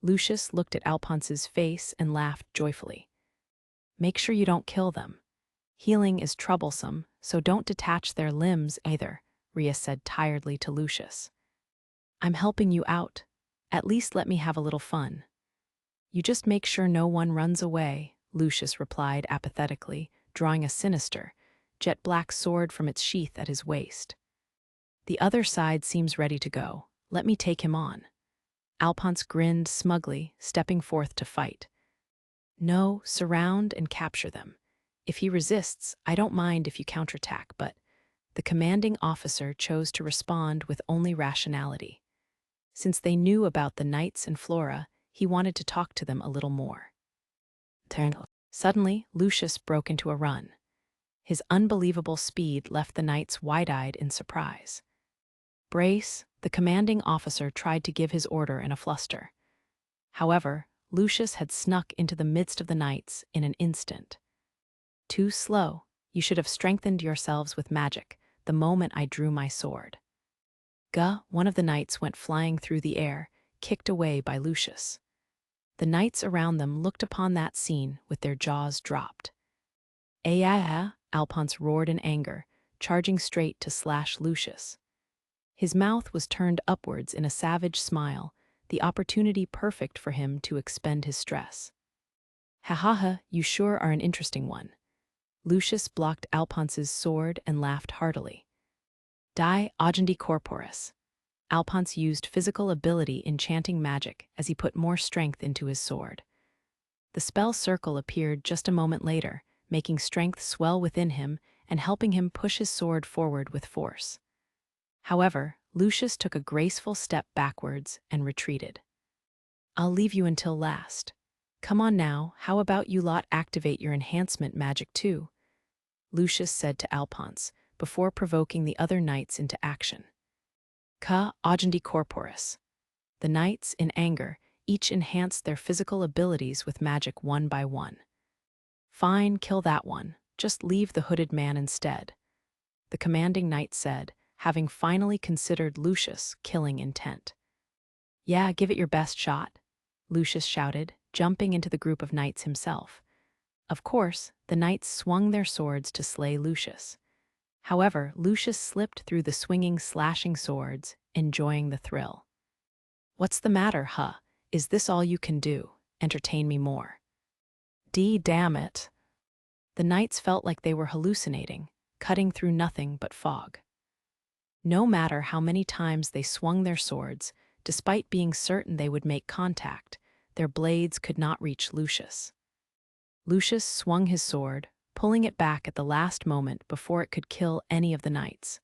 Lucius looked at Alphonse's face and laughed joyfully. Make sure you don't kill them. Healing is troublesome, so don't detach their limbs either, Reiss said tiredly to Lucius. I'm helping you out. At least let me have a little fun. You just make sure no one runs away, Lucius replied apathetically, drawing a sinister, jet-black sword from its sheath at his waist. The other side seems ready to go. Let me take him on. Alphonse grinned smugly, stepping forth to fight. No, surround and capture them. If he resists, I don't mind if you counterattack, but the commanding officer chose to respond with only rationality. Since they knew about the knights and Flora, he wanted to talk to them a little more. Suddenly, Lucius broke into a run. His unbelievable speed left the knights wide-eyed in surprise. Brace, the commanding officer tried to give his order in a fluster. However, Lucius had snuck into the midst of the knights in an instant. Too slow. You should have strengthened yourselves with magic the moment I drew my sword. One of the knights went flying through the air, kicked away by Lucius. The knights around them looked upon that scene with their jaws dropped. Alphonse roared in anger, charging straight to slash Lucius. His mouth was turned upwards in a savage smile, the opportunity perfect for him to expend his stress. You sure are an interesting one. Lucius blocked Alphonse's sword and laughed heartily. Die agendi corporis. Alphonse used physical ability in chanting magic as he put more strength into his sword. The spell circle appeared just a moment later, making strength swell within him and helping him push his sword forward with force. However, Lucius took a graceful step backwards and retreated. I'll leave you until last. Come on now, how about you lot activate your enhancement magic too? Lucius said to Alphonse, before provoking the other knights into action. Agendi corporis. The knights, in anger, each enhanced their physical abilities with magic one by one. Fine, kill that one. Just leave the hooded man instead. The commanding knight said, having finally considered Lucius' killing intent. Yeah, give it your best shot, Lucius shouted, jumping into the group of knights himself. Of course, the knights swung their swords to slay Lucius. However, Lucius slipped through the swinging, slashing swords, enjoying the thrill. What's the matter, huh? Is this all you can do? Entertain me more. Damn it. The knights felt like they were hallucinating, cutting through nothing but fog. No matter how many times they swung their swords, despite being certain they would make contact, their blades could not reach Lucius. Lucius swung his sword, pulling it back at the last moment before it could kill any of the knights.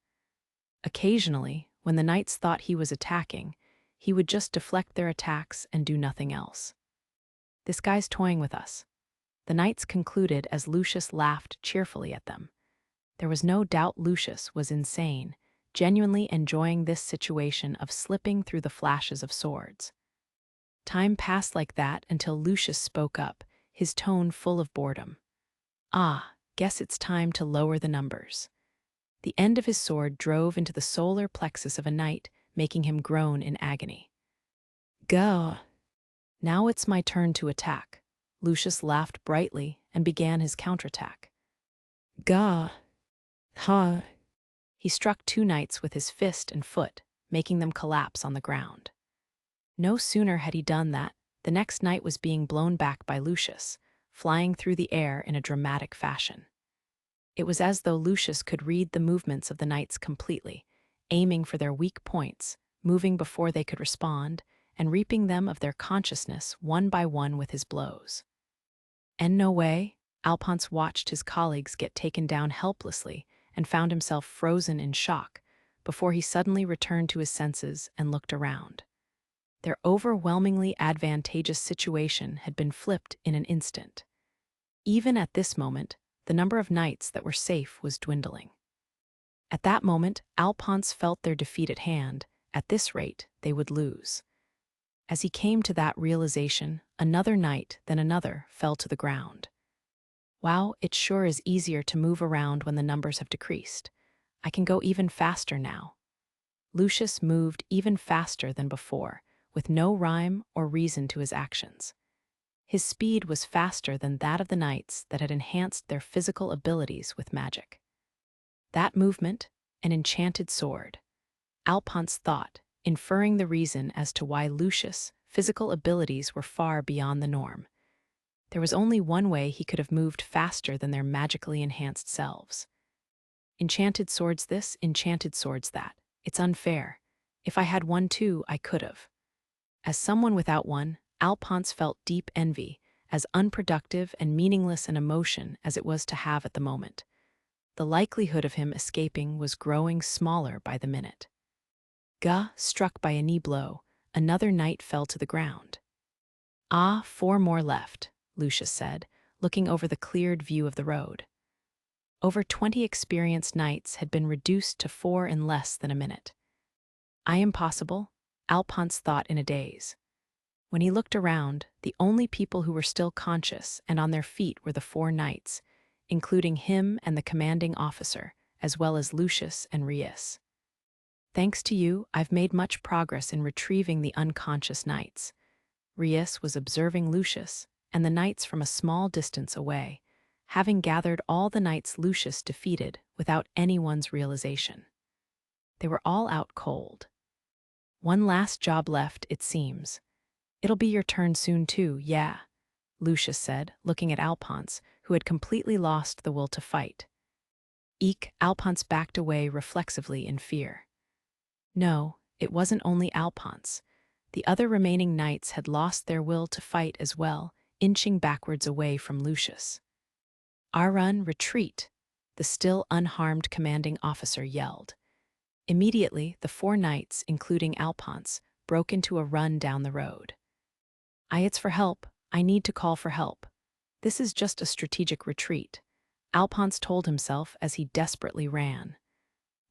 Occasionally, when the knights thought he was attacking, he would just deflect their attacks and do nothing else. "This guy's toying with us," the knights concluded as Lucius laughed cheerfully at them. There was no doubt Lucius was insane, genuinely enjoying this situation of slipping through the flashes of swords. Time passed like that until Lucius spoke up, his tone full of boredom. "Ah, guess it's time to lower the numbers." The end of his sword drove into the solar plexus of a knight, making him groan in agony. "Gah! Now it's my turn to attack." Lucius laughed brightly and began his counterattack. "Gah! Ha!" He struck two knights with his fist and foot, making them collapse on the ground. No sooner had he done that, the next knight was being blown back by Lucius, flying through the air in a dramatic fashion. It was as though Lucius could read the movements of the knights completely, aiming for their weak points, moving before they could respond, and reaping them of their consciousness one by one with his blows. "And no way?" Alphonse watched his colleagues get taken down helplessly and found himself frozen in shock before he suddenly returned to his senses and looked around. Their overwhelmingly advantageous situation had been flipped in an instant. Even at this moment, the number of knights that were safe was dwindling. At that moment, Alphonse felt their defeat at hand. At this rate, they would lose. As he came to that realization, another knight, then another, fell to the ground. "Wow, it sure is easier to move around when the numbers have decreased. I can go even faster now." Lucius moved even faster than before, with no rhyme or reason to his actions. His speed was faster than that of the knights that had enhanced their physical abilities with magic. That movement, an enchanted sword. Alphonse thought, inferring the reason as to why Lucius' physical abilities were far beyond the norm. There was only one way he could have moved faster than their magically enhanced selves. "Enchanted swords this, enchanted swords that. It's unfair. If I had one too, I could have." As someone without one, Alphonse felt deep envy, as unproductive and meaningless an emotion as it was to have at the moment. The likelihood of him escaping was growing smaller by the minute. Gah, struck by a knee blow, another knight fell to the ground. "Ah, 4 more left," Lucius said, looking over the cleared view of the road. Over 20 experienced knights had been reduced to 4 in less than a minute. "I am possible," Alphonse thought in a daze. When he looked around, the only people who were still conscious and on their feet were the 4 knights, including him and the commanding officer, as well as Lucius and Reiss. "Thanks to you, I've made much progress in retrieving the unconscious knights." Reiss was observing Lucius and the knights from a small distance away, having gathered all the knights Lucius defeated without anyone's realization. They were all out cold. "One last job left, it seems. It'll be your turn soon too, yeah," Lucius said, looking at Alphonse, who had completely lost the will to fight. Eek, Alphonse backed away reflexively in fear. No, it wasn't only Alphonse. The other remaining knights had lost their will to fight as well, inching backwards away from Lucius. "Arun, retreat," the still unharmed commanding officer yelled. Immediately, the 4 knights, including Alphonse, broke into a run down the road. It's for help. I need to call for help. This is just a strategic retreat," Alphonse told himself as he desperately ran.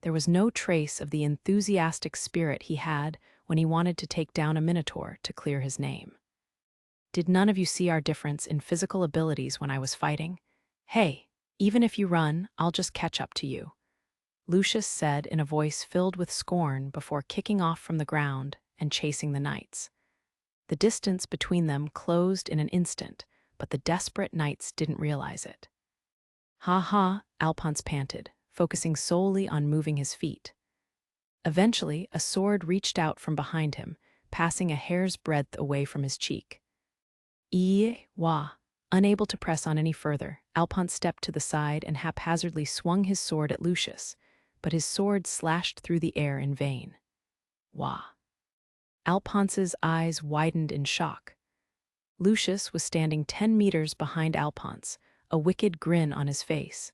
There was no trace of the enthusiastic spirit he had when he wanted to take down a minotaur to clear his name. "Did none of you see our difference in physical abilities when I was fighting? Hey, even if you run, I'll just catch up to you," Lucius said in a voice filled with scorn before kicking off from the ground and chasing the knights. The distance between them closed in an instant, but the desperate knights didn't realize it. "Ha ha," Alphonse panted, focusing solely on moving his feet. Eventually, a sword reached out from behind him, passing a hair's breadth away from his cheek. Wah. Unable to press on any further, Alphonse stepped to the side and haphazardly swung his sword at Lucius, but his sword slashed through the air in vain. Wah. Alphonse's eyes widened in shock. Lucius was standing 10 meters behind Alphonse, a wicked grin on his face.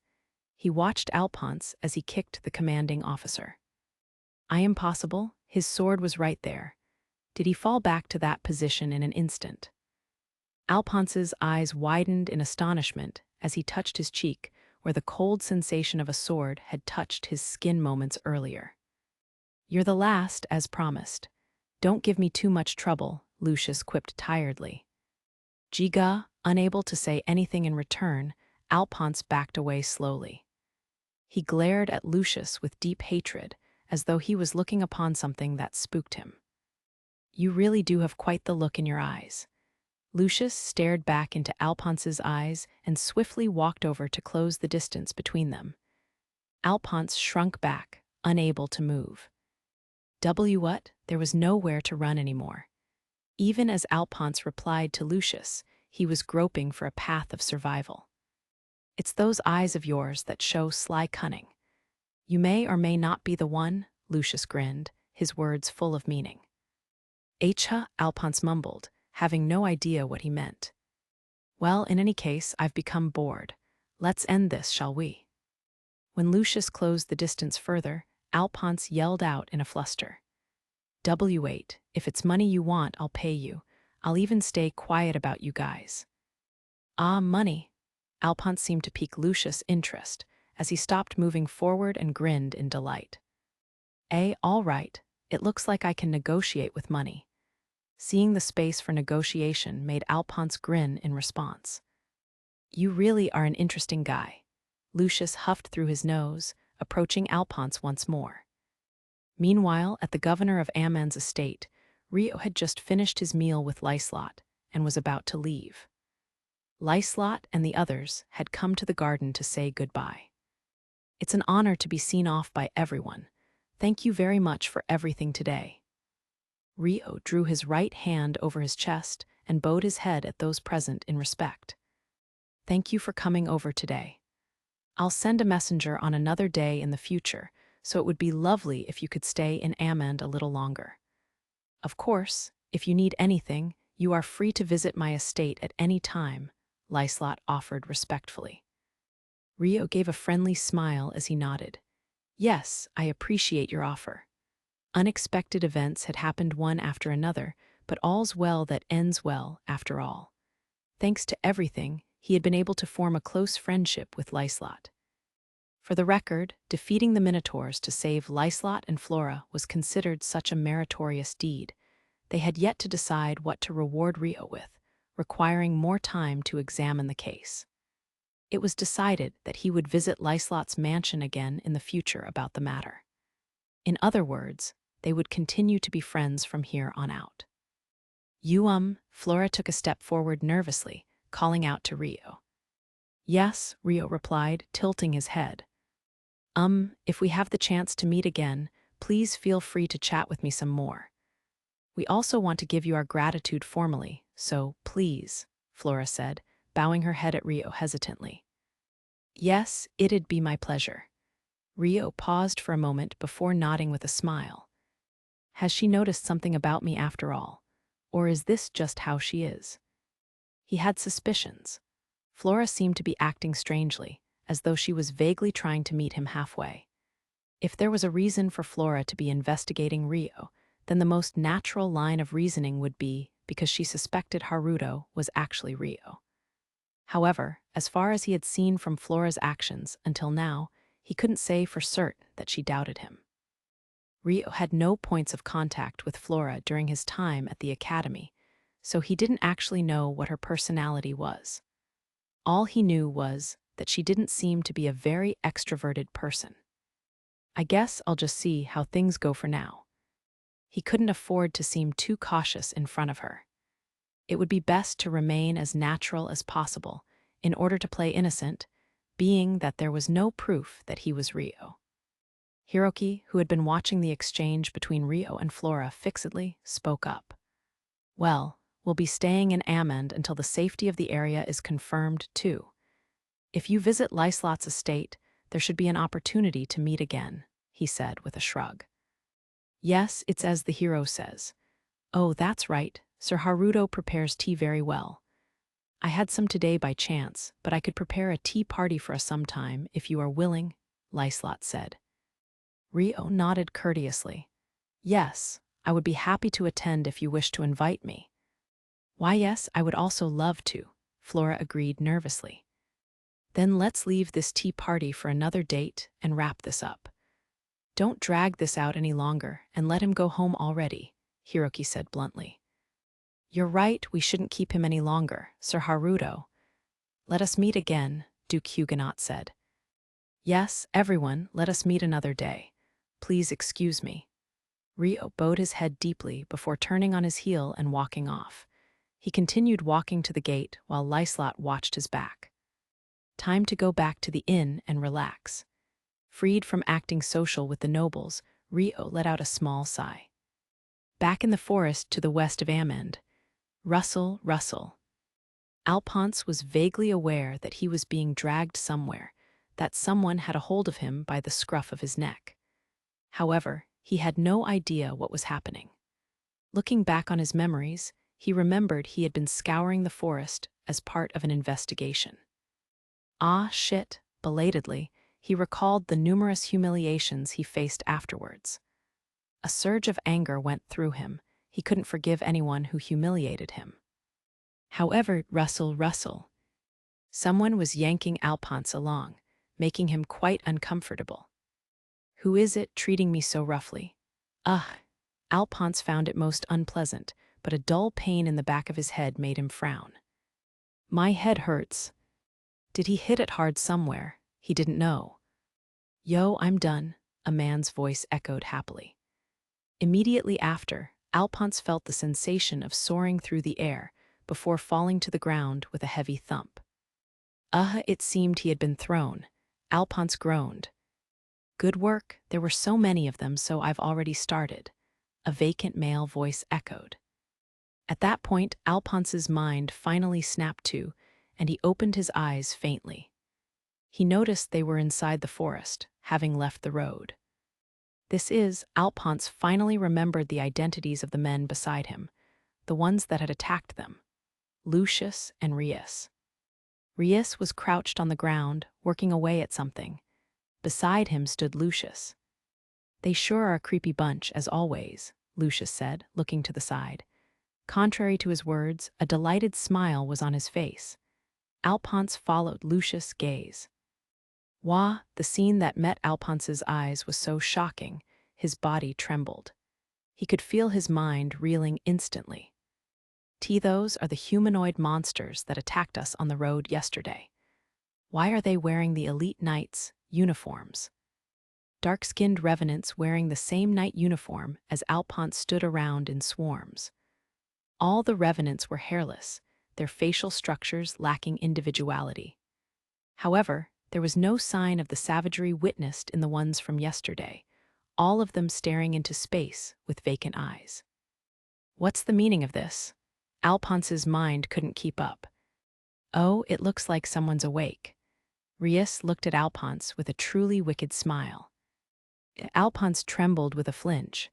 He watched Alphonse as he kicked the commanding officer. Impossible, his sword was right there. Did he fall back to that position in an instant? Alphonse's eyes widened in astonishment as he touched his cheek, where the cold sensation of a sword had touched his skin moments earlier. "You're the last, as promised. Don't give me too much trouble," Lucius quipped tiredly. Jiga, unable to say anything in return, Alphonse backed away slowly. He glared at Lucius with deep hatred, as though he was looking upon something that spooked him. "You really do have quite the look in your eyes." Lucius stared back into Alphonse's eyes and swiftly walked over to close the distance between them. Alphonse shrunk back, unable to move. What? There was nowhere to run anymore. Even as Alphonse replied to Lucius, he was groping for a path of survival. "It's those eyes of yours that show sly cunning. You may or may not be the one," Lucius grinned, his words full of meaning. "Acha," Alphonse mumbled, having no idea what he meant. "Well, in any case, I've become bored. Let's end this, shall we?" When Lucius closed the distance further, Alphonse yelled out in a fluster. "Wait, if it's money you want, I'll pay you. I'll even stay quiet about you guys." "Ah, money." Alphonse seemed to pique Lucius' interest, as he stopped moving forward and grinned in delight. All right, it looks like I can negotiate with money." Seeing the space for negotiation made Alphonse grin in response. "You really are an interesting guy." Lucius huffed through his nose, approaching Alphonse once more. Meanwhile, at the governor of Aman's estate, Rio had just finished his meal with Liselotte and was about to leave. Liselotte and the others had come to the garden to say goodbye. "It's an honor to be seen off by everyone. Thank you very much for everything today." Rio drew his right hand over his chest and bowed his head at those present in respect. "Thank you for coming over today. I'll send a messenger on another day in the future, so it would be lovely if you could stay in Amand a little longer. Of course, if you need anything, you are free to visit my estate at any time," Liselotte offered respectfully. Rio gave a friendly smile as he nodded. "Yes, I appreciate your offer." Unexpected events had happened one after another, but all's well that ends well after all. Thanks to everything, he had been able to form a close friendship with Liselotte. For the record, defeating the Minotaurs to save Liselotte and Flora was considered such a meritorious deed. They had yet to decide what to reward Rio with, requiring more time to examine the case. It was decided that he would visit Liselotte's mansion again in the future about the matter. In other words, they would continue to be friends from here on out. Flora took a step forward nervously, calling out to Rio. "Yes," Rio replied, tilting his head. If we have the chance to meet again, please feel free to chat with me some more. We also want to give you our gratitude formally, so please," Flora said, bowing her head at Rio hesitantly. "Yes, it'd be my pleasure." Rio paused for a moment before nodding with a smile. Has she noticed something about me after all? Or is this just how she is? He had suspicions. Flora seemed to be acting strangely, as though she was vaguely trying to meet him halfway. If there was a reason for Flora to be investigating Rio, then the most natural line of reasoning would be because she suspected Haruto was actually Rio. However, as far as he had seen from Flora's actions until now, he couldn't say for certain that she doubted him. Rio had no points of contact with Flora during his time at the academy, so he didn't actually know what her personality was. All he knew was that she didn't seem to be a very extroverted person. "I guess I'll just see how things go for now." He couldn't afford to seem too cautious in front of her. It would be best to remain as natural as possible in order to play innocent, being that there was no proof that he was Rio. Hiroki, who had been watching the exchange between Rio and Flora fixedly, spoke up. "Well, we'll be staying in Amand until the safety of the area is confirmed, too. If you visit Liselotte's estate, there should be an opportunity to meet again," he said with a shrug. "Yes, it's as the hero says." "Oh, that's right. Sir Haruto prepares tea very well. I had some today by chance, but I could prepare a tea party for us sometime if you are willing, Liselotte said. Rio nodded courteously. Yes, I would be happy to attend if you wish to invite me. Why yes, I would also love to, Flora agreed nervously. Then let's leave this tea party for another date and wrap this up. Don't drag this out any longer and let him go home already, Hiroki said bluntly. You're right, we shouldn't keep him any longer, Sir Haruto. Let us meet again, Duke Huguenot said. Yes, everyone, let us meet another day. Please excuse me. Rio bowed his head deeply before turning on his heel and walking off. He continued walking to the gate while Liselotte watched his back. Time to go back to the inn and relax. Freed from acting social with the nobles, Rio let out a small sigh. Back in the forest to the west of Amend. Rustle, rustle. Alphonse was vaguely aware that he was being dragged somewhere, that someone had a hold of him by the scruff of his neck. However, he had no idea what was happening. Looking back on his memories, he remembered he had been scouring the forest as part of an investigation. Ah, shit, belatedly, he recalled the numerous humiliations he faced afterwards. A surge of anger went through him. He couldn't forgive anyone who humiliated him. However, rustle, rustle. Someone was yanking Alphonse along, making him quite uncomfortable. Who is it treating me so roughly? Ugh. Alphonse found it most unpleasant, but a dull pain in the back of his head made him frown. My head hurts. Did he hit it hard somewhere? He didn't know. Yo, I'm done, a man's voice echoed happily. Immediately after, Alphonse felt the sensation of soaring through the air before falling to the ground with a heavy thump. It seemed he had been thrown. Alphonse groaned. Good work, there were so many of them, so I've already started, a vacant male voice echoed. At that point, Alphonse's mind finally snapped to, and he opened his eyes faintly. He noticed they were inside the forest, having left the road. Alphonse finally remembered the identities of the men beside him, the ones that had attacked them, Lucius and Reiss. Reiss was crouched on the ground, working away at something. Beside him stood Lucius. They sure are a creepy bunch, as always, Lucius said, looking to the side. Contrary to his words, a delighted smile was on his face. Alphonse followed Lucius' gaze. Wah, the scene that met Alphonse's eyes was so shocking, his body trembled. He could feel his mind reeling instantly. Those are the humanoid monsters that attacked us on the road yesterday. Why are they wearing the elite knights' uniforms? Dark-skinned revenants wearing the same knight uniform as Alphonse stood around in swarms. All the revenants were hairless, their facial structures lacking individuality. However, there was no sign of the savagery witnessed in the ones from yesterday, all of them staring into space with vacant eyes. What's the meaning of this? Alphonse's mind couldn't keep up. Oh, it looks like someone's awake. Reiss looked at Alphonse with a truly wicked smile. Alphonse trembled with a flinch.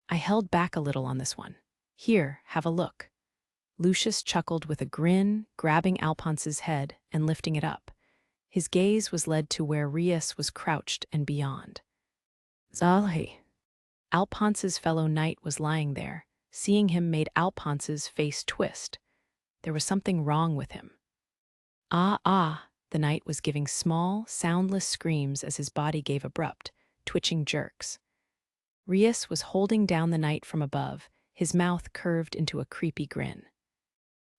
I held back a little on this one. Here, have a look. Lucius chuckled with a grin, grabbing Alphonse's head and lifting it up. His gaze was led to where Reiss was crouched and beyond. Zalhi. Alphonse's fellow knight was lying there. Seeing him made Alphonse's face twist. There was something wrong with him. The knight was giving small, soundless screams as his body gave abrupt, twitching jerks. Reiss was holding down the knight from above, his mouth curved into a creepy grin.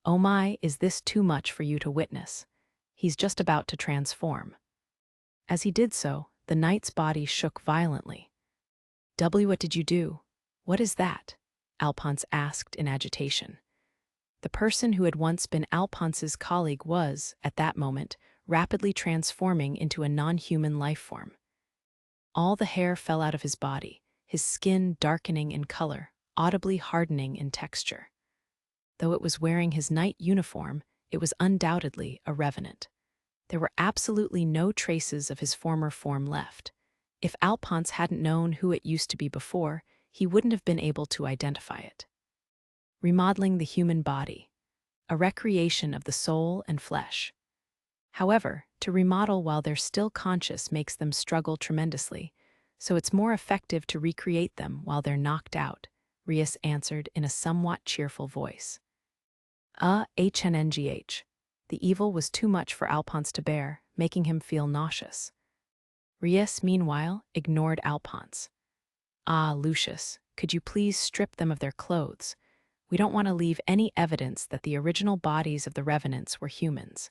Oh my, is this too much for you to witness? He's just about to transform. As he did so, the knight's body shook violently. What did you do? What is that? Alphonse asked in agitation. The person who had once been Alphonse's colleague was, at that moment, rapidly transforming into a non-human life form. All the hair fell out of his body, his skin darkening in color, audibly hardening in texture. Though it was wearing his knight uniform, it was undoubtedly a revenant. There were absolutely no traces of his former form left. If Alphonse hadn't known who it used to be before, he wouldn't have been able to identify it. remodeling the human body, a recreation of the soul and flesh. However, to remodel while they're still conscious makes them struggle tremendously, so it's more effective to recreate them while they're knocked out, Reiss answered in a somewhat cheerful voice. HNNGH. The evil was too much for Alphonse to bear, making him feel nauseous. Reiss, meanwhile, ignored Alphonse. Lucius, could you please strip them of their clothes? We don't want to leave any evidence that the original bodies of the revenants were humans.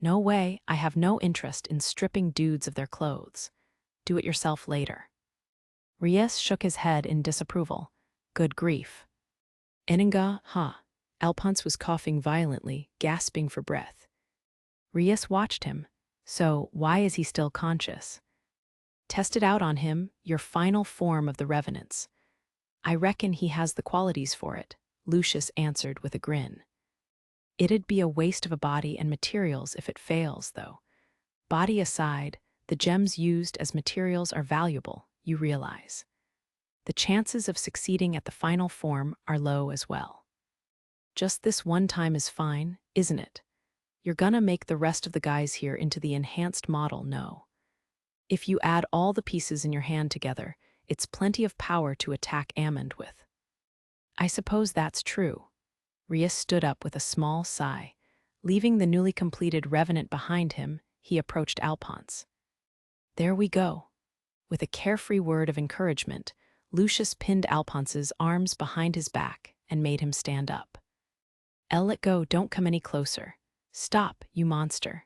No way, I have no interest in stripping dudes of their clothes. Do it yourself later. Reiss shook his head in disapproval. Good grief. Eninga, Alphonse was coughing violently, gasping for breath. Reiss watched him. So, why is he still conscious? Test it out on him, your final form of the revenants. I reckon he has the qualities for it, Lucius answered with a grin. It'd be a waste of a body and materials if it fails, though. Body aside, the gems used as materials are valuable, you realize. The chances of succeeding at the final form are low as well. Just this one time is fine, isn't it? You're gonna make the rest of the guys here into the enhanced model, no. If you add all the pieces in your hand together, it's plenty of power to attack Amond with. I suppose that's true. Reiss stood up with a small sigh. Leaving the newly completed revenant behind him, he approached Alphonse. There we go. With a carefree word of encouragement, Lucius pinned Alphonse's arms behind his back and made him stand up. Let go, don't come any closer. Stop, you monster.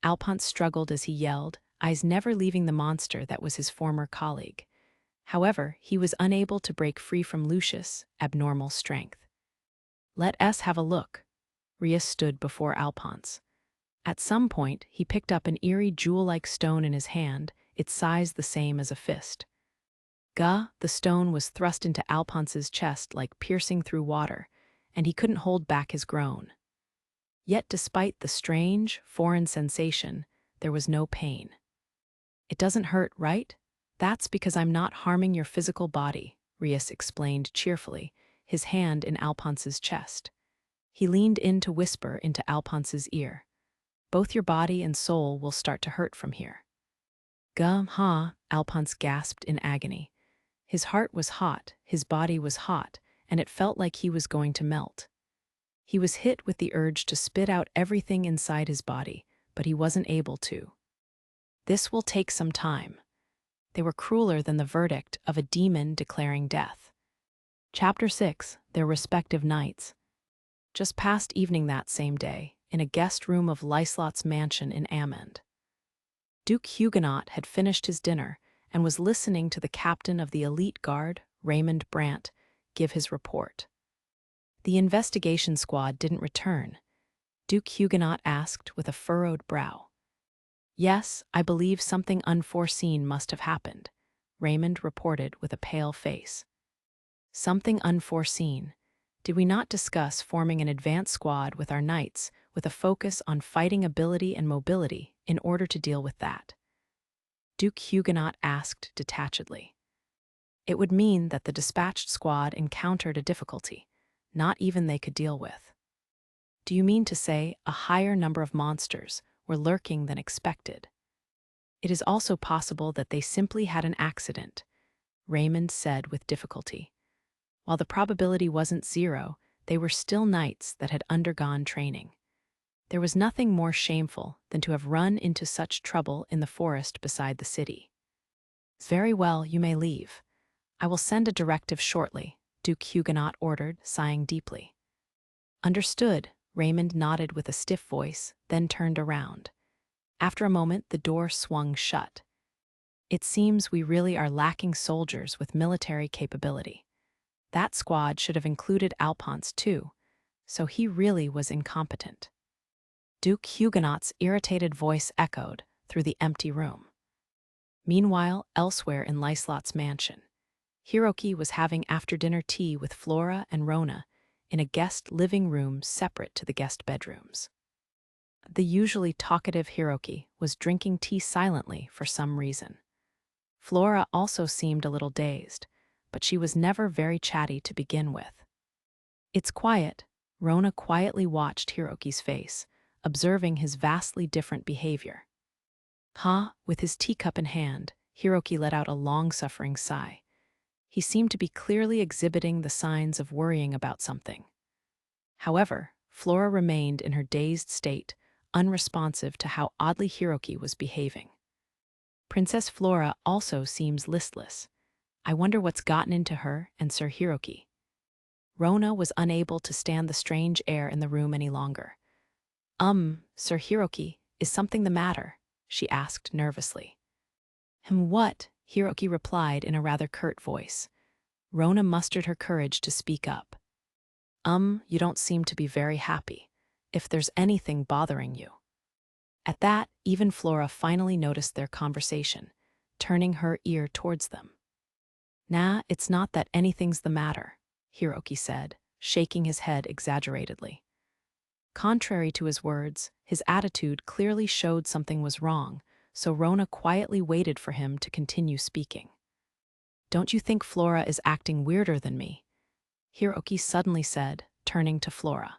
Alphonse struggled as he yelled, eyes never leaving the monster that was his former colleague. However, he was unable to break free from Lucius' abnormal strength. Let us have a look. Reiss stood before Alphonse. At some point, he picked up an eerie jewel-like stone in his hand, its size the same as a fist. The stone was thrust into Alphonse's chest like piercing through water, and he couldn't hold back his groan. Yet despite the strange, foreign sensation, there was no pain. It doesn't hurt, right? That's because I'm not harming your physical body, Reiss explained cheerfully, his hand in Alphonse's chest. He leaned in to whisper into Alphonse's ear. Both your body and soul will start to hurt from here. Alphonse gasped in agony. His heart was hot, his body was hot, and it felt like he was going to melt. He was hit with the urge to spit out everything inside his body, but he wasn't able to. This will take some time. They were crueler than the verdict of a demon declaring death. Chapter 6, Their Respective Nights. Just past evening that same day, in a guest room of Liselotte's mansion in Amond. Duke Huguenot had finished his dinner and was listening to the captain of the elite guard, Raymond Brandt, give his report. The investigation squad didn't return. Duke Huguenot asked with a furrowed brow. Yes, I believe something unforeseen must have happened, Raymond reported with a pale face. Something unforeseen. Did we not discuss forming an advance squad with our knights with a focus on fighting ability and mobility in order to deal with that? Duke Huguenot asked detachedly. It would mean that the dispatched squad encountered a difficulty, not even they could deal with. Do you mean to say a higher number of monsters were lurking than expected? It is also possible that they simply had an accident, Raymond said with difficulty. While the probability wasn't zero, they were still knights that had undergone training. There was nothing more shameful than to have run into such trouble in the forest beside the city. Very well, you may leave. I will send a directive shortly, Duke Huguenot ordered, sighing deeply. Understood, Raymond nodded with a stiff voice, then turned around. After a moment, the door swung shut. It seems we really are lacking soldiers with military capability. That squad should have included Alphonse too, so he really was incompetent. Duke Huguenot's irritated voice echoed through the empty room. Meanwhile, elsewhere in Liselotte's mansion, Hiroki was having after-dinner tea with Flora and Rona in a guest living room separate to the guest bedrooms. The usually talkative Hiroki was drinking tea silently for some reason. Flora also seemed a little dazed, but she was never very chatty to begin with. It's quiet. Rona quietly watched Hiroki's face, observing his vastly different behavior. With his teacup in hand, Hiroki let out a long-suffering sigh. He seemed to be clearly exhibiting the signs of worrying about something. However, Flora remained in her dazed state, unresponsive to how oddly Hiroki was behaving. Princess Flora also seems listless. I wonder what's gotten into her and Sir Hiroki. Rona was unable to stand the strange air in the room any longer. Sir Hiroki, is something the matter? She asked nervously. What? Hiroki replied in a rather curt voice. Rona mustered her courage to speak up. You don't seem to be very happy. If there's anything bothering you. At that, even Flora finally noticed their conversation, turning her ear towards them. Nah, it's not that anything's the matter, Hiroki said, shaking his head exaggeratedly. Contrary to his words, his attitude clearly showed something was wrong, so Rona quietly waited for him to continue speaking. Don't you think Flora is acting weirder than me? Hiroki suddenly said, turning to Flora.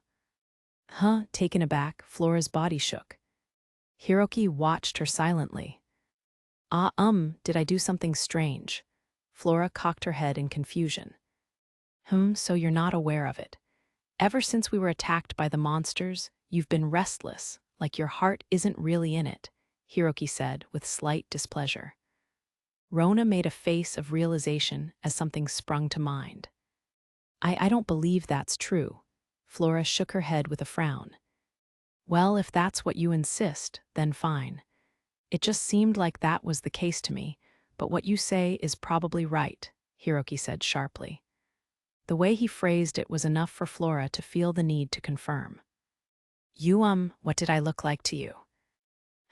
Taken aback, Flora's body shook. Hiroki watched her silently. Did I do something strange? Flora cocked her head in confusion. So you're not aware of it. Ever since we were attacked by the monsters, you've been restless, like your heart isn't really in it, Hiroki said with slight displeasure. Rona made a face of realization as something sprung to mind. I don't believe that's true. Flora shook her head with a frown. Well, if that's what you insist, then fine. It just seemed like that was the case to me, but what you say is probably right, Hiroki said sharply. The way he phrased it was enough for Flora to feel the need to confirm. What did I look like to you?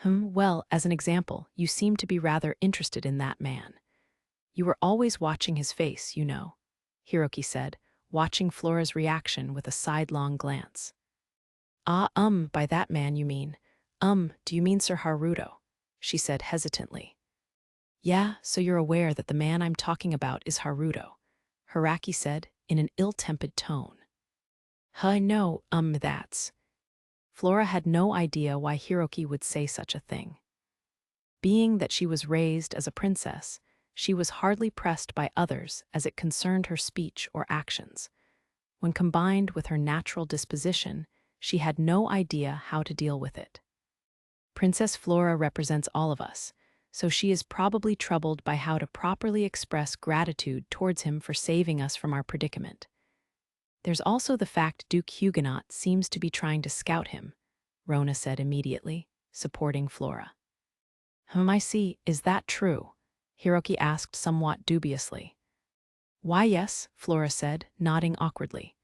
Well, as an example, you seem to be rather interested in that man. You were always watching his face, you know, Hiroki said, watching Flora's reaction with a sidelong glance. By that man you mean. Do you mean Sir Haruto? She said hesitantly. Yeah, so you're aware that the man I'm talking about is Haruto, Hiraki said in an ill-tempered tone. No, that's. Flora had no idea why Hiroki would say such a thing. Being that she was raised as a princess, she was hardly pressed by others as it concerned her speech or actions. When combined with her natural disposition, she had no idea how to deal with it. Princess Flora represents all of us, so she is probably troubled by how to properly express gratitude towards him for saving us from our predicament. There's also the fact Duke Huguenot seems to be trying to scout him, Rona said immediately, supporting Flora. I see. Is that true? Hiroki asked somewhat dubiously. Why, yes, Flora said, nodding awkwardly.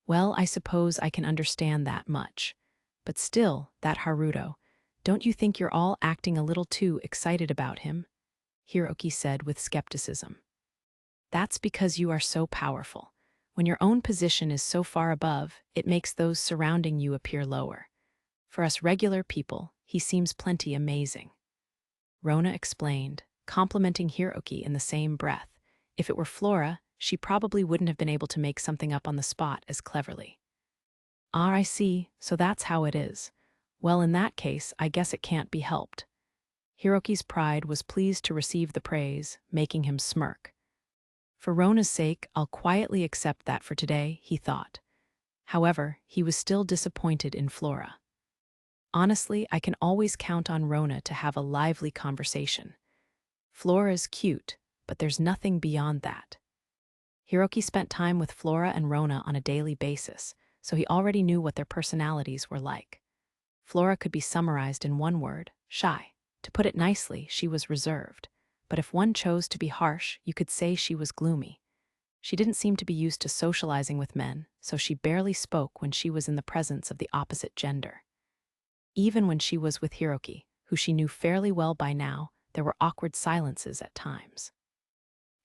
Well, I suppose I can understand that much. But still, that Haruto, don't you think you're all acting a little too excited about him? Hiroki said with skepticism. That's because you are so powerful. When your own position is so far above, it makes those surrounding you appear lower. For us regular people, he seems plenty amazing. Rona explained, complimenting Hiroki in the same breath. If it were Flora, she probably wouldn't have been able to make something up on the spot as cleverly. I see, so that's how it is. Well, in that case, I guess it can't be helped. Hiroki's pride was pleased to receive the praise, making him smirk. For Rona's sake, I'll quietly accept that for today, he thought. However, he was still disappointed in Flora. Honestly, I can always count on Rona to have a lively conversation. Flora's cute, but there's nothing beyond that. Hiroki spent time with Flora and Rona on a daily basis, so he already knew what their personalities were like. Flora could be summarized in one word, shy. To put it nicely, she was reserved. But if one chose to be harsh, you could say she was gloomy. She didn't seem to be used to socializing with men, so she barely spoke when she was in the presence of the opposite gender. Even when she was with Hiroki, who she knew fairly well by now, there were awkward silences at times.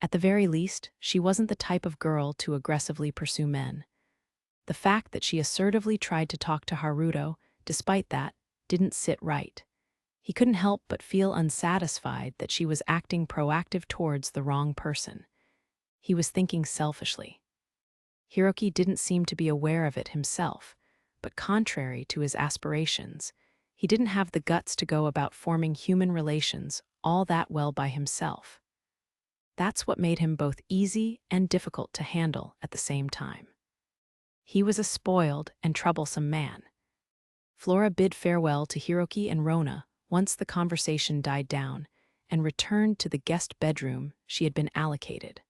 At the very least, she wasn't the type of girl to aggressively pursue men. The fact that she assertively tried to talk to Haruto, despite that, didn't sit right. He couldn't help but feel unsatisfied that she was acting proactive towards the wrong person. He was thinking selfishly. Hiroki didn't seem to be aware of it himself, but contrary to his aspirations, he didn't have the guts to go about forming human relations all that well by himself. That's what made him both easy and difficult to handle at the same time. He was a spoiled and troublesome man. Flora bid farewell to Hiroki and Rona once the conversation died down and returned to the guest bedroom she had been allocated.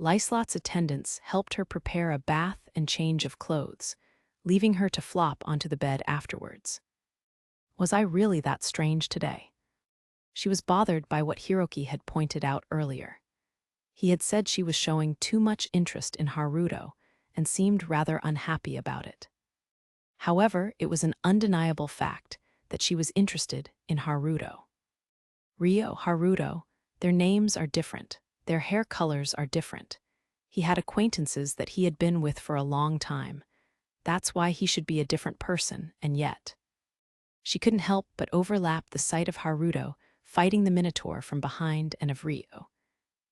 Liselotte's attendants helped her prepare a bath and change of clothes, leaving her to flop onto the bed afterwards. Was I really that strange today? She was bothered by what Hiroki had pointed out earlier. He had said she was showing too much interest in Haruto and seemed rather unhappy about it. However, it was an undeniable fact that she was interested in Haruto. Haruto, their names are different, their hair colors are different. He had acquaintances that he had been with for a long time. That's why he should be a different person, and yet. She couldn't help but overlap the sight of Haruto fighting the Minotaur from behind and of Ryo,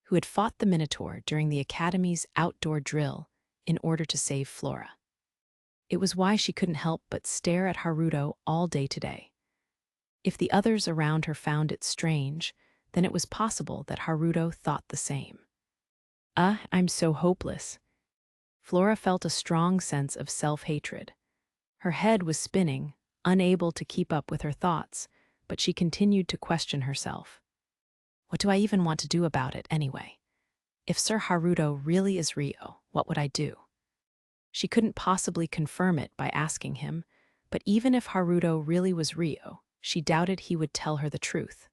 who had fought the Minotaur during the Academy's outdoor drill in order to save Flora. It was why she couldn't help but stare at Haruto all day today. If the others around her found it strange, then it was possible that Haruto thought the same. I'm so hopeless. Flora felt a strong sense of self-hatred. Her head was spinning, unable to keep up with her thoughts, but she continued to question herself. What do I even want to do about it anyway? If Sir Haruto really is Ryo, what would I do? She couldn't possibly confirm it by asking him, but even if Haruto really was Ryo, she doubted he would tell her the truth.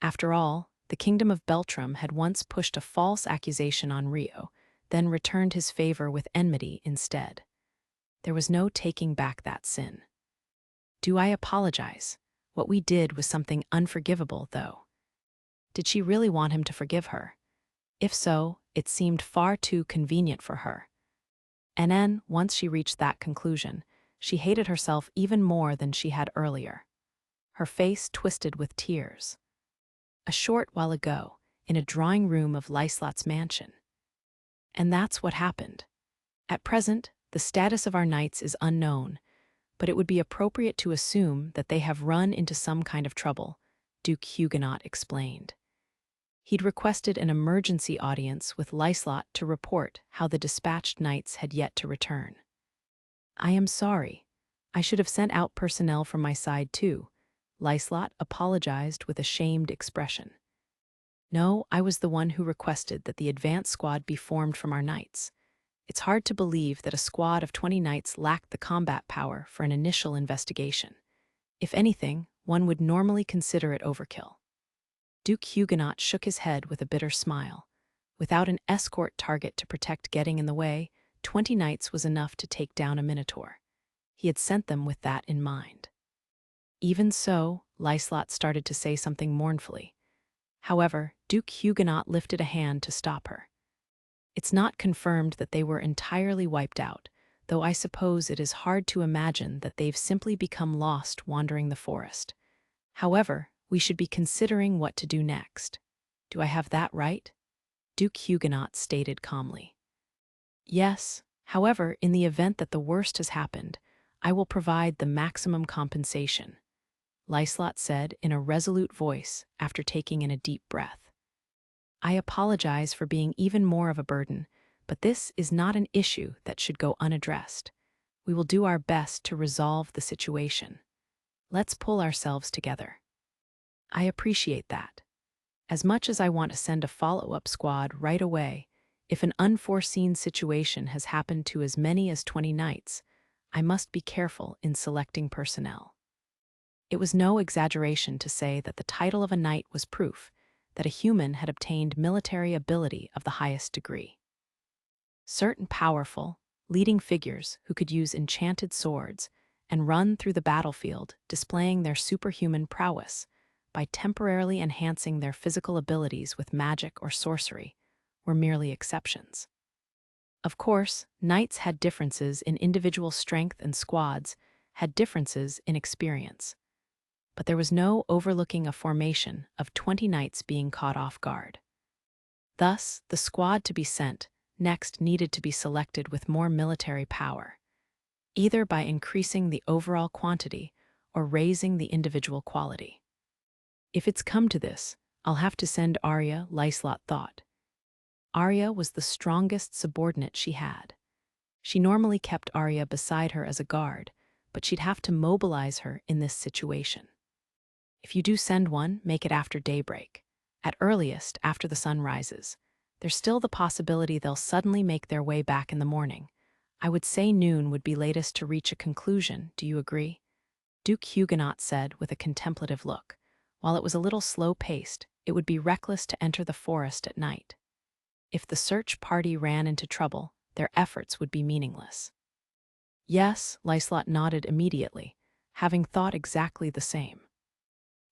After all, the Kingdom of Beltrum had once pushed a false accusation on Ryo, then returned his favor with enmity instead. There was no taking back that sin. Do I apologize? What we did was something unforgivable, though. Did she really want him to forgive her? If so, it seemed far too convenient for her. And then, once she reached that conclusion, she hated herself even more than she had earlier. Her face twisted with tears. A short while ago, in a drawing room of Liselotte's mansion. And that's what happened. At present, the status of our knights is unknown, but it would be appropriate to assume that they have run into some kind of trouble, Duke Huguenot explained. He'd requested an emergency audience with Liselotte to report how the dispatched knights had yet to return. I am sorry. I should have sent out personnel from my side too. Liselotte apologized with a shamed expression. No, I was the one who requested that the advance squad be formed from our knights. It's hard to believe that a squad of 20 knights lacked the combat power for an initial investigation. If anything, one would normally consider it overkill. Duke Huguenot shook his head with a bitter smile. Without an escort target to protect getting in the way, 20 knights was enough to take down a Minotaur. He had sent them with that in mind. Even so, Liselotte started to say something mournfully. However, Duke Huguenot lifted a hand to stop her. It's not confirmed that they were entirely wiped out, though I suppose it is hard to imagine that they've simply become lost wandering the forest. However, we should be considering what to do next. Do I have that right? Duke Huguenot stated calmly. Yes, however, in the event that the worst has happened, I will provide the maximum compensation, Liselotte said in a resolute voice after taking in a deep breath. I apologize for being even more of a burden, but this is not an issue that should go unaddressed. We will do our best to resolve the situation. Let's pull ourselves together. I appreciate that. As much as I want to send a follow-up squad right away, if an unforeseen situation has happened to as many as 20 knights, I must be careful in selecting personnel. It was no exaggeration to say that the title of a knight was proof that a human had obtained military ability of the highest degree. Certain powerful, leading figures who could use enchanted swords and run through the battlefield displaying their superhuman prowess by temporarily enhancing their physical abilities with magic or sorcery were merely exceptions. Of course, knights had differences in individual strength and squads had differences in experience. But there was no overlooking a formation of 20 knights being caught off guard. Thus, the squad to be sent next needed to be selected with more military power, either by increasing the overall quantity or raising the individual quality. If it's come to this, I'll have to send Arya, Liselotte thought. Arya was the strongest subordinate she had. She normally kept Arya beside her as a guard, but she'd have to mobilize her in this situation. If you do send one, make it after daybreak. At earliest, after the sun rises. There's still the possibility they'll suddenly make their way back in the morning. I would say noon would be latest to reach a conclusion, do you agree? Duke Huguenot said with a contemplative look. While it was a little slow-paced, it would be reckless to enter the forest at night. If the search party ran into trouble, their efforts would be meaningless. Yes, Liselotte nodded immediately, having thought exactly the same.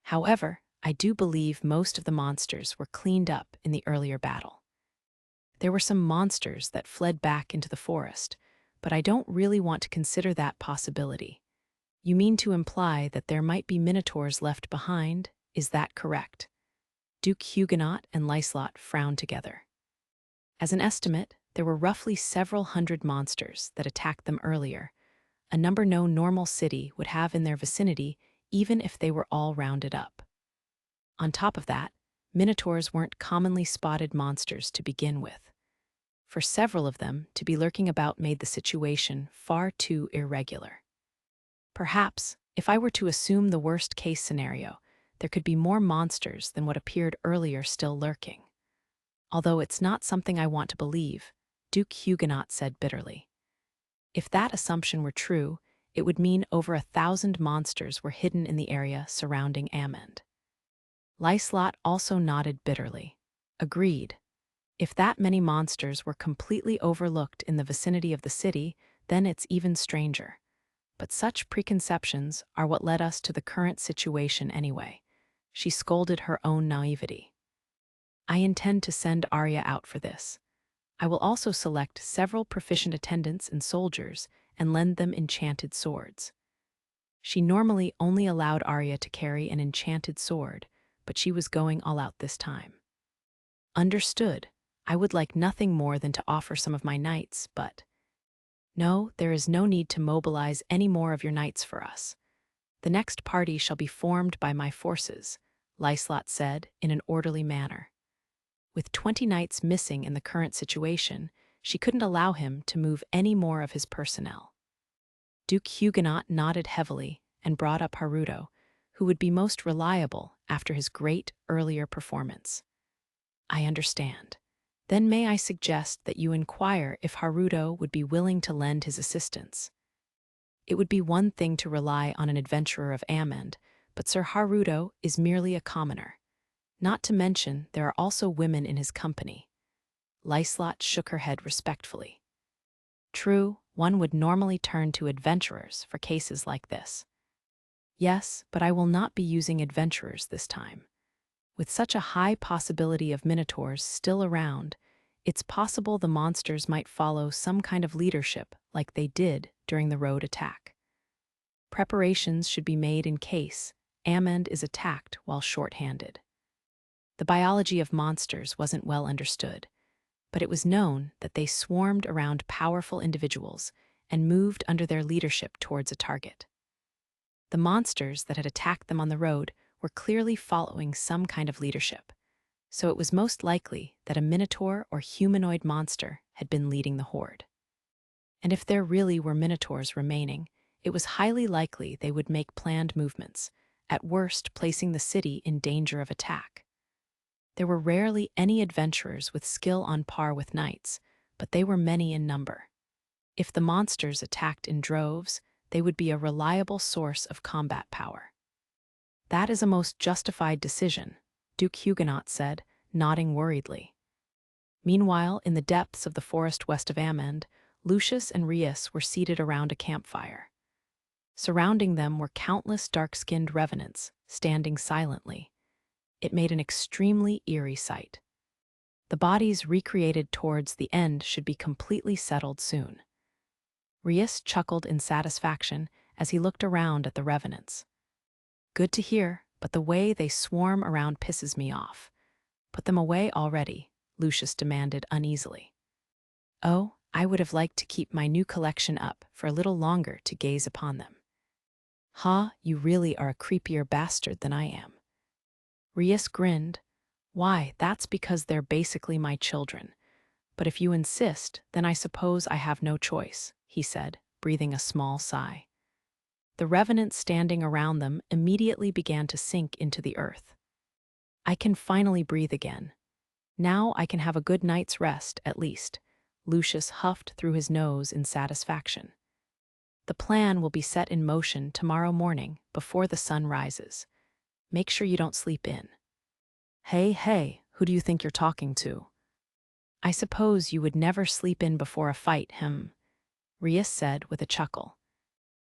However, I do believe most of the monsters were cleaned up in the earlier battle. There were some monsters that fled back into the forest, but I don't really want to consider that possibility. You mean to imply that there might be minotaurs left behind? Is that correct? Duke Huguenot and Liselotte frowned together. As an estimate, there were roughly several hundred monsters that attacked them earlier, a number no normal city would have in their vicinity even if they were all rounded up. On top of that, minotaurs weren't commonly spotted monsters to begin with. For several of them, to be lurking about made the situation far too irregular. Perhaps, if I were to assume the worst-case scenario, there could be more monsters than what appeared earlier still lurking. Although it's not something I want to believe, Duke Huguenot said bitterly. If that assumption were true, it would mean over 1,000 monsters were hidden in the area surrounding Amend. Liselotte also nodded bitterly. Agreed. If that many monsters were completely overlooked in the vicinity of the city, then it's even stranger. But such preconceptions are what led us to the current situation anyway. She scolded her own naivety. I intend to send Arya out for this. I will also select several proficient attendants and soldiers and lend them enchanted swords. She normally only allowed Arya to carry an enchanted sword, but she was going all out this time. Understood. I would like nothing more than to offer some of my knights, but... No, there is no need to mobilize any more of your knights for us. The next party shall be formed by my forces, Liselotte said in an orderly manner. With 20 knights missing in the current situation, she couldn't allow him to move any more of his personnel. Duke Huguenot nodded heavily and brought up Haruto, who would be most reliable after his great earlier performance. I understand. Then may I suggest that you inquire if Haruto would be willing to lend his assistance. It would be one thing to rely on an adventurer of Amend, but Sir Haruto is merely a commoner. Not to mention, there are also women in his company. Liselotte shook her head respectfully. True, one would normally turn to adventurers for cases like this. Yes, but I will not be using adventurers this time. With such a high possibility of minotaurs still around, it's possible the monsters might follow some kind of leadership like they did during the road attack. Preparations should be made in case Amend is attacked while short-handed. The biology of monsters wasn't well understood, but it was known that they swarmed around powerful individuals and moved under their leadership towards a target. The monsters that had attacked them on the road were clearly following some kind of leadership, so it was most likely that a minotaur or humanoid monster had been leading the horde. And if there really were minotaurs remaining, it was highly likely they would make planned movements, at worst placing the city in danger of attack. There were rarely any adventurers with skill on par with knights, but they were many in number. If the monsters attacked in droves, they would be a reliable source of combat power. That is a most justified decision, Duke Huguenot said, nodding worriedly. Meanwhile, in the depths of the forest west of Amend, Lucius and Reiss were seated around a campfire. Surrounding them were countless dark-skinned revenants, standing silently. It made an extremely eerie sight. The bodies recreated towards the end should be completely settled soon. Reiss chuckled in satisfaction as he looked around at the revenants. Good to hear, but the way they swarm around pisses me off. Put them away already, Lucius demanded uneasily. Oh, I would have liked to keep my new collection up for a little longer to gaze upon them. Ha, you really are a creepier bastard than I am. Reiss grinned. Why, that's because they're basically my children. But if you insist, then I suppose I have no choice, he said, breathing a small sigh. The revenants standing around them immediately began to sink into the earth. I can finally breathe again. Now I can have a good night's rest, at least, Lucius huffed through his nose in satisfaction. The plan will be set in motion tomorrow morning before the sun rises. Make sure you don't sleep in. Hey, who do you think you're talking to? I suppose you would never sleep in before a fight, Reiss said with a chuckle.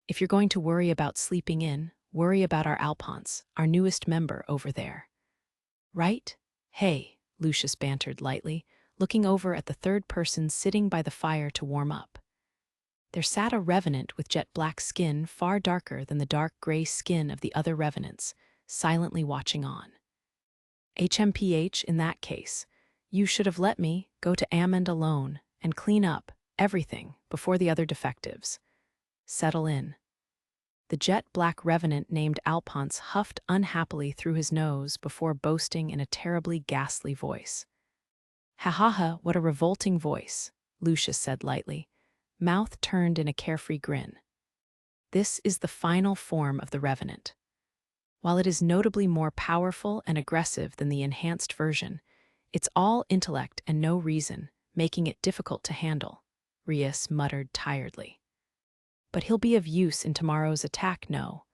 If you're going to worry about sleeping in, worry about our Alphonse, our newest member over there. Right? Hey, Lucius bantered lightly, looking over at the third person sitting by the fire to warm up. There sat a revenant with jet-black skin far darker than the dark gray skin of the other revenants, silently watching on. HMPH, in that case, you should have let me go to Amand alone and clean up everything before the other defectives. Settle in. The jet-black revenant named Alphonse huffed unhappily through his nose before boasting in a terribly ghastly voice. Ha, what a revolting voice, Lucius said lightly, mouth turned in a carefree grin. This is the final form of the revenant. While it is notably more powerful and aggressive than the enhanced version, it's all intellect and no reason, making it difficult to handle, Reiss muttered tiredly. But he'll be of use in tomorrow's attack, no?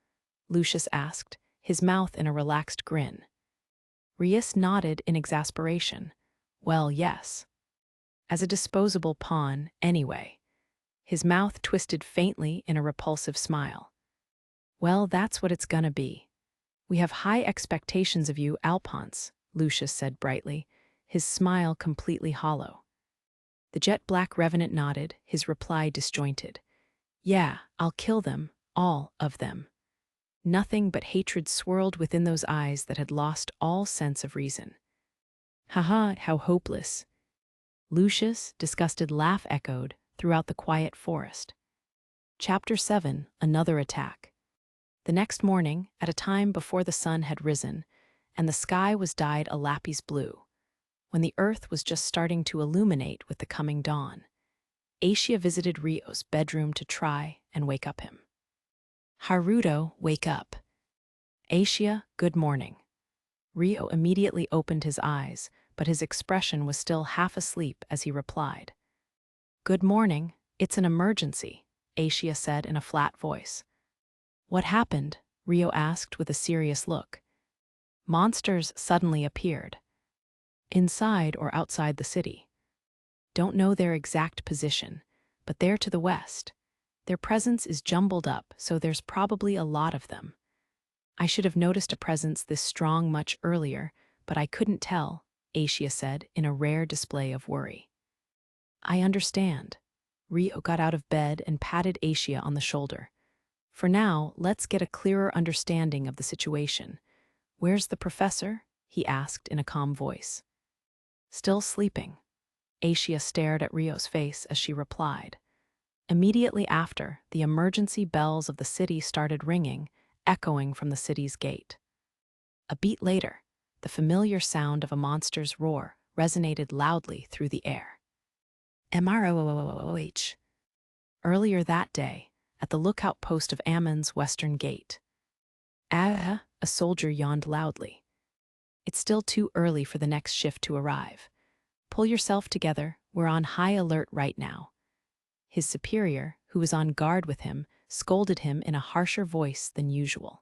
Lucius asked, his mouth in a relaxed grin. Reiss nodded in exasperation. Well, yes. As a disposable pawn, anyway. His mouth twisted faintly in a repulsive smile. Well, that's what it's gonna be. We have high expectations of you, Alphonse, Lucius said brightly, his smile completely hollow. The jet-black revenant nodded, his reply disjointed. Yeah, I'll kill them, all of them. Nothing but hatred swirled within those eyes that had lost all sense of reason. Haha, how hopeless. Lucius' disgusted laugh echoed throughout the quiet forest. Chapter 7, Another Attack. The next morning, at a time before the sun had risen, and the sky was dyed a lapis blue, when the earth was just starting to illuminate with the coming dawn, Aisha visited Rio's bedroom to try and wake up him. Haruto, wake up. Aisha, good morning. Rio immediately opened his eyes, but his expression was still half asleep as he replied. Good morning, it's an emergency, Aisha said in a flat voice. What happened? Rio asked with a serious look. Monsters suddenly appeared. Inside or outside the city. Don't know their exact position, but they're to the west. Their presence is jumbled up, so there's probably a lot of them. I should have noticed a presence this strong much earlier, but I couldn't tell, Aisha said in a rare display of worry. I understand. Rio got out of bed and patted Aisha on the shoulder. For now, let's get a clearer understanding of the situation. Where's the professor? He asked in a calm voice. Still sleeping. Aisha stared at Rio's face as she replied. Immediately after, the emergency bells of the city started ringing, echoing from the city's gate. A beat later, the familiar sound of a monster's roar resonated loudly through the air. MROOH. Earlier that day, at the lookout post of Ammon's western gate. A soldier yawned loudly. It's still too early for the next shift to arrive. Pull yourself together, we're on high alert right now. His superior, who was on guard with him, scolded him in a harsher voice than usual.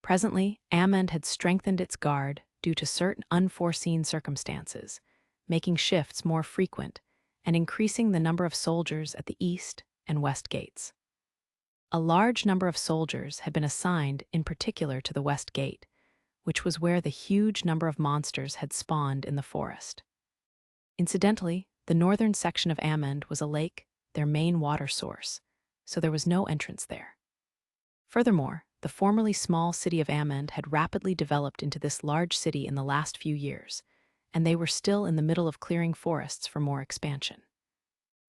Presently, Ammon had strengthened its guard due to certain unforeseen circumstances, making shifts more frequent and increasing the number of soldiers at the east and west gates. A large number of soldiers had been assigned in particular to the west gate, which was where the huge number of monsters had spawned in the forest. Incidentally, the northern section of Amand was a lake, their main water source, so there was no entrance there. Furthermore, the formerly small city of Amand had rapidly developed into this large city in the last few years, and they were still in the middle of clearing forests for more expansion.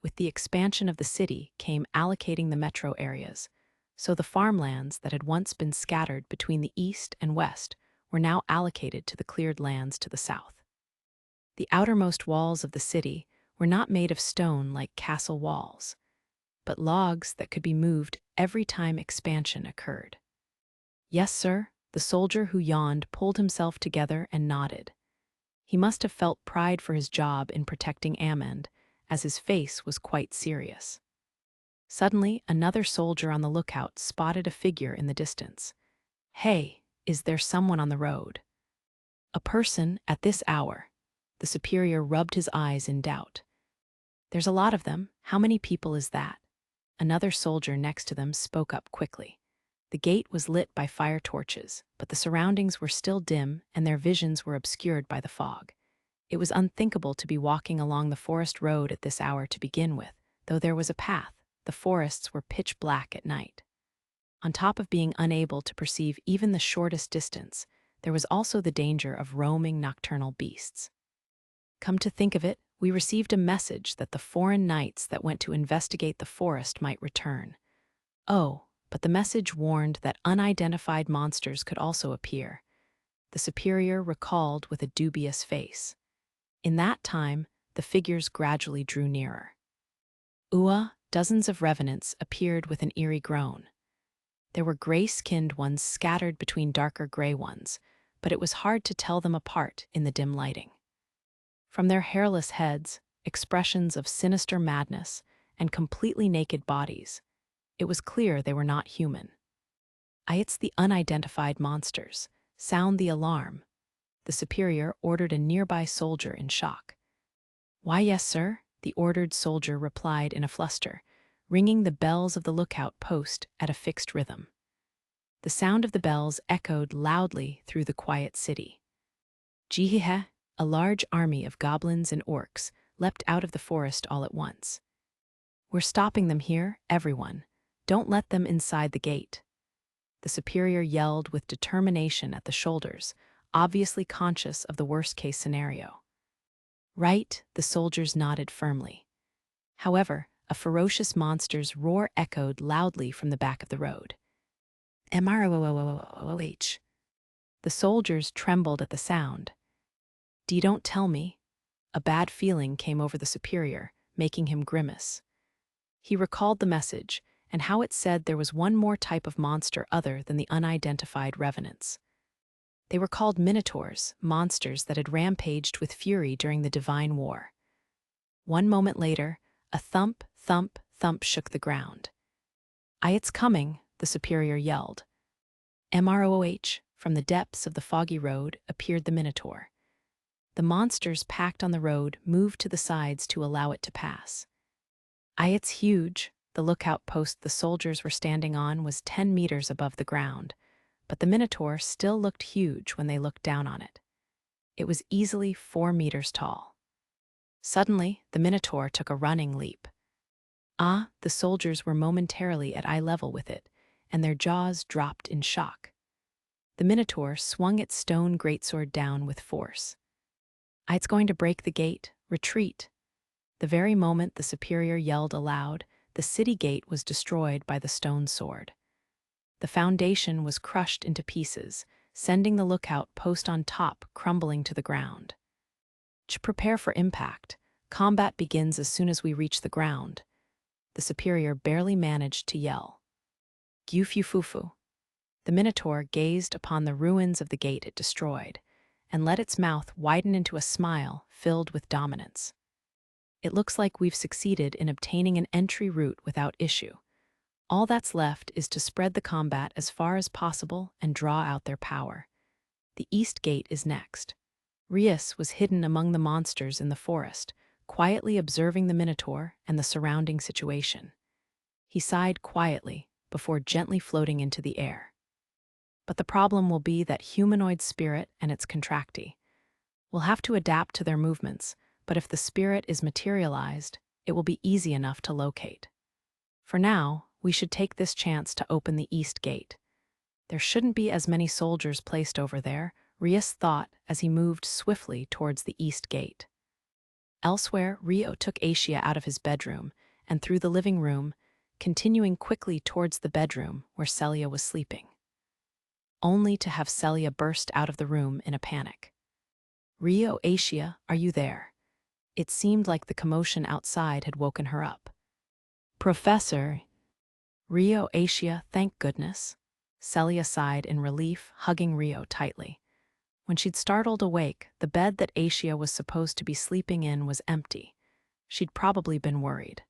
with the expansion of the city came allocating the metro areas, so the farmlands that had once been scattered between the east and west were now allocated to the cleared lands to the south. The outermost walls of the city were not made of stone like castle walls, but logs that could be moved every time expansion occurred. Yes, sir, the soldier who yawned pulled himself together and nodded. He must have felt pride for his job in protecting Amend, as his face was quite serious. Suddenly, another soldier on the lookout spotted a figure in the distance. "Hey, is there someone on the road?" "A person at this hour." The superior rubbed his eyes in doubt. "There's a lot of them. How many people is that?" Another soldier next to them spoke up quickly. The gate was lit by fire torches, but the surroundings were still dim and their visions were obscured by the fog. It was unthinkable to be walking along the forest road at this hour to begin with. Though there was a path, the forests were pitch black at night. On top of being unable to perceive even the shortest distance, there was also the danger of roaming nocturnal beasts. Come to think of it, we received a message that the foreign knights that went to investigate the forest might return. Oh, but the message warned that unidentified monsters could also appear. The superior recalled with a dubious face. In that time, the figures gradually drew nearer. Dozens of revenants appeared with an eerie groan. There were gray-skinned ones scattered between darker gray ones, but it was hard to tell them apart in the dim lighting. From their hairless heads, expressions of sinister madness, and completely naked bodies, it was clear they were not human. It's the unidentified monsters. Sound the alarm. The superior ordered a nearby soldier in shock. "Why, yes, sir," the ordered soldier replied in a fluster, ringing the bells of the lookout post at a fixed rhythm. The sound of the bells echoed loudly through the quiet city. Jihihe, a large army of goblins and orcs, leapt out of the forest all at once. "We're stopping them here, everyone. Don't let them inside the gate." The superior yelled with determination at the shoulders, obviously conscious of the worst-case scenario. "Right," the soldiers nodded firmly. However, a ferocious monster's roar echoed loudly from the back of the road. "MROOH." The soldiers trembled at the sound. Don't tell me." A bad feeling came over the superior, making him grimace. He recalled the message, and how it said there was one more type of monster other than the unidentified revenants. They were called minotaurs, monsters that had rampaged with fury during the Divine War. One moment later, a thump, thump, thump shook the ground. It's coming," the superior yelled. MROOH, from the depths of the foggy road appeared the minotaur. The monsters packed on the road moved to the sides to allow it to pass. It's huge." The lookout post the soldiers were standing on was 10 meters above the ground, but the minotaur still looked huge when they looked down on it. It was easily 4 meters tall. Suddenly, the minotaur took a running leap. The soldiers were momentarily at eye level with it, and their jaws dropped in shock. The minotaur swung its stone greatsword down with force. It's going to break the gate. Retreat." The very moment the superior yelled aloud, the city gate was destroyed by the stone sword. The foundation was crushed into pieces, sending the lookout post on top crumbling to the ground. Prepare for impact. Combat begins as soon as we reach the ground." The superior barely managed to yell. "Gyufufufu." The minotaur gazed upon the ruins of the gate it destroyed, and let its mouth widen into a smile filled with dominance. "It looks like we've succeeded in obtaining an entry route without issue. All that's left is to spread the combat as far as possible and draw out their power. The east gate is next." Reiss was hidden among the monsters in the forest, quietly observing the minotaur and the surrounding situation. He sighed quietly before gently floating into the air. "But the problem will be that humanoid spirit and its contractee. We'll have to adapt to their movements, but if the spirit is materialized, it will be easy enough to locate. For now, we should take this chance to open the east gate. There shouldn't be as many soldiers placed over there," Reiss thought as he moved swiftly towards the east gate. Elsewhere, Rio took Asia out of his bedroom and through the living room, continuing quickly towards the bedroom where Celia was sleeping, only to have Celia burst out of the room in a panic. "Rio, Asia, are you there?" It seemed like the commotion outside had woken her up. "Professor." "Rio, Asia, thank goodness." Celia sighed in relief, hugging Rio tightly. When she'd startled awake, the bed that Asia was supposed to be sleeping in was empty. She'd probably been worried.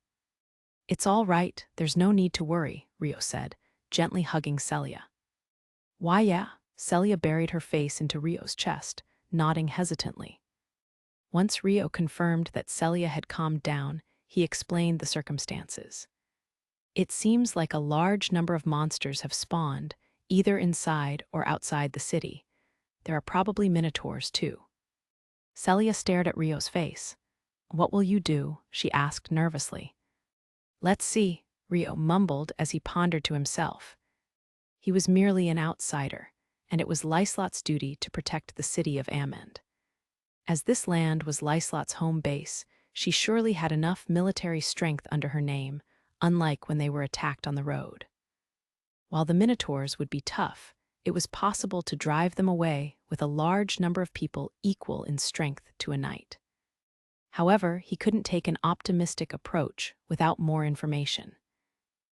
"It's all right, there's no need to worry," Rio said, gently hugging Celia. "Why, yeah." Celia buried her face into Rio's chest, nodding hesitantly. Once Rio confirmed that Celia had calmed down, he explained the circumstances. "It seems like a large number of monsters have spawned, either inside or outside the city. There are probably minotaurs, too." Celia stared at Rio's face. "What will you do?" she asked nervously. "Let's see," Rio mumbled as he pondered to himself. He was merely an outsider, and it was Liselotte's duty to protect the city of Amend. As this land was Liselotte's home base, she surely had enough military strength under her name, unlike when they were attacked on the road. While the minotaurs would be tough, it was possible to drive them away with a large number of people equal in strength to a knight. However, he couldn't take an optimistic approach without more information.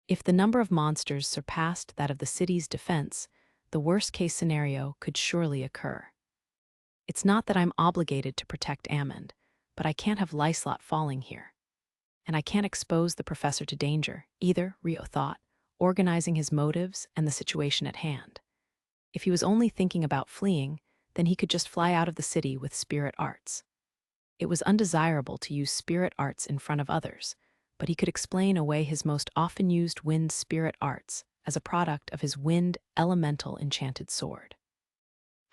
If the number of monsters surpassed that of the city's defense, the worst-case scenario could surely occur. "It's not that I'm obligated to protect Amend, but I can't have Liselotte falling here. And I can't expose the professor to danger, either," Rio thought, organizing his motives and the situation at hand. If he was only thinking about fleeing, then he could just fly out of the city with spirit arts. It was undesirable to use spirit arts in front of others, but he could explain away his most often used wind spirit arts as a product of his wind elemental enchanted sword.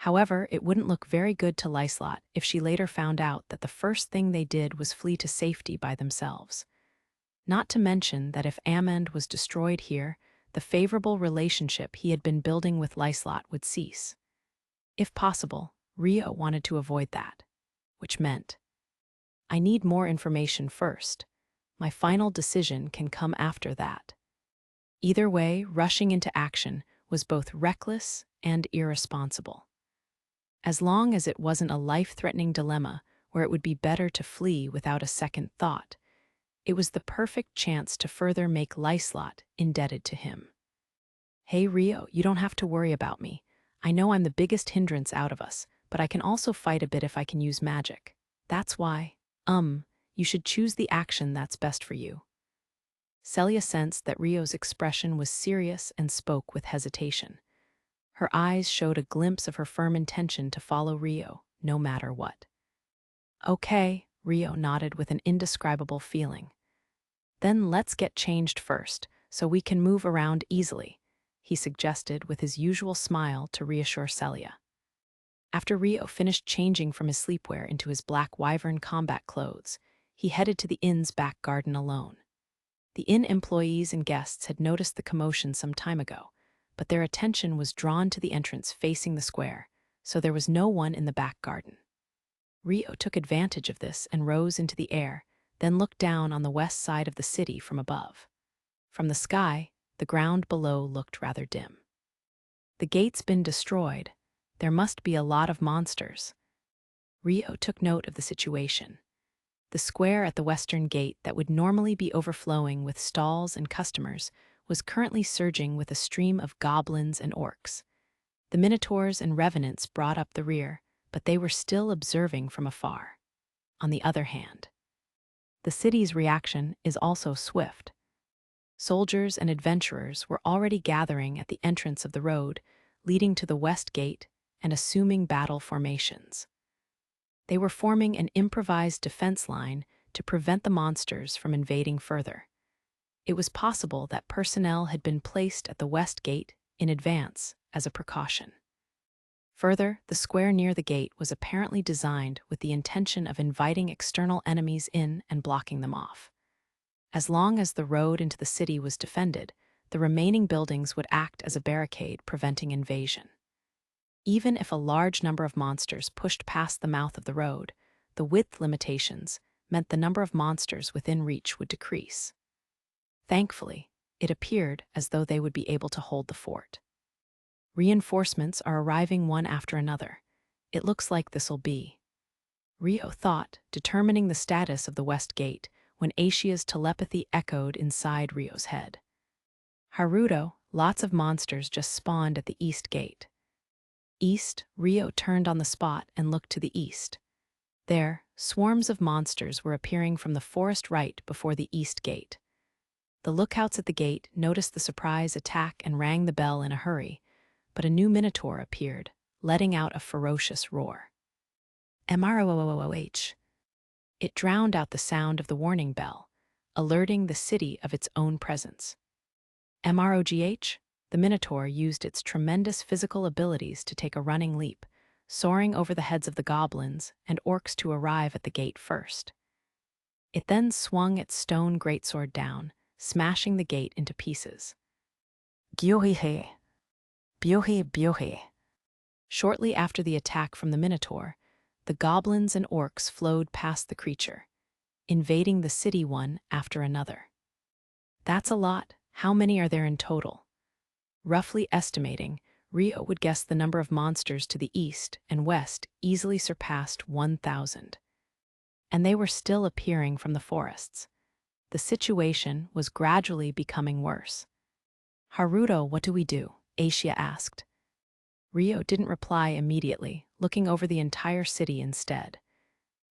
However, it wouldn't look very good to Liselotte if she later found out that the first thing they did was flee to safety by themselves. Not to mention that if Amend was destroyed here, the favorable relationship he had been building with Liselotte would cease. If possible, Rio wanted to avoid that, which meant, "I need more information first. My final decision can come after that." Either way, rushing into action was both reckless and irresponsible. As long as it wasn't a life-threatening dilemma where it would be better to flee without a second thought, it was the perfect chance to further make Liselotte indebted to him. "Hey Rio, you don't have to worry about me. I know I'm the biggest hindrance out of us, but I can also fight a bit if I can use magic. That's why, you should choose the action that's best for you." Celia sensed that Rio's expression was serious and spoke with hesitation. Her eyes showed a glimpse of her firm intention to follow Rio, no matter what. "Okay," Rio nodded with an indescribable feeling. "Then let's get changed first, so we can move around easily," he suggested with his usual smile to reassure Celia. After Rio finished changing from his sleepwear into his black wyvern combat clothes, he headed to the inn's back garden alone. The inn employees and guests had noticed the commotion some time ago, but their attention was drawn to the entrance facing the square, so there was no one in the back garden. Rio took advantage of this and rose into the air, then looked down on the west side of the city from above. From the sky, the ground below looked rather dim. "The gate's been destroyed. There must be a lot of monsters." Rio took note of the situation. The square at the western gate that would normally be overflowing with stalls and customers was currently surging with a stream of goblins and orcs. The minotaurs and revenants brought up the rear, but they were still observing from afar. On the other hand, the city's reaction is also swift. Soldiers and adventurers were already gathering at the entrance of the road leading to the west gate and assuming battle formations. They were forming an improvised defense line to prevent the monsters from invading further. It was possible that personnel had been placed at the west gate in advance as a precaution. Further, the square near the gate was apparently designed with the intention of inviting external enemies in and blocking them off. As long as the road into the city was defended, the remaining buildings would act as a barricade preventing invasion. Even if a large number of monsters pushed past the mouth of the road, the width limitations meant the number of monsters within reach would decrease. Thankfully, it appeared as though they would be able to hold the fort. Reinforcements are arriving one after another. It looks like this'll be. Rio thought, determining the status of the West Gate, when Aishia's telepathy echoed inside Rio's head. Haruto, lots of monsters just spawned at the East Gate. East, Rio turned on the spot and looked to the east. There, swarms of monsters were appearing from the forest right before the East Gate. The lookouts at the gate noticed the surprise attack and rang the bell in a hurry, but a new minotaur appeared, letting out a ferocious roar. MROOOOH. It drowned out the sound of the warning bell, alerting the city of its own presence. MROGH, the minotaur used its tremendous physical abilities to take a running leap, soaring over the heads of the goblins and orcs to arrive at the gate first. It then swung its stone greatsword down, smashing the gate into pieces. Gyohihe. Byohi byohi. Shortly after the attack from the minotaur, the goblins and orcs flowed past the creature, invading the city one after another. That's a lot. How many are there in total? Roughly estimating, Rio would guess the number of monsters to the east and west easily surpassed 1,000. And they were still appearing from the forests. The situation was gradually becoming worse. Haruto, what do we do? Aishia asked. Rio didn't reply immediately, looking over the entire city instead.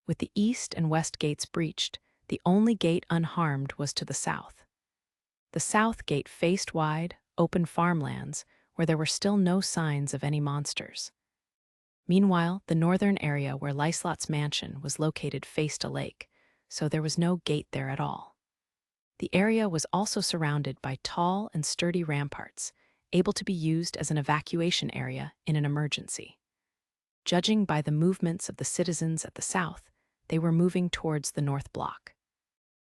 With the east and west gates breached, the only gate unharmed was to the south. The south gate faced wide, open farmlands where there were still no signs of any monsters. Meanwhile, the northern area where Liselotte's mansion was located faced a lake, so there was no gate there at all. The area was also surrounded by tall and sturdy ramparts, able to be used as an evacuation area in an emergency. Judging by the movements of the citizens at the south, they were moving towards the north block.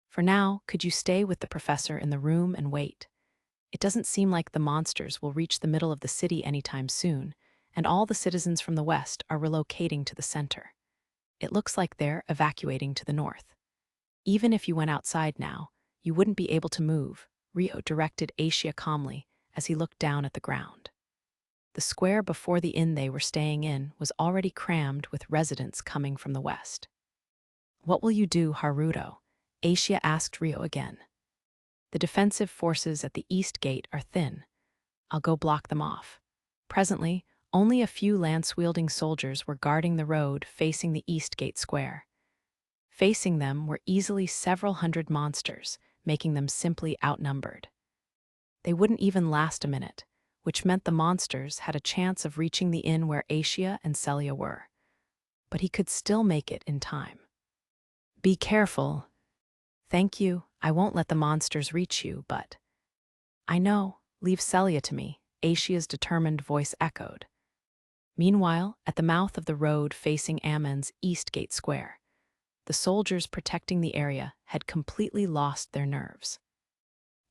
For now, could you stay with the professor in the room and wait? It doesn't seem like the monsters will reach the middle of the city anytime soon, and all the citizens from the west are relocating to the center. It looks like they're evacuating to the north. Even if you went outside now, you wouldn't be able to move, Rio directed Aishia calmly as he looked down at the ground. The square before the inn they were staying in was already crammed with residents coming from the west. What will you do, Haruto? Aishia asked Rio again. The defensive forces at the east gate are thin. I'll go block them off. Presently, only a few lance-wielding soldiers were guarding the road facing the east gate square. Facing them were easily several hundred monsters, making them simply outnumbered. They wouldn't even last a minute, which meant the monsters had a chance of reaching the inn where Aishia and Celia were. But he could still make it in time. Be careful. Thank you, I won't let the monsters reach you, but... I know, leave Celia to me, Aishia's determined voice echoed. Meanwhile, at the mouth of the road facing Amen's East Gate Square, the soldiers protecting the area had completely lost their nerves.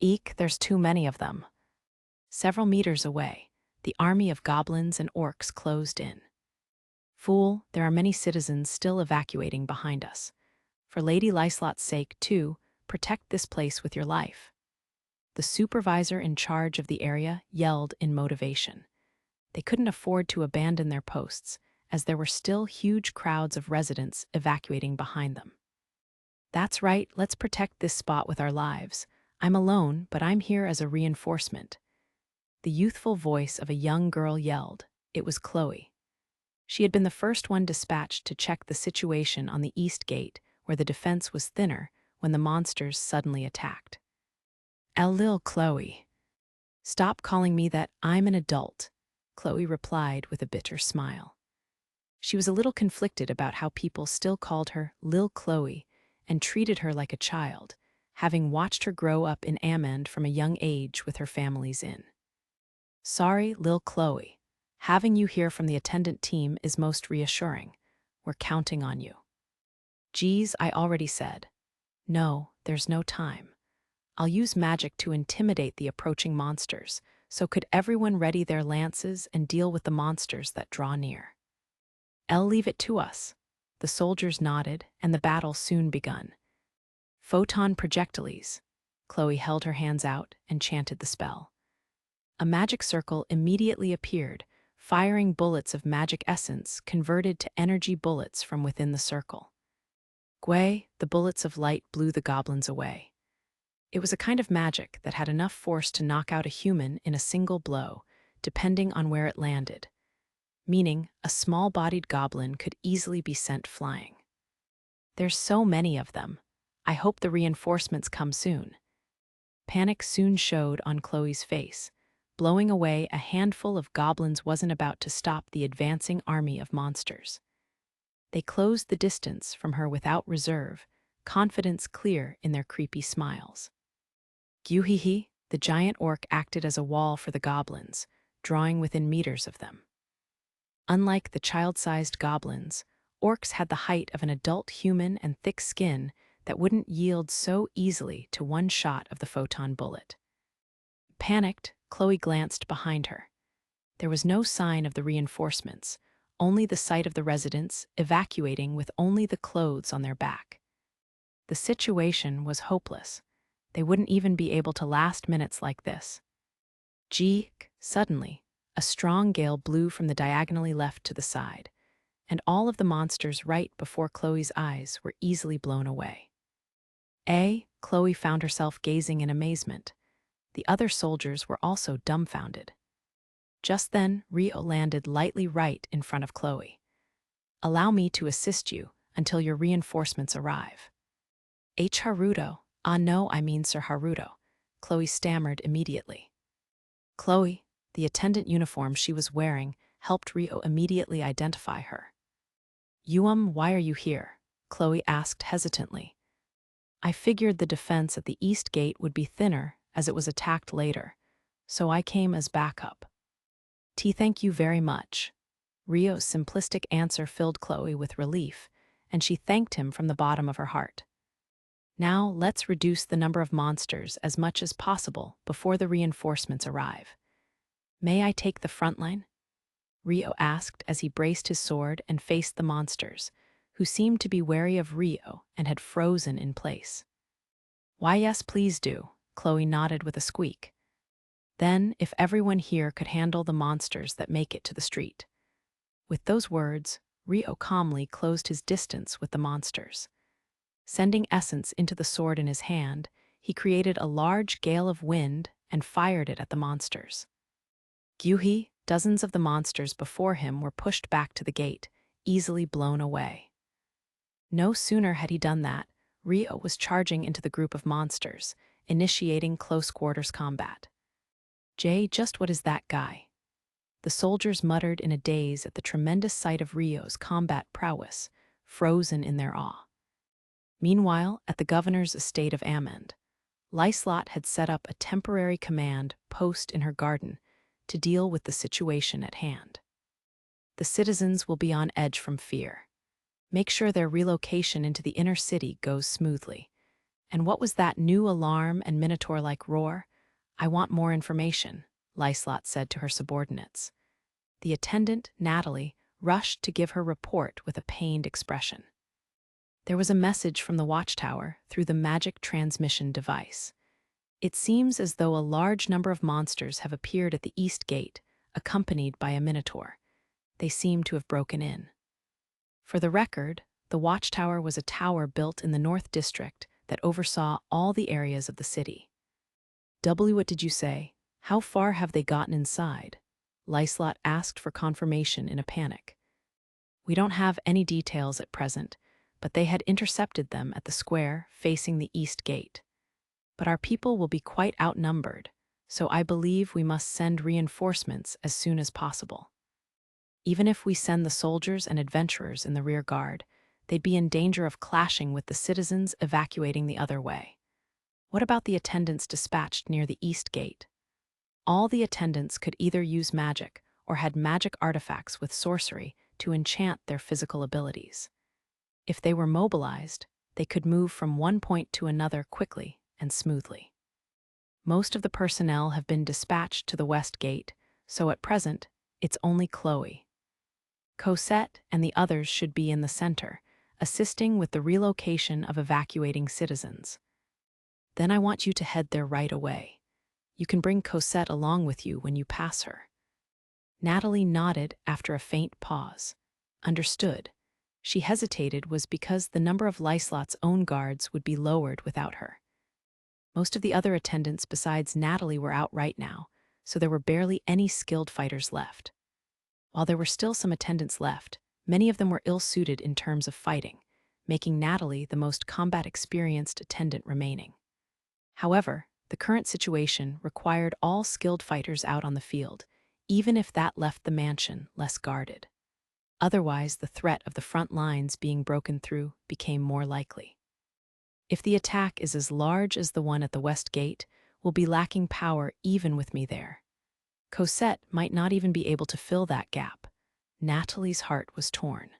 Eek, there's too many of them. Several meters away, the army of goblins and orcs closed in. Fool, there are many citizens still evacuating behind us. For Lady Liselotte's sake, too, protect this place with your life. The supervisor in charge of the area yelled in motivation. They couldn't afford to abandon their posts, as there were still huge crowds of residents evacuating behind them. That's right, let's protect this spot with our lives. I'm alone, but I'm here as a reinforcement. The youthful voice of a young girl yelled. It was Chloe. She had been the first one dispatched to check the situation on the east gate, where the defense was thinner, when the monsters suddenly attacked. Lil Chloe. Stop calling me that, I'm an adult, Chloe replied with a bitter smile. She was a little conflicted about how people still called her Lil Chloe and treated her like a child, having watched her grow up in Amend from a young age with her family's inn. Sorry, Lil Chloe. Having you here from the attendant team is most reassuring. We're counting on you. Geez, I already said. No, there's no time. I'll use magic to intimidate the approaching monsters, so could everyone ready their lances and deal with the monsters that draw near. Leave it to us. The soldiers nodded, and the battle soon begun. Photon projectiles. Chloe held her hands out and chanted the spell. A magic circle immediately appeared, firing bullets of magic essence converted to energy bullets from within the circle. Gwei, the bullets of light blew the goblins away. It was a kind of magic that had enough force to knock out a human in a single blow, depending on where it landed, meaning a small-bodied goblin could easily be sent flying. There's so many of them. I hope the reinforcements come soon. Panic soon showed on Chloe's face. Blowing away a handful of goblins wasn't about to stop the advancing army of monsters. They closed the distance from her without reserve, confidence clear in their creepy smiles. Gyuhihi, the giant orc, acted as a wall for the goblins, drawing within meters of them. Unlike the child-sized goblins, orcs had the height of an adult human and thick skin that wouldn't yield so easily to one shot of the photon bullet. Panicked, Chloe glanced behind her. There was no sign of the reinforcements, only the sight of the residents evacuating with only the clothes on their back. The situation was hopeless. They wouldn't even be able to last minutes like this. Suddenly, a strong gale blew from the diagonally left to the side, and all of the monsters right before Chloe's eyes were easily blown away. Chloe found herself gazing in amazement. The other soldiers were also dumbfounded. Just then, Rio landed lightly right in front of Chloe. "Allow me to assist you until your reinforcements arrive." "H. Haruto. Ah no, I mean Sir Haruto," Chloe stammered immediately. Chloe, the attendant uniform she was wearing, helped Rio immediately identify her. Why are you here?" Chloe asked hesitantly. "I figured the defense at the East Gate would be thinner as it was attacked later, so I came as backup." Thank you very much." Rio's simplistic answer filled Chloe with relief, and she thanked him from the bottom of her heart. "Now let's reduce the number of monsters as much as possible before the reinforcements arrive." "May I take the front line?" Rio asked as he braced his sword and faced the monsters, who seemed to be wary of Rio and had frozen in place. "Why, yes, please do," Chloe nodded with a squeak. "Then, if everyone here could handle the monsters that make it to the street." With those words, Rio calmly closed his distance with the monsters. Sending essence into the sword in his hand, he created a large gale of wind and fired it at the monsters. Dozens of the monsters before him were pushed back to the gate, easily blown away. No sooner had he done that, Rio was charging into the group of monsters, initiating close-quarters combat. Just what is that guy?" The soldiers muttered in a daze at the tremendous sight of Rio's combat prowess, frozen in their awe. Meanwhile, at the governor's estate of Amend, Liselotte had set up a temporary command post in her garden to deal with the situation at hand. "The citizens will be on edge from fear. Make sure their relocation into the inner city goes smoothly. And what was that new alarm and minotaur-like roar? I want more information," Liselotte said to her subordinates. The attendant, Natalie, rushed to give her report with a pained expression. There was a message from the watchtower through the magic transmission device. "It seems as though a large number of monsters have appeared at the East Gate, accompanied by a minotaur. They seem to have broken in." For the record, the watchtower was a tower built in the North District that oversaw all the areas of the city. What did you say? How far have they gotten inside?" Liselotte asked for confirmation in a panic. "We don't have any details at present, but they had intercepted them at the square facing the East Gate. But our people will be quite outnumbered, so I believe we must send reinforcements as soon as possible. Even if we send the soldiers and adventurers in the rear guard, they'd be in danger of clashing with the citizens evacuating the other way. What about the attendants dispatched near the East Gate?" All the attendants could either use magic or had magic artifacts with sorcery to enchant their physical abilities. If they were mobilized, they could move from one point to another quickly and smoothly. Most of the personnel have been dispatched to the West Gate, so at present, it's only Chloe. Cosette and the others should be in the center, assisting with the relocation of evacuating citizens. Then I want you to head there right away. You can bring Cosette along with you when you pass her." Natalie nodded after a faint pause. Understood. She hesitated was because the number of Liselotte's own guards would be lowered without her. Most of the other attendants besides Natalie were out right now, so there were barely any skilled fighters left. While there were still some attendants left, many of them were ill-suited in terms of fighting, making Natalie the most combat-experienced attendant remaining. However, the current situation required all skilled fighters out on the field, even if that left the mansion less guarded. Otherwise, the threat of the front lines being broken through became more likely. If the attack is as large as the one at the West Gate, we'll be lacking power even with me there. Cosette might not even be able to fill that gap. Natalie's heart was torn.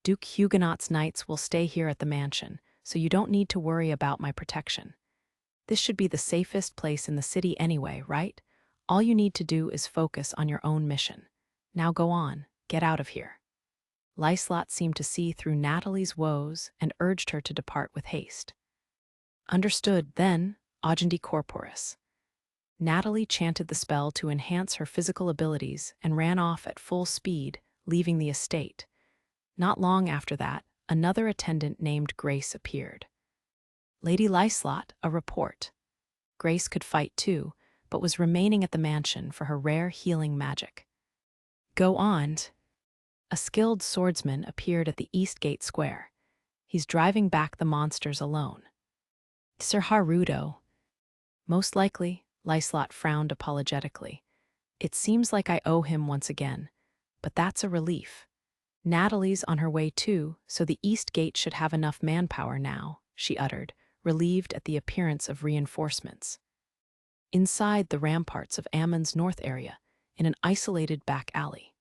Duke Huguenot's knights will stay here at the mansion, so you don't need to worry about my protection. This should be the safest place in the city anyway, right? All you need to do is focus on your own mission. Now go on, get out of here. Liselotte seemed to see through Natalie's woes and urged her to depart with haste. Understood, then, Agendi Corporis. Natalie chanted the spell to enhance her physical abilities and ran off at full speed, leaving the estate. Not long after that, another attendant named Grace appeared. "Lady Liselotte, a report." Grace could fight too, but was remaining at the mansion for her rare healing magic. "Go on." A skilled swordsman appeared at the East Gate Square. "He's driving back the monsters alone." "Sir Haruto." "Most likely," Liselotte frowned apologetically. "It seems like I owe him once again, but that's a relief. Natalie's on her way too, so the East Gate should have enough manpower now," she uttered, relieved at the appearance of reinforcements. Inside the ramparts of Ammon's north area, in an isolated back alley.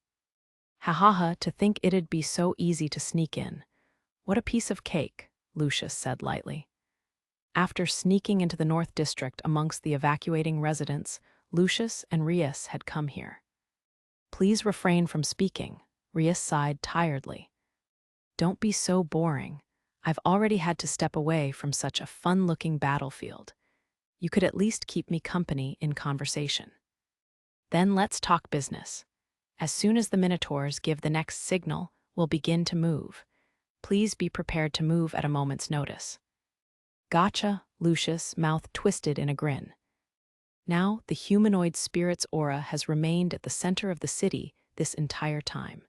"Ha, to think it'd be so easy to sneak in. What a piece of cake," Lucius said lightly. After sneaking into the North District amongst the evacuating residents, Lucius and Reiss had come here. "Please refrain from speaking," Reiss sighed tiredly. "Don't be so boring. I've already had to step away from such a fun-looking battlefield. You could at least keep me company in conversation. Then let's talk business. As soon as the Minotaurs give the next signal, we'll begin to move. Please be prepared to move at a moment's notice." "Gotcha," Lucius' mouth twisted in a grin. Now, the humanoid spirit's aura has remained at the center of the city this entire time.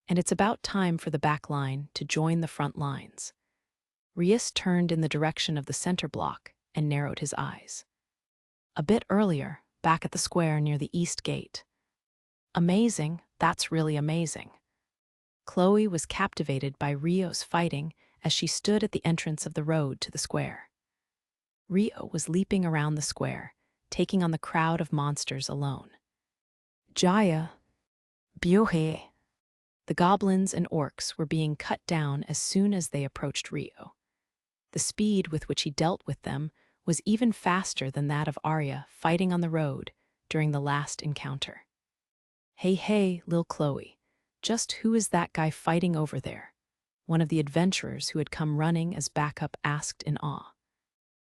And it's about time for the back line to join the front lines. Reiss turned in the direction of the center block and narrowed his eyes. "A bit earlier, back at the square near the East Gate." "Amazing, that's really amazing." Chloe was captivated by Rio's fighting as she stood at the entrance of the road to the square. Rio was leaping around the square, taking on the crowd of monsters alone. "Jaya, Byohe." The goblins and orcs were being cut down as soon as they approached Rio. The speed with which he dealt with them was even faster than that of Arya fighting on the road during the last encounter. Hey, Lil Chloe, just who is that guy fighting over there?" One of the adventurers who had come running as backup asked in awe.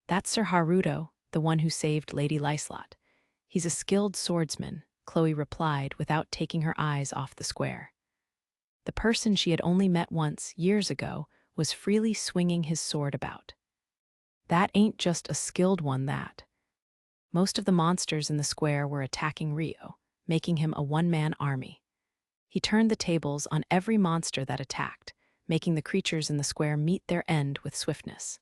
"That's Sir Haruto, the one who saved Lady Liselotte. He's a skilled swordsman," Chloe replied without taking her eyes off the square. The person she had only met once, years ago, was freely swinging his sword about. "That ain't just a skilled one, that." Most of the monsters in the square were attacking Rio, making him a one-man army. He turned the tables on every monster that attacked, making the creatures in the square meet their end with swiftness.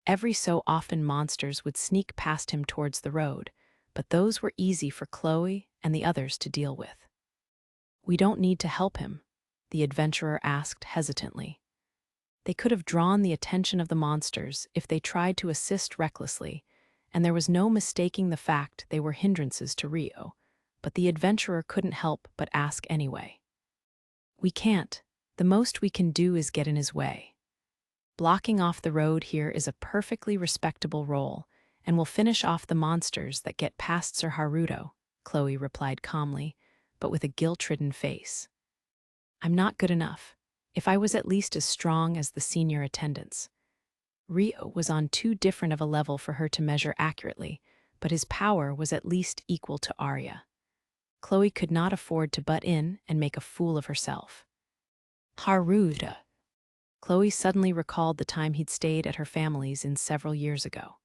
Every so often monsters would sneak past him towards the road, but those were easy for Chloe and the others to deal with. "We don't need to help him?" the adventurer asked hesitantly. They could have drawn the attention of the monsters if they tried to assist recklessly, and there was no mistaking the fact they were hindrances to Rio, but the adventurer couldn't help but ask anyway. "We can't. The most we can do is get in his way. Blocking off the road here is a perfectly respectable role, and we'll finish off the monsters that get past Sir Haruto," Chloe replied calmly, but with a guilt-ridden face. "I'm not good enough. If I was at least as strong as the senior attendants." Rio was on too different of a level for her to measure accurately, but his power was at least equal to Arya. Chloe could not afford to butt in and make a fool of herself. Haruda. Chloe suddenly recalled the time he'd stayed at her family's several years ago.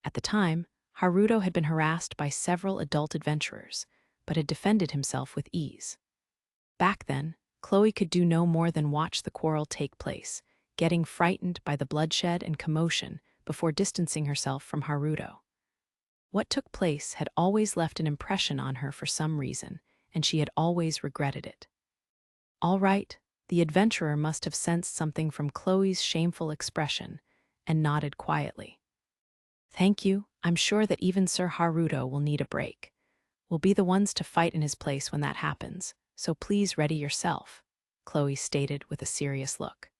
At the time, Haruto had been harassed by several adult adventurers, but had defended himself with ease. Back then, Chloe could do no more than watch the quarrel take place, getting frightened by the bloodshed and commotion before distancing herself from Haruto. What took place had always left an impression on her for some reason, and she had always regretted it. All right, the adventurer must have sensed something from Chloe's shameful expression and nodded quietly. Thank you, I'm sure that even Sir Haruto will need a break. We'll be the ones to fight in his place when that happens, so please ready yourself, Chloe stated with a serious look.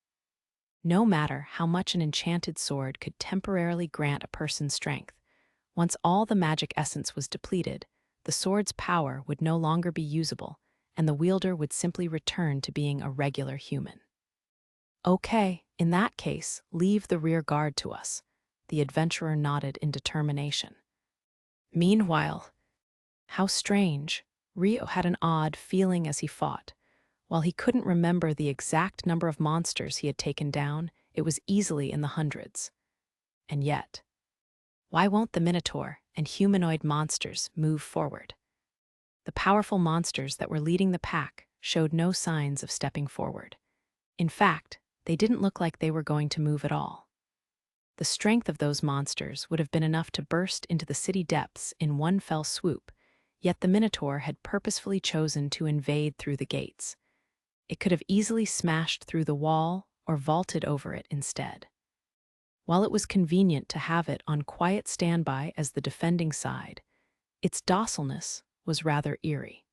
No matter how much an enchanted sword could temporarily grant a person strength, once all the magic essence was depleted, the sword's power would no longer be usable, and the wielder would simply return to being a regular human. Okay, in that case, leave the rear guard to us, the adventurer nodded in determination. Meanwhile, how strange, Rio had an odd feeling as he fought. While he couldn't remember the exact number of monsters he had taken down, it was easily in the hundreds. And yet, why won't the Minotaur and humanoid monsters move forward? The powerful monsters that were leading the pack showed no signs of stepping forward. In fact, they didn't look like they were going to move at all. The strength of those monsters would have been enough to burst into the city depths in one fell swoop, yet the Minotaur had purposefully chosen to invade through the gates. It could have easily smashed through the wall or vaulted over it instead. While it was convenient to have it on quiet standby as the defending side, its docileness was rather eerie.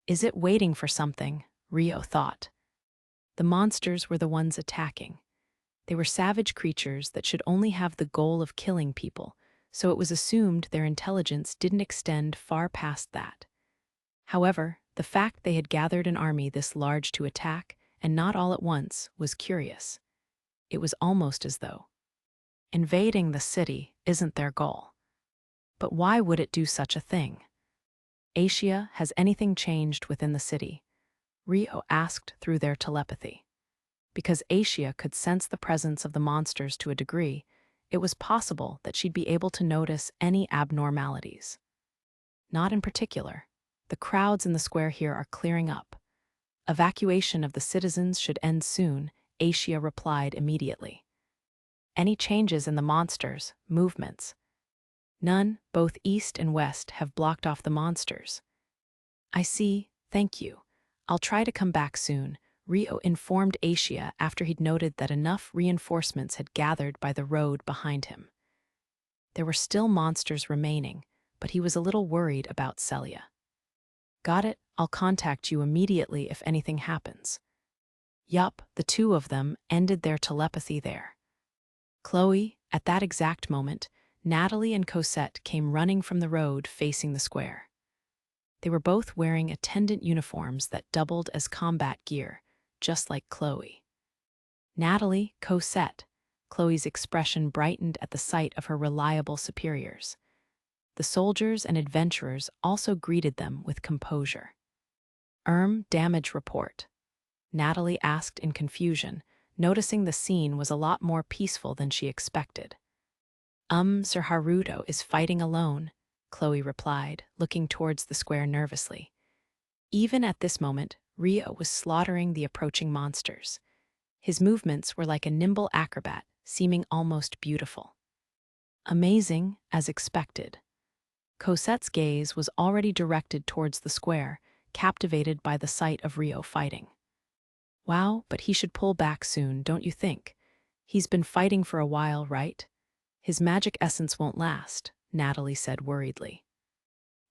Is it waiting for something? Rio thought. The monsters were the ones attacking. They were savage creatures that should only have the goal of killing people, so it was assumed their intelligence didn't extend far past that. However, the fact they had gathered an army this large to attack, and not all at once, was curious. It was almost as though invading the city isn't their goal. But why would it do such a thing? Asia, has anything changed within the city? Rio asked through their telepathy. Because Asia could sense the presence of the monsters to a degree, it was possible that she'd be able to notice any abnormalities. Not in particular. The crowds in the square here are clearing up. Evacuation of the citizens should end soon, Asia replied immediately. Any changes in the monsters' movements? None, both east and west have blocked off the monsters. I see, thank you. I'll try to come back soon, Rio informed Asia after he'd noted that enough reinforcements had gathered by the road behind him. There were still monsters remaining, but he was a little worried about Celia. Got it, I'll contact you immediately if anything happens. Yup, the two of them ended their telepathy there. Chloe, at that exact moment, Natalie and Cosette came running from the road facing the square. They were both wearing attendant uniforms that doubled as combat gear, just like Chloe. Natalie, Cosette. Chloe's expression brightened at the sight of her reliable superiors. The soldiers and adventurers also greeted them with composure. Damage report. Natalie asked in confusion, noticing the scene was a lot more peaceful than she expected. Sir Haruto is fighting alone, Chloe replied, looking towards the square nervously. Even at this moment, Rio was slaughtering the approaching monsters. His movements were like a nimble acrobat, seeming almost beautiful. Amazing, as expected. Cosette's gaze was already directed towards the square, captivated by the sight of Rio fighting. Wow, but he should pull back soon, don't you think? He's been fighting for a while, right? His magic essence won't last, Natalie said worriedly.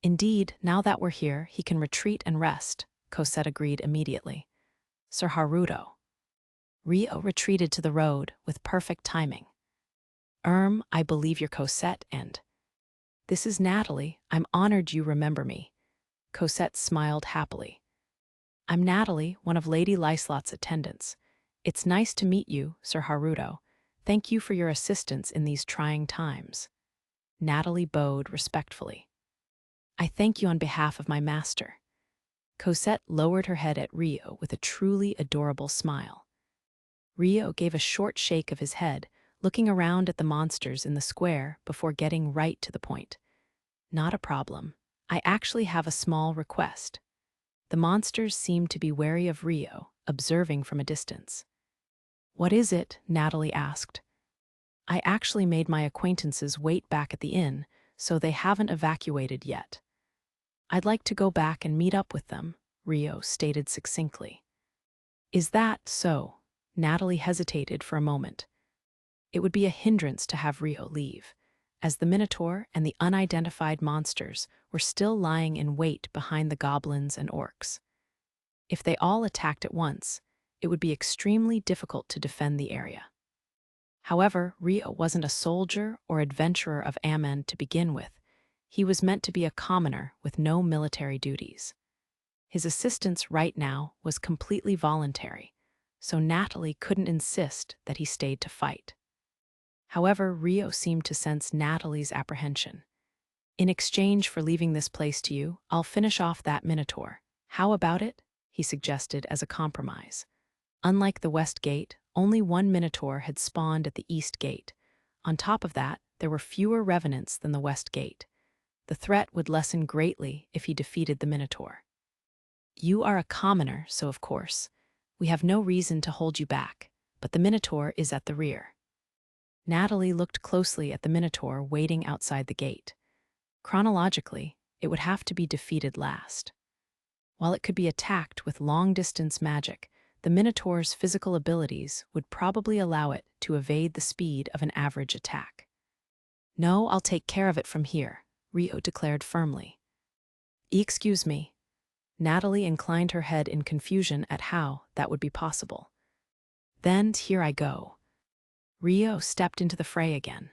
Indeed, now that we're here, he can retreat and rest, Cosette agreed immediately. Sir Haruto. Rio retreated to the road with perfect timing. I believe you're Cosette and... This is Natalie. I'm honored you remember me. Cosette smiled happily. I'm Natalie, one of Lady Liselotte's attendants. It's nice to meet you, Sir Haruto. Thank you for your assistance in these trying times. Natalie bowed respectfully. I thank you on behalf of my master. Cosette lowered her head at Rio with a truly adorable smile. Rio gave a short shake of his head, looking around at the monsters in the square before getting right to the point. Not a problem. I actually have a small request. The monsters seemed to be wary of Rio, observing from a distance. What is it? Natalie asked. I actually made my acquaintances wait back at the inn, so they haven't evacuated yet. I'd like to go back and meet up with them, Rio stated succinctly. Is that so? Natalie hesitated for a moment. It would be a hindrance to have Rio leave, as the Minotaur and the unidentified monsters were still lying in wait behind the goblins and orcs. If they all attacked at once, it would be extremely difficult to defend the area. However, Rio wasn't a soldier or adventurer of Amen to begin with. He was meant to be a commoner with no military duties. His assistance right now was completely voluntary, so Natalie couldn't insist that he stayed to fight. However, Rio seemed to sense Natalie's apprehension. In exchange for leaving this place to you, I'll finish off that Minotaur. How about it? He suggested as a compromise. Unlike the West Gate, only one Minotaur had spawned at the East Gate. On top of that, there were fewer revenants than the West Gate. The threat would lessen greatly if he defeated the Minotaur. You are a commoner, so of course, we have no reason to hold you back, but the Minotaur is at the rear. Natalie looked closely at the Minotaur waiting outside the gate. Chronologically, it would have to be defeated last. While it could be attacked with long-distance magic, the Minotaur's physical abilities would probably allow it to evade the speed of an average attack. No, I'll take care of it from here, Rio declared firmly. Excuse me. Natalie inclined her head in confusion at how that would be possible. Then here I go. Rio stepped into the fray again.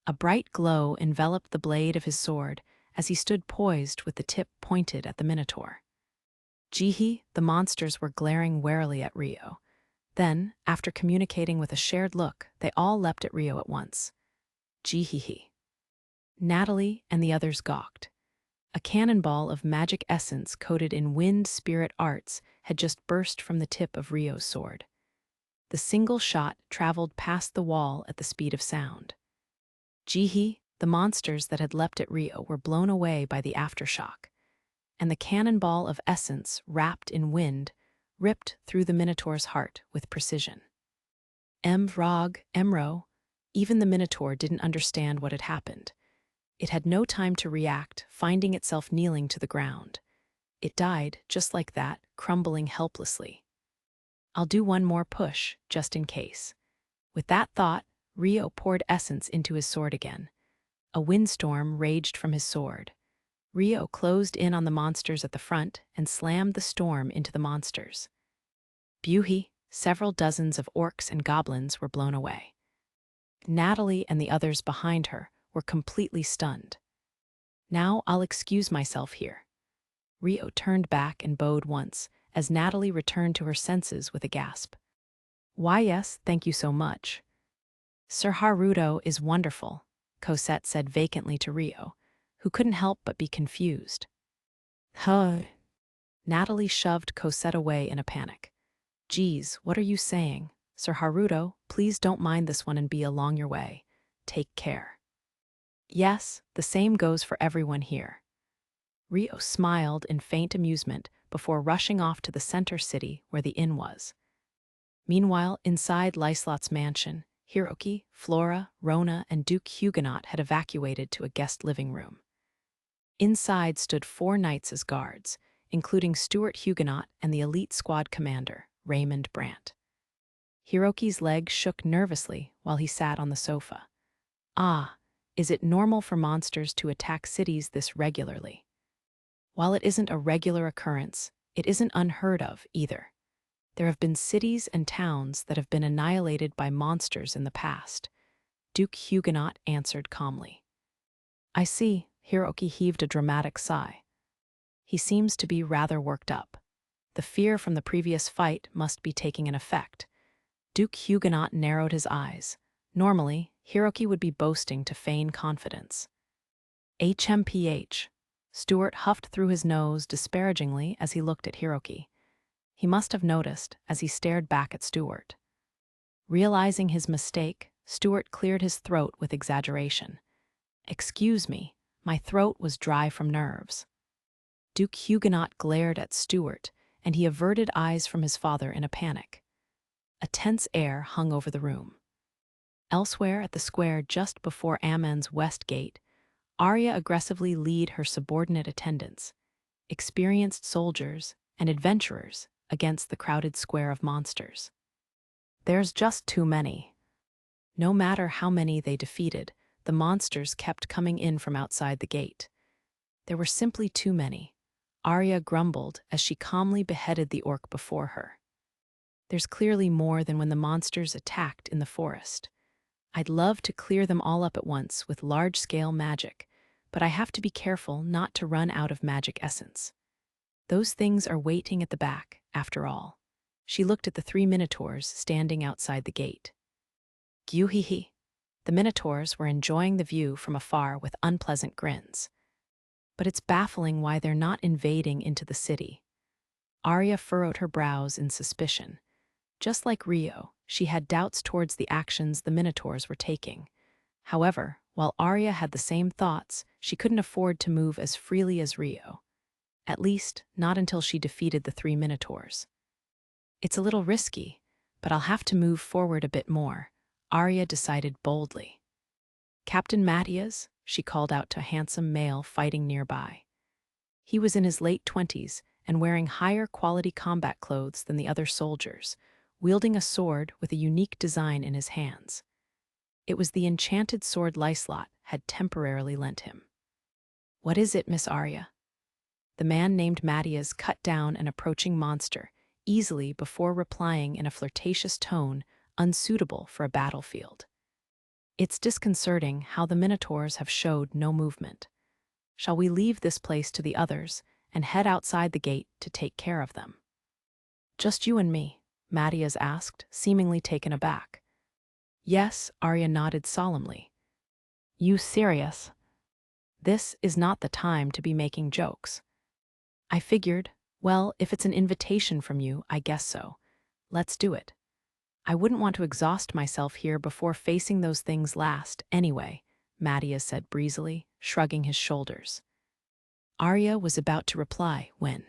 A bright glow enveloped the blade of his sword as he stood poised with the tip pointed at the Minotaur. Jihi, the monsters were glaring warily at Rio. Then, after communicating with a shared look, they all leapt at Rio at once. Jihihi. Natalie and the others gawked. A cannonball of magic essence coated in wind spirit arts had just burst from the tip of Rio's sword. The single shot traveled past the wall at the speed of sound. Jihi, the monsters that had leapt at Rio, were blown away by the aftershock, and the cannonball of essence wrapped in wind ripped through the Minotaur's heart with precision. Emro, even the Minotaur didn't understand what had happened. It had no time to react, finding itself kneeling to the ground. It died, just like that, crumbling helplessly. I'll do one more push, just in case. With that thought, Rio poured essence into his sword again. A windstorm raged from his sword. Rio closed in on the monsters at the front and slammed the storm into the monsters. Buhi, several dozens of orcs and goblins were blown away. Natalie and the others behind her were completely stunned. Now I'll excuse myself here. Rio turned back and bowed once, as Natalie returned to her senses with a gasp. Why yes, thank you so much. Sir Haruto is wonderful, Cosette said vacantly to Rio, who couldn't help but be confused. Huh. Natalie shoved Cosette away in a panic. Geez, what are you saying? Sir Haruto, please don't mind this one and be along your way. Take care. Yes, the same goes for everyone here. Rio smiled in faint amusement before rushing off to the center city where the inn was. Meanwhile, inside Liselotte's mansion, Hiroki, Flora, Rona, and Duke Huguenot had evacuated to a guest living room. Inside stood 4 knights as guards, including Stuart Huguenot and the elite squad commander, Raymond Brandt. Hiroki's legs shook nervously while he sat on the sofa. Ah, is it normal for monsters to attack cities this regularly? While it isn't a regular occurrence, it isn't unheard of either. There have been cities and towns that have been annihilated by monsters in the past. Duke Huguenot answered calmly. I see, Hiroki heaved a dramatic sigh. He seems to be rather worked up. The fear from the previous fight must be taking an effect. Duke Huguenot narrowed his eyes. Normally, Hiroki would be boasting to feign confidence. HMPH. Stuart huffed through his nose disparagingly as he looked at Hiroki. He must have noticed as he stared back at Stuart. Realizing his mistake, Stuart cleared his throat with exaggeration. "Excuse me, my throat was dry from nerves." Duke Huguenot glared at Stuart, and he averted eyes from his father in a panic. A tense air hung over the room. Elsewhere at the square just before Ammon's west gate, Arya aggressively led her subordinate attendants, experienced soldiers and adventurers, against the crowded square of monsters. There's just too many. No matter how many they defeated, the monsters kept coming in from outside the gate. There were simply too many. Arya grumbled as she calmly beheaded the orc before her. There's clearly more than when the monsters attacked in the forest. I'd love to clear them all up at once with large-scale magic, but I have to be careful not to run out of magic essence. Those things are waiting at the back, after all. She looked at the 3 minotaurs standing outside the gate. Gyuhihi. The minotaurs were enjoying the view from afar with unpleasant grins. But it's baffling why they're not invading into the city. Arya furrowed her brows in suspicion. Just like Rio, she had doubts towards the actions the minotaurs were taking. However, while Arya had the same thoughts, she couldn't afford to move as freely as Rio. At least, not until she defeated the 3 minotaurs. It's a little risky, but I'll have to move forward a bit more, Arya decided boldly. Captain Matthias, she called out to a handsome male fighting nearby. He was in his late 20s and wearing higher quality combat clothes than the other soldiers, wielding a sword with a unique design in his hands. It was the enchanted sword Liselotte had temporarily lent him. "What is it, Miss Arya?" The man named Matthias cut down an approaching monster easily before replying in a flirtatious tone unsuitable for a battlefield. "It's disconcerting how the minotaurs have showed no movement. Shall we leave this place to the others and head outside the gate to take care of them?" "Just you and me?" Matthias asked, seemingly taken aback. "Yes," Arya nodded solemnly. "You serious? This is not the time to be making jokes." "I figured, well, if it's an invitation from you, I guess so. Let's do it. I wouldn't want to exhaust myself here before facing those things last, anyway," Matthias said breezily, shrugging his shoulders. Arya was about to reply when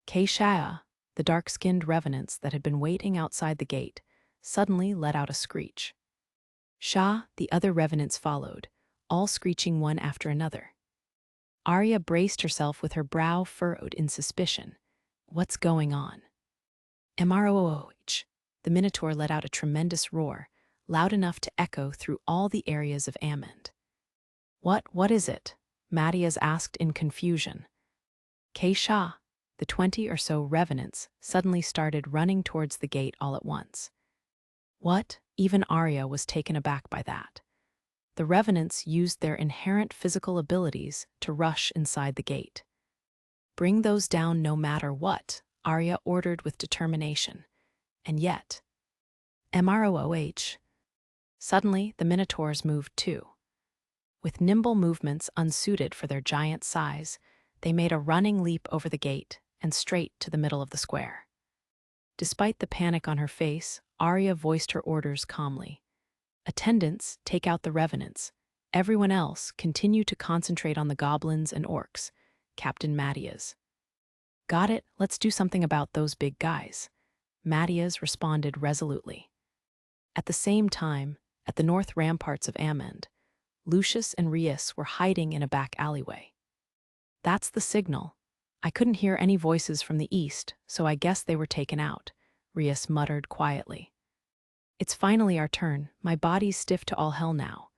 Keishaya, the dark-skinned revenants that had been waiting outside the gate, suddenly let out a screech. Shah, the other revenants followed, all screeching one after another. Arya braced herself with her brow furrowed in suspicion. What's going on? Mroh! The Minotaur let out a tremendous roar, loud enough to echo through all the areas of Ammon. What is it?" Matthias asked in confusion. Keishah, the 20 or so revenants, suddenly started running towards the gate all at once. What? Even Arya was taken aback by that. The revenants used their inherent physical abilities to rush inside the gate. "Bring those down no matter what," Arya ordered with determination. And yet, Mroh! Suddenly, the Minotaurs moved too. With nimble movements unsuited for their giant size, they made a running leap over the gate and straight to the middle of the square. Despite the panic on her face, Arya voiced her orders calmly. "Attendants, take out the revenants. Everyone else, continue to concentrate on the goblins and orcs." Captain Matthias. "Got it, let's do something about those big guys." Matthias responded resolutely. At the same time, at the north ramparts of Ammon, Lucius and Reiss were hiding in a back alleyway. "That's the signal. I couldn't hear any voices from the east, so I guess they were taken out," Reiss muttered quietly. "It's finally our turn. My body's stiff to all hell now,"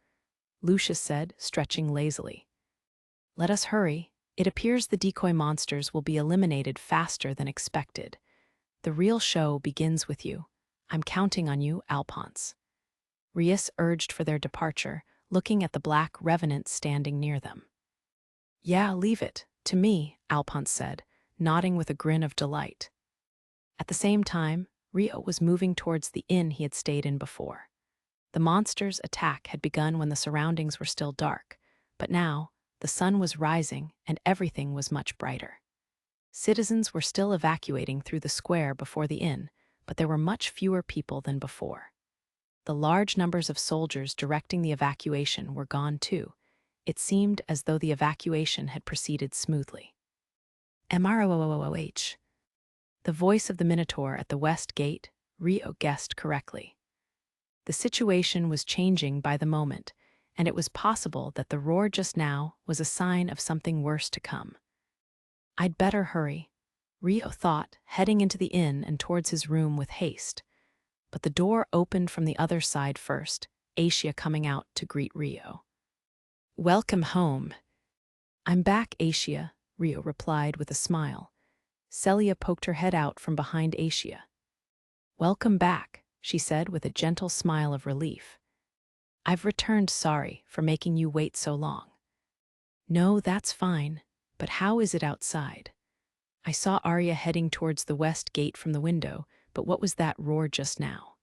Lucius said, stretching lazily. "Let us hurry. It appears the decoy monsters will be eliminated faster than expected. The real show begins with you. I'm counting on you, Alphonse." Reiss urged for their departure, looking at the black revenants standing near them. "Yeah, leave it to me," Alphonse said, nodding with a grin of delight. At the same time, Rio was moving towards the inn he had stayed in before. The monster's attack had begun when the surroundings were still dark, but now the sun was rising and everything was much brighter. Citizens were still evacuating through the square before the inn, but there were much fewer people than before. The large numbers of soldiers directing the evacuation were gone too. It seemed as though the evacuation had proceeded smoothly. MROOOH. The voice of the Minotaur at the west gate, Rio guessed correctly. The situation was changing by the moment, and it was possible that the roar just now was a sign of something worse to come. I'd better hurry, Rio thought, heading into the inn and towards his room with haste. But the door opened from the other side first, Asia coming out to greet Rio. Welcome home. I'm back, Asia, Rio replied with a smile. Celia poked her head out from behind Asia. Welcome back, she said with a gentle smile of relief. I've returned, sorry for making you wait so long. No, that's fine, but how is it outside? I saw Arya heading towards the west gate from the window, but what was that roar just now?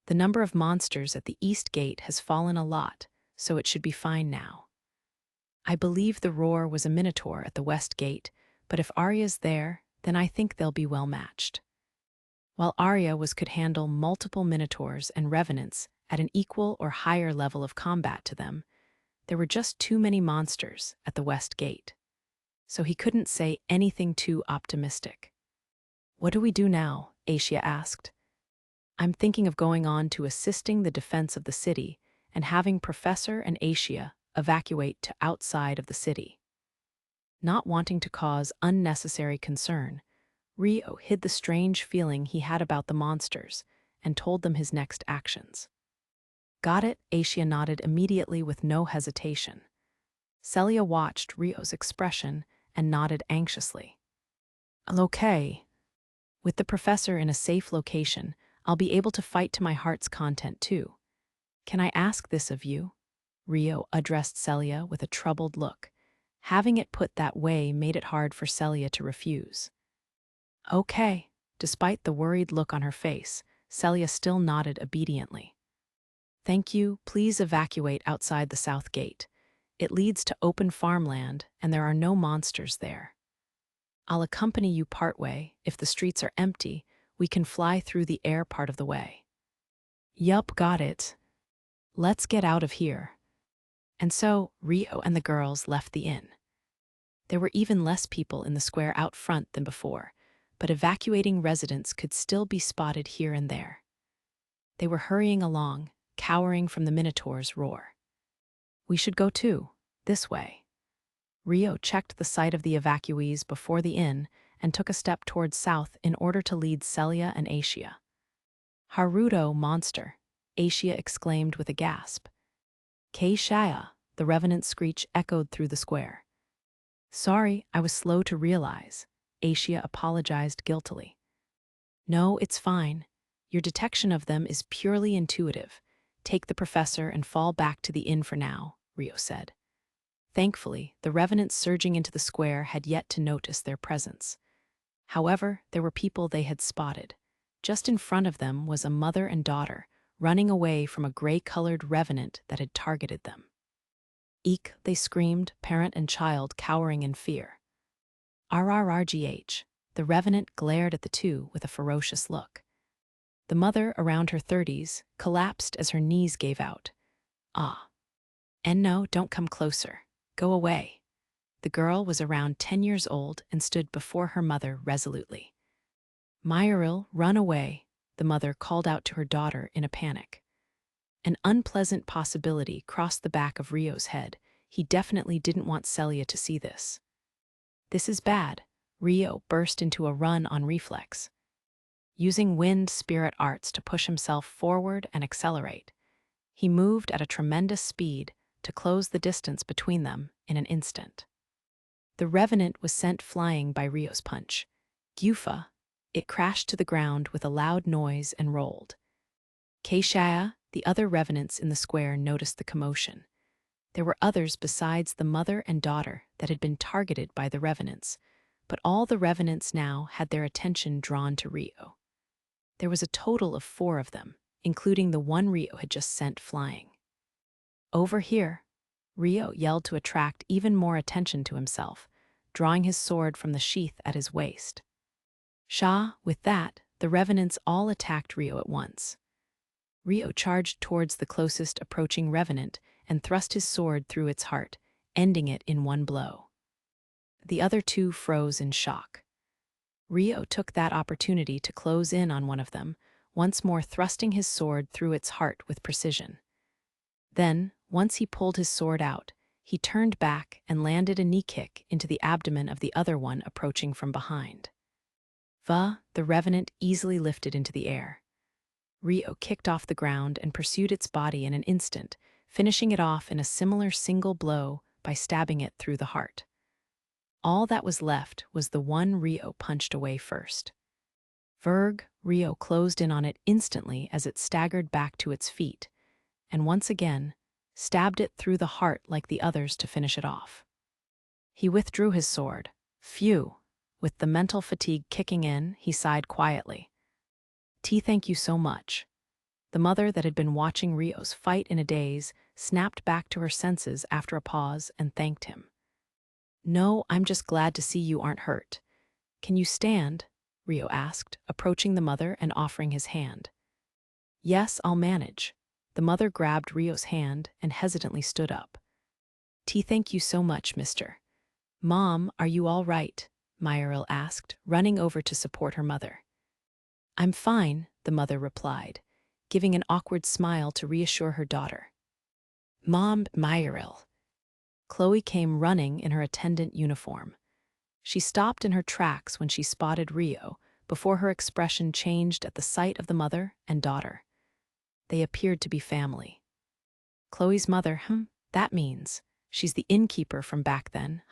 The number of monsters at the east gate has fallen a lot, so it should be fine now. I believe the roar was a minotaur at the west gate, but if Arya's there, then I think they'll be well matched. While Arya could handle multiple minotaurs and revenants at an equal or higher level of combat to them, there were just too many monsters at the west gate. So he couldn't say anything too optimistic. What do we do now? Asia asked. I'm thinking of going on to assisting the defense of the city and having Professor and Asia evacuate to outside of the city. Not wanting to cause unnecessary concern, Rio hid the strange feeling he had about the monsters and told them his next actions. Got it, Asia nodded immediately with no hesitation. Celia watched Rio's expression and nodded anxiously. Okay. With the professor in a safe location, I'll be able to fight to my heart's content too. Can I ask this of you? Rio addressed Celia with a troubled look. Having it put that way made it hard for Celia to refuse. Okay. Despite the worried look on her face, Celia still nodded obediently. Thank you, please evacuate outside the south gate. It leads to open farmland, and there are no monsters there. I'll accompany you partway. If the streets are empty, we can fly through the air part of the way. Yup, got it. Let's get out of here. And so, Rio and the girls left the inn. There were even less people in the square out front than before, but evacuating residents could still be spotted here and there. They were hurrying along, cowering from the Minotaur's roar. We should go too, this way. Rio checked the site of the evacuees before the inn and took a step towards south in order to lead Celia and Asia. Haruto, monster, Asia exclaimed with a gasp. Keishaya, the revenant's screech echoed through the square. Sorry, I was slow to realize, Asia apologized guiltily. No, it's fine. Your detection of them is purely intuitive. Take the professor and fall back to the inn for now, Rio said. Thankfully, the revenants surging into the square had yet to notice their presence. However, there were people they had spotted. Just in front of them was a mother and daughter, running away from a gray-colored revenant that had targeted them. Eek, they screamed, parent and child cowering in fear. RRRGH, the revenant glared at the two with a ferocious look. The mother, around her 30s, collapsed as her knees gave out. Ah. And no, don't come closer. Go away. The girl was around 10 years old and stood before her mother resolutely. Myril, run away, the mother called out to her daughter in a panic. An unpleasant possibility crossed the back of Rio's head. He definitely didn't want Celia to see this. This is bad. Rio burst into a run on reflex. Using wind spirit arts to push himself forward and accelerate, he moved at a tremendous speed to close the distance between them in an instant. The revenant was sent flying by Rio's punch. Gufa, it crashed to the ground with a loud noise and rolled. Keishaya, the other revenants in the square, noticed the commotion. There were others besides the mother and daughter that had been targeted by the revenants, but all the revenants now had their attention drawn to Rio. There was a total of 4 of them, including the one Rio had just sent flying. "Over here," Rio yelled to attract even more attention to himself, drawing his sword from the sheath at his waist. With that, the revenants all attacked Rio at once. Rio charged towards the closest approaching revenant and thrust his sword through its heart, ending it in one blow. The other 2 froze in shock. Rio took that opportunity to close in on one of them, once more thrusting his sword through its heart with precision. Then, once he pulled his sword out, he turned back and landed a knee kick into the abdomen of the other one approaching from behind. The revenant easily lifted into the air. Rio kicked off the ground and pursued its body in an instant, finishing it off in a similar single blow by stabbing it through the heart. All that was left was the one Rio punched away first. Rio closed in on it instantly as it staggered back to its feet, and once again, stabbed it through the heart like the others to finish it off. He withdrew his sword. Phew! With the mental fatigue kicking in, he sighed quietly. Thank you so much." The mother that had been watching Rio's fight in a daze snapped back to her senses after a pause and thanked him. "No, I'm just glad to see you aren't hurt. Can you stand?" Rio asked, approaching the mother and offering his hand. "Yes, I'll manage." The mother grabbed Rio's hand and hesitantly stood up. Thank you so much, mister." "Mom, are you all right?" Myril asked, running over to support her mother. "I'm fine," the mother replied, giving an awkward smile to reassure her daughter. "Mom, Myril." Chloe came running in her attendant uniform. She stopped in her tracks when she spotted Rio, before her expression changed at the sight of the mother and daughter. They appeared to be family. Chloe's mother, that means she's the innkeeper from back then,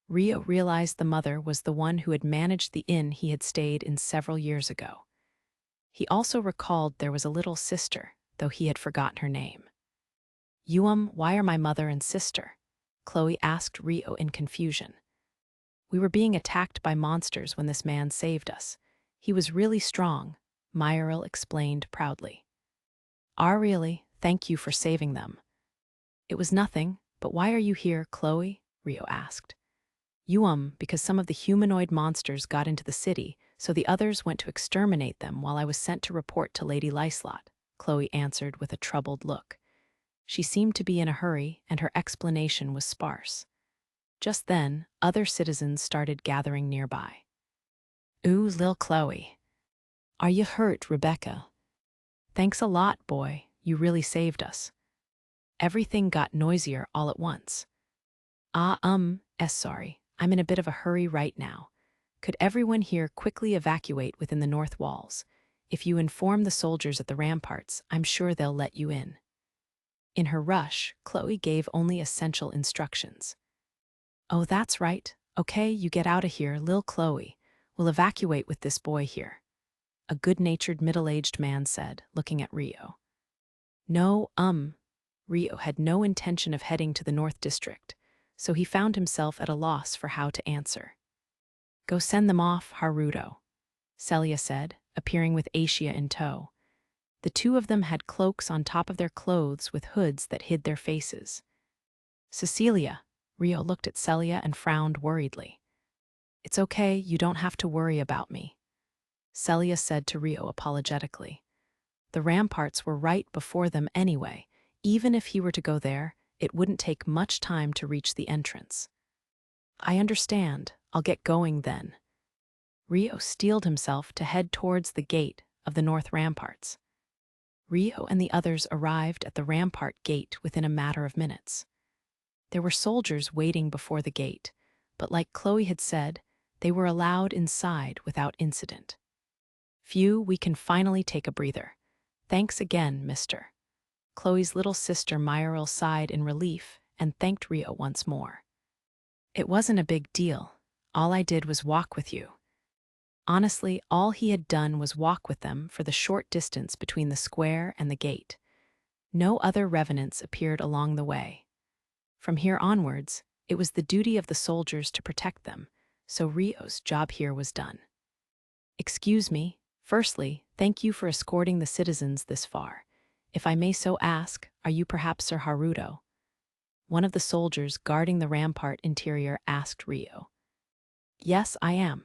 Rio realized the mother was the one who had managed the inn he had stayed in several years ago. He also recalled there was a little sister, though he had forgotten her name. Why are my mother and sister?" Chloe asked Rio in confusion. "We were being attacked by monsters when this man saved us. He was really strong," Myril explained proudly. Really? Thank you for saving them." "It was nothing, but why are you here, Chloe?" Rio asked. Because some of the humanoid monsters got into the city, so the others went to exterminate them while I was sent to report to Lady Liselotte," Chloe answered with a troubled look. She seemed to be in a hurry, and her explanation was sparse. Just then, other citizens started gathering nearby. "Ooh, Lil Chloe. Are you hurt, Rebecca?" "Thanks a lot, boy. You really saved us." Everything got noisier all at once. Sorry. I'm in a bit of a hurry right now. Could everyone here quickly evacuate within the north walls? If you inform the soldiers at the ramparts, I'm sure they'll let you in." In her rush, Chloe gave only essential instructions. "Oh, that's right. Okay, you get out of here, Lil Chloe. We'll evacuate with this boy here," a good-natured middle-aged man said, looking at Rio. No, Rio had no intention of heading to the North District, so he found himself at a loss for how to answer. "Go send them off, Haruto," Celia said, appearing with Aisha in tow. The 2 of them had cloaks on top of their clothes with hoods that hid their faces. "Cecilia," Rio looked at Celia and frowned worriedly. "It's okay, you don't have to worry about me," Celia said to Rio apologetically. The ramparts were right before them anyway. Even if he were to go there, it wouldn't take much time to reach the entrance. "I understand. I'll get going then." Rio steeled himself to head towards the gate of the north ramparts. Rio and the others arrived at the rampart gate within a matter of minutes. There were soldiers waiting before the gate, but like Chloe had said, they were allowed inside without incident. "Phew, we can finally take a breather. Thanks again, mister." Chloe's little sister Myril sighed in relief and thanked Rio once more. "It wasn't a big deal. All I did was walk with you." Honestly, all he had done was walk with them for the short distance between the square and the gate. No other revenants appeared along the way. From here onwards, it was the duty of the soldiers to protect them, so Rio's job here was done. "Excuse me," Firstly, thank you for escorting the citizens this far. If I may so ask, are you perhaps Sir Haruto? One of the soldiers guarding the rampart interior asked Rio. Yes, I am.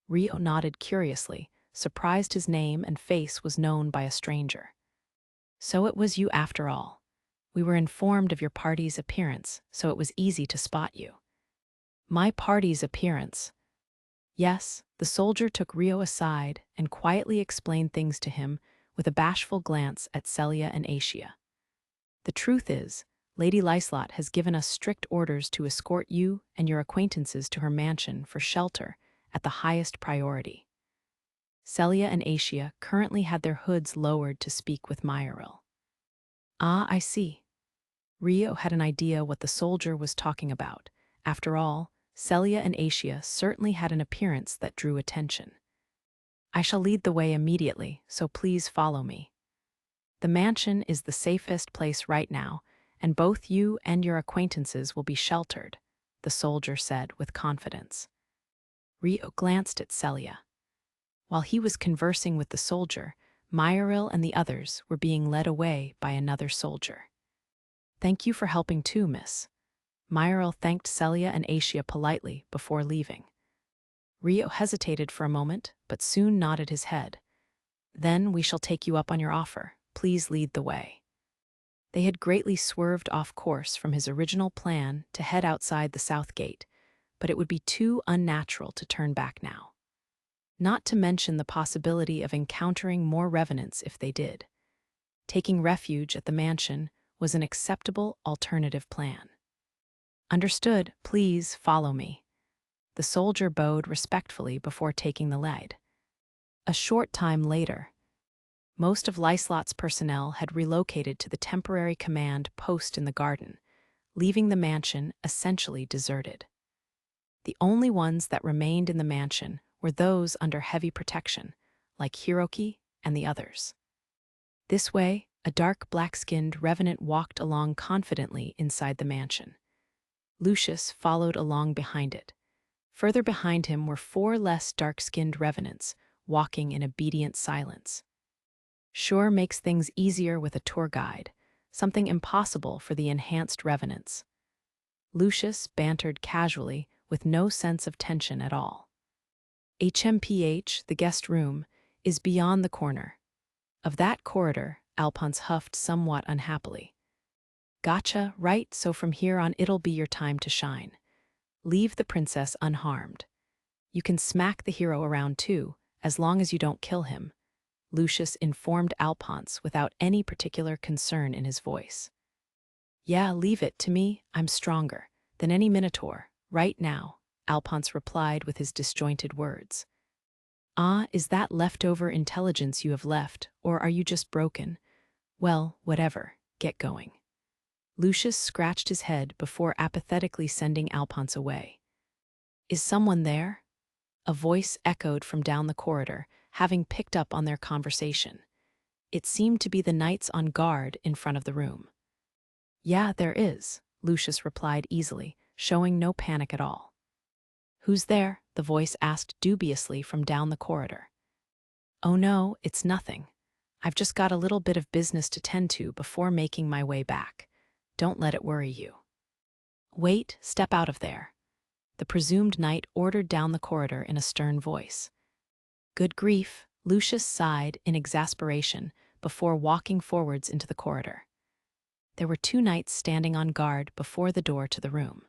Rio nodded curiously, surprised his name and face was known by a stranger. So it was you after all. We were informed of your party's appearance, so it was easy to spot you. My party's appearance? Yes, the soldier took Rio aside and quietly explained things to him with a bashful glance at Celia and Asia. The truth is, Lady Liselotte has given us strict orders to escort you and your acquaintances to her mansion for shelter at the highest priority. Celia and Asia currently had their hoods lowered to speak with Myril. Ah, I see. Rio had an idea what the soldier was talking about. After all, Celia and Asia certainly had an appearance that drew attention. I shall lead the way immediately, so please follow me. The mansion is the safest place right now, and both you and your acquaintances will be sheltered, the soldier said with confidence. Rio glanced at Celia. While he was conversing with the soldier, Myril and the others were being led away by another soldier. Thank you for helping too, miss. Myril thanked Celia and Asia politely before leaving. Rio hesitated for a moment, but soon nodded his head. Then we shall take you up on your offer. Please lead the way. They had greatly swerved off course from his original plan to head outside the south gate, but it would be too unnatural to turn back now. Not to mention the possibility of encountering more revenants if they did. Taking refuge at the mansion was an acceptable alternative plan. Understood, please follow me. The soldier bowed respectfully before taking the lead. A short time later, most of Liselotte's personnel had relocated to the temporary command post in the garden, leaving the mansion essentially deserted. The only ones that remained in the mansion were those under heavy protection, like Hiroki and the others. This way, a dark black-skinned revenant walked along confidently inside the mansion. Lucius followed along behind it. Further behind him were 4 less dark-skinned revenants, walking in obedient silence. Sure makes things easier with a tour guide, something impossible for the enhanced revenants. Lucius bantered casually with no sense of tension at all. HMPH, the guest room, is beyond the corner. Of that corridor, Alphonse huffed somewhat unhappily. Gotcha, right, so from here on it'll be your time to shine. Leave the princess unharmed. You can smack the hero around too, as long as you don't kill him, Lucius informed Alphonse without any particular concern in his voice. Yeah, leave it to me, I'm stronger than any minotaur, right now, Alphonse replied with his disjointed words. Ah, is that leftover intelligence you have left, or are you just broken? Well, whatever, get going. Lucius scratched his head before apathetically sending Alphonse away. Is someone there? A voice echoed from down the corridor, having picked up on their conversation. It seemed to be the knights on guard in front of the room. Yeah, there is, Lucius replied easily, showing no panic at all. Who's there? The voice asked dubiously from down the corridor. Oh no, it's nothing. I've just got a little bit of business to tend to before making my way back. Don't let it worry you. Wait, step out of there. The presumed knight ordered down the corridor in a stern voice. Good grief, Lucius sighed in exasperation before walking forwards into the corridor. There were 2 knights standing on guard before the door to the room.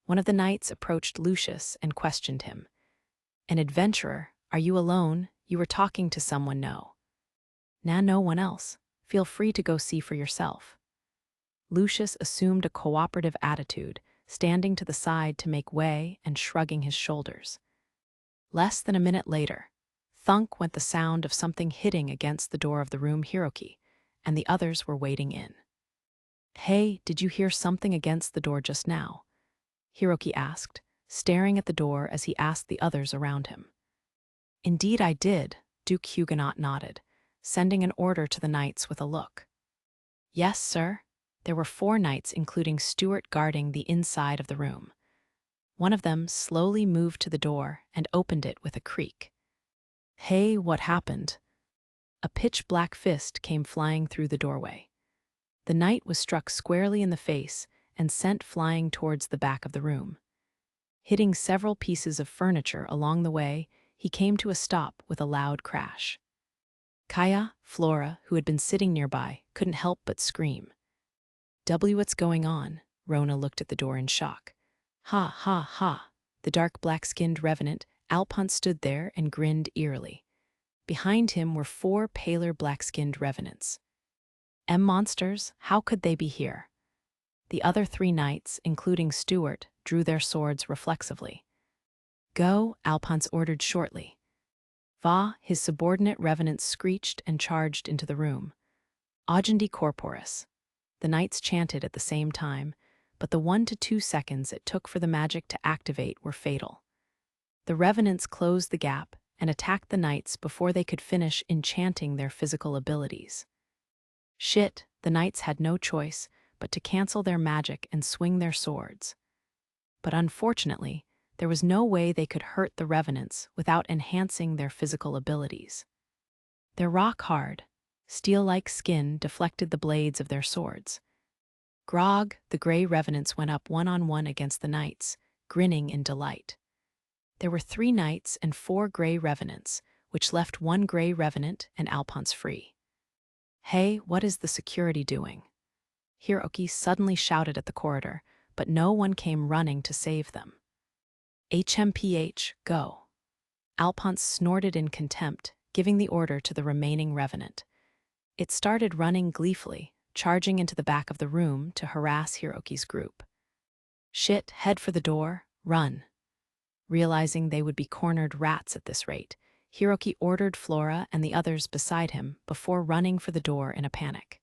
One of the knights approached Lucius and questioned him. An adventurer, are you alone? You were talking to someone, no. Nah, no one else. Feel free to go see for yourself. Lucius assumed a cooperative attitude, standing to the side to make way and shrugging his shoulders. Less than a minute later, thunk went the sound of something hitting against the door of the room Hiroki, and the others were waiting in. Hey, did you hear something against the door just now? Hiroki asked, staring at the door as he asked the others around him. Indeed I did, Duke Huguenot nodded, sending an order to the knights with a look. Yes, sir. There were 4 knights including Stuart guarding the inside of the room. One of them slowly moved to the door and opened it with a creak. Hey, what happened? A pitch-black fist came flying through the doorway. The knight was struck squarely in the face and sent flying towards the back of the room. Hitting several pieces of furniture along the way, he came to a stop with a loud crash. Kaya, Flora, who had been sitting nearby, couldn't help but scream. What's going on? Rona looked at the door in shock. Ha, ha, ha. The dark black-skinned revenant, Alphonse, stood there and grinned eerily. Behind him were 4 paler black-skinned revenants. Monsters, how could they be here? The other 3 knights, including Stuart, drew their swords reflexively. Go, Alphonse ordered shortly. Va, his subordinate revenants screeched and charged into the room. Augendi corporis. The knights chanted at the same time, but the 1 to 2 seconds it took for the magic to activate were fatal. The revenants closed the gap and attacked the knights before they could finish enchanting their physical abilities. Shit, the knights had no choice but to cancel their magic and swing their swords. But unfortunately, there was no way they could hurt the revenants without enhancing their physical abilities. Their rock-hard, steel-like skin deflected the blades of their swords. Grog, the gray revenants went up one-on-one against the knights, grinning in delight. There were 3 knights and 4 gray revenants, which left 1 gray revenant and Alphonse free. Hey, what is the security doing? Hiroki suddenly shouted at the corridor, but no one came running to save them. HMPH, go. Alphonse snorted in contempt, giving the order to the remaining revenant. It started running gleefully, charging into the back of the room to harass Hiroki's group. Shit, head for the door, run. Realizing they would be cornered rats at this rate, Hiroki ordered Flora and the others beside him before running for the door in a panic.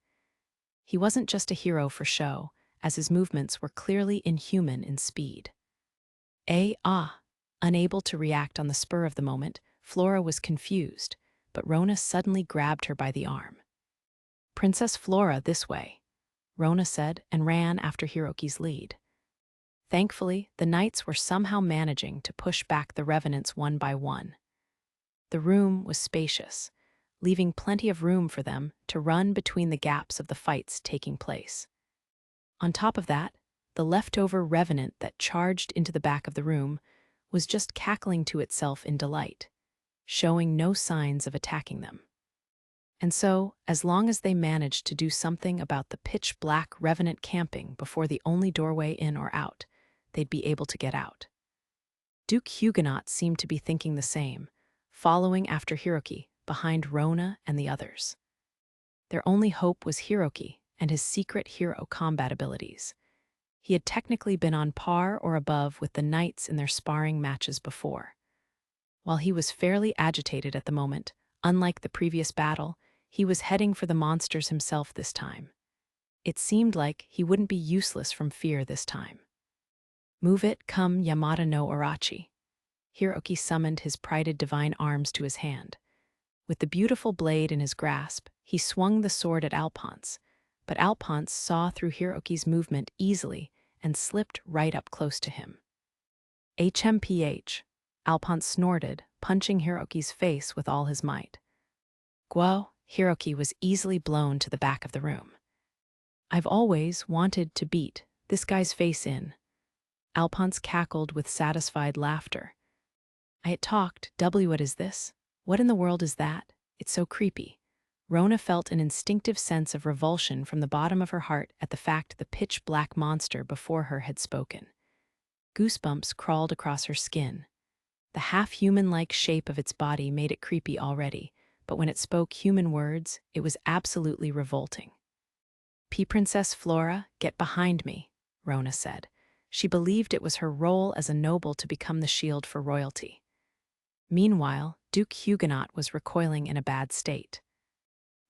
He wasn't just a hero for show, as his movements were clearly inhuman in speed. Unable to react on the spur of the moment, Flora was confused, but Rona suddenly grabbed her by the arm. Princess Flora, this way, Rona said and ran after Hiroki's lead. Thankfully, the knights were somehow managing to push back the revenants one by one. The room was spacious, leaving plenty of room for them to run between the gaps of the fights taking place. On top of that, the leftover revenant that charged into the back of the room was just cackling to itself in delight, showing no signs of attacking them. And so, as long as they managed to do something about the pitch-black revenant camping before the only doorway in or out, they'd be able to get out. Duke Huguenot seemed to be thinking the same, following after Hiroki, behind Rona and the others. Their only hope was Hiroki and his secret hero combat abilities. He had technically been on par or above with the knights in their sparring matches before. While he was fairly agitated at the moment, unlike the previous battle, he was heading for the monsters himself this time. It seemed like he wouldn't be useless from fear this time. Move it, come Yamada no Arachi. Hiroki summoned his prided divine arms to his hand. With the beautiful blade in his grasp, he swung the sword at Alphonse, but Alphonse saw through Hiroki's movement easily and slipped right up close to him. HMPH, Alphonse snorted, punching Hiroki's face with all his might. Guo, Hiroki was easily blown to the back of the room. I've always wanted to beat this guy's face in. Alphonse cackled with satisfied laughter. I had talked, what is this? What in the world is that? It's so creepy. Rona felt an instinctive sense of revulsion from the bottom of her heart at the fact the pitch-black monster before her had spoken. Goosebumps crawled across her skin. The half-human-like shape of its body made it creepy already, but when it spoke human words, it was absolutely revolting. Princess Flora, get behind me, Rona said. She believed it was her role as a noble to become the shield for royalty. Meanwhile, Duke Huguenot was recoiling in a bad state.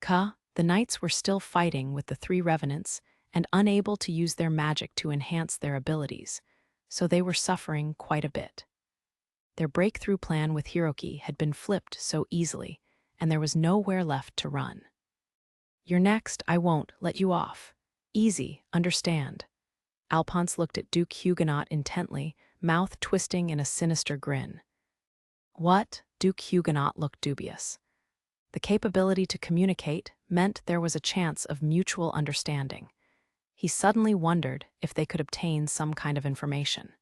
The knights were still fighting with the 3 revenants and unable to use their magic to enhance their abilities, so they were suffering quite a bit. Their breakthrough plan with Hiroki had been flipped so easily, and there was nowhere left to run. You're next, I won't let you off. Easy, understand. Alphonse looked at Duke Huguenot intently, mouth twisting in a sinister grin. What? Duke Huguenot looked dubious. The capability to communicate meant there was a chance of mutual understanding. He suddenly wondered if they could obtain some kind of information.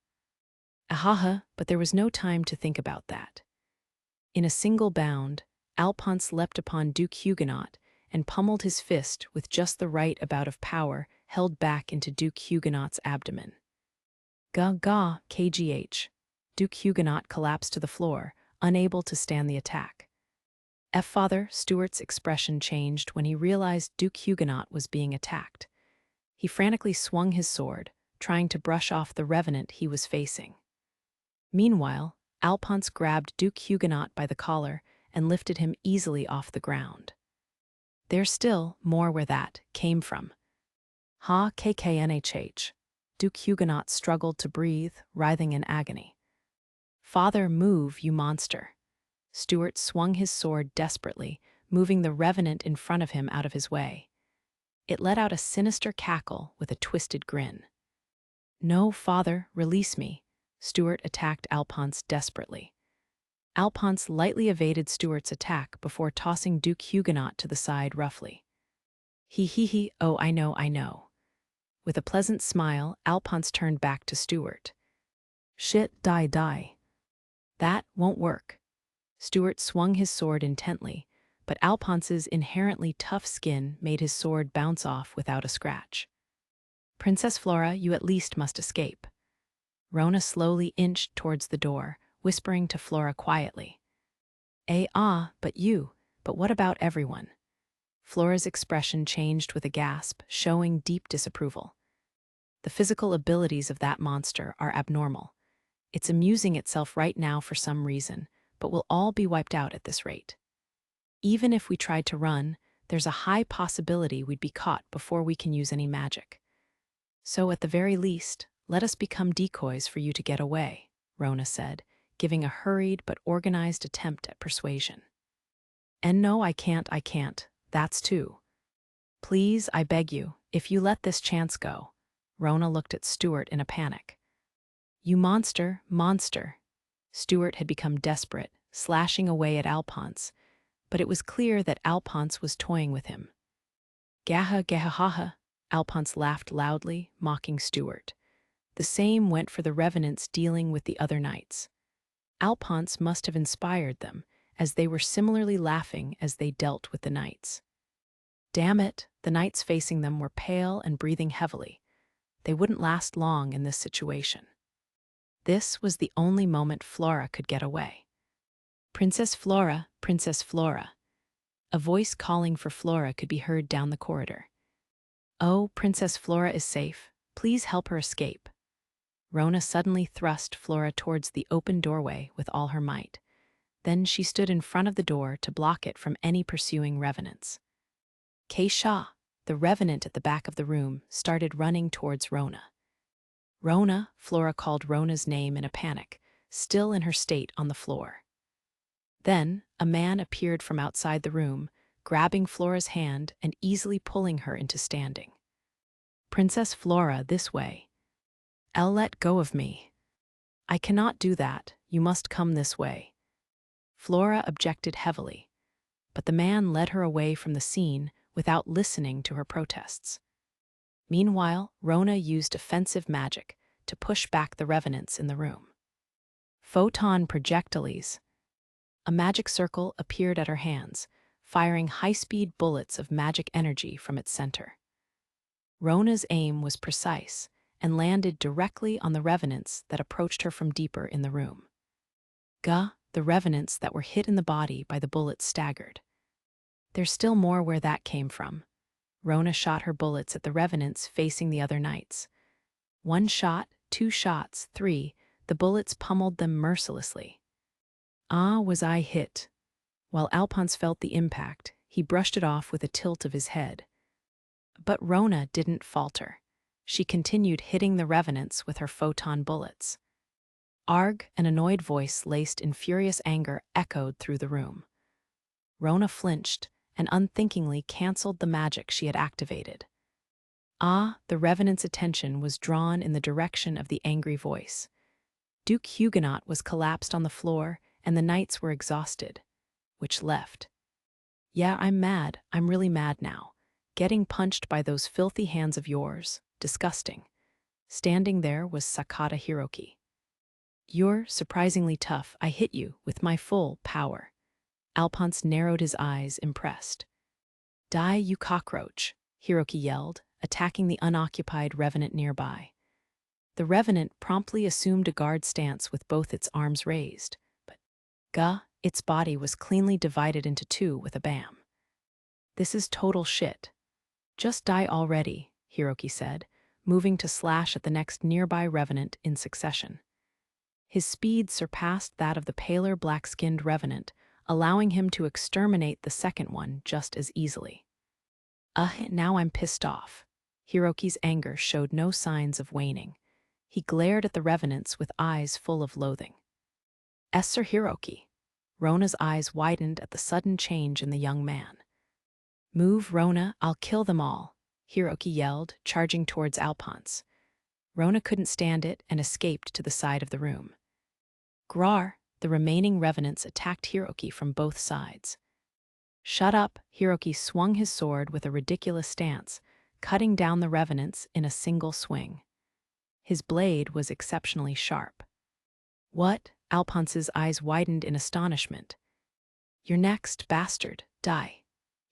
Ahaha, but there was no time to think about that. In a single bound, Alphonse leapt upon Duke Huguenot and pummeled his fist with just the right amount of power held back into Duke Huguenot's abdomen. Gah, kgh. Duke Huguenot collapsed to the floor, unable to stand the attack. Father Stuart's expression changed when he realized Duke Huguenot was being attacked. He frantically swung his sword, trying to brush off the revenant he was facing. Meanwhile, Alphonse grabbed Duke Huguenot by the collar and lifted him easily off the ground. There's still more where that came from. Ha KKNHH. Duke Huguenot struggled to breathe, writhing in agony. Father, move, you monster. Stuart swung his sword desperately, moving the revenant in front of him out of his way. It let out a sinister cackle with a twisted grin. No, father, release me. Stuart attacked Alphonse desperately. Alphonse lightly evaded Stuart's attack before tossing Duke Huguenot to the side roughly. He, oh, I know. With a pleasant smile, Alphonse turned back to Stuart. Shit, die. That won't work. Stuart swung his sword intently, but Alphonse's inherently tough skin made his sword bounce off without a scratch. Princess Flora, you at least must escape. Rona slowly inched towards the door, whispering to Flora quietly. But what about everyone? Flora's expression changed with a gasp, showing deep disapproval. The physical abilities of that monster are abnormal. It's amusing itself right now for some reason, but we'll all be wiped out at this rate. Even if we tried to run, there's a high possibility we'd be caught before we can use any magic. So at the very least, let us become decoys for you to get away, Rona said, giving a hurried but organized attempt at persuasion. And no, I can't, that's too. Please, I beg you, if you let this chance go. Rona looked at Stuart in a panic. You monster. Stuart had become desperate, slashing away at Alphonse, but it was clear that Alphonse was toying with him. Gaha, Alphonse laughed loudly, mocking Stuart. The same went for the revenants dealing with the other knights. Alphonse must have inspired them, as they were similarly laughing as they dealt with the knights. Damn it, the knights facing them were pale and breathing heavily. They wouldn't last long in this situation. This was the only moment Flora could get away. Princess Flora. A voice calling for Flora could be heard down the corridor. Oh, Princess Flora is safe. Please help her escape. Rona suddenly thrust Flora towards the open doorway with all her might. Then she stood in front of the door to block it from any pursuing revenants. Keisha, the revenant at the back of the room, started running towards Rona. Rona, Flora called Rona's name in a panic, still in her state on the floor. Then, a man appeared from outside the room, grabbing Flora's hand and easily pulling her into standing. Princess Flora, this way. Let go of me. I cannot do that, you must come this way. Flora objected heavily, but the man led her away from the scene without listening to her protests. Meanwhile, Rona used offensive magic to push back the revenants in the room. Photon projectiles. A magic circle appeared at her hands, firing high-speed bullets of magic energy from its center. Rona's aim was precise and landed directly on the revenants that approached her from deeper in the room. The revenants that were hit in the body by the bullets staggered. There's still more where that came from. Rona shot her bullets at the revenants facing the other knights. 1 shot, 2 shots, 3, the bullets pummeled them mercilessly. Was I hit? While Alphonse felt the impact, he brushed it off with a tilt of his head. But Rona didn't falter. She continued hitting the revenants with her photon bullets. Arg, an annoyed voice laced in furious anger echoed through the room. Rona flinched and unthinkingly canceled the magic she had activated. The revenant's attention was drawn in the direction of the angry voice. Duke Huguenot was collapsed on the floor and the knights were exhausted, which left. Yeah, I'm mad. I'm really mad now. Getting punched by those filthy hands of yours. Disgusting. Standing there was Sakata Hiroki. You're surprisingly tough. I hit you with my full power. Alphonse narrowed his eyes, impressed. Die, you cockroach, Hiroki yelled, attacking the unoccupied revenant nearby. The revenant promptly assumed a guard stance with both its arms raised, but its body was cleanly divided into two with a bam. This is total shit. Just die already, Hiroki said, moving to slash at the next nearby revenant in succession. His speed surpassed that of the paler black-skinned revenant, allowing him to exterminate the second one just as easily. Now I'm pissed off. Hiroki's anger showed no signs of waning. He glared at the revenants with eyes full of loathing. Sir Hiroki. Rona's eyes widened at the sudden change in the young man. Move, Rona, I'll kill them all, Hiroki yelled, charging towards Alphonse. Rona couldn't stand it and escaped to the side of the room. Grar, the remaining revenants attacked Hiroki from both sides. Shut up, Hiroki swung his sword with a ridiculous stance, cutting down the revenants in a single swing. His blade was exceptionally sharp. What? Alphonse's eyes widened in astonishment. You're next, bastard, die.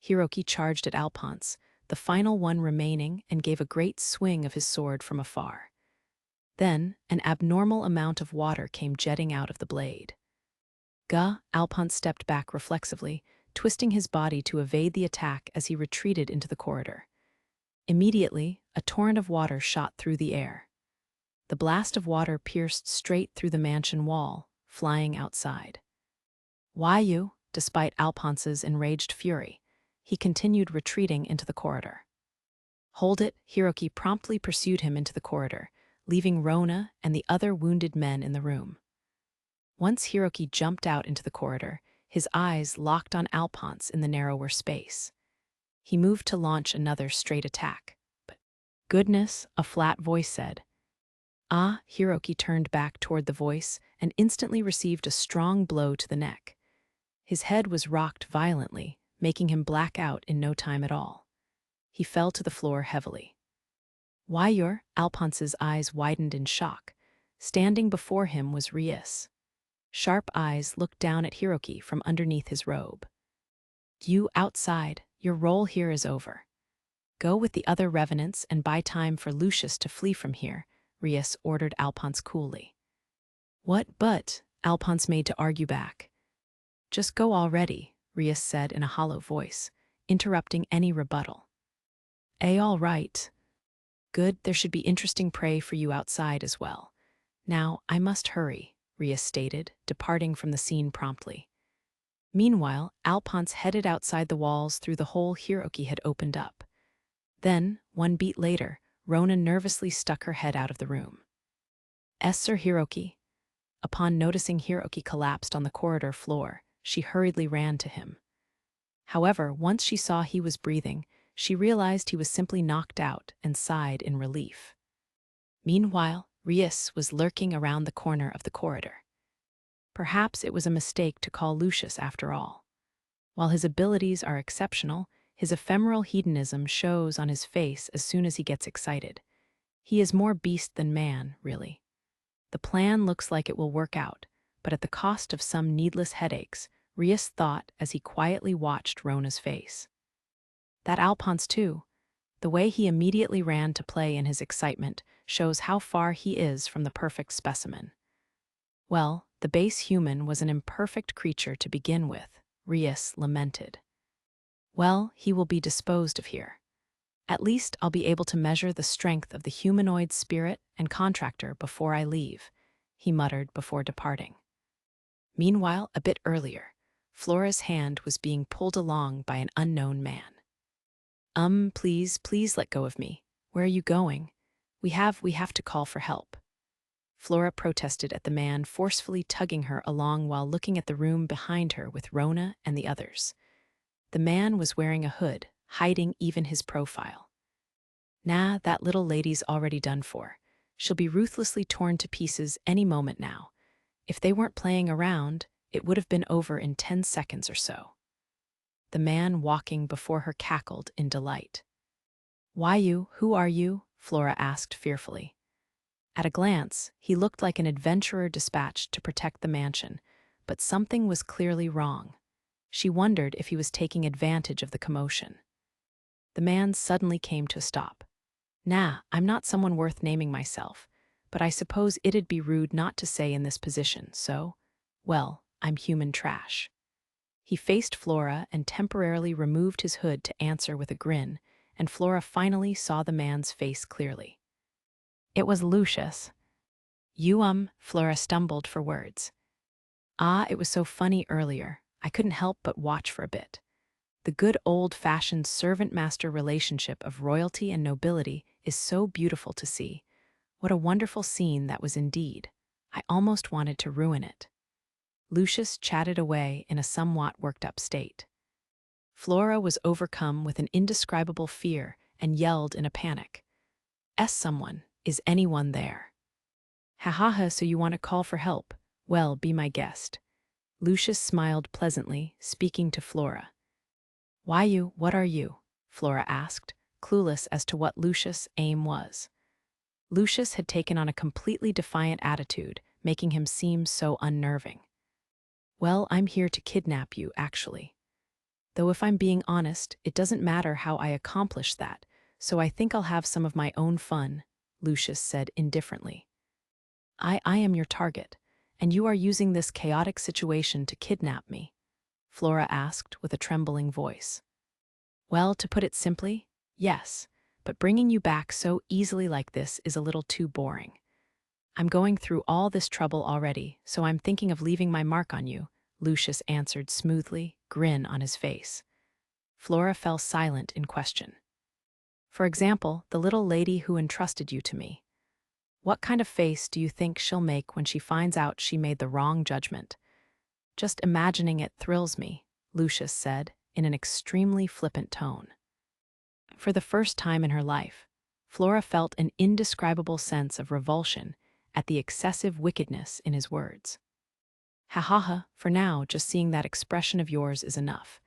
Hiroki charged at Alphonse, the final one remaining, and gave a great swing of his sword from afar. Then, an abnormal amount of water came jetting out of the blade. Alphonse stepped back reflexively, twisting his body to evade the attack as he retreated into the corridor. Immediately, a torrent of water shot through the air. The blast of water pierced straight through the mansion wall, flying outside. Why you? Despite Alphonse's enraged fury, he continued retreating into the corridor. Hold it, Hiroki promptly pursued him into the corridor, leaving Rona and the other wounded men in the room. Once Hiroki jumped out into the corridor, his eyes locked on Alphonse in the narrower space. He moved to launch another straight attack, but goodness, a flat voice said. Hiroki turned back toward the voice and instantly received a strong blow to the neck. His head was rocked violently, making him black out in no time at all. He fell to the floor heavily. Why you're? Alphonse's eyes widened in shock. Standing before him was Reiss. Sharp eyes looked down at Hiroki from underneath his robe. You outside, your role here is over. Go with the other revenants and buy time for Lucius to flee from here, Reiss ordered Alphonse coolly. What but? Alphonse made to argue back. Just go already, Reiss said in a hollow voice, interrupting any rebuttal. All right. Good, there should be interesting prey for you outside as well. Now, I must hurry, Reiss stated, departing from the scene promptly. Meanwhile, Alphonse headed outside the walls through the hole Hiroki had opened up. Then, one beat later, Rona nervously stuck her head out of the room. Sir Hiroki. Upon noticing Hiroki collapsed on the corridor floor, she hurriedly ran to him. However, once she saw he was breathing, she realized he was simply knocked out and sighed in relief. Meanwhile, Reiss was lurking around the corner of the corridor. Perhaps it was a mistake to call Lucius after all. While his abilities are exceptional, his ephemeral hedonism shows on his face as soon as he gets excited. He is more beast than man, really. The plan looks like it will work out, but at the cost of some needless headaches, Reiss thought as he quietly watched Rona's face. That Alphonse too. The way he immediately ran to play in his excitement shows how far he is from the perfect specimen. Well, the base human was an imperfect creature to begin with, Reiss lamented. Well, he will be disposed of here. At least I'll be able to measure the strength of the humanoid spirit and contractor before I leave, he muttered before departing. Meanwhile, a bit earlier, Flora's hand was being pulled along by an unknown man. Please let go of me. Where are you going? We have to call for help. Flora protested at the man forcefully tugging her along while looking at the room behind her with Rona and the others. The man was wearing a hood, hiding even his profile. Nah, that little lady's already done for. She'll be ruthlessly torn to pieces any moment now. If they weren't playing around, it would have been over in 10 seconds or so. The man walking before her cackled in delight. "Why you? Who are you?" Flora asked fearfully. At a glance, he looked like an adventurer dispatched to protect the mansion, but something was clearly wrong. She wondered if he was taking advantage of the commotion. The man suddenly came to a stop. "Nah, I'm not someone worth naming myself, but I suppose it'd be rude not to say in this position, so, well, I'm human trash." He faced Flora and temporarily removed his hood to answer with a grin, and Flora finally saw the man's face clearly. It was Lucius. Flora stumbled for words. It was so funny earlier. I couldn't help but watch for a bit. The good old-fashioned servant-master relationship of royalty and nobility is so beautiful to see. What a wonderful scene that was indeed. I almost wanted to ruin it. Lucius chatted away in a somewhat worked-up state. Flora was overcome with an indescribable fear and yelled in a panic. Someone, is anyone there?" "Ha ha ha, so you want to call for help? Well, be my guest." Lucius smiled pleasantly, speaking to Flora. What are you?" Flora asked, clueless as to what Lucius' aim was. Lucius had taken on a completely defiant attitude, making him seem so unnerving. "Well, I'm here to kidnap you, actually. Though if I'm being honest, it doesn't matter how I accomplish that, so I think I'll have some of my own fun," Lucius said indifferently. I am your target, and you are using this chaotic situation to kidnap me?" Flora asked with a trembling voice. "Well, to put it simply, yes, but bringing you back so easily like this is a little too boring. I'm going through all this trouble already, so I'm thinking of leaving my mark on you," Lucius answered smoothly, grin on his face. Flora fell silent in question. "For example, the little lady who entrusted you to me. What kind of face do you think she'll make when she finds out she made the wrong judgment?" "Just imagining it thrills me," Lucius said, in an extremely flippant tone. For the first time in her life, Flora felt an indescribable sense of revulsion at the excessive wickedness in his words. "Ha ha ha, for now, just seeing that expression of yours is enough.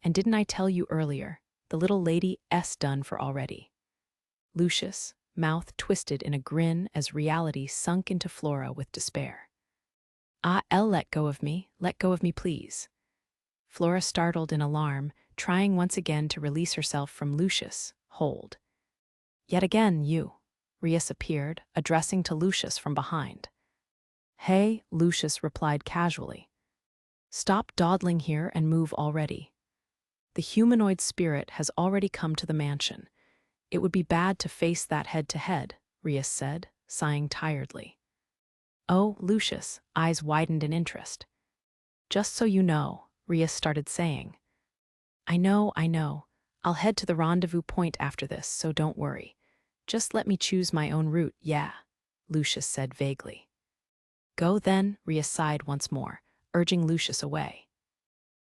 And didn't I tell you earlier, the little lady's done for already?" Lucius, mouth twisted in a grin as reality sunk into Flora with despair. Let go of me, please." Flora startled in alarm, trying once again to release herself from Lucius' hold. Yet again, Reiss appeared, addressing to Lucius from behind. "Hey," Lucius replied casually. "Stop dawdling here and move already. The humanoid spirit has already come to the mansion. It would be bad to face that head-to-head," Reiss said, sighing tiredly. "Oh," Lucius' eyes widened in interest. "Just so you know," Reiss started saying. I know. I'll head to the rendezvous point after this, so don't worry. Just let me choose my own route, yeah," Lucius said vaguely. "Go then," Reiss sighed once more, urging Lucius away.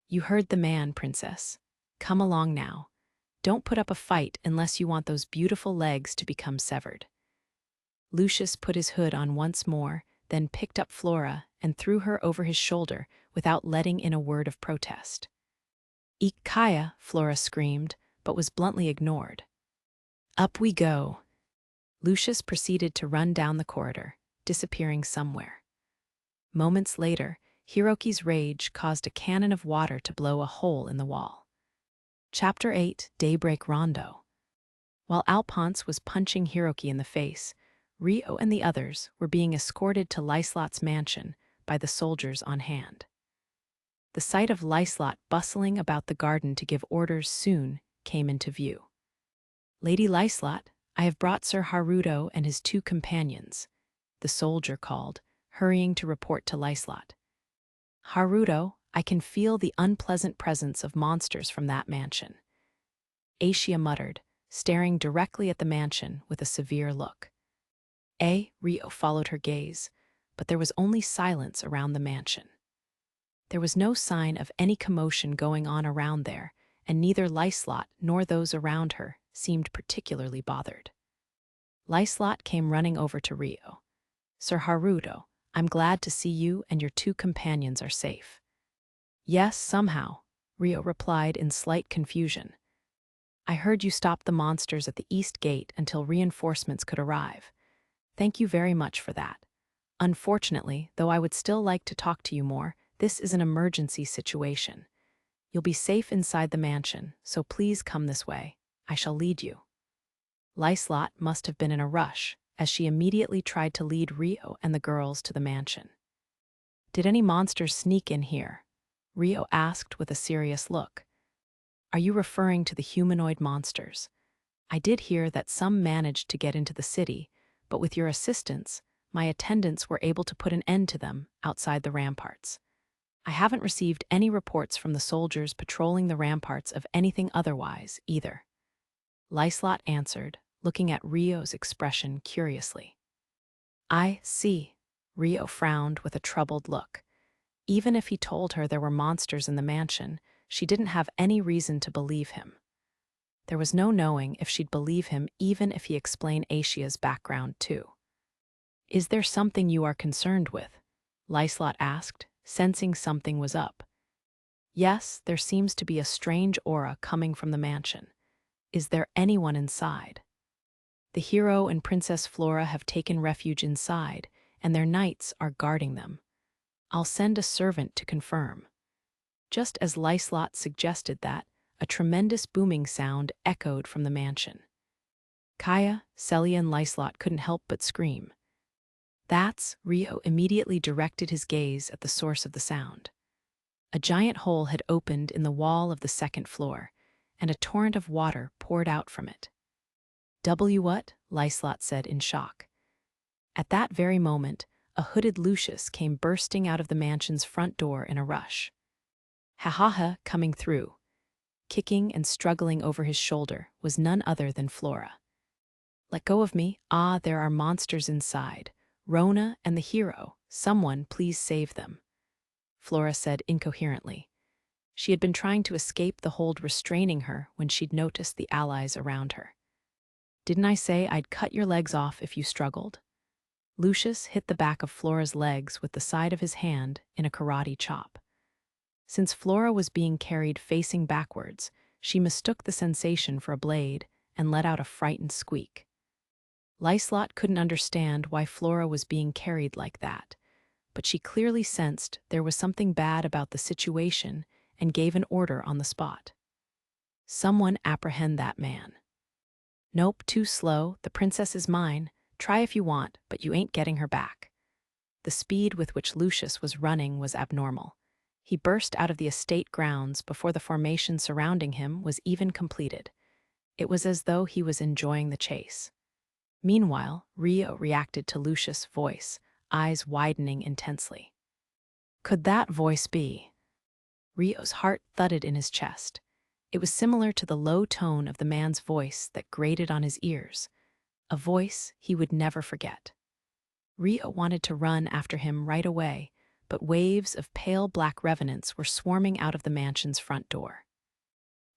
"You heard the man, princess. Come along now. Don't put up a fight unless you want those beautiful legs to become severed." Lucius put his hood on once more, then picked up Flora and threw her over his shoulder without letting in a word of protest. "Kaya," Flora screamed, but was bluntly ignored. Up we go. Lucius proceeded to run down the corridor, disappearing somewhere. Moments later, Hiroki's rage caused a cannon of water to blow a hole in the wall. Chapter 8, Daybreak Rondo. While Alphonse was punching Hiroki in the face, Rio and the others were being escorted to Liselotte's mansion by the soldiers on hand. The sight of Liselotte bustling about the garden to give orders soon came into view. "Lady Liselotte, I have brought Sir Haruto and his 2 companions," the soldier called, hurrying to report to Liselotte. "Haruto, I can feel the unpleasant presence of monsters from that mansion," Aisha muttered, staring directly at the mansion with a severe look. Rio followed her gaze, but there was only silence around the mansion. There was no sign of any commotion going on around there, and neither Liselotte nor those around her seemed particularly bothered. Liselotte came running over to Rio. "Sir Haruto, I'm glad to see you and your 2 companions are safe." Yes, somehow, Rio replied in slight confusion. I heard you stop the monsters at the east gate until reinforcements could arrive. Thank you very much for that. Unfortunately, though I would still like to talk to you more, this is an emergency situation. You'll be safe inside the mansion, so please come this way. I shall lead you. Liselotte must have been in a rush, as she immediately tried to lead Rio and the girls to the mansion. Did any monsters sneak in here? Rio asked with a serious look. Are you referring to the humanoid monsters? I did hear that some managed to get into the city, but with your assistance, my attendants were able to put an end to them outside the ramparts. I haven't received any reports from the soldiers patrolling the ramparts of anything otherwise, either. Liselotte answered, looking at Rio's expression curiously. I see. Rio frowned with a troubled look. Even if he told her there were monsters in the mansion, she didn't have any reason to believe him. There was no knowing if she'd believe him even if he explained Aishia's background too. Is there something you are concerned with? Liselotte asked, sensing something was up. Yes, there seems to be a strange aura coming from the mansion. Is there anyone inside? The hero and Princess Flora have taken refuge inside, and their knights are guarding them. I'll send a servant to confirm. Just as Liselotte suggested that, a tremendous booming sound echoed from the mansion. Kaya, Celia, and Liselotte couldn't help but scream. Rio immediately directed his gaze at the source of the sound. A giant hole had opened in the wall of the second floor, and a torrent of water poured out from it. What? Liselotte said in shock. At that very moment, a hooded Lucius came bursting out of the mansion's front door in a rush. Ha, coming through. Kicking and struggling over his shoulder was none other than Flora. Let go of me. There are monsters inside. Rona and the hero. Someone please save them. Flora said incoherently. She had been trying to escape the hold restraining her when she'd noticed the allies around her. Didn't I say I'd cut your legs off if you struggled? Lucius hit the back of Flora's legs with the side of his hand in a karate chop. Since Flora was being carried facing backwards, she mistook the sensation for a blade and let out a frightened squeak. Liselotte couldn't understand why Flora was being carried like that, but she clearly sensed there was something bad about the situation and gave an order on the spot. Someone apprehend that man. Nope, too slow. The princess is mine. Try if you want, but you ain't getting her back. The speed with which Lucius was running was abnormal. He burst out of the estate grounds before the formation surrounding him was even completed. It was as though he was enjoying the chase. Meanwhile, Rio reacted to Lucius' voice, eyes widening intensely. Could that voice be? Rio's heart thudded in his chest. It was similar to the low tone of the man's voice that grated on his ears, a voice he would never forget. Rio wanted to run after him right away, but waves of pale black revenants were swarming out of the mansion's front door.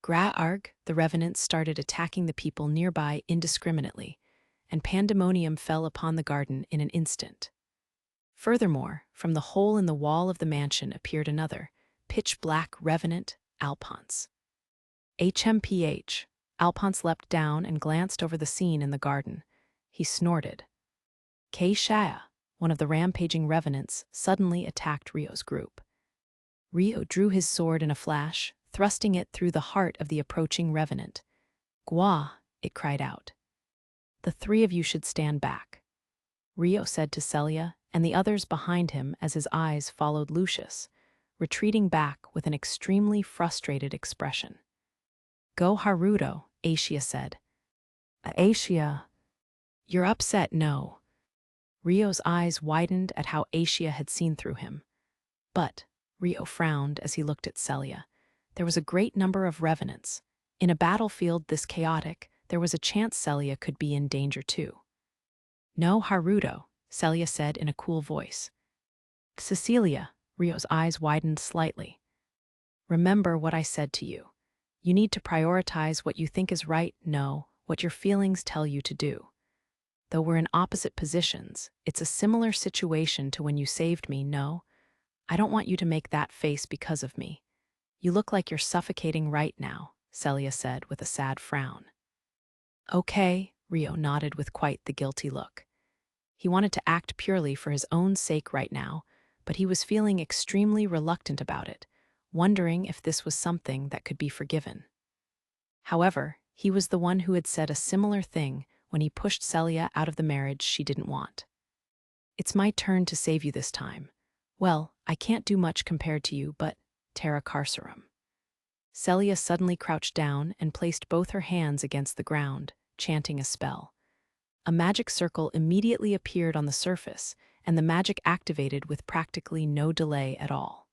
Gra-arg, the revenants started attacking the people nearby indiscriminately, and pandemonium fell upon the garden in an instant. Furthermore, from the hole in the wall of the mansion appeared another, pitch-black revenant, Alphonse. HMPH. Alphonse leapt down and glanced over the scene in the garden. He snorted. K-Shaya, one of the rampaging revenants, suddenly attacked Rio's group. Rio drew his sword in a flash, thrusting it through the heart of the approaching revenant. Gua, it cried out. The three of you should stand back, Rio said to Celia and the others behind him as his eyes followed Lucius, retreating back with an extremely frustrated expression. Go Haruto, Aishia said. Aishia, you're upset, no. Rio's eyes widened at how Aishia had seen through him. But, Rio frowned as he looked at Celia. There was a great number of revenants. In a battlefield this chaotic, there was a chance Celia could be in danger too. No, Haruto, Celia said in a cool voice. Cecilia, Rio's eyes widened slightly. Remember what I said to you. You need to prioritize what you think is right, no, what your feelings tell you to do. Though we're in opposite positions, it's a similar situation to when you saved me, no? I don't want you to make that face because of me. You look like you're suffocating right now, Celia said with a sad frown. Okay, Rio nodded with quite the guilty look. He wanted to act purely for his own sake right now, but he was feeling extremely reluctant about it, wondering if this was something that could be forgiven. However, he was the one who had said a similar thing when he pushed Celia out of the marriage she didn't want. It's my turn to save you this time. Well, I can't do much compared to you, but terra carcerum. Celia suddenly crouched down and placed both her hands against the ground, chanting a spell. A magic circle immediately appeared on the surface, and the magic activated with practically no delay at all.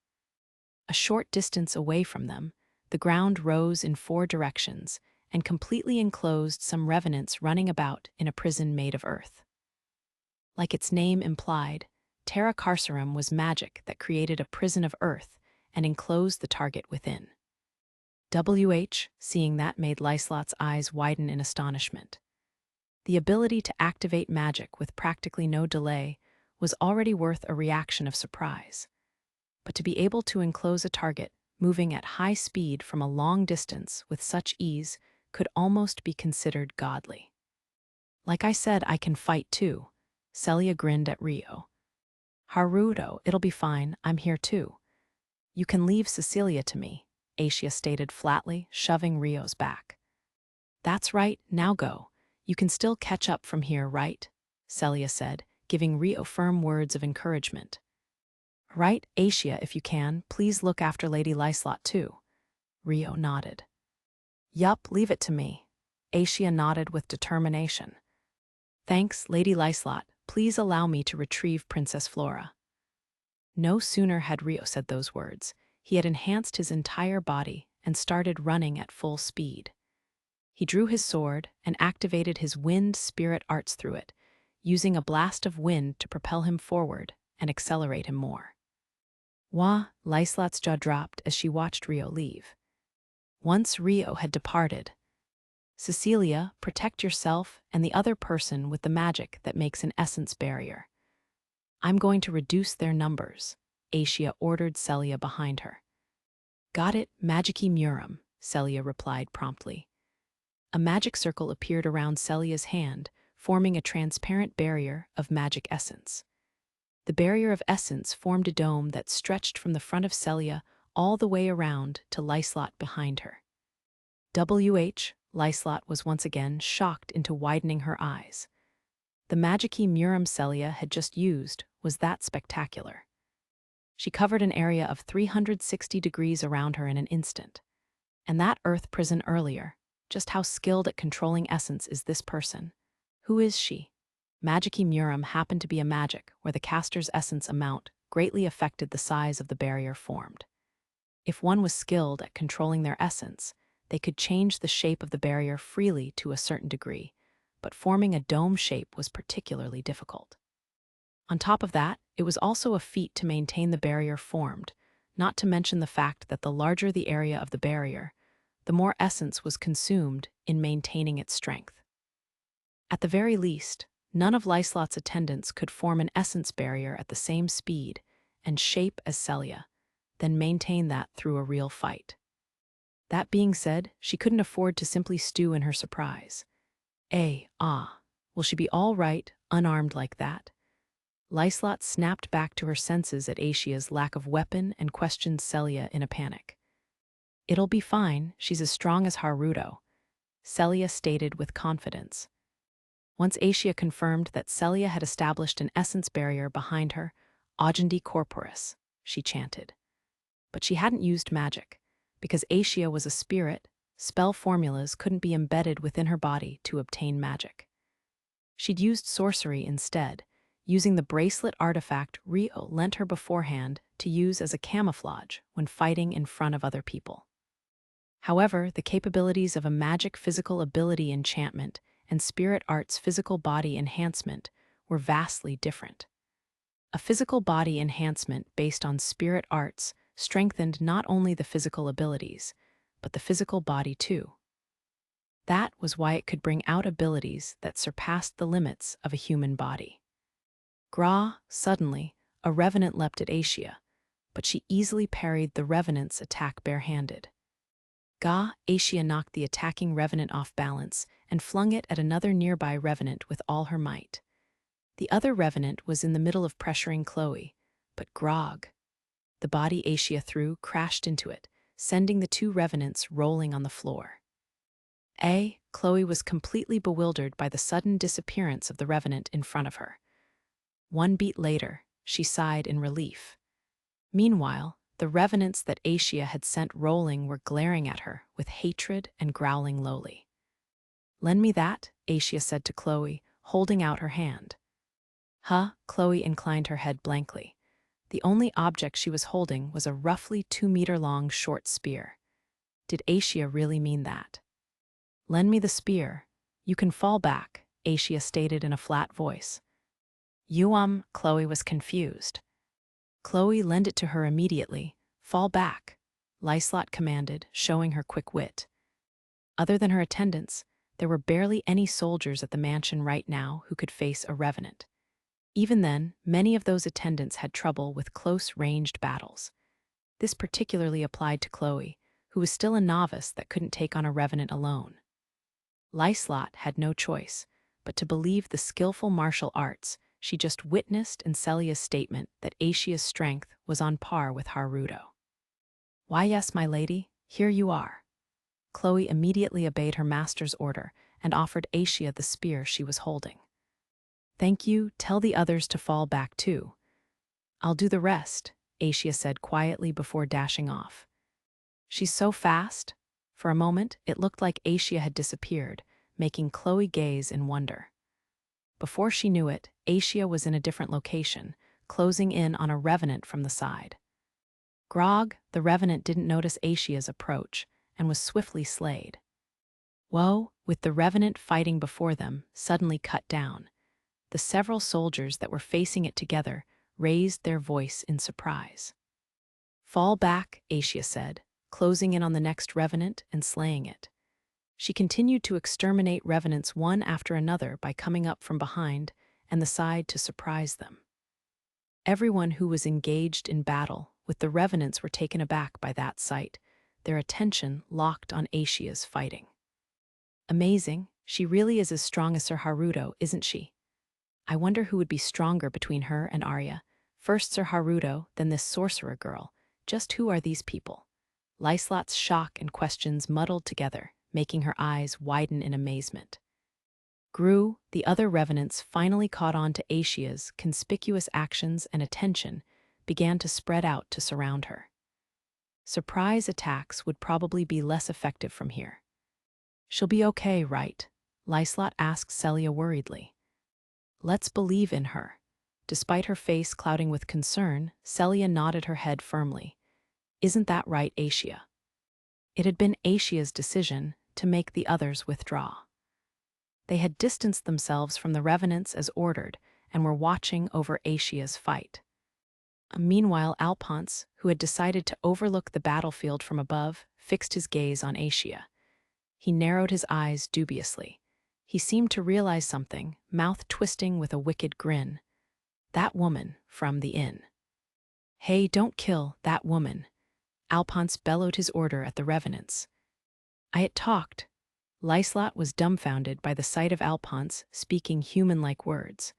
A short distance away from them, the ground rose in 4 directions and completely enclosed some revenants running about in a prison made of earth. Like its name implied, terra carcerum was magic that created a prison of earth and enclosed the target within. Seeing that made Liselotte's eyes widen in astonishment. The ability to activate magic with practically no delay was already worth a reaction of surprise. But to be able to enclose a target moving at high speed from a long distance with such ease could almost be considered godly. Like I said, I can fight too. Celia grinned at Rio. Haruto, it'll be fine, I'm here too. You can leave Cecilia to me, Aisha stated flatly, shoving Rio's back. That's right, now go. You can still catch up from here, right? Celia said, giving Rio firm words of encouragement. Right, Aisha, if you can, please look after Lady Liselotte too. Rio nodded. Yup, leave it to me. Aisha nodded with determination. Thanks, Lady Liselotte. Please allow me to retrieve Princess Flora. No sooner had Rio said those words, he had enhanced his entire body and started running at full speed. He drew his sword and activated his wind spirit arts through it, using a blast of wind to propel him forward and accelerate him more. Wah, Liselotte's jaw dropped as she watched Rio leave. Once Rio had departed, Cecilia, protect yourself and the other person with the magic that makes an essence barrier. I'm going to reduce their numbers, Aisha ordered Celia behind her. Got it, Magici Murum, Celia replied promptly. A magic circle appeared around Celia's hand, forming a transparent barrier of magic essence. The barrier of essence formed a dome that stretched from the front of Celia all the way around to Liselotte behind her. Liselotte was once again shocked into widening her eyes. The Magici Murum Celia had just used was that spectacular. She covered an area of 360 degrees around her in an instant. And that earth prison earlier, just how skilled at controlling essence is this person? Who is she? Magici Murum happened to be a magic where the caster's essence amount greatly affected the size of the barrier formed. If one was skilled at controlling their essence, they could change the shape of the barrier freely to a certain degree, but forming a dome shape was particularly difficult. On top of that, it was also a feat to maintain the barrier formed, not to mention the fact that the larger the area of the barrier, the more essence was consumed in maintaining its strength. At the very least, none of Liselotte's attendants could form an essence barrier at the same speed and shape as Celia, then maintain that through a real fight. That being said, she couldn't afford to simply stew in her surprise. Will she be all right, unarmed like that? Liselotte snapped back to her senses at Aisha's lack of weapon and questioned Celia in a panic. It'll be fine, she's as strong as Haruto, Celia stated with confidence. Once Aisha confirmed that Celia had established an essence barrier behind her, Augendi corporis, she chanted. But she hadn't used magic. Because Aisha was a spirit, spell formulas couldn't be embedded within her body to obtain magic. She'd used sorcery instead, using the bracelet artifact Rio lent her beforehand to use as a camouflage when fighting in front of other people. However, the capabilities of a magic physical ability enchantment and spirit arts physical body enhancement were vastly different. A physical body enhancement based on spirit arts strengthened not only the physical abilities, but the physical body too. That was why it could bring out abilities that surpassed the limits of a human body. Suddenly, a revenant leapt at Aisha, but she easily parried the revenant's attack barehanded. Ga, Asia knocked the attacking revenant off balance and flung it at another nearby revenant with all her might. The other revenant was in the middle of pressuring Chloe, but Grog, the body Asia threw, crashed into it, sending the two revenants rolling on the floor. Chloe was completely bewildered by the sudden disappearance of the revenant in front of her. One beat later, she sighed in relief. Meanwhile, the revenants that Asia had sent rolling were glaring at her with hatred and growling lowly. "Lend me that," Asia said to Chloe, holding out her hand. "Huh?" Chloe inclined her head blankly. The only object she was holding was a roughly 2-meter-long short spear. Did Asia really mean that? "Lend me the spear. You can fall back," Asia stated in a flat voice. Chloe was confused. "Chloe, lend it to her immediately. Fall back," Liselotte commanded, showing her quick wit. Other than her attendants, there were barely any soldiers at the mansion right now who could face a revenant. Even then, many of those attendants had trouble with close-ranged battles. This particularly applied to Chloe, who was still a novice that couldn't take on a revenant alone. Liselotte had no choice but to believe the skillful martial arts she just witnessed in Celia's statement that Asia's strength was on par with Haruto. "Why, yes, my lady, here you are." Chloe immediately obeyed her master's order and offered Asia the spear she was holding. "Thank you, tell the others to fall back too." "I'll do the rest," Asia said quietly before dashing off. "She's so fast." For a moment, it looked like Asia had disappeared, making Chloe gaze in wonder. Before she knew it, Asia was in a different location, closing in on a revenant from the side. Grog, the revenant, didn't notice Asia's approach and was swiftly slayed. Woe, with the revenant fighting before them, suddenly cut down. The several soldiers that were facing it together raised their voice in surprise. "Fall back," Asia said, closing in on the next revenant and slaying it. She continued to exterminate revenants one after another by coming up from behind and the side to surprise them. Everyone who was engaged in battle with the revenants were taken aback by that sight, their attention locked on Asia's fighting. "Amazing, she really is as strong as Sir Haruto, isn't she? I wonder who would be stronger between her and Arya. First Sir Haruto, then this sorcerer girl. Just who are these people?" Liselotte's shock and questions muddled together, making her eyes widen in amazement. Gru, the other revenants, finally caught on to Asia's conspicuous actions and attention, began to spread out to surround her. Surprise attacks would probably be less effective from here. "She'll be okay, right?" Liselotte asked Celia worriedly. "Let's believe in her." Despite her face clouding with concern, Celia nodded her head firmly. "Isn't that right, Asia?" It had been Asia's decision to make the others withdraw. They had distanced themselves from the revenants as ordered and were watching over Asia's fight. Meanwhile, Alphonse, who had decided to overlook the battlefield from above, fixed his gaze on Asia. He narrowed his eyes dubiously. He seemed to realize something, mouth twisting with a wicked grin. "That woman from the inn." "Hey, don't kill that woman." Alphonse bellowed his order at the revenants. "I had talked." Liselotte was dumbfounded by the sight of Alphonse speaking human-like words.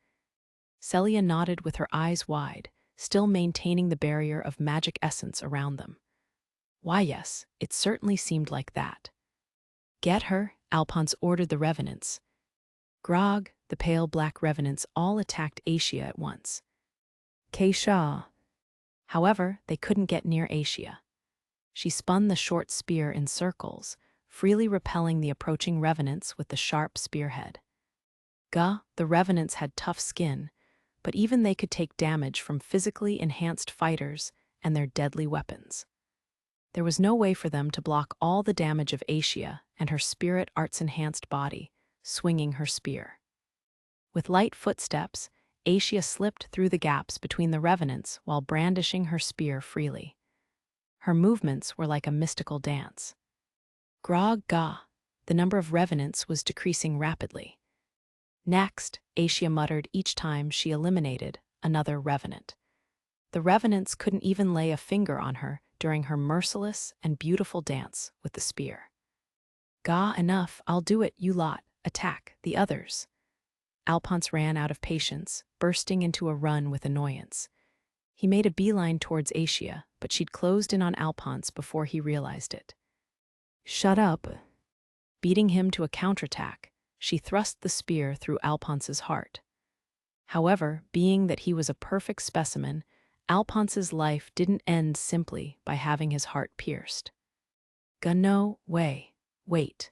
Celia nodded with her eyes wide, still maintaining the barrier of magic essence around them. "Why, yes, it certainly seemed like that." "Get her," Alphonse ordered the revenants. Grog, the pale black revenants, all attacked Asia at once. Keisha. However, they couldn't get near Asia. She spun the short spear in circles, freely repelling the approaching revenants with the sharp spearhead. The revenants had tough skin, but even they could take damage from physically enhanced fighters and their deadly weapons. There was no way for them to block all the damage of Asia and her spirit arts-enhanced body, swinging her spear. With light footsteps, Asia slipped through the gaps between the revenants while brandishing her spear freely. Her movements were like a mystical dance. The number of revenants was decreasing rapidly. "Next," Asia muttered each time she eliminated another revenant. The revenants couldn't even lay a finger on her during her merciless and beautiful dance with the spear. "Ga, enough, I'll do it, you lot, attack the others." Alphonse ran out of patience, bursting into a run with annoyance. He made a beeline towards Asia, but she'd closed in on Alphonse before he realized it. "Shut up." Beating him to a counterattack, she thrust the spear through Alphonse's heart. However, being that he was a perfect specimen, Alphonse's life didn't end simply by having his heart pierced. "No way. Wait."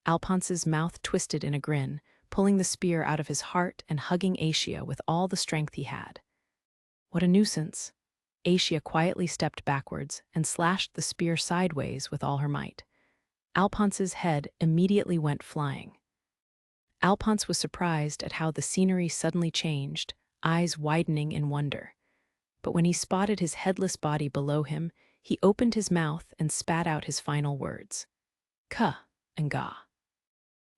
Alphonse's mouth twisted in a grin, pulling the spear out of his heart and hugging Asia with all the strength he had. "What a nuisance." Asia quietly stepped backwards and slashed the spear sideways with all her might. Alphonse's head immediately went flying. Alphonse was surprised at how the scenery suddenly changed, eyes widening in wonder. But when he spotted his headless body below him, he opened his mouth and spat out his final words. "Ka and ga."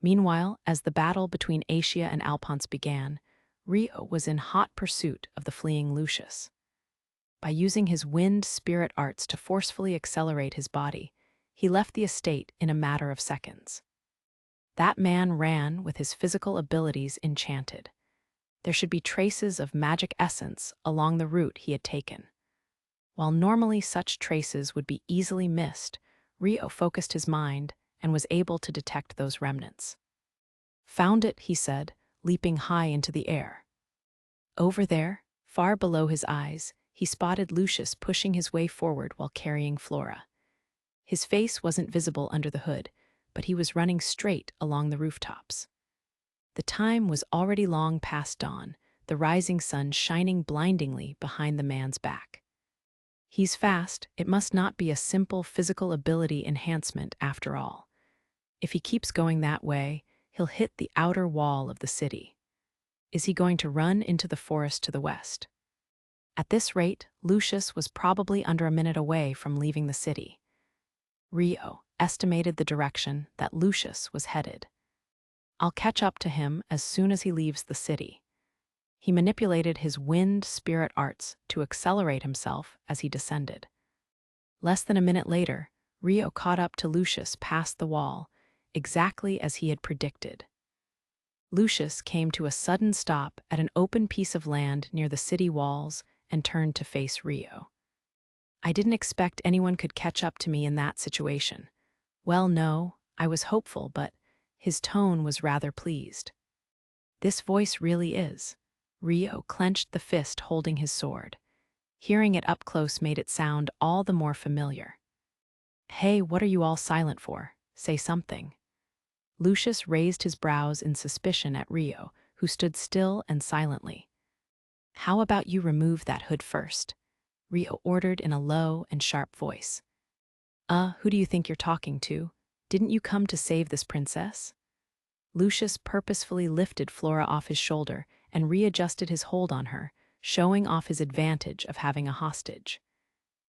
Meanwhile, as the battle between Asia and Alphonse began, Rio was in hot pursuit of the fleeing Lucius. By using his wind spirit arts to forcefully accelerate his body, he left the estate in a matter of seconds. That man ran with his physical abilities enchanted. There should be traces of magic essence along the route he had taken. While normally such traces would be easily missed, Rio focused his mind and was able to detect those remnants. "Found it," he said, leaping high into the air. Over there, far below his eyes, he spotted Lucius pushing his way forward while carrying Flora. His face wasn't visible under the hood, but he was running straight along the rooftops. The time was already long past dawn, the rising sun shining blindingly behind the man's back. "He's fast. It must not be a simple physical ability enhancement after all. If he keeps going that way, he'll hit the outer wall of the city. Is he going to run into the forest to the west?" At this rate, Lucius was probably under a minute away from leaving the city. Rio estimated the direction that Lucius was headed. "I'll catch up to him as soon as he leaves the city." He manipulated his wind spirit arts to accelerate himself as he descended. Less than a minute later, Rio caught up to Lucius past the wall, exactly as he had predicted. Lucius came to a sudden stop at an open piece of land near the city walls and turned to face Rio. "I didn't expect anyone could catch up to me in that situation." "Well, no, I was hopeful, but..." His tone was rather pleased. "This voice really is." Rio clenched the fist holding his sword. Hearing it up close made it sound all the more familiar. "Hey, what are you all silent for? Say something." Lucius raised his brows in suspicion at Rio, who stood still and silently. "How about you remove that hood first?" Rio ordered in a low and sharp voice. Who do you think you're talking to? Didn't you come to save this princess?" Lucius purposefully lifted Flora off his shoulder and readjusted his hold on her, showing off his advantage of having a hostage.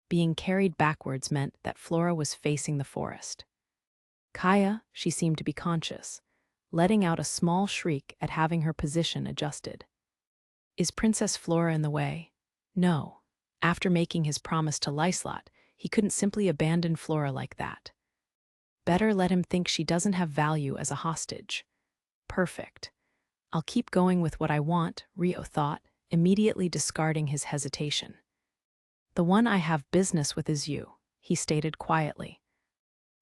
Being carried backwards meant that Flora was facing the forest. Kaya, she seemed to be conscious, letting out a small shriek at having her position adjusted. "Is Princess Flora in the way?" "No." After making his promise to Liselotte, he couldn't simply abandon Flora like that. Better let him think she doesn't have value as a hostage. "Perfect. I'll keep going with what I want," Rio thought, immediately discarding his hesitation. "The one I have business with is you," he stated quietly.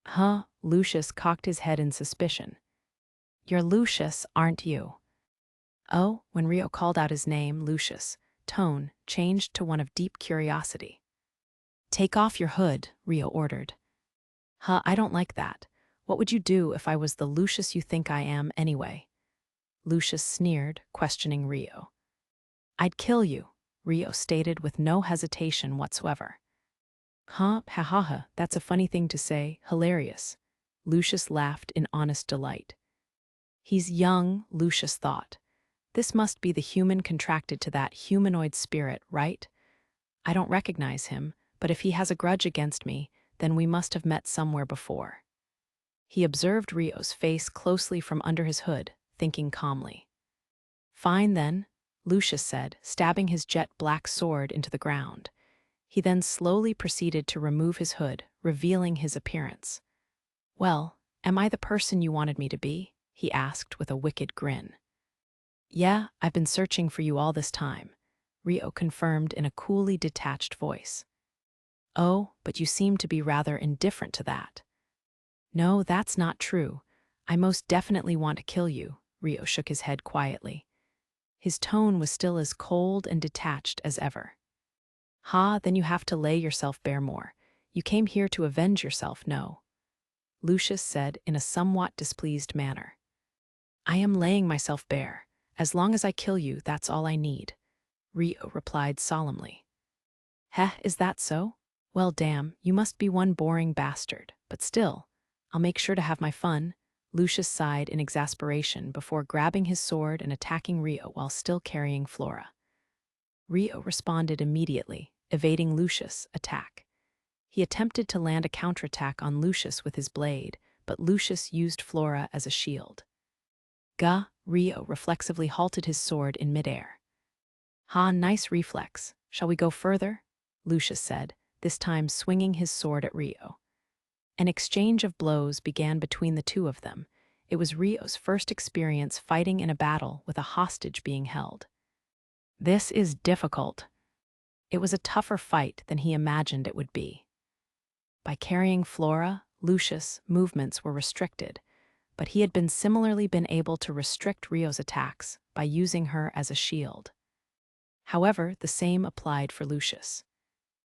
"Huh?" Lucius cocked his head in suspicion. "You're Lucius, aren't you?" Oh, when Rio called out his name, Lucius' tone changed to one of deep curiosity. "Take off your hood," Rio ordered. "Huh, I don't like that. What would you do if I was the Lucius you think I am anyway?" Lucius sneered, questioning Rio. "I'd kill you," Rio stated with no hesitation whatsoever. "Huh, ha ha ha, that's a funny thing to say, hilarious." Lucius laughed in honest delight. He's young, Lucius thought. This must be the human contracted to that humanoid spirit, right? I don't recognize him, but if he has a grudge against me, then we must have met somewhere before. He observed Rio's face closely from under his hood, thinking calmly. "Fine then, Lucius said, stabbing his jet-black sword into the ground. He then slowly proceeded to remove his hood, revealing his appearance. "Well, am I the person you wanted me to be?" he asked with a wicked grin. "Yeah, I've been searching for you all this time," Rio confirmed in a coolly detached voice. "Oh, but you seem to be rather indifferent to that." "No, that's not true. I most definitely want to kill you," Rio shook his head quietly. His tone was still as cold and detached as ever. "Ha, then you have to lay yourself bare more. You came here to avenge yourself, no?" Lucius said in a somewhat displeased manner. "I am laying myself bare. As long as I kill you, that's all I need," Rio replied solemnly. "Heh, is that so? Well, damn, you must be one boring bastard. But still, I'll make sure to have my fun." Lucius sighed in exasperation before grabbing his sword and attacking Rio while still carrying Flora. Rio responded immediately, evading Lucius' attack. He attempted to land a counterattack on Lucius with his blade, but Lucius used Flora as a shield. Gah, Rio reflexively halted his sword in midair. "Ha, nice reflex. Shall we go further?" Lucius said, this time swinging his sword at Rio. An exchange of blows began between the two of them. It was Rio's first experience fighting in a battle with a hostage being held. "This is difficult." It was a tougher fight than he imagined it would be. By carrying Flora, Lucius' movements were restricted, but he had similarly been able to restrict Rio's attacks by using her as a shield. However, the same applied for Lucius.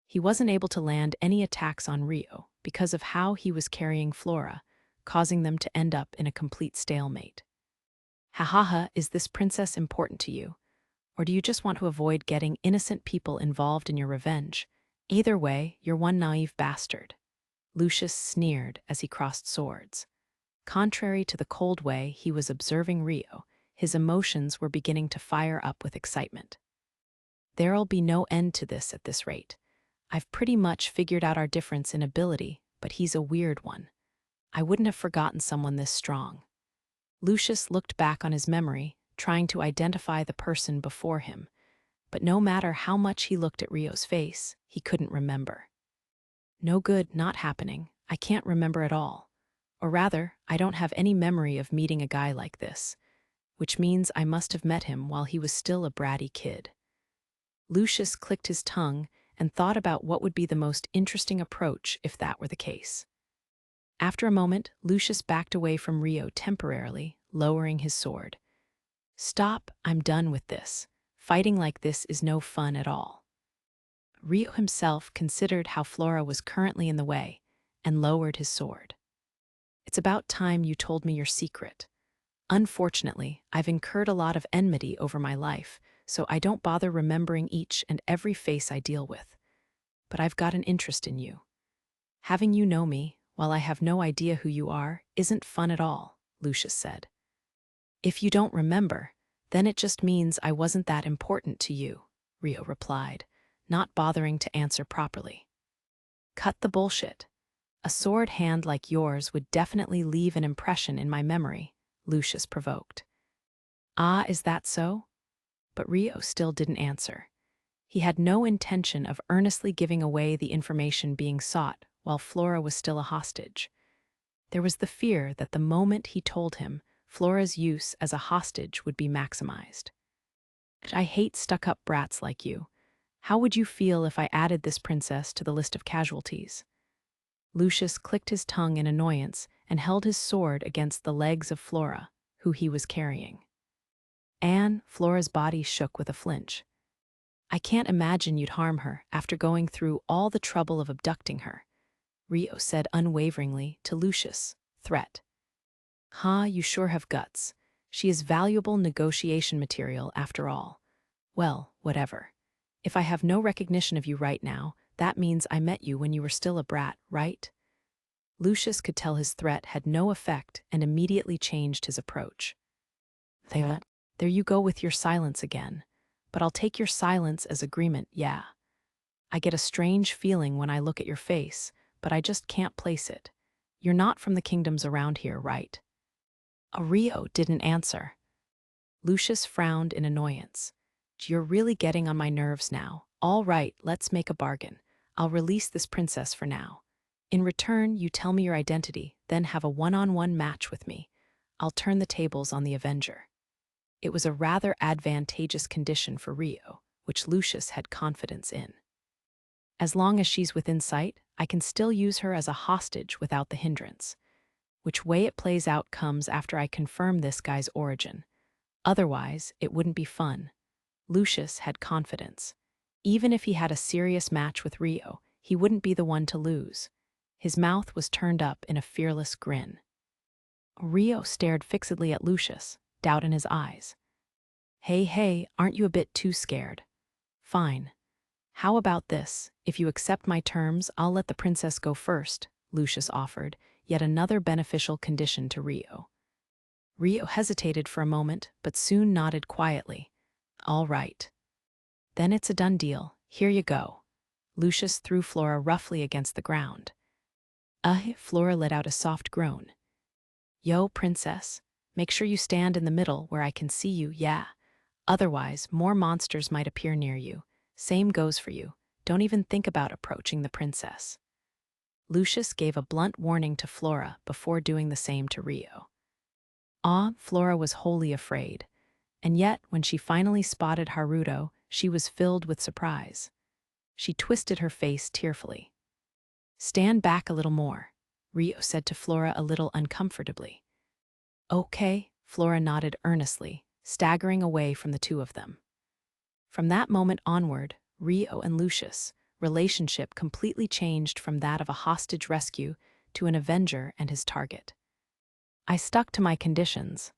He wasn't able to land any attacks on Rio because of how he was carrying Flora, causing them to end up in a complete stalemate. "Ha, is this princess important to you? Or do you just want to avoid getting innocent people involved in your revenge? Either way, you're one naive bastard." Lucius sneered as he crossed swords. Contrary to the cold way he was observing Rio, his emotions were beginning to fire up with excitement. "There'll be no end to this at this rate. I've pretty much figured out our difference in ability, but he's a weird one. I wouldn't have forgotten someone this strong." Lucius looked back on his memory, trying to identify the person before him, but no matter how much he looked at Rio's face, he couldn't remember. "No good, not happening. I can't remember at all. Or rather, I don't have any memory of meeting a guy like this, which means I must have met him while he was still a bratty kid." Lucius clicked his tongue and thought about what would be the most interesting approach if that were the case. After a moment, Lucius backed away from Rio temporarily, lowering his sword. "Stop, I'm done with this. Fighting like this is no fun at all." Rio himself considered how Flora was currently in the way and lowered his sword. "It's about time you told me your secret. Unfortunately, I've incurred a lot of enmity over my life, so I don't bother remembering each and every face I deal with. But I've got an interest in you. Having you know me, while I have no idea who you are, isn't fun at all," Lucius said. "If you don't remember, then it just means I wasn't that important to you," Rio replied, not bothering to answer properly. "Cut the bullshit. A sword hand like yours would definitely leave an impression in my memory," Lucius provoked. "Ah, is that so?" But Rio still didn't answer. He had no intention of earnestly giving away the information being sought while Flora was still a hostage. There was the fear that the moment he told him, Flora's use as a hostage would be maximized. "I hate stuck-up brats like you. How would you feel if I added this princess to the list of casualties?" Lucius clicked his tongue in annoyance and held his sword against the legs of Flora, who he was carrying. Flora's body shook with a flinch. "I can't imagine you'd harm her after going through all the trouble of abducting her," Rio said unwaveringly to Lucius' threat. You sure have guts. She is valuable negotiation material after all. Well, whatever. If I have no recognition of you right now, that means I met you when you were still a brat, right?" Lucius could tell his threat had no effect and immediately changed his approach. "There you go with your silence again. But I'll take your silence as agreement, yeah. I get a strange feeling when I look at your face, but I just can't place it. You're not from the kingdoms around here, right?" Rio didn't answer. Lucius frowned in annoyance. You're really getting on my nerves now. All right, let's make a bargain. I'll release this princess for now. In return, you tell me your identity, then have a one-on-one match with me. I'll turn the tables on the Avenger. It was a rather advantageous condition for Rio, which Lucius had confidence in. As long as she's within sight, I can still use her as a hostage without the hindrance. Which way it plays out comes after I confirm this guy's origin. Otherwise, it wouldn't be fun. Lucius had confidence. Even if he had a serious match with Rio, he wouldn't be the one to lose. His mouth was turned up in a fearless grin. Rio stared fixedly at Lucius, doubt in his eyes. Hey, aren't you a bit too scared? Fine. How about this? If you accept my terms, I'll let the princess go first, Lucius offered, yet another beneficial condition to Rio. Rio hesitated for a moment, but soon nodded quietly. All right. Then it's a done deal. Here you go. Lucius threw Flora roughly against the ground. Flora let out a soft groan. Yo, princess, make sure you stand in the middle where I can see you, yeah. Otherwise, more monsters might appear near you. Same goes for you. Don't even think about approaching the princess. Lucius gave a blunt warning to Flora before doing the same to Rio. Flora was wholly afraid. And yet, when she finally spotted Haruto, she was filled with surprise. She twisted her face tearfully. Stand back a little more, Rio said to Flora a little uncomfortably. Okay, Flora nodded earnestly, staggering away from the two of them. From that moment onward, Rio and Lucius' relationship completely changed from that of a hostage rescue to an avenger and his target. I stuck to my conditions.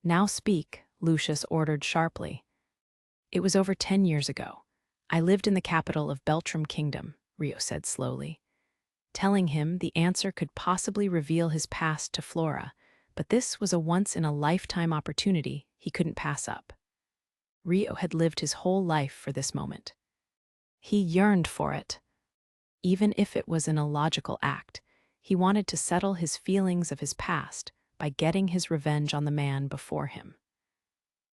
Now speak, Lucius ordered sharply. It was over 10 years ago. I lived in the capital of Beltram Kingdom, Rio said slowly. Telling him the answer could possibly reveal his past to Flora, but this was a once-in-a-lifetime opportunity he couldn't pass up. Rio had lived his whole life for this moment. He yearned for it. Even if it was an illogical act, he wanted to settle his feelings of his past by getting his revenge on the man before him.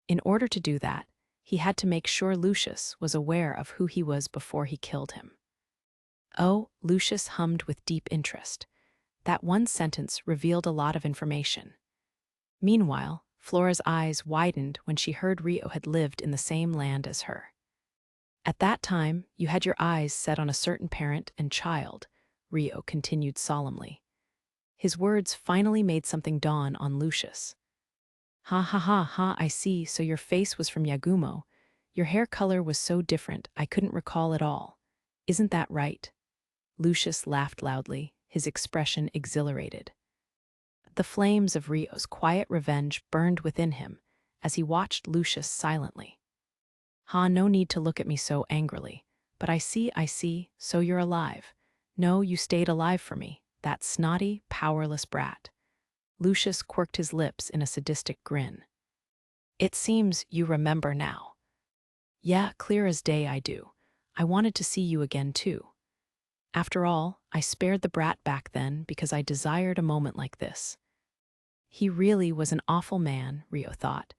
In order to do that, he had to make sure Lucius was aware of who he was before he killed him. Oh, Lucius hummed with deep interest. That one sentence revealed a lot of information. Meanwhile, Flora's eyes widened when she heard Rio had lived in the same land as her. At that time, you had your eyes set on a certain parent and child, Rio continued solemnly. His words finally made something dawn on Lucius. Ha, I see, so your face was from Yagumo. Your hair color was so different, I couldn't recall at all. Isn't that right? Lucius laughed loudly, his expression exhilarated. The flames of Rio's quiet revenge burned within him as he watched Lucius silently. No need to look at me so angrily. But I see, so you're alive. No, you stayed alive for me, that snotty, powerless brat. Lucius quirked his lips in a sadistic grin. It seems you remember now. Yeah, clear as day I do. I wanted to see you again too. After all, I spared the brat back then because I desired a moment like this. He really was an awful man, Rio thought,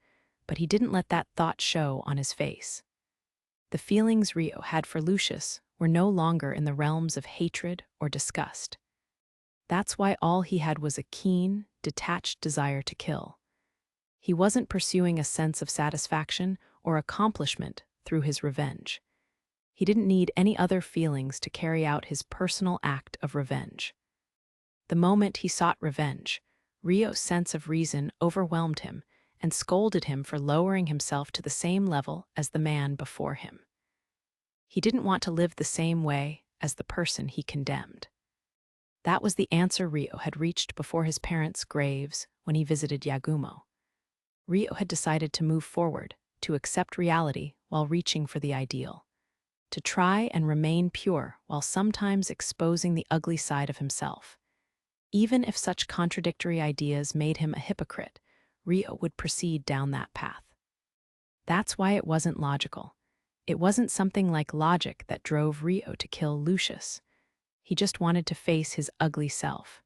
but he didn't let that thought show on his face. The feelings Rio had for Lucius were no longer in the realms of hatred or disgust. That's why all he had was a keen, detached desire to kill. He wasn't pursuing a sense of satisfaction or accomplishment through his revenge. He didn't need any other feelings to carry out his personal act of revenge. The moment he sought revenge, Rio's sense of reason overwhelmed him and scolded him for lowering himself to the same level as the man before him. He didn't want to live the same way as the person he condemned. That was the answer Rio had reached before his parents' graves when he visited Yagumo. Rio had decided to move forward, to accept reality while reaching for the ideal, to try and remain pure while sometimes exposing the ugly side of himself. Even if such contradictory ideas made him a hypocrite, Rio would proceed down that path. That's why it wasn't logical. It wasn't something like logic that drove Rio to kill Lucius. He just wanted to face his ugly self.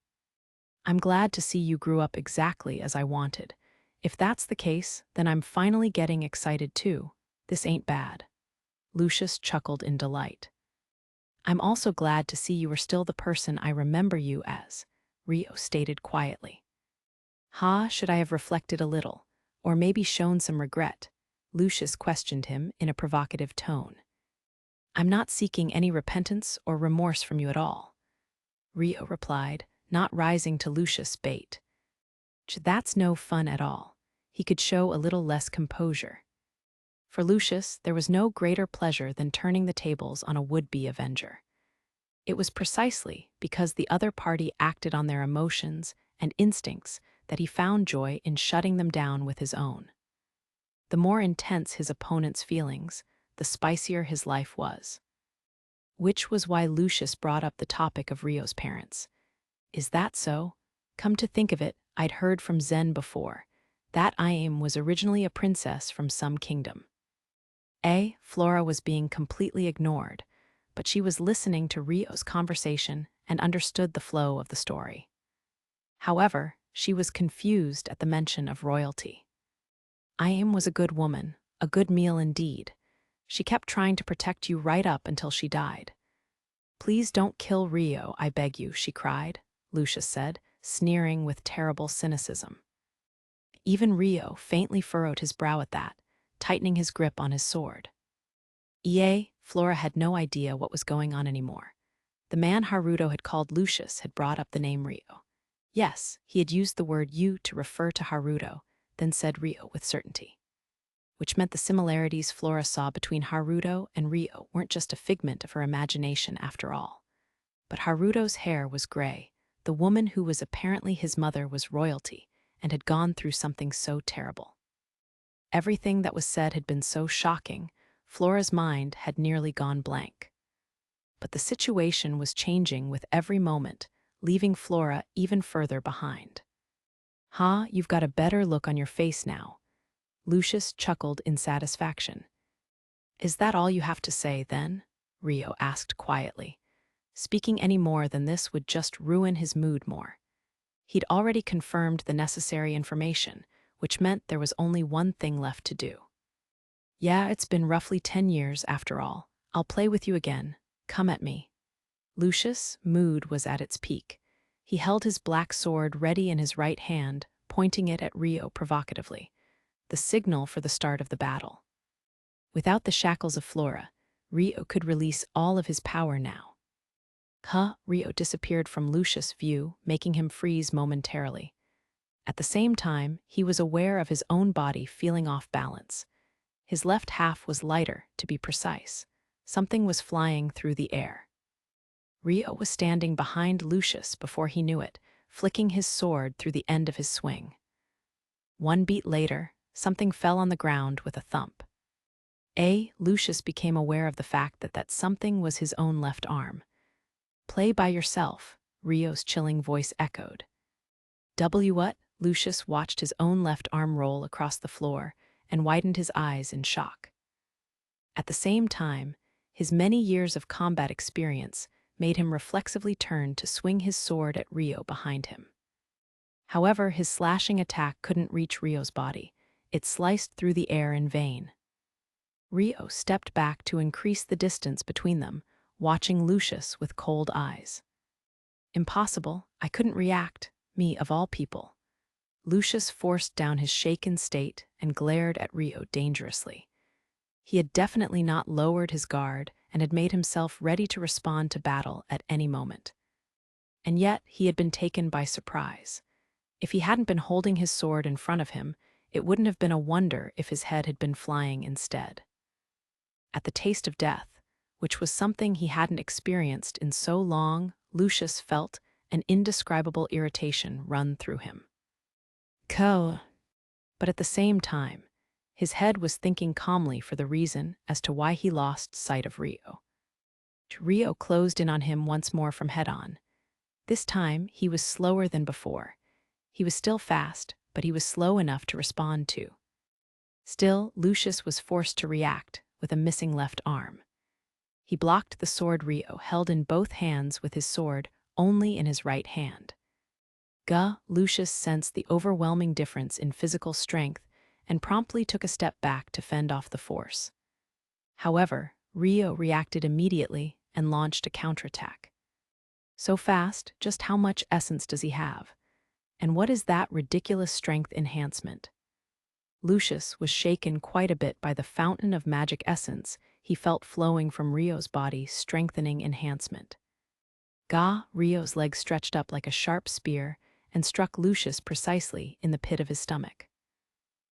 I'm glad to see you grew up exactly as I wanted. If that's the case, then I'm finally getting excited too. This ain't bad. Lucius chuckled in delight. I'm also glad to see you are still the person I remember you as, Rio stated quietly. Should I have reflected a little, or maybe shown some regret? Lucius questioned him in a provocative tone. I'm not seeking any repentance or remorse from you at all, Rio replied, not rising to Lucius' bait. That's no fun at all. He could show a little less composure. For Lucius, there was no greater pleasure than turning the tables on a would-be avenger. It was precisely because the other party acted on their emotions and instincts that he found joy in shutting them down with his own. The more intense his opponent's feelings, the spicier his life was. Which was why Lucius brought up the topic of Rio's parents. Is that so? Come to think of it, I'd heard from Zen before. That Iame was originally a princess from some kingdom. Flora was being completely ignored, but she was listening to Rio's conversation and understood the flow of the story. However, she was confused at the mention of royalty. Iame was a good woman, a good meal indeed. She kept trying to protect you right up until she died. Please don't kill Rio, I beg you, she cried, Lucius said, sneering with terrible cynicism. Even Rio faintly furrowed his brow at that, tightening his grip on his sword. Flora had no idea what was going on anymore. The man Haruto had called Lucius had brought up the name Rio. Yes, he had used the word you to refer to Haruto, then said Rio with certainty. Which meant the similarities Flora saw between Haruto and Rio weren't just a figment of her imagination after all. But Haruto's hair was gray. The woman who was apparently his mother was royalty and had gone through something so terrible. Everything that was said had been so shocking, Flora's mind had nearly gone blank. But the situation was changing with every moment, leaving Flora even further behind. You've got a better look on your face now. Lucius chuckled in satisfaction. Is that all you have to say, then? Rio asked quietly. Speaking any more than this would just ruin his mood more. He'd already confirmed the necessary information, which meant there was only one thing left to do. Yeah, it's been roughly 10 years after all. I'll play with you again. Come at me. Lucius' mood was at its peak. He held his black sword ready in his right hand, pointing it at Rio provocatively, the signal for the start of the battle. Without the shackles of Flora, Rio could release all of his power now. Rio disappeared from Lucius' view, making him freeze momentarily. At the same time, he was aware of his own body feeling off balance. His left half was lighter, to be precise. Something was flying through the air. Rio was standing behind Lucius before he knew it, flicking his sword through the end of his swing. One beat later, something fell on the ground with a thump. Lucius became aware of the fact that that something was his own left arm. Play by yourself, Rio's chilling voice echoed. What? Lucius watched his own left arm roll across the floor and widened his eyes in shock. At the same time, his many years of combat experience made him reflexively turn to swing his sword at Rio behind him. However, his slashing attack couldn't reach Rio's body. It sliced through the air in vain. Rio stepped back to increase the distance between them, watching Lucius with cold eyes. Impossible, I couldn't react, me of all people. Lucius forced down his shaken state and glared at Rio dangerously. He had definitely not lowered his guard and had made himself ready to respond to battle at any moment. And yet he had been taken by surprise. If he hadn't been holding his sword in front of him, it wouldn't have been a wonder if his head had been flying instead. At the taste of death, which was something he hadn't experienced in so long, Lucius felt an indescribable irritation run through him. But at the same time, his head was thinking calmly for the reason as to why he lost sight of Rio. Rio closed in on him once more from head-on. This time, he was slower than before. He was still fast, but he was slow enough to respond to. Still, Lucius was forced to react with a missing left arm. He blocked the sword Rio held in both hands with his sword only in his right hand. Lucius sensed the overwhelming difference in physical strength and promptly took a step back to fend off the force. However, Rio reacted immediately and launched a counterattack. So fast, just how much essence does he have? And what is that ridiculous strength enhancement? Lucius was shaken quite a bit by the fountain of magic essence he felt flowing from Rio's body, strengthening enhancement. Rio's leg stretched up like a sharp spear and struck Lucius precisely in the pit of his stomach.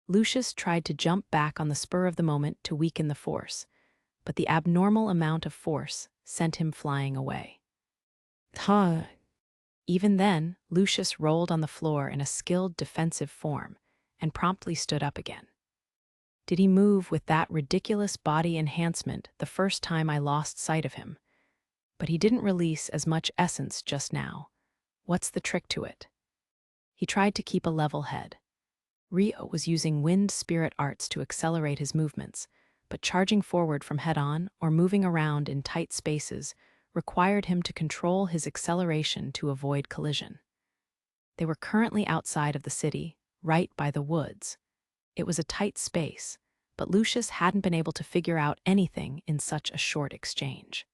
Lucius tried to jump back on the spur of the moment to weaken the force, but the abnormal amount of force sent him flying away. Even then, Lucius rolled on the floor in a skilled defensive form and promptly stood up again. Did he move with that ridiculous body enhancement the first time I lost sight of him? But he didn't release as much essence just now. What's the trick to it? He tried to keep a level head. Rio was using wind spirit arts to accelerate his movements, but charging forward from head-on or moving around in tight spaces required him to control his acceleration to avoid collision. They were currently outside of the city, right by the woods. It was a tight space, but Lucius hadn't been able to figure out anything in such a short exchange.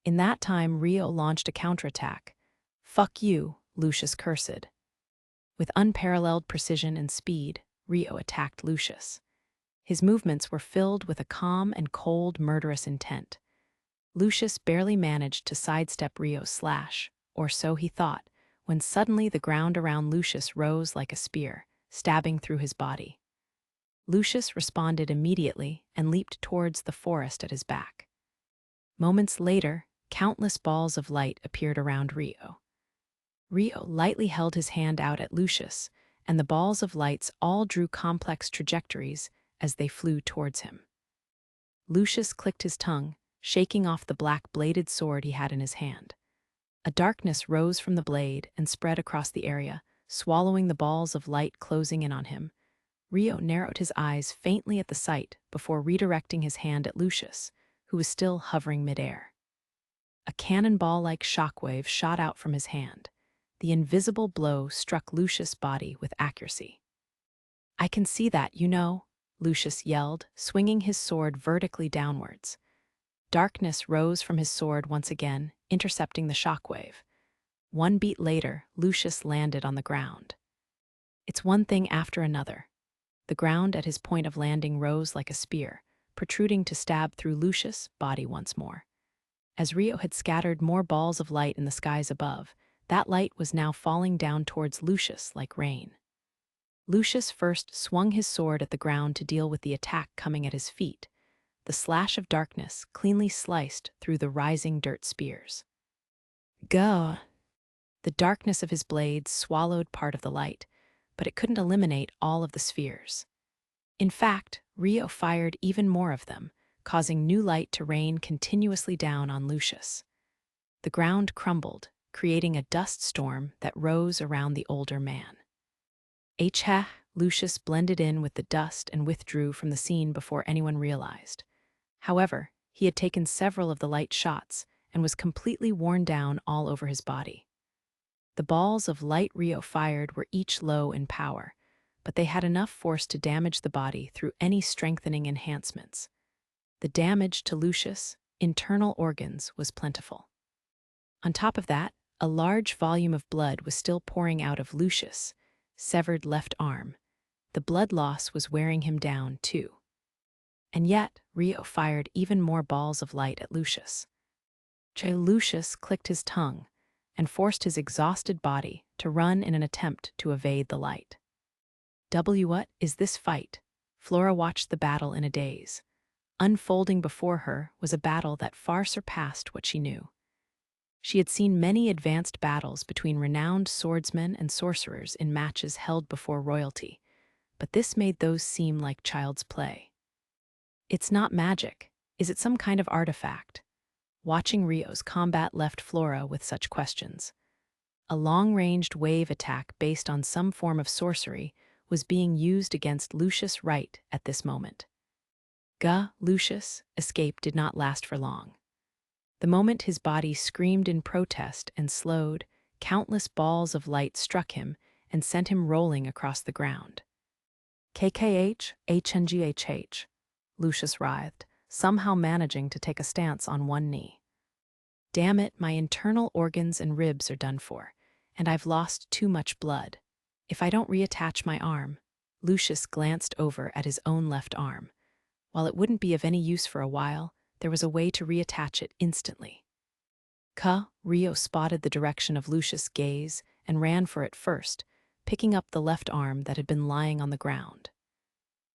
In that time, Rio launched a counterattack. "Fuck you," Lucius cursed. With unparalleled precision and speed, Rio attacked Lucius. His movements were filled with a calm and cold, murderous intent. Lucius barely managed to sidestep Rio's slash, or so he thought, when suddenly the ground around Lucius rose like a spear, stabbing through his body. Lucius responded immediately and leaped towards the forest at his back. Moments later, countless balls of light appeared around Rio. Rio lightly held his hand out at Lucius, and the balls of lights all drew complex trajectories as they flew towards him. Lucius clicked his tongue, shaking off the black-bladed sword he had in his hand. A darkness rose from the blade and spread across the area, swallowing the balls of light closing in on him. Rio narrowed his eyes faintly at the sight before redirecting his hand at Lucius, who was still hovering midair. A cannonball-like shockwave shot out from his hand. The invisible blow struck Lucius' body with accuracy. "I can see that, you know," Lucius yelled, swinging his sword vertically downwards. Darkness rose from his sword once again, intercepting the shockwave. One beat later, Lucius landed on the ground. It's one thing after another. The ground at his point of landing rose like a spear, protruding to stab through Lucius' body once more. As Rio had scattered more balls of light in the skies above, that light was now falling down towards Lucius like rain. Lucius first swung his sword at the ground to deal with the attack coming at his feet. The slash of darkness cleanly sliced through the rising dirt spears. Gah! The darkness of his blades swallowed part of the light, but it couldn't eliminate all of the spheres. In fact, Rio fired even more of them, causing new light to rain continuously down on Lucius. The ground crumbled, creating a dust storm that rose around the older man. Lucius blended in with the dust and withdrew from the scene before anyone realized. However, he had taken several of the light shots and was completely worn down all over his body. The balls of light Rio fired were each low in power, but they had enough force to damage the body through any strengthening enhancements. The damage to Lucius' internal organs was plentiful. On top of that, a large volume of blood was still pouring out of Lucius' severed left arm. The blood loss was wearing him down, too. And yet, Rio fired even more balls of light at Lucius. Lucius clicked his tongue and forced his exhausted body to run in an attempt to evade the light. What is this fight? Flora watched the battle in a daze. Unfolding before her was a battle that far surpassed what she knew. She had seen many advanced battles between renowned swordsmen and sorcerers in matches held before royalty, but this made those seem like child's play. It's not magic. Is it some kind of artifact? Watching Rio's combat left Flora with such questions. A long-ranged wave attack based on some form of sorcery was being used against Lucius right at this moment. Lucius' escape did not last for long. The moment his body screamed in protest and slowed, countless balls of light struck him and sent him rolling across the ground. HNGHH, Lucius writhed, somehow managing to take a stance on one knee. Damn it, my internal organs and ribs are done for, and I've lost too much blood. If I don't reattach my arm— Lucius glanced over at his own left arm. While it wouldn't be of any use for a while, there was a way to reattach it instantly. Rio spotted the direction of Lucius' gaze and ran for it first, picking up the left arm that had been lying on the ground.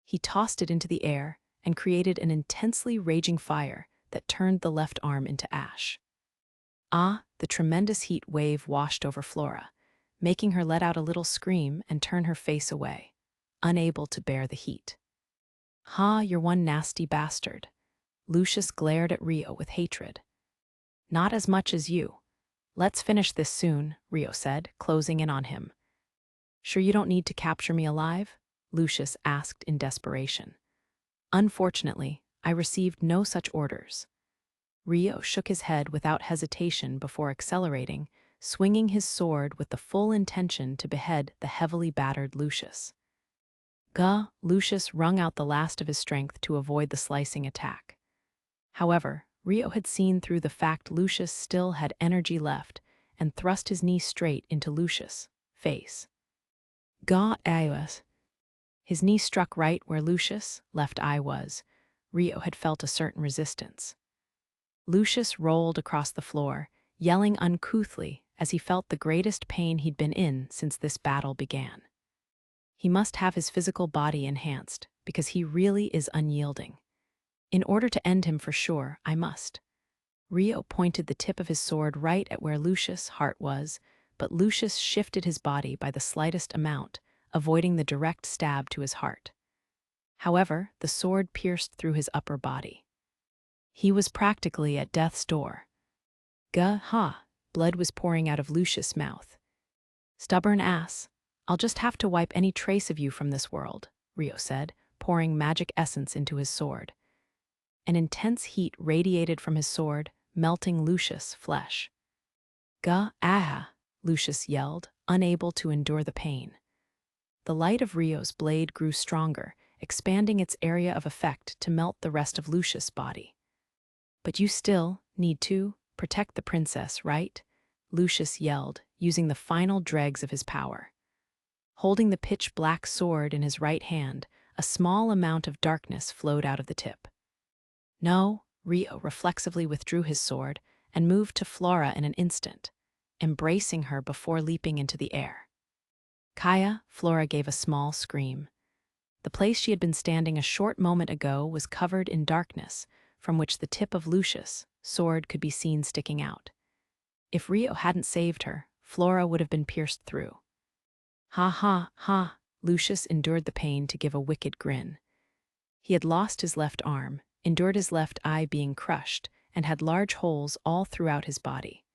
He tossed it into the air and created an intensely raging fire that turned the left arm into ash. The tremendous heat wave washed over Flora, making her let out a little scream and turn her face away, unable to bear the heat. You're one nasty bastard. Lucius glared at Rio with hatred. Not as much as you. Let's finish this soon, Rio said, closing in on him. Sure you don't need to capture me alive? Lucius asked in desperation. Unfortunately, I received no such orders. Rio shook his head without hesitation before accelerating, swinging his sword with the full intention to behead the heavily battered Lucius. Lucius wrung out the last of his strength to avoid the slicing attack. However, Rio had seen through the fact Lucius still had energy left and thrust his knee straight into Lucius' face. His knee struck right where Lucius' left eye was. Rio had felt a certain resistance. Lucius rolled across the floor, yelling uncouthly as he felt the greatest pain he'd been in since this battle began. He must have his physical body enhanced, because he really is unyielding. In order to end him for sure, I must. Rio pointed the tip of his sword right at where Lucius' heart was, but Lucius shifted his body by the slightest amount, avoiding the direct stab to his heart. However, the sword pierced through his upper body. He was practically at death's door. Blood was pouring out of Lucius' mouth. Stubborn ass. I'll just have to wipe any trace of you from this world, Rio said, pouring magic essence into his sword. An intense heat radiated from his sword, melting Lucius' flesh. Lucius yelled, unable to endure the pain. The light of Rio's blade grew stronger, expanding its area of effect to melt the rest of Lucius' body. But you still need to protect the princess, right? Lucius yelled, using the final dregs of his power. Holding the pitch-black sword in his right hand, a small amount of darkness flowed out of the tip. No, Rio reflexively withdrew his sword and moved to Flora in an instant, embracing her before leaping into the air. Flora gave a small scream. The place she had been standing a short moment ago was covered in darkness, from which the tip of Lucius' sword could be seen sticking out. If Rio hadn't saved her, Flora would have been pierced through. Lucius endured the pain to give a wicked grin. He had lost his left arm, endured his left eye being crushed, and had large holes all throughout his body.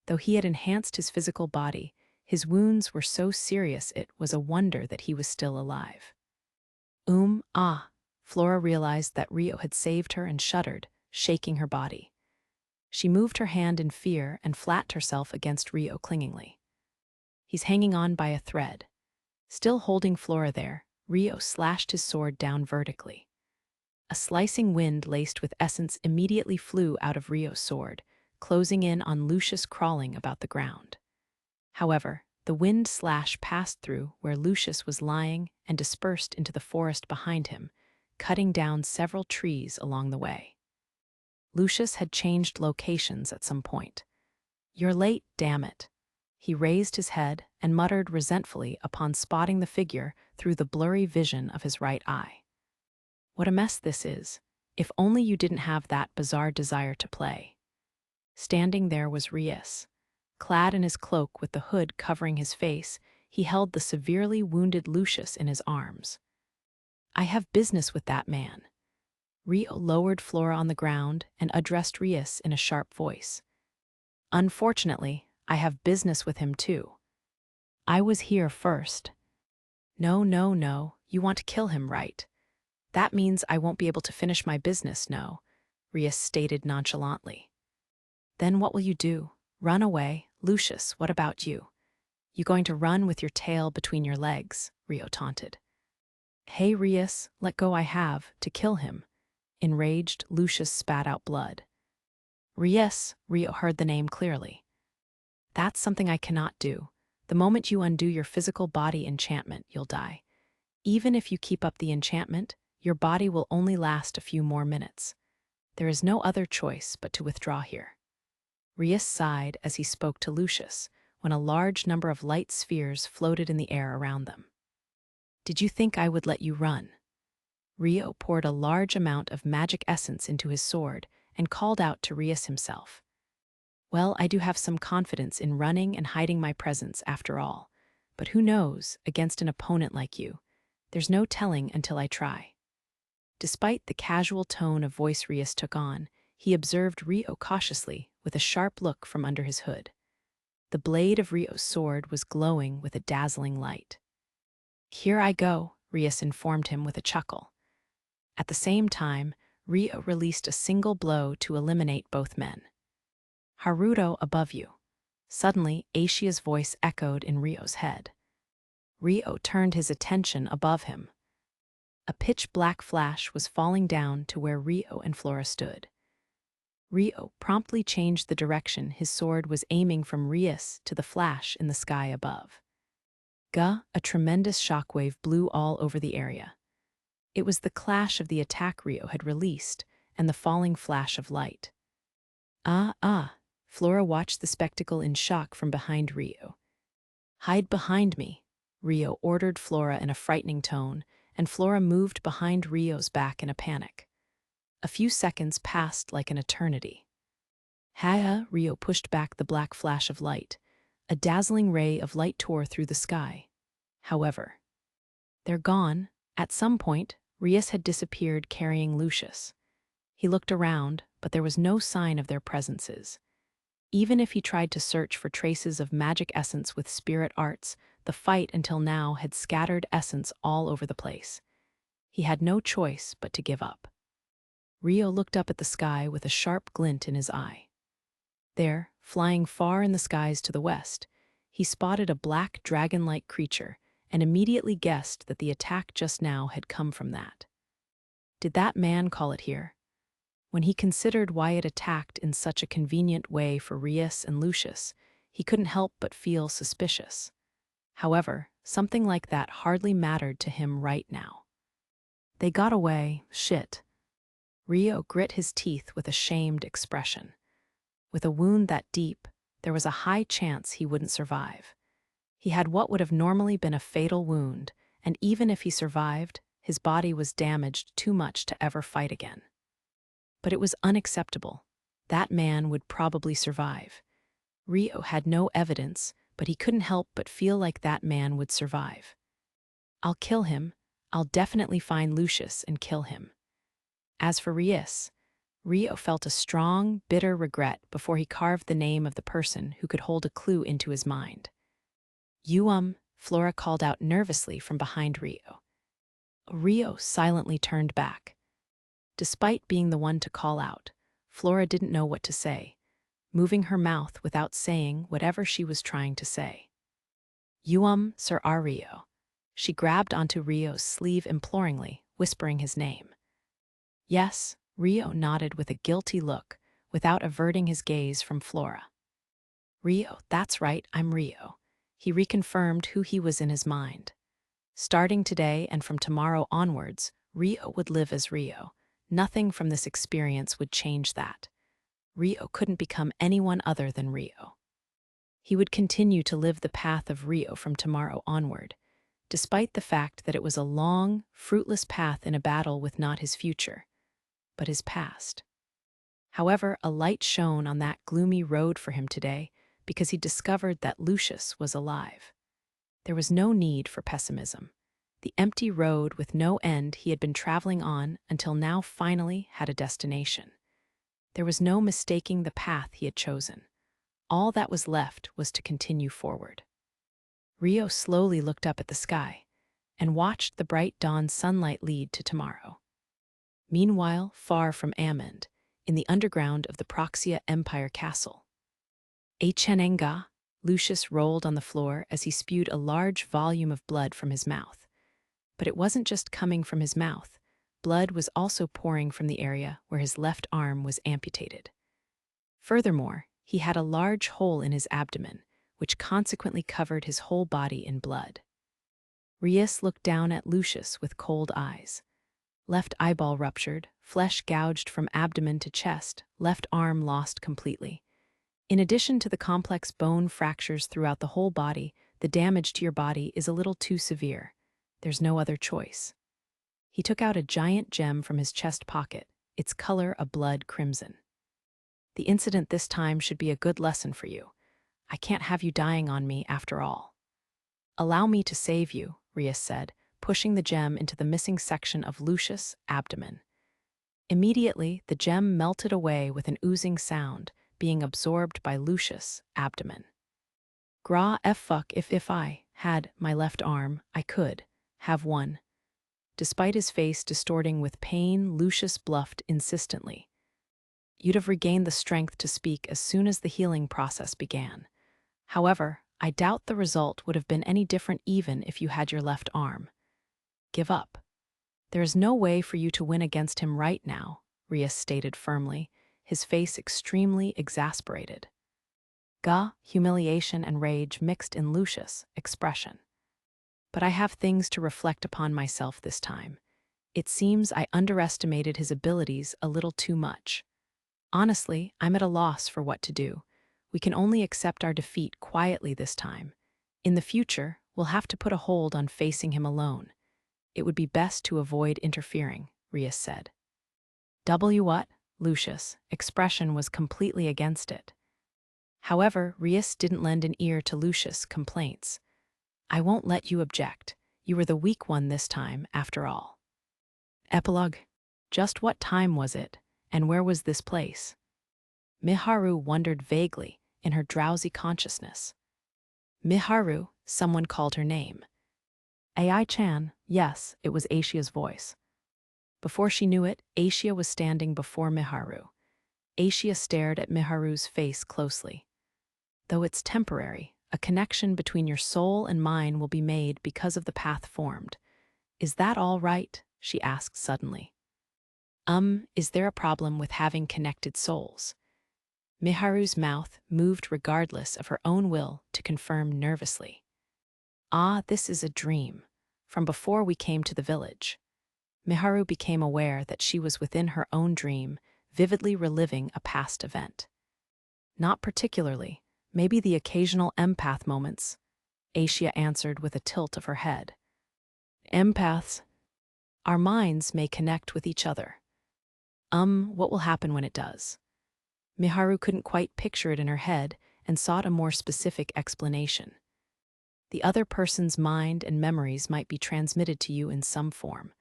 Though he had enhanced his physical body, his wounds were so serious it was a wonder that he was still alive. Flora realized that Rio had saved her and shuddered, shaking her body. She moved her hand in fear and flattened herself against Rio clingingly. He's hanging on by a thread. Still holding Flora there, Rio slashed his sword down vertically. A slicing wind laced with essence immediately flew out of Rio's sword, closing in on Lucius crawling about the ground. However, the wind slash passed through where Lucius was lying and dispersed into the forest behind him, cutting down several trees along the way. Lucius had changed locations at some point. You're late, damn it. He raised his head and muttered resentfully upon spotting the figure through the blurry vision of his right eye. What a mess this is. If only you didn't have that bizarre desire to play. Standing there was Reiss. Clad in his cloak with the hood covering his face, he held the severely wounded Lucius in his arms. I have business with that man. Rio lowered Flora on the ground and addressed Reiss in a sharp voice. Unfortunately, I have business with him too. I was here first. No, you want to kill him, right? That means I won't be able to finish my business, no, Reiss stated nonchalantly. Then what will you do? Run away? Lucius, what about you? You going to run with your tail between your legs? Rio taunted. Hey, Reiss, let go I have, to kill him. Enraged, Lucius spat out blood. Reiss, Rio heard the name clearly. That's something I cannot do. The moment you undo your physical body enchantment, you'll die. Even if you keep up the enchantment, your body will only last a few more minutes. There is no other choice but to withdraw here. Reiss sighed as he spoke to Lucius, when a large number of light spheres floated in the air around them. Did you think I would let you run? Rio poured a large amount of magic essence into his sword and called out to Reiss himself. Well, I do have some confidence in running and hiding my presence after all. But who knows, against an opponent like you? There's no telling until I try. Despite the casual tone of voice Reiss took on, he observed Rio cautiously with a sharp look from under his hood. The blade of Rio's sword was glowing with a dazzling light. Here I go, Reiss informed him with a chuckle. At the same time, Rio released a single blow to eliminate both men. Haruto above you. Suddenly, Aishia's voice echoed in Rio's head. Rio turned his attention above him. A pitch-black flash was falling down to where Rio and Flora stood. Rio promptly changed the direction his sword was aiming from Reiss to the flash in the sky above. A tremendous shockwave blew all over the area. It was the clash of the attack Rio had released and the falling flash of light. Flora watched the spectacle in shock from behind Rio. Hide behind me, Rio ordered Flora in a frightening tone, and Flora moved behind Rio's back in a panic. A few seconds passed like an eternity. Rio pushed back the black flash of light. A dazzling ray of light tore through the sky. However, they're gone. At some point, Reiss had disappeared carrying Lucius. He looked around, but there was no sign of their presences. Even if he tried to search for traces of magic essence with spirit arts, the fight until now had scattered essence all over the place. He had no choice but to give up. Rio looked up at the sky with a sharp glint in his eye. There, flying far in the skies to the west, he spotted a black dragon-like creature and immediately guessed that the attack just now had come from that. Did that man call it here? When he considered why it attacked in such a convenient way for Reiss and Lucius, he couldn't help but feel suspicious. However, something like that hardly mattered to him right now. They got away, shit. Rio grit his teeth with a shamed expression. With a wound that deep, there was a high chance he wouldn't survive. He had what would have normally been a fatal wound, and even if he survived, his body was damaged too much to ever fight again. But it was unacceptable. That man would probably survive. Rio had no evidence, but he couldn't help but feel like that man would survive. I'll kill him. I'll definitely find Lucius and kill him. As for Reiss, Rio felt a strong, bitter regret before he carved the name of the person who could hold a clue into his mind. Flora called out nervously from behind Rio. Rio silently turned back. Despite being the one to call out, Flora didn't know what to say, moving her mouth without saying whatever she was trying to say. Sir Rio. She grabbed onto Rio's sleeve imploringly, whispering his name. Yes, Rio nodded with a guilty look, without averting his gaze from Flora. Rio, that's right, I'm Rio. He reconfirmed who he was in his mind. Starting today and from tomorrow onwards, Rio would live as Rio. Nothing from this experience would change that. Rio couldn't become anyone other than Rio. He would continue to live the path of Rio from tomorrow onward, despite the fact that it was a long, fruitless path in a battle with not his future, but his past. However, a light shone on that gloomy road for him today because he discovered that Lucius was alive. There was no need for pessimism. The empty road with no end he had been traveling on until now finally had a destination. There was no mistaking the path he had chosen. All that was left was to continue forward. Rio slowly looked up at the sky and watched the bright dawn sunlight lead to tomorrow. Meanwhile, far from Amend, in the underground of the Proxia Empire Castle. Achenenga, Lucius rolled on the floor as he spewed a large volume of blood from his mouth. But it wasn't just coming from his mouth. Blood was also pouring from the area where his left arm was amputated. Furthermore, he had a large hole in his abdomen, which consequently covered his whole body in blood. Reiss looked down at Lucius with cold eyes. Left eyeball ruptured, flesh gouged from abdomen to chest, left arm lost completely. In addition to the complex bone fractures throughout the whole body, the damage to your body is a little too severe. There's no other choice. He took out a giant gem from his chest pocket, its color a blood crimson. The incident this time should be a good lesson for you. I can't have you dying on me after all. Allow me to save you, Reiss said, pushing the gem into the missing section of Lucius' abdomen. Immediately, the gem melted away with an oozing sound, being absorbed by Lucius' abdomen. Gra fuck if I had my left arm, I could have one. Despite his face distorting with pain, Lucius bluffed insistently. You'd have regained the strength to speak as soon as the healing process began. However, I doubt the result would have been any different even if you had your left arm. Give up. There is no way for you to win against him right now, Reiss stated firmly, his face extremely exasperated. Humiliation and rage mixed in Lucius' expression. But I have things to reflect upon myself this time. It seems I underestimated his abilities a little too much. Honestly, I'm at a loss for what to do. We can only accept our defeat quietly this time. In the future, we'll have to put a hold on facing him alone. It would be best to avoid interfering, Reiss said. What? Lucius' expression was completely against it. However, Reiss didn't lend an ear to Lucius' complaints. I won't let you object. You were the weak one this time, after all. Epilogue. Just what time was it, and where was this place? Miharu wondered vaguely in her drowsy consciousness. Miharu, someone called her name. Ai-chan, yes, it was Aishia's voice. Before she knew it, Aishia was standing before Miharu. Aishia stared at Miharu's face closely. Though it's temporary, a connection between your soul and mine will be made because of the path formed. Is that all right? She asked suddenly. Is there a problem with having connected souls? Miharu's mouth moved regardless of her own will to confirm nervously. This is a dream. From before we came to the village. Miharu became aware that she was within her own dream, vividly reliving a past event. Not particularly, maybe the occasional empath moments, Aishia answered with a tilt of her head. Empaths? Our minds may connect with each other. What will happen when it does? Miharu couldn't quite picture it in her head and sought a more specific explanation. The other person's mind and memories might be transmitted to you in some form,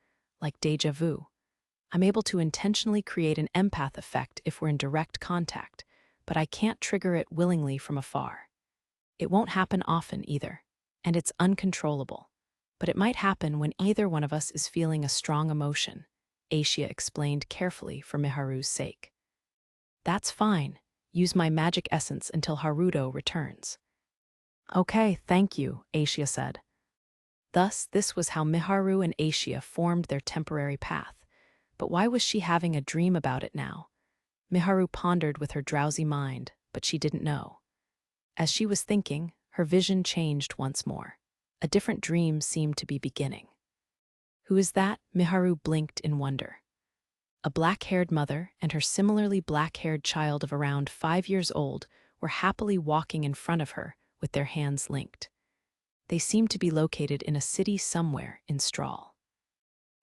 like déjà vu. I'm able to intentionally create an empath effect if we're in direct contact, but I can't trigger it willingly from afar. It won't happen often either, and it's uncontrollable. But it might happen when either one of us is feeling a strong emotion, Aishia explained carefully for Miharu's sake. That's fine. Use my magic essence until Haruto returns. Okay, thank you, Aishia said. Thus, this was how Miharu and Aishia formed their temporary path. But why was she having a dream about it now? Miharu pondered with her drowsy mind, but she didn't know. As she was thinking, her vision changed once more. A different dream seemed to be beginning. Who is that? Miharu blinked in wonder. A black-haired mother and her similarly black-haired child of around 5 years old were happily walking in front of her with their hands linked. They seemed to be located in a city somewhere in Strahl.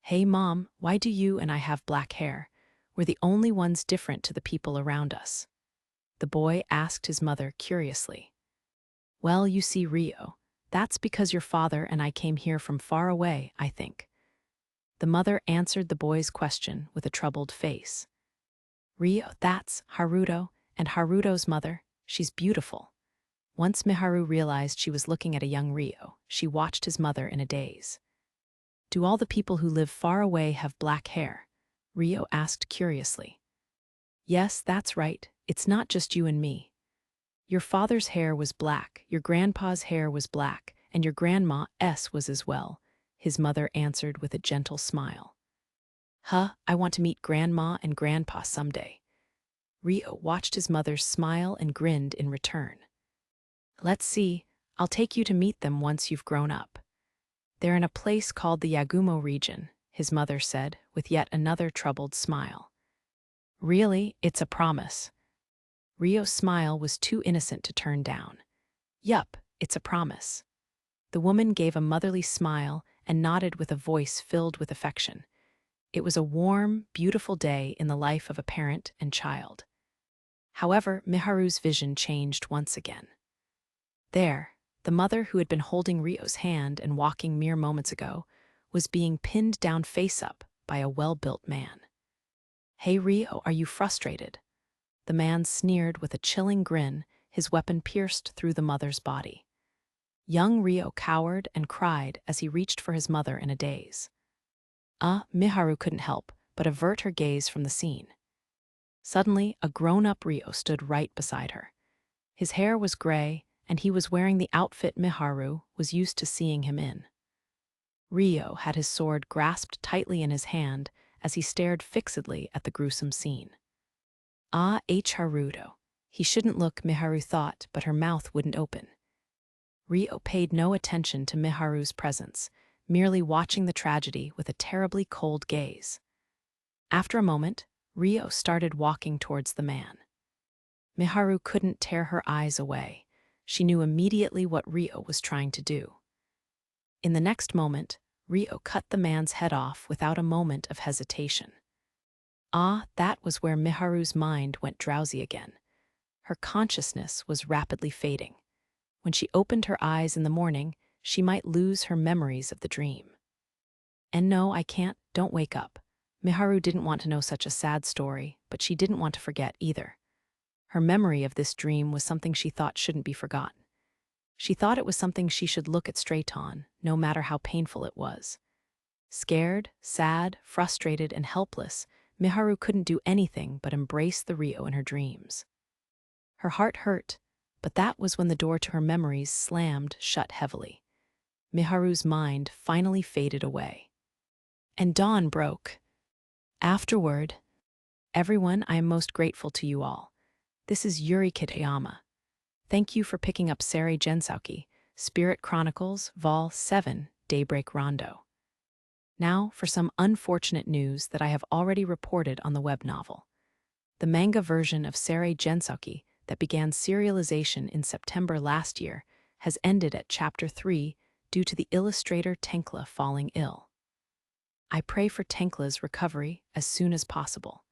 Hey Mom, why do you and I have black hair? We're the only ones different to the people around us. The boy asked his mother curiously. Well, you see, Rio, that's because your father and I came here from far away, I think. The mother answered the boy's question with a troubled face. Rio, that's Haruto, and Haruto's mother, she's beautiful. Once Miharu realized she was looking at a young Rio, she watched his mother in a daze. Do all the people who live far away have black hair? Rio asked curiously. Yes, that's right. It's not just you and me. Your father's hair was black, your grandpa's hair was black, and your grandma's was as well, his mother answered with a gentle smile. I want to meet Grandma and Grandpa someday. Rio watched his mother smile and grinned in return. Let's see, I'll take you to meet them once you've grown up. They're in a place called the Yagumo region, his mother said, with yet another troubled smile. Really, it's a promise. Rio's smile was too innocent to turn down. Yup, it's a promise. The woman gave a motherly smile and nodded with a voice filled with affection. It was a warm, beautiful day in the life of a parent and child. However, Miharu's vision changed once again. There, the mother who had been holding Rio's hand and walking mere moments ago was being pinned down face up by a well-built man. Hey Rio, are you frustrated? The man sneered with a chilling grin, his weapon pierced through the mother's body. Young Rio cowered and cried as he reached for his mother in a daze. Miharu couldn't help but avert her gaze from the scene. Suddenly, a grown-up Rio stood right beside her. His hair was gray, and he was wearing the outfit Miharu was used to seeing him in. Rio had his sword grasped tightly in his hand as he stared fixedly at the gruesome scene. Haruto. He shouldn't look, Miharu thought, but her mouth wouldn't open. Rio paid no attention to Miharu's presence, merely watching the tragedy with a terribly cold gaze. After a moment, Rio started walking towards the man. Miharu couldn't tear her eyes away. She knew immediately what Rio was trying to do. In the next moment, Rio cut the man's head off without a moment of hesitation. That was where Miharu's mind went drowsy again. Her consciousness was rapidly fading. When she opened her eyes in the morning, she might lose her memories of the dream. And no, I can't, don't wake up. Miharu didn't want to know such a sad story, but she didn't want to forget either. Her memory of this dream was something she thought shouldn't be forgotten. She thought it was something she should look at straight on, no matter how painful it was. Scared, sad, frustrated, and helpless, Miharu couldn't do anything but embrace the Rio in her dreams. Her heart hurt, but that was when the door to her memories slammed shut heavily. Miharu's mind finally faded away. And dawn broke. Afterward, everyone, I am most grateful to you all. This is Yuri Kitayama. Thank you for picking up Seirei Gensouki, Spirit Chronicles, Vol. 7, Daybreak Rondo. Now for some unfortunate news that I have already reported on the web novel. The manga version of Seirei Gensouki that began serialization in September last year has ended at Chapter 3 due to the illustrator Tenkla falling ill. I pray for Tenkla's recovery as soon as possible.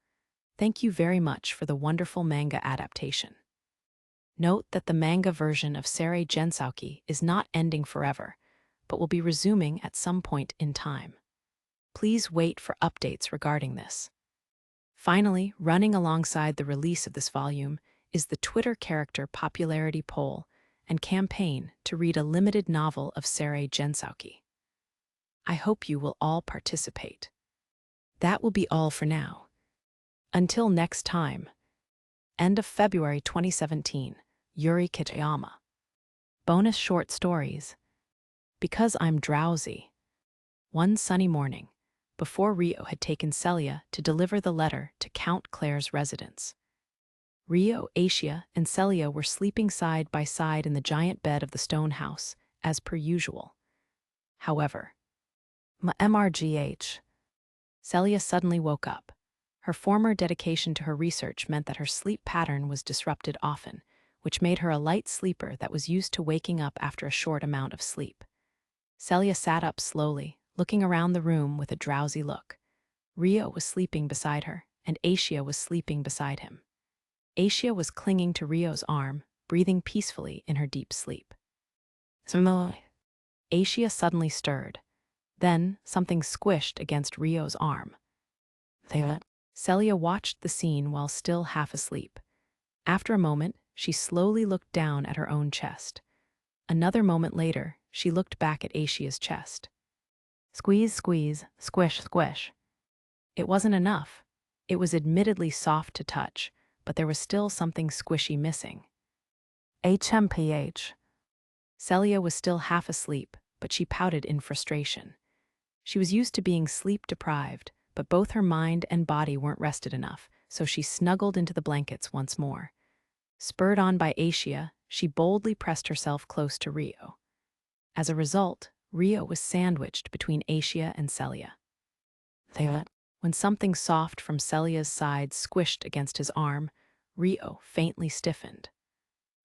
Thank you very much for the wonderful manga adaptation. Note that the manga version of Seirei Gensouki is not ending forever, but will be resuming at some point in time. Please wait for updates regarding this. Finally, running alongside the release of this volume is the Twitter character popularity poll and campaign to read a limited novel of Seirei Gensouki. I hope you will all participate. That will be all for now. Until next time. End of February 2017, Yuri Kitayama. Bonus short stories. Because I'm drowsy. One sunny morning, before Rio had taken Celia to deliver the letter to Count Claire's residence. Rio, Asia, and Celia were sleeping side by side in the giant bed of the stone house, as per usual. However, MRGH. Celia suddenly woke up. Her former dedication to her research meant that her sleep pattern was disrupted often, which made her a light sleeper that was used to waking up after a short amount of sleep. Celia sat up slowly, looking around the room with a drowsy look. Rio was sleeping beside her, and Asia was sleeping beside him. Asia was clinging to Rio's arm, breathing peacefully in her deep sleep. Asia suddenly stirred. Then, something squished against Rio's arm. Celia watched the scene while still half asleep. After a moment, she slowly looked down at her own chest. Another moment later, she looked back at Asia's chest. Squeeze, squeeze, squish, squish. It wasn't enough. It was admittedly soft to touch, but there was still something squishy missing. HMPH. Celia was still half asleep, but she pouted in frustration. She was used to being sleep-deprived, but both her mind and body weren't rested enough, so she snuggled into the blankets once more. Spurred on by Asia, she boldly pressed herself close to Rio. As a result, Rio was sandwiched between Asia and Celia. When something soft from Celia's side squished against his arm, Rio faintly stiffened.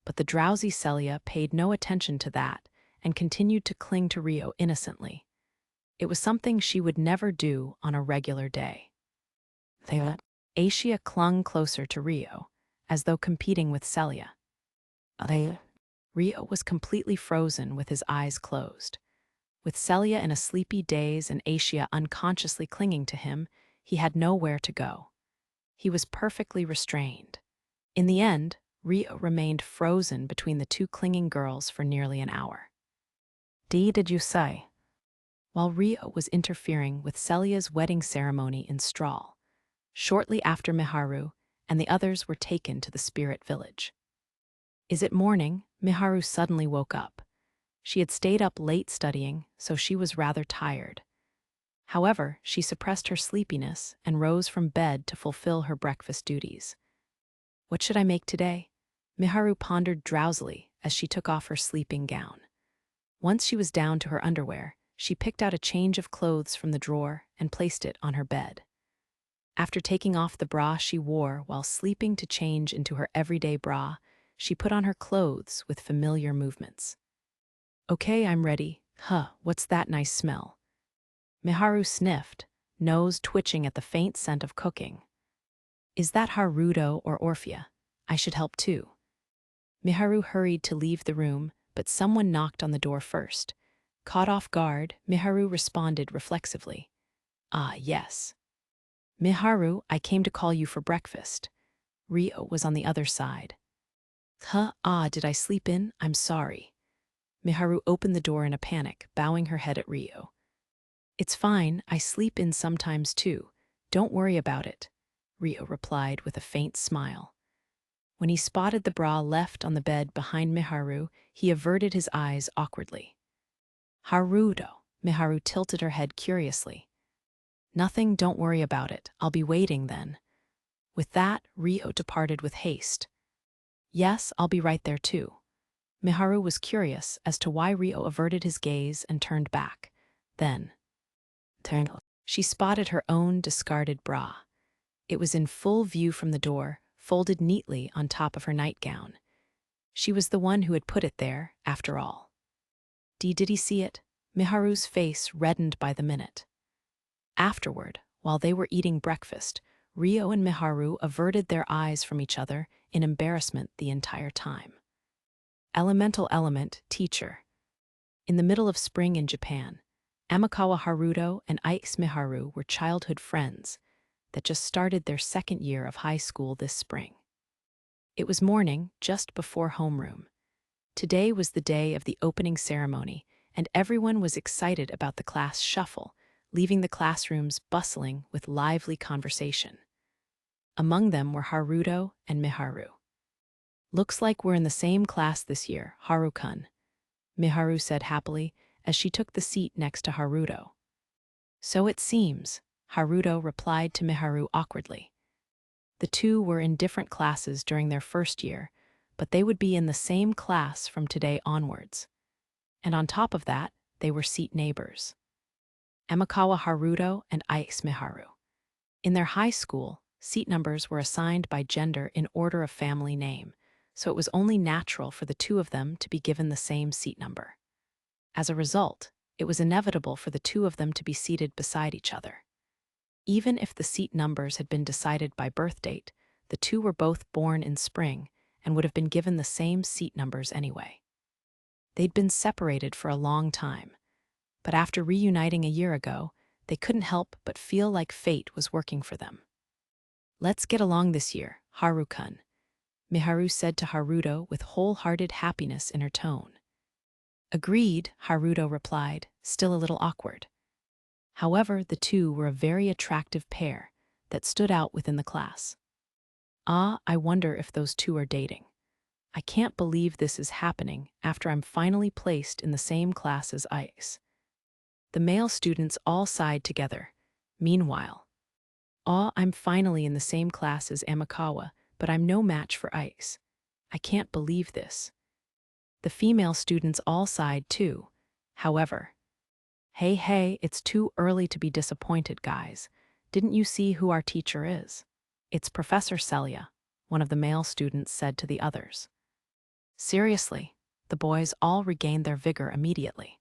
But the drowsy Celia paid no attention to that and continued to cling to Rio innocently. It was something she would never do on a regular day. Asia clung closer to Rio, as though competing with Celia. Rio was completely frozen with his eyes closed. With Celia in a sleepy daze and Asia unconsciously clinging to him, he had nowhere to go. He was perfectly restrained. In the end, Rio remained frozen between the two clinging girls for nearly an hour. Did you say? While Rio was interfering with Celia's wedding ceremony in Strahl, shortly after Miharu and the others were taken to the spirit village. Is it morning? Miharu suddenly woke up. She had stayed up late studying, so she was rather tired. However, she suppressed her sleepiness and rose from bed to fulfill her breakfast duties. What should I make today? Miharu pondered drowsily as she took off her sleeping gown. Once she was down to her underwear, she picked out a change of clothes from the drawer and placed it on her bed. After taking off the bra she wore while sleeping to change into her everyday bra, she put on her clothes with familiar movements. Okay, I'm ready. What's that nice smell? Miharu sniffed, nose twitching at the faint scent of cooking. Is that Haruto or Orphea? I should help too. Miharu hurried to leave the room, but someone knocked on the door first. Caught off guard, Miharu responded reflexively. Ah, yes. Miharu, I came to call you for breakfast. Rio was on the other side. Did I sleep in? I'm sorry. Miharu opened the door in a panic, bowing her head at Rio. It's fine, I sleep in sometimes too. Don't worry about it, Rio replied with a faint smile. When he spotted the bra left on the bed behind Miharu, he averted his eyes awkwardly. Haruto, Miharu tilted her head curiously. Nothing, don't worry about it. I'll be waiting then. With that, Rio departed with haste. Yes, I'll be right there too. Miharu was curious as to why Rio averted his gaze and turned back. Then, she spotted her own discarded bra. It was in full view from the door, folded neatly on top of her nightgown. She was the one who had put it there, after all. Did he see it? Miharu's face reddened by the minute. Afterward, while they were eating breakfast, Rio and Miharu averted their eyes from each other in embarrassment the entire time. Elemental element, teacher. In the middle of spring in Japan, Amikawa Haruto and Aix Miharu were childhood friends that just started their second year of high school this spring. It was morning, just before homeroom. Today was the day of the opening ceremony, and everyone was excited about the class shuffle, leaving the classrooms bustling with lively conversation. Among them were Haruto and Miharu. Looks like we're in the same class this year, Haru-kun, Miharu said happily as she took the seat next to Haruto. So it seems, Haruto replied to Miharu awkwardly. The two were in different classes during their first year, but they would be in the same class from today onwards. And on top of that, they were seat neighbors. Amikawa Haruto and Aix Miharu. In their high school, seat numbers were assigned by gender in order of family name, so it was only natural for the two of them to be given the same seat number. As a result, it was inevitable for the two of them to be seated beside each other. Even if the seat numbers had been decided by birth date, the two were both born in spring and would have been given the same seat numbers anyway. They'd been separated for a long time, but after reuniting a year ago, they couldn't help but feel like fate was working for them. Let's get along this year, Haru-kun, Miharu said to Haruto with wholehearted happiness in her tone. Agreed, Haruto replied, still a little awkward. However, the two were a very attractive pair that stood out within the class. I wonder if those two are dating. I can't believe this is happening after I'm finally placed in the same class as Aix. The male students all sighed together. Meanwhile, "Aw, I'm finally in the same class as Amikawa, but I'm no match for Ice. I can't believe this." The female students all sighed too. However, hey, it's too early to be disappointed, guys. Didn't you see who our teacher is? It's Professor Celia, one of the male students said to the others. Seriously, the boys all regained their vigor immediately.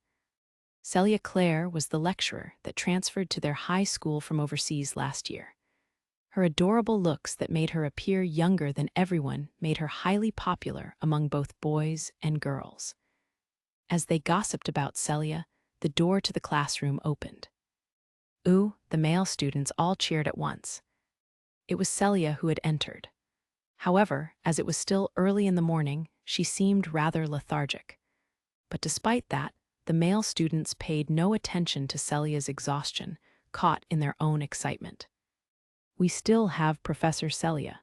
Celia Claire was the lecturer that transferred to their high school from overseas last year. Her adorable looks that made her appear younger than everyone made her highly popular among both boys and girls. As they gossiped about Celia, the door to the classroom opened. Ooh, the male students all cheered at once. It was Celia who had entered. However, as it was still early in the morning, she seemed rather lethargic. But despite that, the male students paid no attention to Celia's exhaustion, caught in their own excitement. "We still have Professor Celia."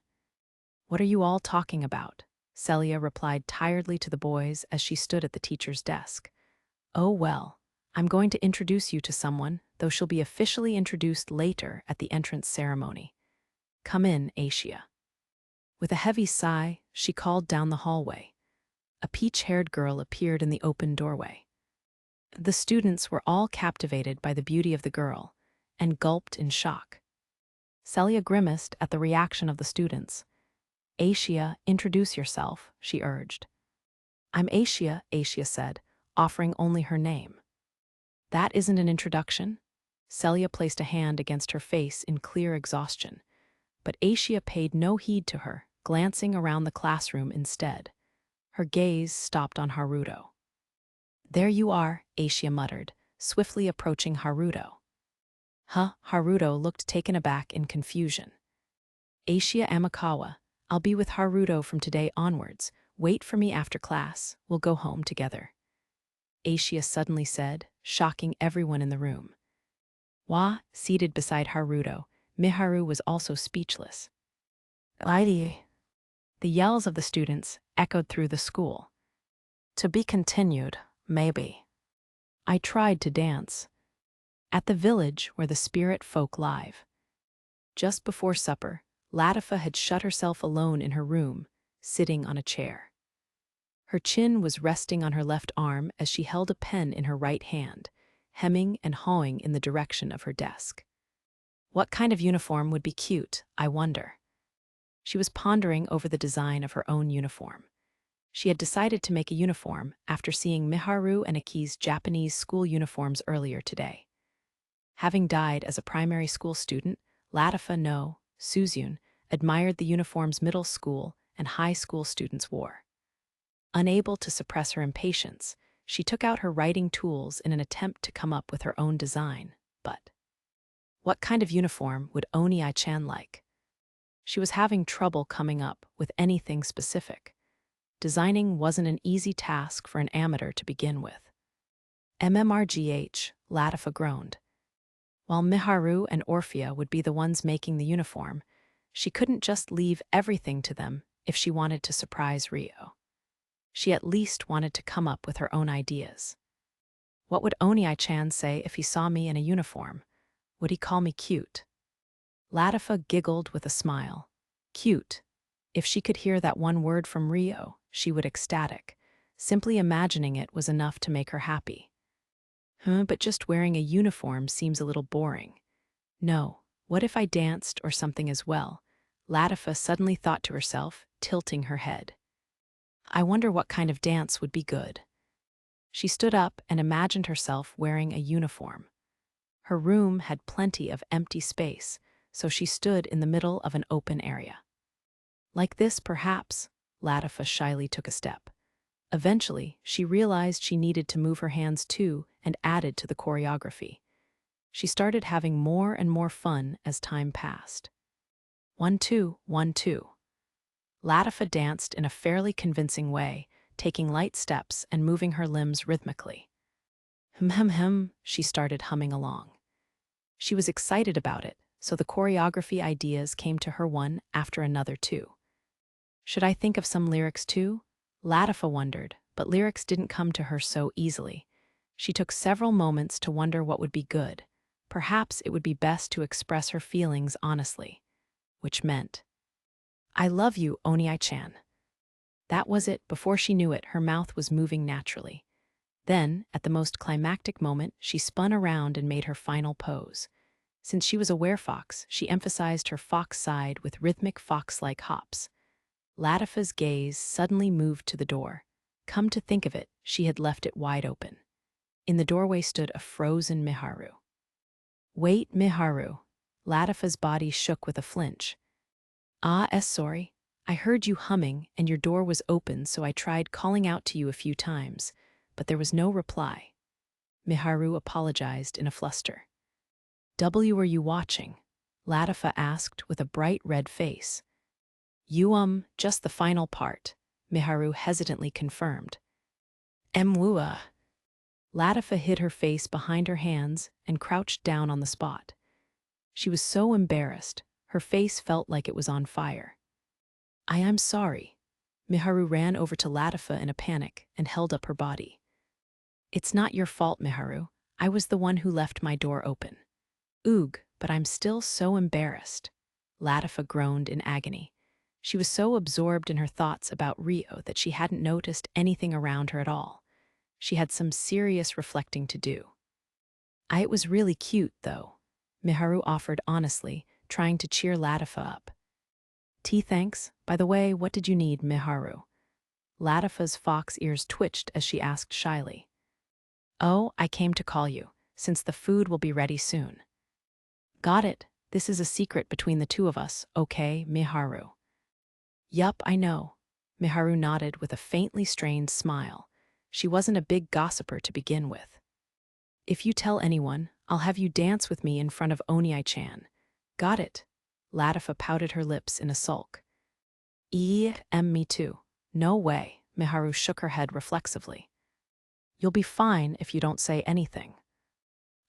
"What are you all talking about?" Celia replied tiredly to the boys as she stood at the teacher's desk. "Oh well, I'm going to introduce you to someone, though she'll be officially introduced later at the entrance ceremony. Come in, Asia." With a heavy sigh, she called down the hallway. A peach-haired girl appeared in the open doorway. The students were all captivated by the beauty of the girl and gulped in shock. Celia grimaced at the reaction of the students. "Asia, introduce yourself," she urged. "I'm Asia," Asia said, offering only her name. "That isn't an introduction." Celia placed a hand against her face in clear exhaustion, but Asia paid no heed to her, glancing around the classroom instead. Her gaze stopped on Haruto. "There you are," Asia muttered, swiftly approaching Haruto. Haruto looked taken aback in confusion. "Asia Amikawa, I'll be with Haruto from today onwards. Wait for me after class. We'll go home together," Asia suddenly said, shocking everyone in the room. Seated beside Haruto, Miharu was also speechless. "Lady." The yells of the students echoed through the school. "To be continued, maybe." I tried to dance. At the village where the spirit folk live. Just before supper, Latifa had shut herself alone in her room, sitting on a chair. Her chin was resting on her left arm as she held a pen in her right hand, hemming and hawing in the direction of her desk. What kind of uniform would be cute, I wonder? She was pondering over the design of her own uniform. She had decided to make a uniform after seeing Miharu and Aki's Japanese school uniforms earlier today. Having died as a primary school student, Latifa no Suzune admired the uniforms middle school and high school students wore. Unable to suppress her impatience, she took out her writing tools in an attempt to come up with her own design, but what kind of uniform would Oni-chan like? She was having trouble coming up with anything specific. Designing wasn't an easy task for an amateur to begin with. MMRGH, Latifa groaned. While Miharu and Orphea would be the ones making the uniform, she couldn't just leave everything to them if she wanted to surprise Rio. She at least wanted to come up with her own ideas. What would Oni-chan say if he saw me in a uniform? Would he call me cute? Latifa giggled with a smile. Cute. If she could hear that one word from Rio, she would ecstatic. Simply imagining it was enough to make her happy. But just wearing a uniform seems a little boring. No, what if I danced or something as well? Latifa suddenly thought to herself, tilting her head. I wonder what kind of dance would be good. She stood up and imagined herself wearing a uniform. Her room had plenty of empty space, so she stood in the middle of an open area. Like this, perhaps, Latifa shyly took a step. Eventually, she realized she needed to move her hands too and added to the choreography. She started having more and more fun as time passed. 1, 2, 1, 2. Latifa danced in a fairly convincing way, taking light steps and moving her limbs rhythmically. She started humming along. She was excited about it, so the choreography ideas came to her one after another too. Should I think of some lyrics too? Latifa wondered, but lyrics didn't come to her so easily. She took several moments to wonder what would be good. perhaps it would be best to express her feelings honestly, which meant, "I love you, Oni-chan." That was it. Before she knew it, her mouth was moving naturally. Then, at the most climactic moment, she spun around and made her final pose. Since she was a werefox, she emphasized her fox side with rhythmic fox-like hops. Latifa's gaze suddenly moved to the door. Come to think of it, she had left it wide open. In the doorway stood a frozen Miharu. "Wait, Miharu." Latifa's body shook with a flinch. Sorry. I heard you humming, and your door was open, so I tried calling out to you a few times, but there was no reply. Miharu apologized in a fluster. Were you watching?" Latifa asked with a bright red face. Just the final part," Miharu hesitantly confirmed. "Emwua." Latifa hid her face behind her hands and crouched down on the spot. She was so embarrassed, her face felt like it was on fire. I am sorry." Miharu ran over to Latifa in a panic and held up her body. "It's not your fault, Miharu. I was the one who left my door open." "Oog, but I'm still so embarrassed." Latifa groaned in agony. She was so absorbed in her thoughts about Rio that she hadn't noticed anything around her at all. She had some serious reflecting to do. It was really cute, though," Miharu offered honestly, trying to cheer Latifa up. "Tea, thanks. By the way, what did you need, Miharu?" Latifa's fox ears twitched as she asked shyly. "Oh, I came to call you, since the food will be ready soon." "Got it. This is a secret between the two of us, okay, Miharu?" "Yup, I know." Miharu nodded with a faintly strained smile. She wasn't a big gossiper to begin with. "If you tell anyone, I'll have you dance with me in front of Oni-chan." "Got it." Latifa pouted her lips in a sulk. Me too." "No way." Miharu shook her head reflexively. "You'll be fine if you don't say anything."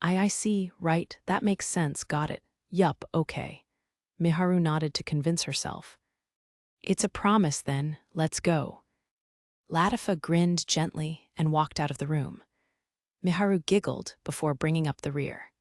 I see, right, that makes sense, got it. Yup, okay." Miharu nodded to convince herself. "It's a promise then, let's go." Latifa grinned gently and walked out of the room. Miharu giggled before bringing up the rear.